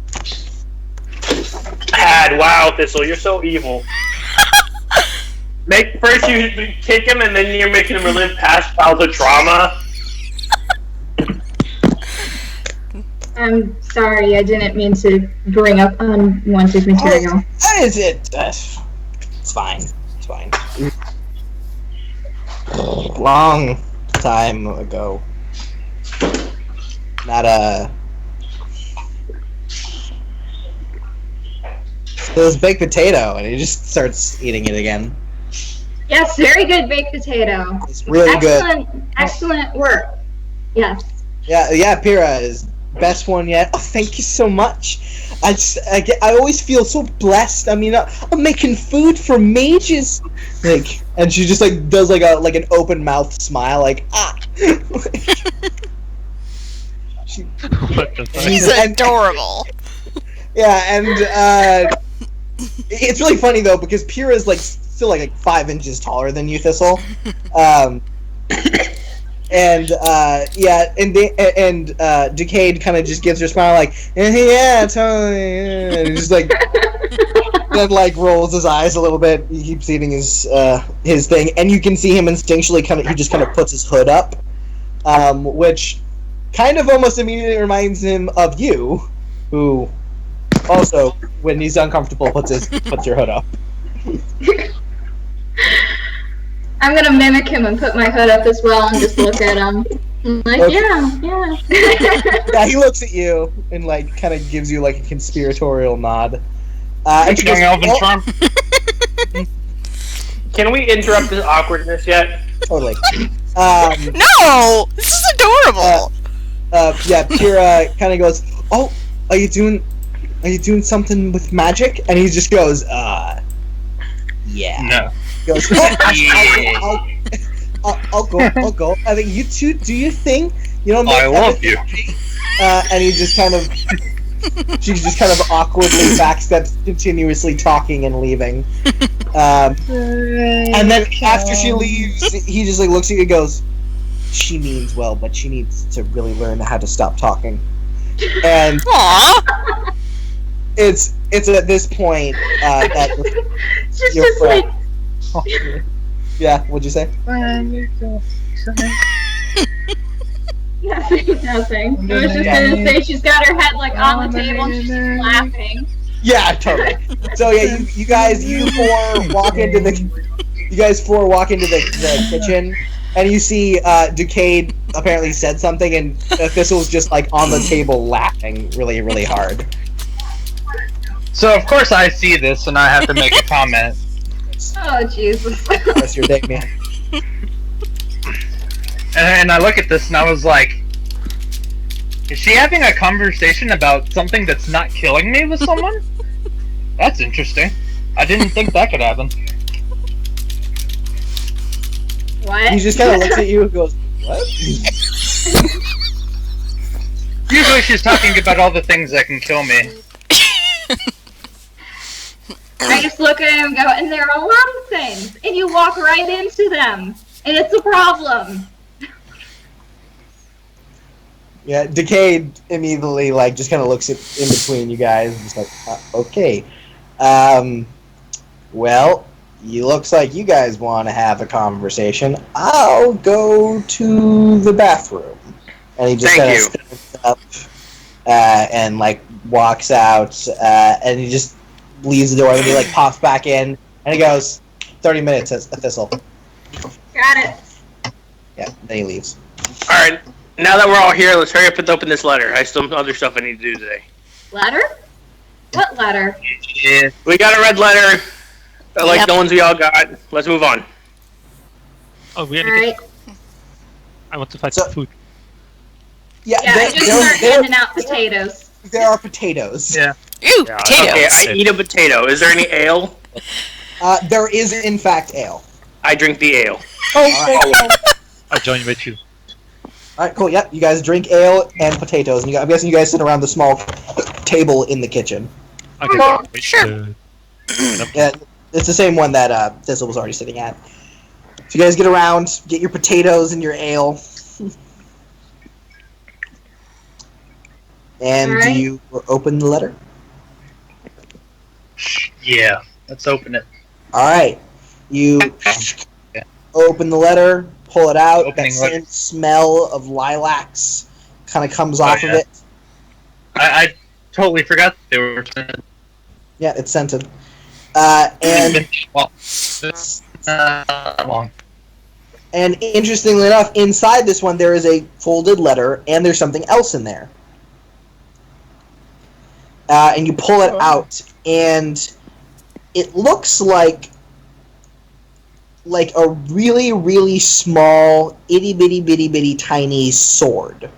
Wow, Thistle, you're so evil. First you kick him, and then you're making him relive past childhood trauma. I'm sorry, I didn't mean to bring up unwanted material. That is it. It's fine. It's fine. Long time ago. Not So this baked potato, and he just starts eating it again. Yes, very good baked potato. It's really good. Excellent work. Yes. Yeah, Pyrrha is best one yet. Oh, thank you so much. I always feel so blessed. I mean, I'm making food for mages. Like, and she just like does like an open mouth smile, like What the fuck? He's adorable. Yeah, and it's really funny though because Pyrrha is like still like 5 inches taller than you, Thistle. And Decade kind of just gives her a smile like, yeah, totally, yeah. And just like then like rolls his eyes a little bit. He keeps eating his thing, and you can see him instinctually he just kind of puts his hood up, which kind of almost immediately reminds him of you, who also, when he's uncomfortable, puts your hood up. I'm gonna mimic him and put my hood up as well and just look at him. I'm like, Okay. yeah. Yeah, he looks at you and like kind of gives you like a conspiratorial nod. And she goes, Young Elven "Oh," charm. Can we interrupt this awkwardness yet? totally. No! This is adorable! Yeah, Pyrrha kind of goes, "Oh, are you doing something with magic?" And he just goes, yeah. No. He goes, I'll go. I think you two do your thing. You know, I love you. And he just kind of, she just kind of awkwardly backsteps, continuously talking and leaving. And then after she leaves, he just like looks at you and goes, "She means well, but she needs to really learn how to stop talking." And Aww! it's at this point that She's your just friend- like, yeah. What'd you say? nothing. I was just gonna say she's got her head like on the table and she's just laughing. Yeah, totally. So yeah, you four walk into the kitchen, and you see Ducade apparently said something, and Thistle's just like on the table laughing really, really hard. So of course I see this and I have to make a comment. Oh, Jesus. That's your day, man. And I look at this and I was like, is she having a conversation about something that's not killing me with someone? That's interesting. I didn't think that could happen. What? He just kind of looks at you and goes, "What?" Usually she's talking about all the things that can kill me. I just look at him and go, and there are a lot of things, and you walk right into them, and it's a problem. Yeah, Decade immediately just kind of looks in between you guys and just like, okay. Well, it looks like you guys want to have a conversation. I'll go to the bathroom. And he just kind of stands up and walks out, and he just leaves the door, and he pops back in, and he goes, 30 minutes, a Thistle. Got it. Yeah, then he leaves. Alright, now that we're all here, let's hurry up and open this letter. I still have other stuff I need to do today. Letter? What letter? Yeah. We got a red letter, the ones we all got. Let's move on. Oh, we Alright. I want to find So- some food. Yeah, I just start handing out potatoes. There are potatoes. Yeah. Ooh, Yeah, potatoes. Okay, I eat a potato. Is there any ale? There is, in fact, ale. I drink the ale. I'll join with you. Alright, cool. Yep, you guys drink ale and potatoes. And I'm guessing you guys sit around the small table in the kitchen. Okay. Wait, Sure. Yeah, it's the same one that Thistle was already sitting at. So you guys get around, get your potatoes and your ale. And Alright. do you open the letter? Yeah. Let's open it. Alright. You open the letter, pull it out, Opening that letter. same smell of lilacs kind of comes off of yeah. it. I totally forgot that they were scented. Yeah, it's scented. And Well, it's long. And interestingly enough, inside this one there is a folded letter, and there's something else in there. And you pull it out, and it looks like a really, really small, itty bitty bitty bitty tiny sword.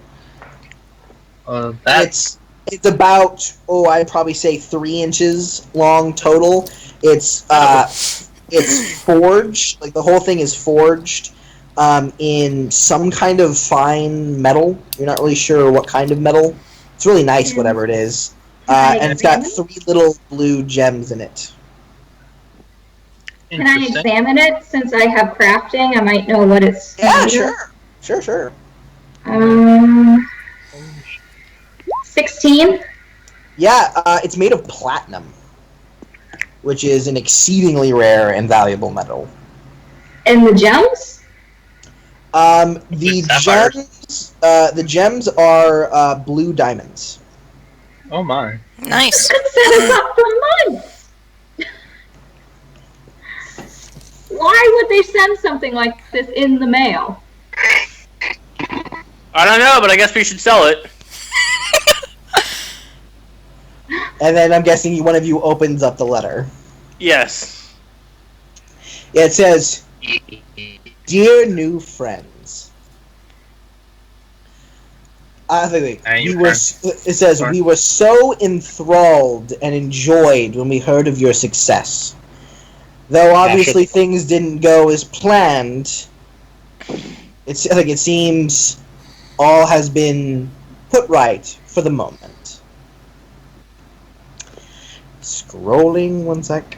That's It's about I'd probably say 3 inches long total. It's forged, the whole thing is forged in some kind of fine metal. You're not really sure what kind of metal. It's really nice, whatever it is. And it's got 3 little blue gems in it. Can I interesting. examine it? Since I have crafting, I might know what it's Yeah, made of. sure. 16? Yeah, it's made of platinum, which is an exceedingly rare and valuable metal. And the gems? The sapphires. gems are blue diamonds. Oh my. Nice. Set us up for months! Why would they send something like this in the mail? I don't know, but I guess we should sell it. And then I'm guessing one of you opens up the letter. Yes. Yeah, it says, "Dear new friends." Wait. It says, "We were so enthralled and enjoyed when we heard of your success. Though obviously things didn't go as planned, it seems all has been put right for the moment." Scrolling 1 sec.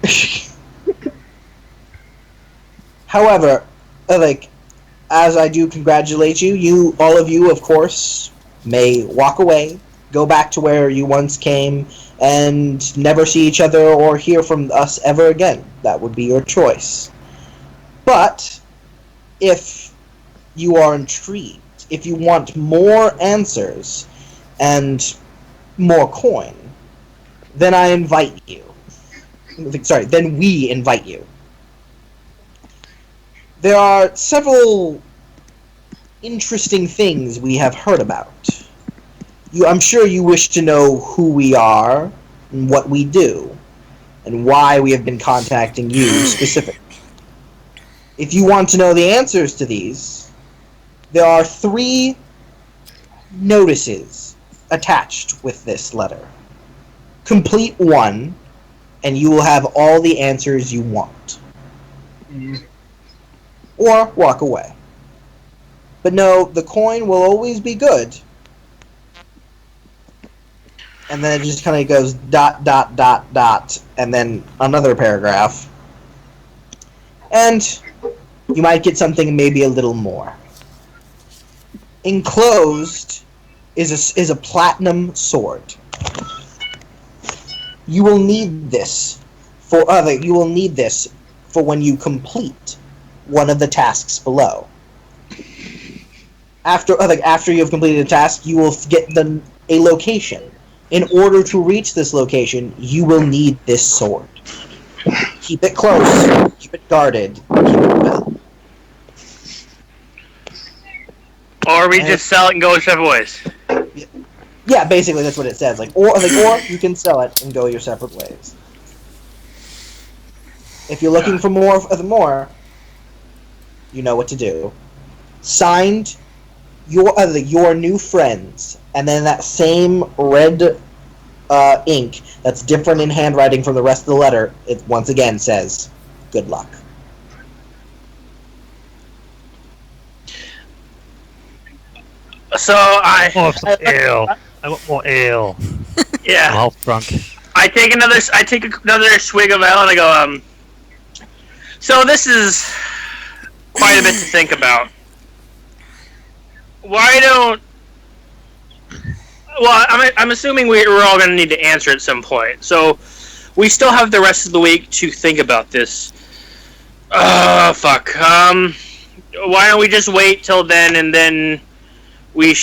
However, as I do congratulate you, all of you, of course, may walk away, go back to where you once came, and never see each other or hear from us ever again. That would be your choice. But, if you are intrigued, if you want more answers and more coin, then I invite you. Sorry, then we invite you. There are several interesting things we have heard about. I'm sure you wish to know who we are and what we do. and why we have been contacting you specifically. If you want to know the answers to these, there are 3 notices attached with this letter. Complete one, and you will have all the answers you want. Or walk away. But no, the coin will always be good. And then it just kind of goes ... and then another paragraph. And you might get something maybe a little more. Enclosed is a platinum sword. You will need this for when you complete one of the tasks below. After you have completed a task, you will get a location. In order to reach this location, you will need this sword. Keep it close, keep it guarded, keep it well. Or we just sell it and go separate ways. Yeah, basically that's what it says. Or you can sell it and go your separate ways. If you're looking for more, you know what to do. Signed, your new friends, and then that same red ink that's different in handwriting from the rest of the letter. It once again says, "Good luck." So I want more ale. Yeah. I'm half drunk. I take another swig of ale and I go, so this is quite a bit to think about. Well, I'm assuming we're all going to need to answer at some point. So we still have the rest of the week to think about this. Fuck. Why don't we just wait till then, and then we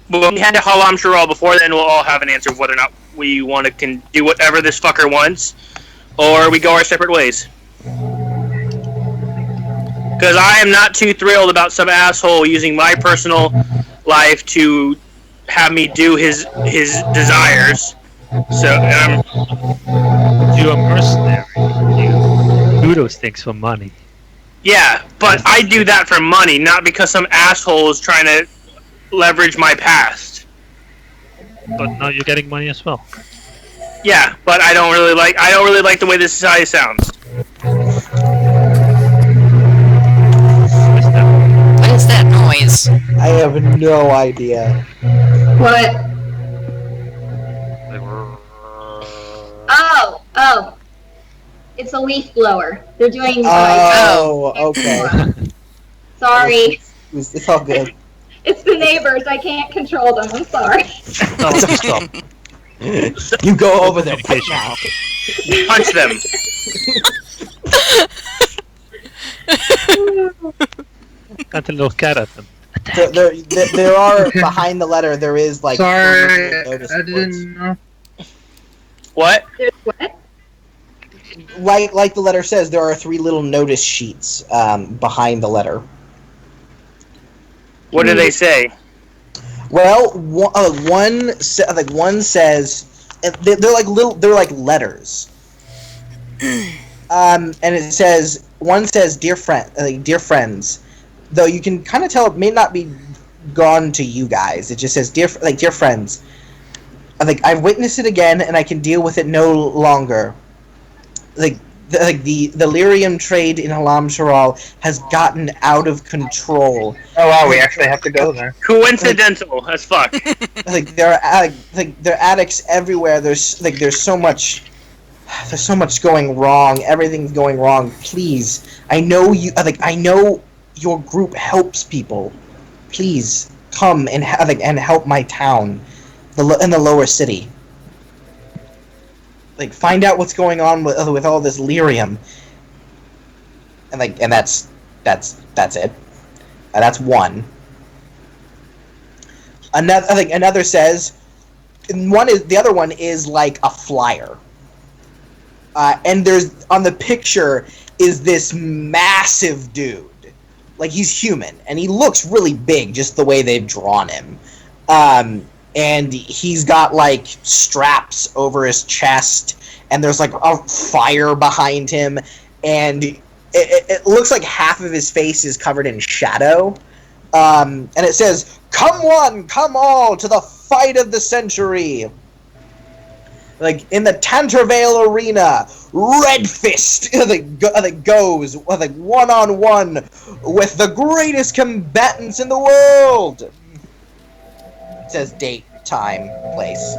when we head to Halam Sharal before then, we'll all have an answer of whether or not we can do whatever this fucker wants, or we go our separate ways. Because I am not too thrilled about some asshole using my personal life to have me do his desires. So, you're a mercenary. You do those things for money. Yeah, but I do that for money, not because some asshole is trying to leverage my past. But now you're getting money as well. Yeah, but I don't really like the way this society sounds. What is that noise? I have no idea. What? Oh. It's a leaf blower. They're doing... okay. Sorry. It's all good. It's the neighbors. I can't control them. I'm sorry. No, stop. You go over there right now. Punch them. Got a little cat at them. There are, behind the letter, there is like... Sorry, notice I boards. didn't know. What? There's what? Like the letter says, there are 3 little notice sheets behind the letter. What do they say? Well, one says they're like letters. And it says one says dear friends, though you can kind of tell it may not be gone to you guys. It just says dear friends. I've witnessed it again, and I can deal with it no longer. The lyrium trade in Halam Sharal has gotten out of control. Oh wow, we actually have to go there. Coincidental as fuck. There are addicts everywhere. There's so much going wrong. Everything's going wrong. Please, I know you. I know your group helps people. Please come and help my town, in the lower city. Find out what's going on with all this lyrium. And that's it. That's one. Another says, the other one is like a flyer. And there's on the picture is this massive dude. He's human, and he looks really big, just the way they've drawn him. And and he's got like straps over his chest, and there's like a fire behind him, and it looks like half of his face is covered in shadow. And it says, "Come one, come all to the fight of the century." Like in the Tantervale Arena, Red Fist goes like one-on-one with the greatest combatants in the world. It says date, time, place.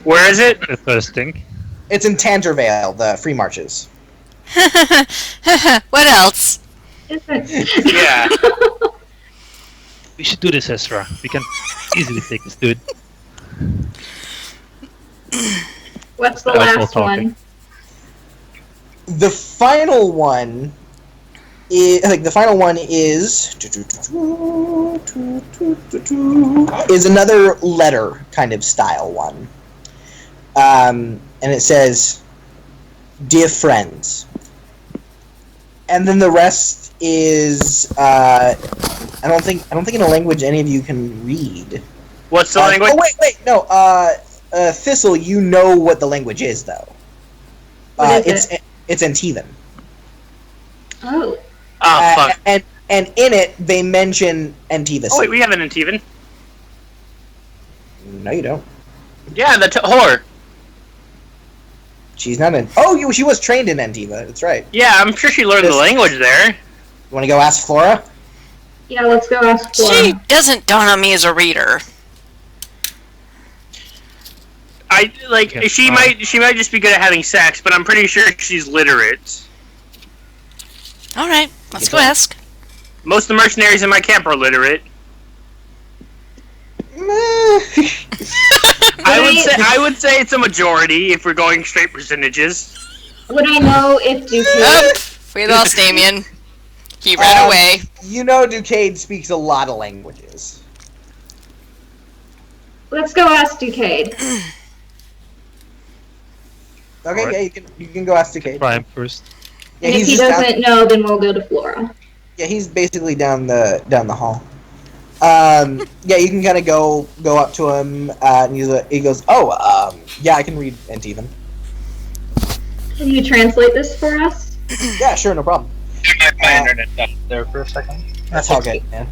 Where is it? Interesting. It's in Tantervale, the free marches. What else? Yeah. We should do this, Ezra. We can easily take this dude. What's the That was last all talking. one? The final one is another letter kind of style one. And it says, "Dear friends." And then the rest is I don't think in a language any of you can read. What's the language? Oh wait, no. Thistle, you know what the language is though. What is it? It's Antivan. Oh. Oh, fuck. And in it they mention Antiva. Oh, wait, we have an Antivan. No, you don't. Yeah, the whore. She's not in. Oh, she was trained in Antiva. That's right. Yeah, I'm sure she learned the language there. You want to go ask Flora? Yeah, let's go ask Flora. She doesn't dawn on me as a reader. Yeah, She might just be good at having sex, but I'm pretty sure she's literate. Alright, let's go ask. Most of the mercenaries in my camp are literate. I would say it's a majority if we're going straight percentages. Would I know if Duke We lost Damien. He ran away. You know, Ducade speaks a lot of languages. Let's go ask Ducade. Okay, Alright. yeah, you can go ask Ducade. Try him first. Yeah, And if he just down- doesn't know, then we'll go to Flora. Yeah, he's basically down the hall. Yeah, you can kind of go up to him, and he goes, "Oh, yeah, I can read Antivan." Can you translate this for us? Yeah, sure, no problem. My internet died there for a second. That's all good, man.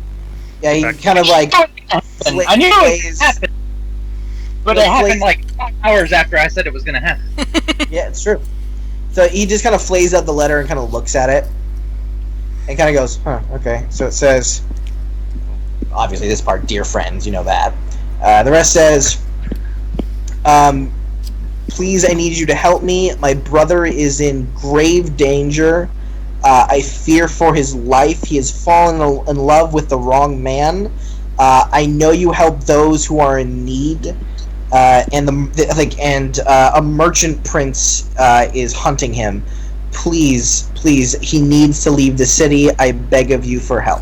Yeah, he kind of like. I knew it would happen, but it happened like 5 hours after I said it was gonna happen. Yeah, it's true. So he just kind of flays out the letter and kind of looks at it, and kind of goes, "Huh, okay." So it says, obviously this part, "Dear friends," you know that. The rest says, "Please, I need you to help me. My brother is in grave danger. I fear for his life. He has fallen in love with the wrong man. I know you help those who are in need. And a merchant prince is hunting him. Please, he needs to leave the city. I beg of you for help.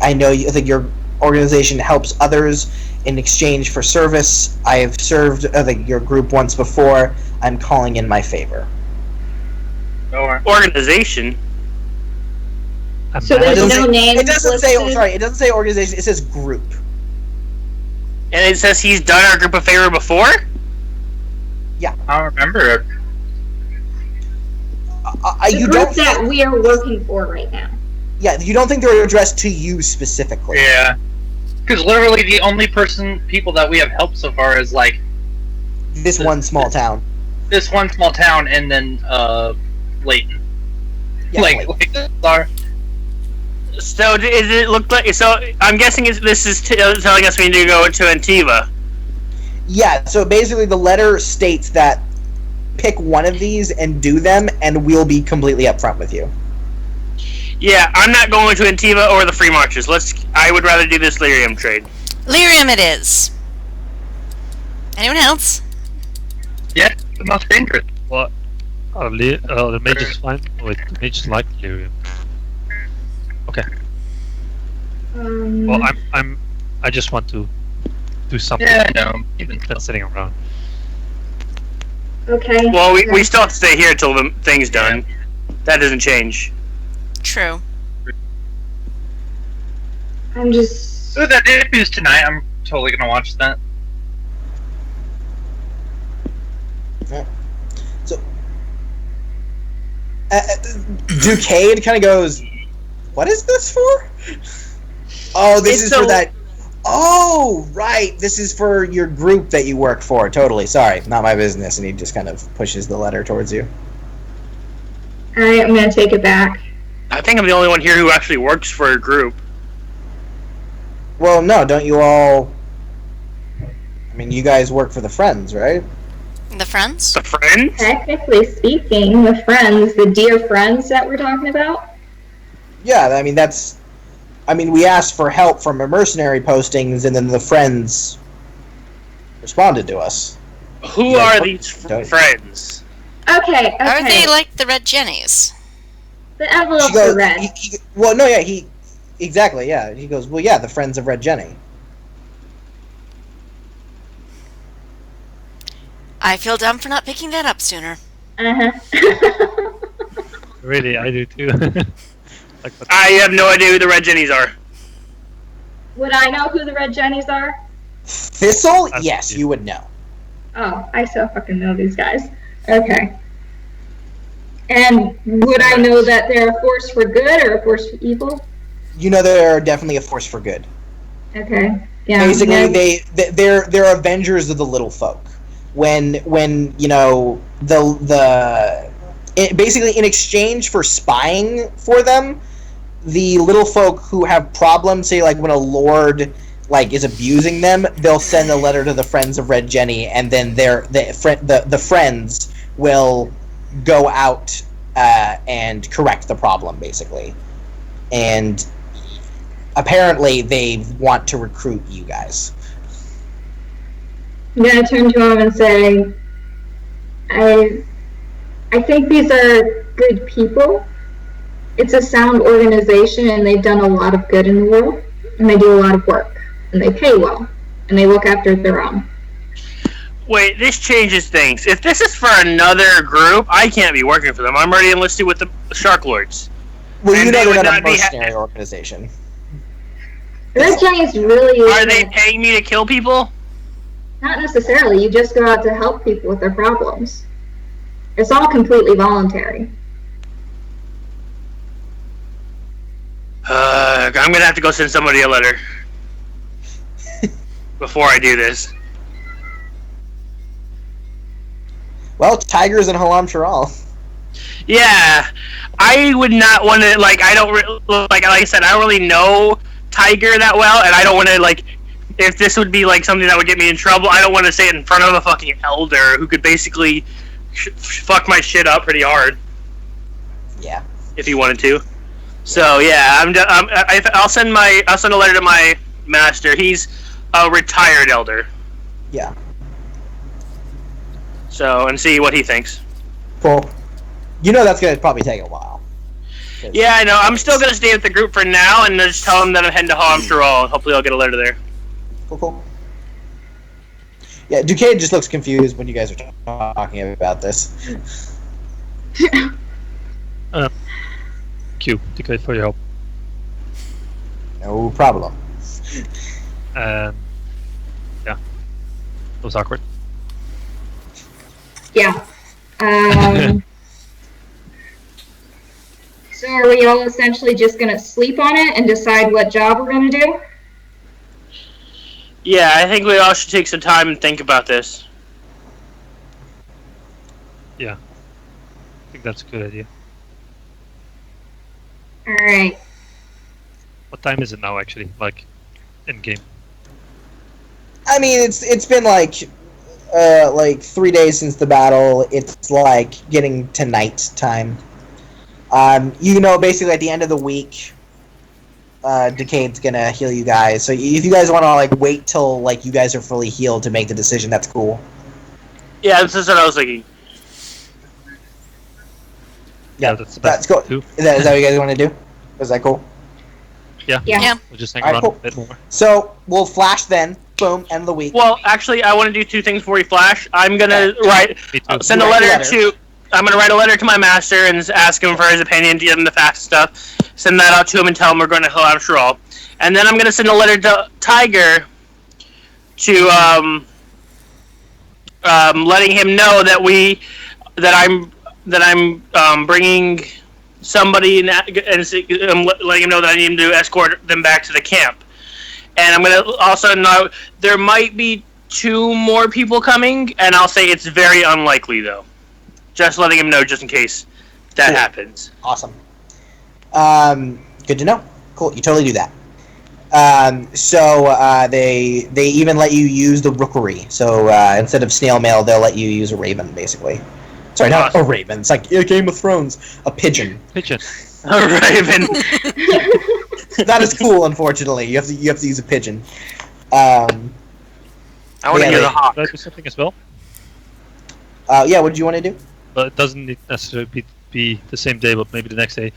I know you. Your organization helps others in exchange for service. I have served your group once before. I'm calling in my favor." Organization. So there's no names It doesn't say. listed? Sorry, it doesn't say organization. It says group. And it says he's done our group a favor before? I don't remember it. The You group don't. that we are working for right now. Yeah, you don't think they're addressed to you specifically. Yeah. Because literally the only people that we have helped so far is like This one small town. this one small town and then Layton. Yeah, like our So does it look like? So I'm guessing this is telling us we need to go to Antiva. Yeah, so basically the letter states that pick one of these and do them, and we'll be completely upfront with you. Yeah, I'm not going to Antiva or the Free Marches. I would rather do this lyrium trade. Lyrium it is. Anyone else? yeah, the most dangerous. Well, the mage is fine. Wait, the mage like lyrium. Okay. Well, I just want to do something. Yeah, I know. Even Than sitting around. Okay. Well, we still have to stay here until the thing's done. That doesn't change. True. I'm just. so that interviews tonight. I'm totally gonna watch that. Yeah. So, Ducade kind of goes, "What is this for?" Oh, this is for that. Oh, right. This is for your group that you work for. Totally. Sorry, not my business. And he just kind of pushes the letter towards you. Alright, I'm gonna take it back. I think I'm the only one here who actually works for a group. Well, no, don't you all? I mean, you guys work for the Friends, right? The Friends? The Friends? Technically speaking, the friends, the dear friends that we're talking about. Yeah, I mean that's. I mean, we asked for help from our mercenary postings, and then the Friends responded to us. Who Yeah, are these friends? Okay. Are they like the Red Jennies? The envelopes She goes, are red. well, no, yeah, exactly, yeah. He goes, well, yeah, the Friends of Red Jenny. I feel dumb for not picking that up sooner. Uh-huh. Really, I do too. Like, what- I have no idea who the Red Jennies are. Would I know who the red Jennies are? Thistle? That's Yes, you. you would know. Oh, I so fucking know these guys. Okay. And would I know that they're a force for good or a force for evil? You know they're definitely a force for good. Okay. Yeah. Basically, yeah. they're avengers of the little folk. When you know basically in exchange for spying for them, the little folk who have problems, say like when a lord like is abusing them, they'll send a letter to the Friends of Red Jenny, and then the friends will go out and correct the problem, basically. And apparently they want to recruit you guys. I'm gonna turn to him and say, I think these are good people. It's a sound organization, and they've done a lot of good in the world, and they do a lot of work, and they pay well, and they look after their own. Wait, this changes things. If this is for another group, I can't be working for them. I'm already enlisted with the Shark Lords. Well, And you they know they're would not a not be mercenary organization. Red Jenny's really Are they paying me to kill people? not necessarily. You just go out to help people with their problems. It's all completely voluntary. I'm gonna have to go send somebody a letter before I do this. Well, Tigers and Halam Sharal. Yeah, I would not want to, like, I don't, like I said, I don't really know Tiger that well, and I don't want to, like, if this would be, like, something that would get me in trouble, I don't want to say it in front of a fucking elder who could basically fuck my shit up pretty hard. Yeah. If he wanted to. So, yeah, I'll send a letter to my master. He's a retired elder. Yeah. So, and see what he thinks. Cool. You know that's gonna probably take a while. Yeah, I know. I'm still gonna stay with the group for now, and just tell him that I'm heading to Harmsharal, and hopefully I'll get a letter there. Cool. Yeah, Duquesne just looks confused when you guys are talking about this. Thank you, Decade, for your help. No problem. Yeah, it was awkward. Yeah. So are we all essentially just going to sleep on it and decide what job we're going to do? Yeah, I think we all should take some time and think about this. Yeah, I think that's a good idea. All right. What time is it now, actually? Like, in game? I mean, it's been like 3 days since the battle. It's like getting to night time. You know, basically at the end of the week, Decade's gonna heal you guys. So if you guys want to like wait till like you guys are fully healed to make the decision, that's cool. Yeah, this is what I was thinking. Yeah, that's the that's best cool. too. Is that what you guys want to do? Is that cool? Yeah. Yeah. We'll just hang Alright, around cool. a bit more. So we'll flash then. Boom, end of the week. Well, actually, I want to do two things before we flash. I'm gonna Me too. send a letter to. I'm gonna write a letter to my master and ask him for his opinion, give him the facts and stuff. Send that out to him and tell him we're going to Halam Sharal. And then I'm gonna send a letter to Tiger to letting him know that I'm bringing somebody and letting him know that I need him to escort them back to the camp. And I'm going to also know there might be 2 more people coming, and I'll say it's very unlikely, though. Just letting him know just in case that happens. Awesome. Good to know. Cool, you totally do that. They even let you use the rookery. So instead of snail mail, they'll let you use a raven, basically. Sorry, not a raven. It's like Game of Thrones. A pigeon. Pigeon. A raven. That is cool. Unfortunately, you have to use a pigeon. I want to hear the hawk. Can I do something as well? Yeah. What do you want to do? But it doesn't necessarily be the same day, but maybe the next day.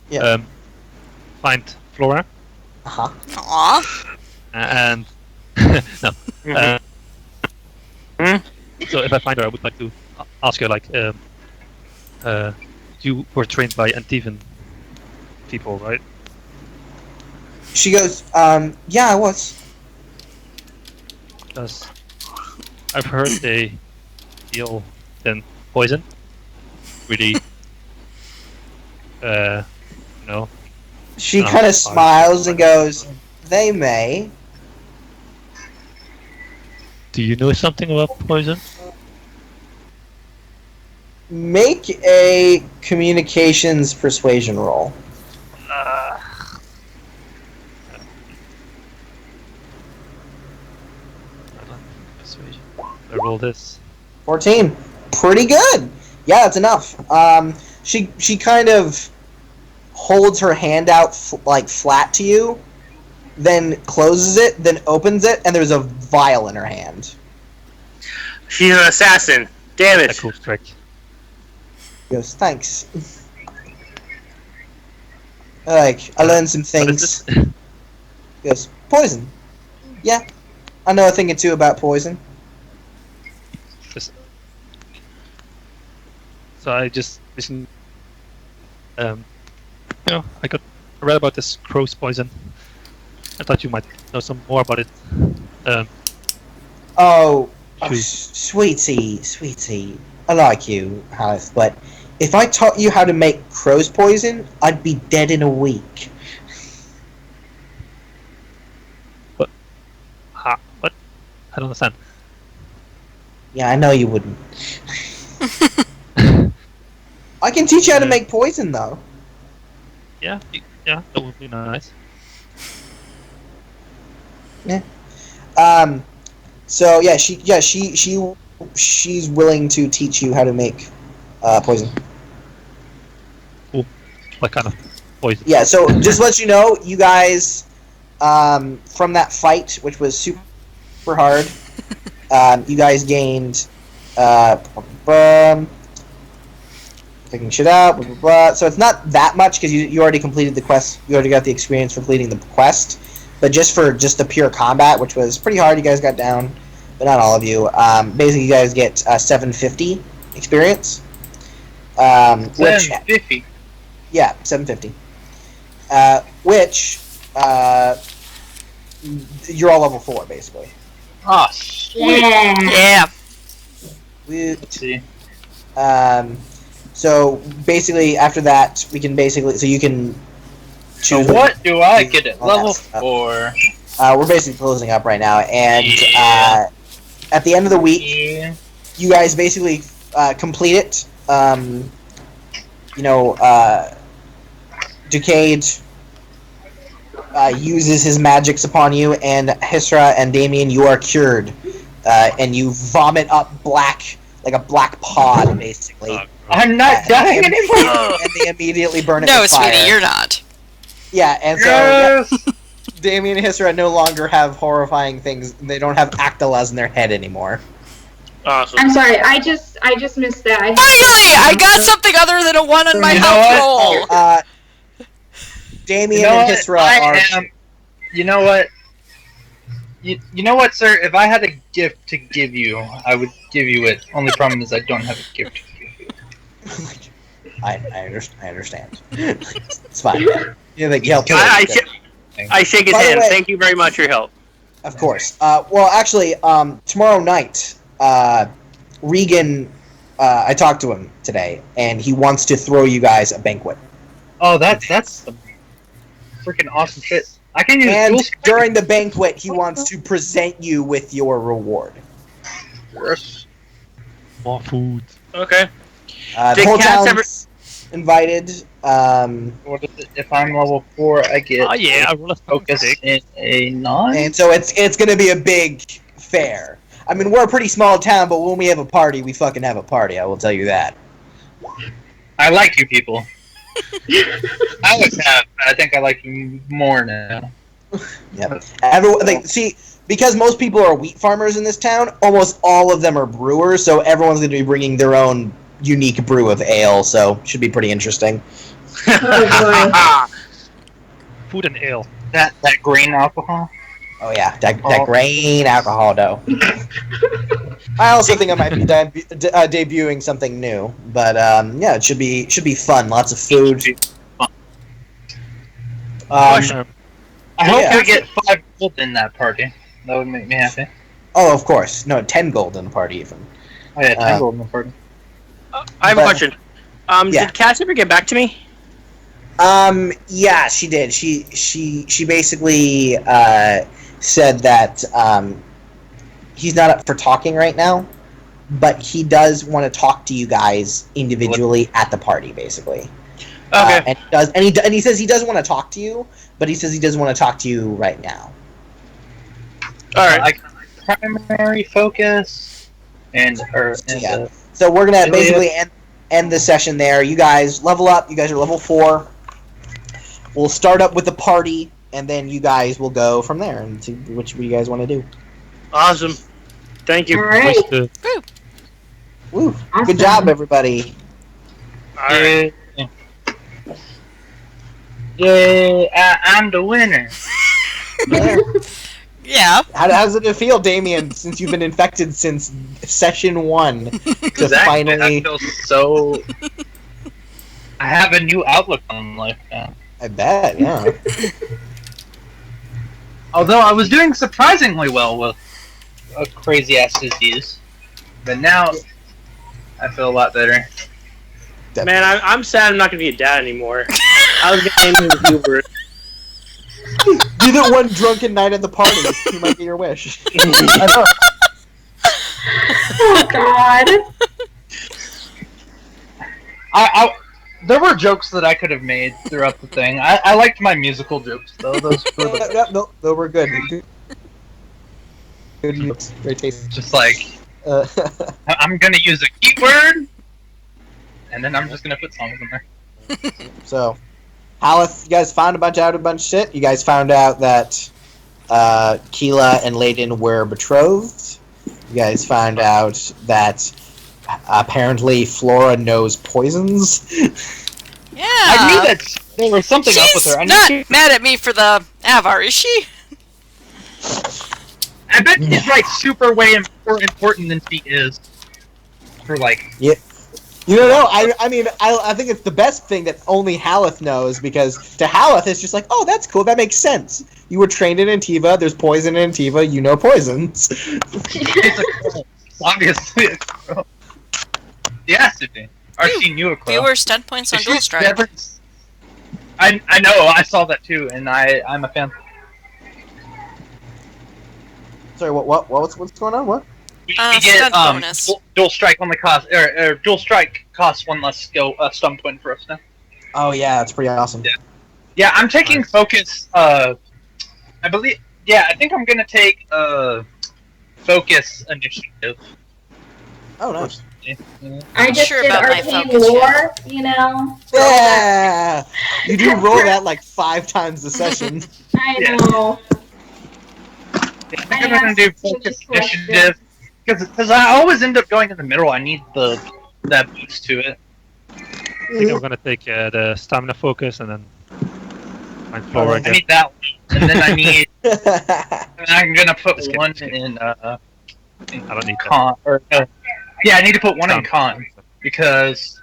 Yeah. Find Flora. Aw. And no. So if I find her, I would like to ask her, like, you were trained by Antivan people, right? She goes, yeah, I was. Because I've heard they deal in poison. Really, no. She kind of smiles and goes, they may. Do you know something about poison? Make a communications persuasion roll. Persuasion. I roll this. 14. Pretty good. Yeah, that's enough. She kind of holds her hand out flat to you, then closes it, then opens it, and there's a vial in her hand. She's an assassin. Damn it. A cool trick. He goes, thanks. I learned some things. He goes, poison. Yeah, I know a thing or two about poison. So I just listened. I read about this crow's poison. I thought you might know some more about it. Sweetie. I like you, Alice, but if I taught you how to make crow's poison, I'd be dead in a week. What? What? I don't understand. Yeah, I know you wouldn't. I can teach you how to make poison, though. Yeah, that would be nice. Yeah. So yeah, she's willing to teach you how to make poison. Cool. What kind of poison? Yeah. So just to let you know, you guys, from that fight, which was super hard, you guys gained, picking shit out, blah, blah, blah. So it's not that much because you already completed the quest. You already got the experience for completing the quest. But just for the pure combat, which was pretty hard, you guys got down, but not all of you. Basically, you guys get 750 experience. 750. Yeah, 750. Which you're all level 4, basically. Oh, shit. Yeah. Woot. See. So basically, after that, we can you can So choose. what do I get at all that level stuff. 4? We're basically closing up right now, and Yeah. at the end of the week, Yeah. you guys basically complete it. Decade uses his magics upon you, and Hisra and Damien, you are cured, and you vomit up like a black pod, basically. I'm not dying anymore! And they immediately burn it No, with fire. sweetie, you're not. Yeah, and so Yes! Damien and Hisra no longer have horrifying things. They don't have Actalas in their head anymore. Awesome. I'm sorry, I just missed that. Finally! I got something other than a 1 on my You know health what? roll! Damien You know and what? Hisra are... You know what? You know what, sir? If I had a gift to give you, I would give you it. Only problem is I don't have a gift to give you. I understand. It's fine. You know, like, help. I shake his By the hand. way- Thank you very much for your help. Of course. Well, actually, tomorrow night, Regan, I talked to him today, and he wants to throw you guys a banquet. Oh, that's some freaking awesome shit. I can use And dual strike. during the banquet, he wants to present you with your reward. Yes. More food. Okay. The Did whole cats town's invited. What is it? If I'm level 4, I get Oh yeah, I roll a focus stick. in a 9. And so it's going to be a big fair. I mean, we're a pretty small town, but when we have a party, we fucking have a party. I will tell you that. I like you people. I always have. I think I like you more now. Yep. Everyone, see, because most people are wheat farmers in this town, almost all of them are brewers, so everyone's going to be bringing their own unique brew of ale, so should be pretty interesting. Oh Food and ale. That grain alcohol. Oh yeah, that grain alcohol dough. I also think I might be debuting something new, but yeah, it should be fun. Lots of food. I hope yeah. we get 5 gold in that party. That would make me happy. Oh, of course. No, 10 gold in the party even. Oh yeah, 10 gold in the party. I have a question. yeah. Did Cass ever get back to me? Yeah, she did. She basically said that he's not up for talking right now, but he does want to talk to you guys individually at the party, basically. Okay. And he says he does want to talk to you, but he says he doesn't want to talk to you right now. All right. Like primary focus and Yeah. So we're gonna basically end the session there. You guys level up. You guys are level 4. We'll start up with the party, and then you guys will go from there and see which you guys want to do. Awesome. Thank you. All right. Woo! Awesome. Good job, everybody. All right. Yay! I'm the winner. Yeah. How does it feel, Damien, since you've been infected since session 1 to Exactly. finally? I feel so. I have a new outlook on life now. I bet, yeah. Although I was doing surprisingly well with a crazy ass disease, but now I feel a lot better. Man, I'm sad I'm not going to be a dad anymore. I was going to name him Hubert. Do the one drunken night at the party. You might get your wish. Oh God. There were jokes that I could have made throughout the thing. I liked my musical jokes though. Those were the, No, they were good. Good jokes. Very tasty. just like I'm gonna use a keyword, and then I'm just gonna put songs in there. So, Haleth, you guys found out a bunch of shit. You guys found out that Keela and Layden were betrothed. You guys found out that apparently Flora knows poisons. Yeah. I knew that there was something up with She's her. I not knew mad at me for the Avar, is she? I bet she's like super way more important than she is. For like. Yeah. You don't know. I mean, I think it's the best thing that only Haleth knows, because to Haleth it's just like, oh, that's cool. That makes sense. You were trained in Antiva. There's poison in Antiva. You know poisons. It's a crow. Obviously a crow. She has to be. Or she knew a crow. Fewer stun points on If dual she's strike. never- I know, I saw that too, and I'm a fan. Sorry, what's going on? What? We Stun get bonus. dual strike only cost or dual strike costs 1 less stun point for us now. Oh yeah, that's pretty awesome. Yeah. Yeah, I'm taking focus. I believe. Yeah, I think I'm gonna take focus initiative. Oh nice. I just Sure did about my arcane focus, lore, you know. Yeah, you do roll that like 5 times a session. I Yeah. know. Yeah, I think I'm gonna do focus initiative because I always end up going in the middle. I need that boost to it. I think I'm gonna take the stamina focus and then find Flora I again. need that one, and then I need. Yeah. And I'm gonna put Just kidding, one just kidding. in I don't need that. con. Or yeah, I need to put one in Stamina. con because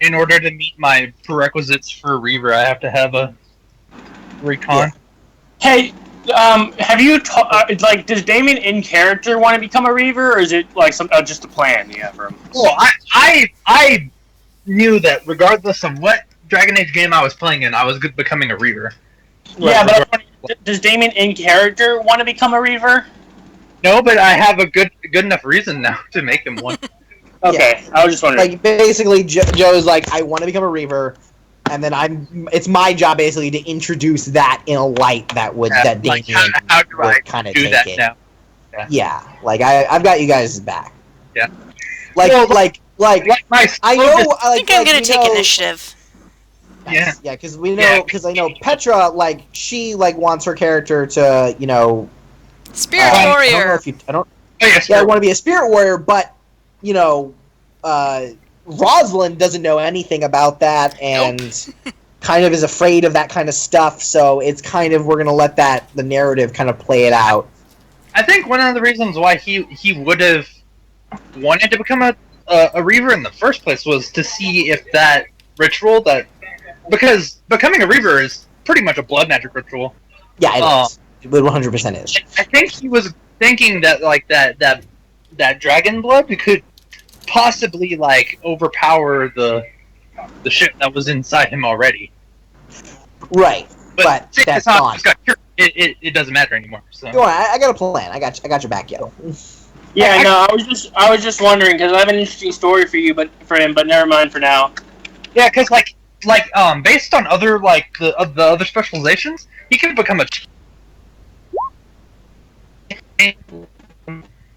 in order to meet my prerequisites for Reaver, I have to have a recon. Hey, Have you like? Does Damien in character want to become a Reaver, or is it like some just a plan you have for him? Well, I knew that regardless of what Dragon Age game I was playing in, I was becoming a Reaver. Yeah, but does Damien in character want to become a Reaver? No, but I have a good enough reason now to make him one. Okay, I was just wondering. Like basically, Joe's like, I want to become a Reaver, and then it's my job basically to introduce that in a light that would that like, Damien how do I would kind of do take that it. now? Yeah, like I've got you guys back. Yeah. Like Well, like my I know. I think I'm gonna take initiative. Yeah. Yeah, because I know Petra, like she like wants her character to, Spirit I don't know warrior. if you, I don't. Oh, yes, Yeah, I want to be a spirit warrior, but Rosalind doesn't know anything about that, and kind of is afraid of that kind of stuff. So it's kind of we're gonna let the narrative kind of play it out. I think one of the reasons why he would have wanted to become a Reaver in the first place was to see if that ritual because becoming a Reaver is pretty much a blood magic ritual. Yeah, it is. It 100% is. I think he was thinking that like that dragon blood could possibly like overpower the shit that was inside him already. Right, but since that's it's gone. got cured, it doesn't matter anymore. So. Go on, I got a plan. I got your back, yo. Yeah, no, I was just wondering because I have an interesting story for you, but for him, but never mind for now. Yeah, because like based on other like the other specializations, he could become a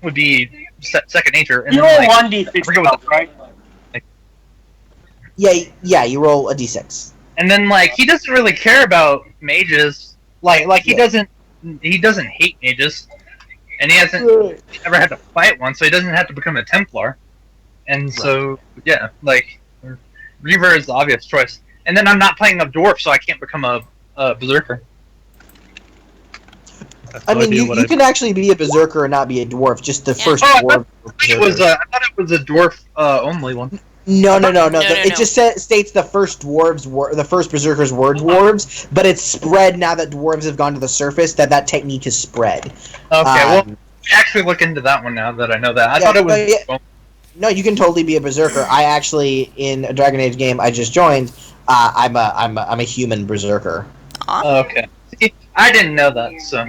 would be second nature. And You then, roll like, 1d6, right? Yeah, you roll a d6. And then like he doesn't really care about mages. Like he doesn't hate mages, and he hasn't ever had to fight one, so he doesn't have to become a Templar. And so yeah, like Reaver is the obvious choice. And then I'm not playing a dwarf, so I can't become a berserker. I mean, you can actually be a berserker and not be a dwarf. Just the first Oh, dwarf. I thought it was a dwarf only one. No. It Just states the first the first berserkers were dwarves, but it's spread now that dwarves have gone to the surface. That technique is spread. Okay, well, actually look into that one now that I know that. I thought it was. No, you can totally be a berserker. I actually, in a Dragon Age game I just joined, I'm a human berserker. Okay. See, I didn't know that, so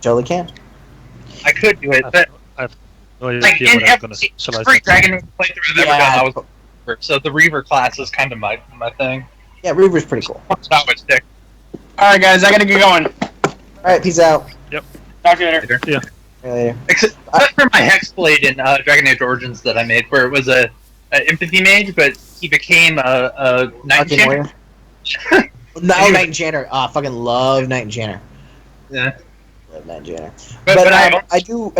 Totally can. I could do it, but I've no idea like in what I'm gonna every specialize. Dragon Age playthrough I've ever done, I was a Reaver, so the Reaver class is kind of my thing. Yeah, Reaver's pretty cool. That was dick. Alright, guys, I gotta get going. Alright, peace out. Talk to you later. Yeah. Later. Except for my Hexblade in Dragon Age Origins that I made, where it was a empathy mage, but he became a knight Arcane champion. Warrior. No, Knight Enchanter. I fucking love Knight Enchanter. Yeah. Love Knight Enchanter. But I do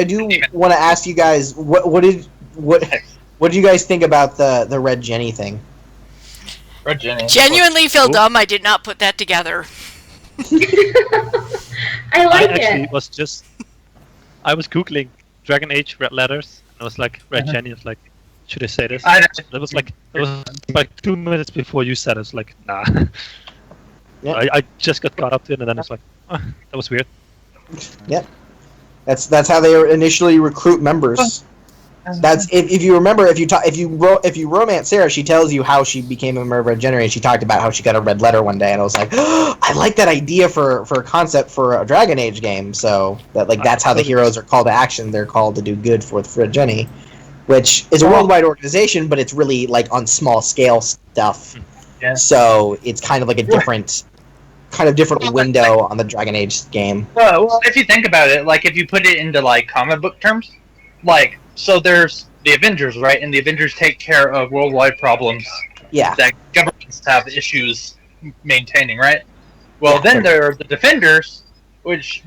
want to ask you guys what did you guys think about the Red Jenny thing? Red Jenny. Genuinely feel dumb I did not put that together. I like actually it. I was googling Dragon Age red letters, and I was like, Red Jenny. I was like, should I say this? It was like 2 minutes before you said it. It's like, nah. Yeah. I just got caught up to it, and then it's like, that was weird. Yep. That's how they initially recruit members. That's if you remember if you romance Sarah, she tells you how she became a member of Red Jenny, and she talked about how she got a red letter one day, and I was like, I like that idea for a concept for a Dragon Age game. So that's how the heroes are called to action. They're called to do good for Red Jenny, which is a worldwide organization, but it's really like on small scale stuff. Yeah. So it's kind of like a different window on the Dragon Age game. Well, if you think about it, like if you put it into like comic book terms, like so there's the Avengers, right? And the Avengers take care of worldwide problems that governments have issues maintaining, right? Well, then there are the Defenders, which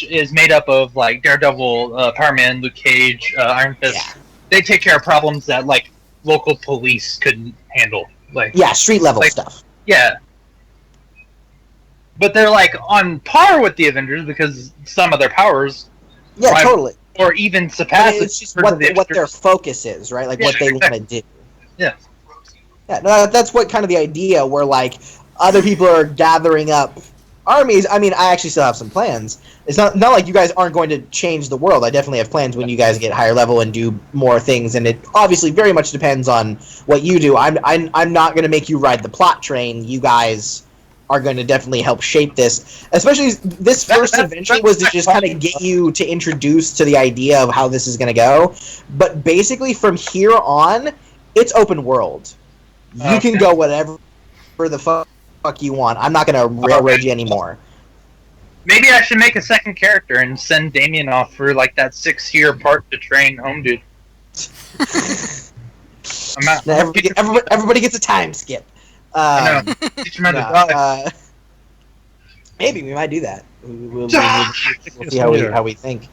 is made up of like Daredevil, Power Man, Luke Cage, Iron Fist. Yeah. They take care of problems that like local police couldn't handle, like street level stuff. Yeah. But they're like on par with the Avengers because some of their powers, totally, or even surpass. It's just what their focus is, right? Like what they want to do. Yeah. Yeah, no, that's what kind of the idea where like other people are gathering up armies, I mean, I actually still have some plans. It's not like you guys aren't going to change the world. I definitely have plans when you guys get higher level and do more things, and it obviously very much depends on what you do. I'm not going to make you ride the plot train. You guys are going to definitely help shape this. Especially this first adventure was to just kind of get you to introduce to the idea of how this is going to go. But basically, from here on, it's open world. You can go whatever the fuck you want. I'm not going to railroad you anymore. Maybe I should make a second character and send Damien off for like that 6-year part to train home dude. Everybody gets a time skip. I know. Teach him how to dodge. Maybe we might do that. We'll see how we think.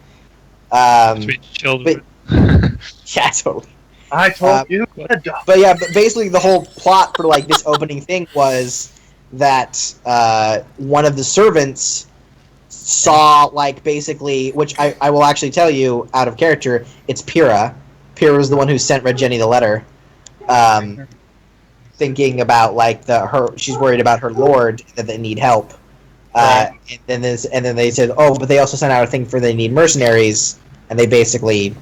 Sweet children. Yeah, totally. I told you. But yeah, but basically the whole plot for like this opening thing was that one of the servants saw like basically, which I will actually tell you out of character, it's Pyrrha. Pyrrha was the one who sent Red Jenny the letter, thinking about like she's worried about her lord that they need help. And then they said, oh, but they also sent out a thing for they need mercenaries, and they basically.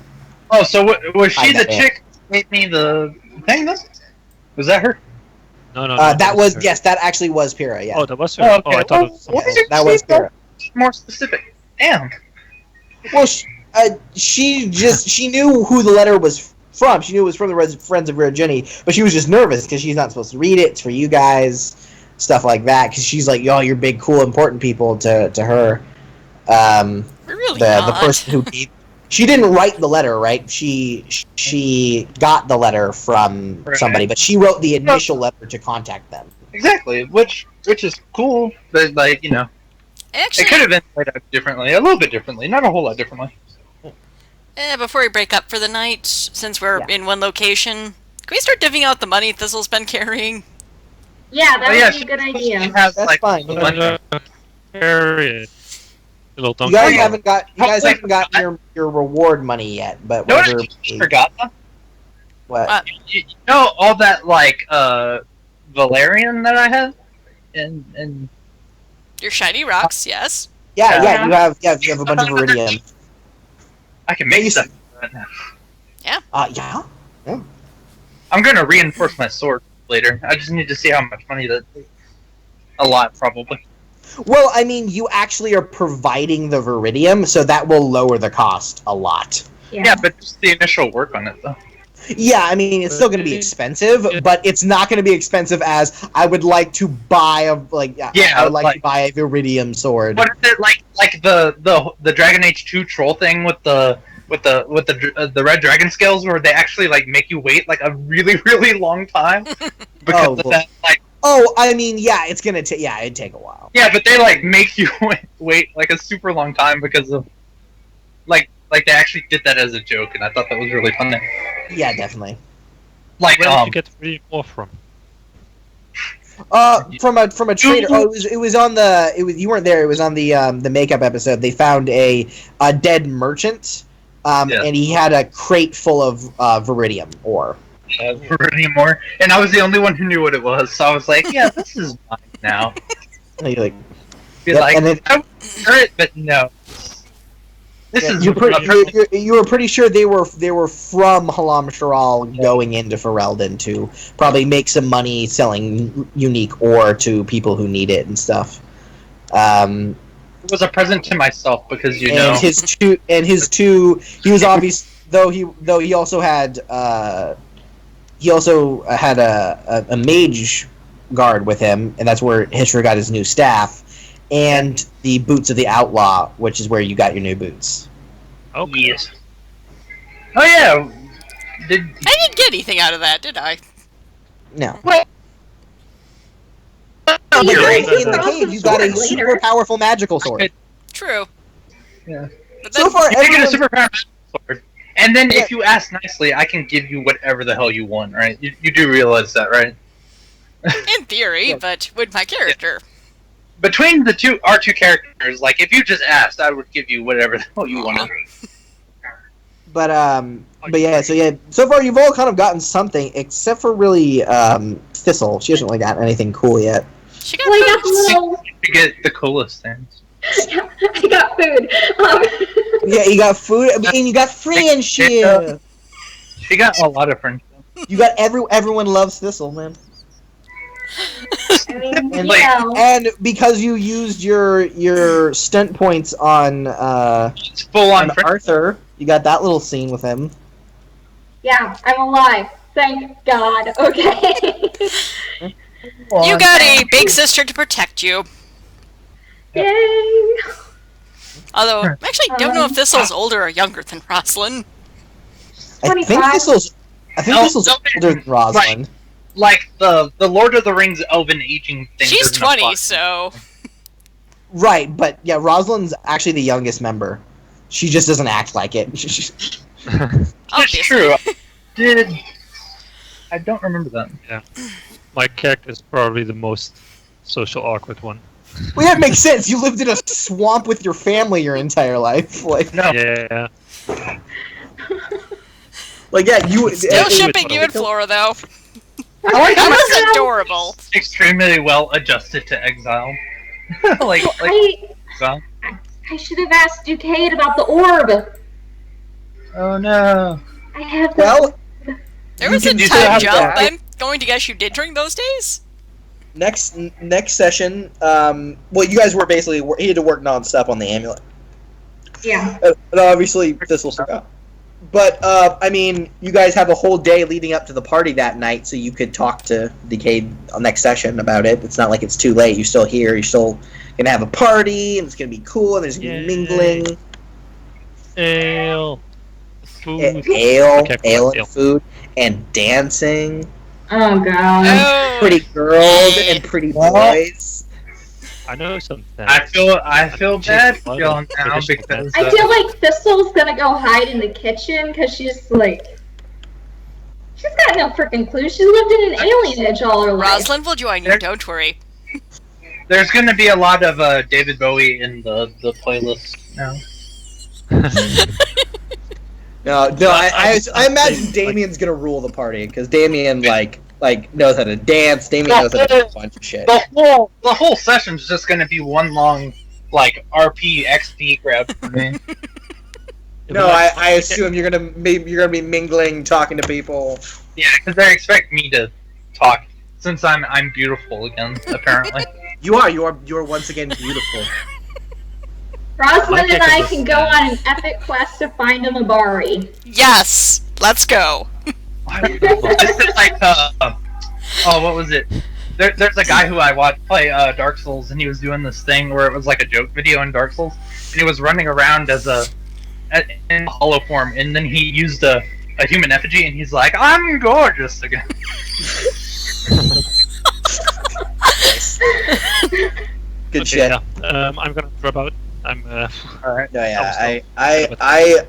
Oh, so was she the chick who made me the thing? Was that her? No. That was yes. That actually was Pyrrha. Yeah. Oh, that was her. Oh, okay. Oh, I thought it was. That was Pyrrha. More specific. Damn. Well, she knew who the letter was from. She knew it was from the Friends of Red Jenny, but she was just nervous because she's not supposed to read it. It's for you guys, stuff like that. Because she's like, "Yo, you're big, cool, important people" to her. We're really the person who she didn't write the letter, right? She got the letter from somebody, but she wrote the initial letter to contact them. Exactly, which is cool, but like Actually, it could have been played out differently, a little bit differently, not a whole lot differently. before we break up for the night, since we're in one location, can we start divvying out the money Thistle's been carrying? Yeah, that would be a good idea. That's fine. Period. You guys haven't gotten your reward money yet, but whatever. I forgot though? What? You know all that like Valerian that I have, and Your shiny rocks, yes. Yeah. You have a bunch of iridium. I can make stuff. Yeah. Yeah. I'm gonna reinforce my sword later. I just need to see how much money that. A lot, probably. Well, I mean, you actually are providing the viridium, so that will lower the cost a lot. Yeah, but just the initial work on it, though. Yeah, I mean, it's still going to be expensive, but it's not going to be expensive as I would like to buy I would like to buy a viridium sword. What is it like the Dragon Age 2 troll thing with the red dragon scales, where they actually like make you wait like a really really long time because of that like. Oh, I mean, yeah, it's gonna take. Yeah, it'd take a while. Yeah, but they like make you wait like a super long time because of like they actually did that as a joke, and I thought that was really funny. Yeah, definitely. Like, where did you get really more from? From a trader. Oh, it was on the. You weren't there. It was on the makeup episode. They found a dead merchant, and he had a crate full of viridium ore. Anymore, and I was the only one who knew what it was, so I was like, "Yeah, this is mine now." And you're like, I would prefer it, but no. This is you were pretty sure they were from Halam Sharal going into Ferelden to probably make some money selling unique ore to people who need it and stuff. It was a present to myself because he was obvious though he also had a mage guard with him, and that's where Hishra got his new staff, and the boots of the outlaw, which is where you got your new boots. Okay. Yes. Oh yeah. I didn't get anything out of that, did I? No. What? In the cave, you got a super powerful magical sword. True. Yeah. But So far, you get a super powerful magical sword. And then if you ask nicely, I can give you whatever the hell you want, right? You do realize that, right? in theory, but with my character. Between our two characters, like, if you just asked, I would give you whatever the hell you wanted. But yeah, so far you've all kind of gotten something, except for really Thistle. She hasn't really gotten anything cool yet. She got Well, I got boots. little. You get the coolest things. I got food. Yeah, you got food, and you got friendship. She got a lot of friends. You got everyone loves Thistle, man. I mean, And, Like- and because you used your stunt points on It's full on friends. Arthur, you got that little scene with him. yeah, I'm alive. Thank God. Okay. You got a big sister to protect you. Yay. Although, I actually don't know if Thistle's older or younger than Rosalind. I think 25. Thistle's older than Rosalind. Like the Lord of the Rings elven aging thing. She's doesn't 20, apply. so... Right, but yeah, Rosalind's actually the youngest member. She just doesn't act like it. It's Obviously. true. I don't remember that. My character is probably the most social awkward one. Well, that makes sense. You lived in a swamp with your family your entire life. Like, No. Yeah. you. Still shipping you and Flora, though. I like how That was adorable. extremely well adjusted to exile. like exile. I should have asked Ducade about the orb. Oh no. I have the Well, There was a can still time have jump. that. I'm going to guess you did during those days? next session, you guys were basically he had to work nonstop on the amulet. Yeah. And obviously, this will stick out. But, I mean, you guys have a whole day leading up to the party that night, so you could talk to Decade on next session about it. It's not like it's too late. You're still here. You're still going to have a party, and it's going to be cool, and there's going to be mingling. Ale. Food. Ale Ale. and food, and dancing. Oh God. Oh, Pretty girls and pretty boys. I know something. I feel bad for y'all now because I feel like Thistle's gonna go hide in the kitchen because she's got no freaking clue. She's lived in an alienage all her life. Rosalind will join you, don't worry. there's gonna be a lot of David Bowie in the playlist now. No, I imagine Damien's gonna rule the party because Damien like knows how to dance. Damien knows how to do a bunch of shit. The whole session's just gonna be one long RP XP grab for me. No, I assume you're gonna be mingling, talking to people. Yeah, because they expect me to talk since I'm beautiful again. Apparently. You are once again beautiful. Rosalind and I can go on an epic quest to find a Mabari. Yes, let's go. This is what was it? There's a guy who I watched play Dark Souls, and he was doing this thing where it was like a joke video in Dark Souls, and he was running around in hollow form, and then he used a human effigy, and he's like, "I'm gorgeous again." Good shit. Yeah. I'm gonna drop out. I'm Alright. No, yeah,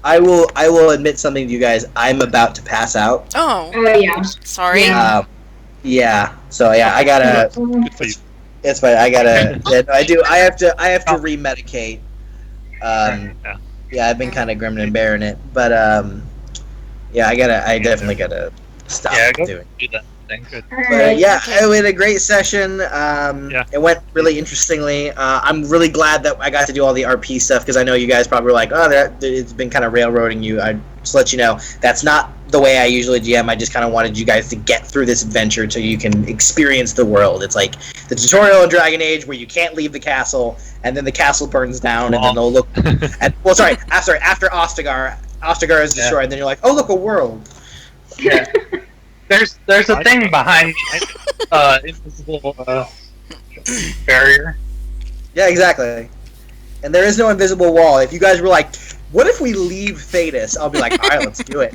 I will admit something to you guys. I'm about to pass out. Oh, Oh yeah. sorry. Yeah. Yeah. So yeah, I gotta. good for you. It's fine. I gotta. Yeah, no, I do. I have to remedicate. Yeah. Yeah, I've been kind of grim and bearing it, but yeah, I definitely gotta stop Yeah, go doing. do that thing. Good. But yeah, we had a great session. Yeah. It went really interestingly. I'm really glad that I got to do all the RP stuff because I know you guys probably were like, oh, it's been kind of railroading you. I just let you know that's not the way I usually GM. I just kind of wanted you guys to get through this adventure so you can experience the world. It's like the tutorial in Dragon Age where you can't leave the castle, and then the castle burns down, and then they'll look. After Ostagar is destroyed, and then you're like, oh, look, a world. Yeah. There's a thing behind invisible barrier. Yeah, exactly. And there is no invisible wall. If you guys were like, what if we leave Thetis? I'll be like, all right, let's do it.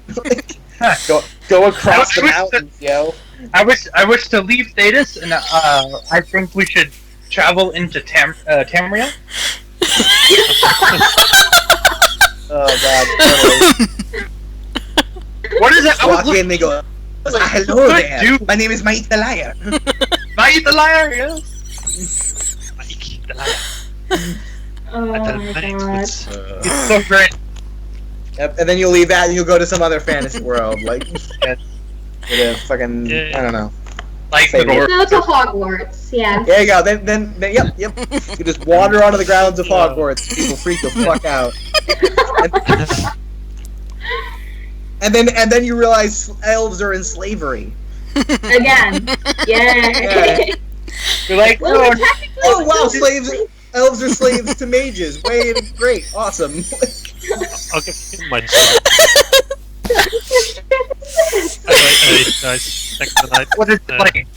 Go across the mountains, yo. I wish to leave Thetis, and I think we should travel into Tamria. Oh god. Totally. What is it? I was Walk in, they go, hello Good there. dude. My name is Mike the Liar. Mike the Liar, yes. Mike the liar. Oh I tell my many God. truths. It's so great. Yep, and then you'll leave that and you'll go to some other fantasy world, like Yes. with a fucking Yeah. I don't know. Like the Favorite. door. No, to Hogwarts. Yeah. There you go. Then yep. You just wander onto the grounds of Hogwarts. People freak the fuck out. And then you realize elves are in slavery. Again. Yay. You're like, Well, oh, we're technically Oh wow, still elves are slaves to mages. Great, awesome. I'll give him my. Hey guys, thanks for the night. what is it like?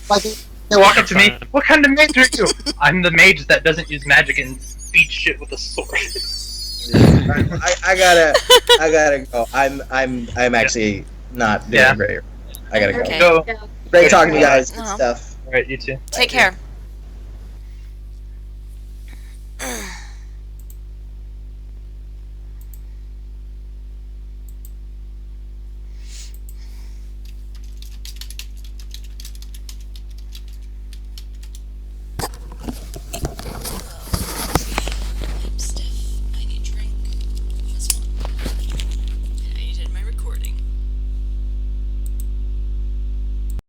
They walk up to me. What kind of mage are you? I'm the mage that doesn't use magic and beats shit with a sword. I gotta go. I'm actually not doing Yeah. great. I gotta go. Okay. Go. Great talking to you guys. Good No. stuff. Alright, you too. Take care.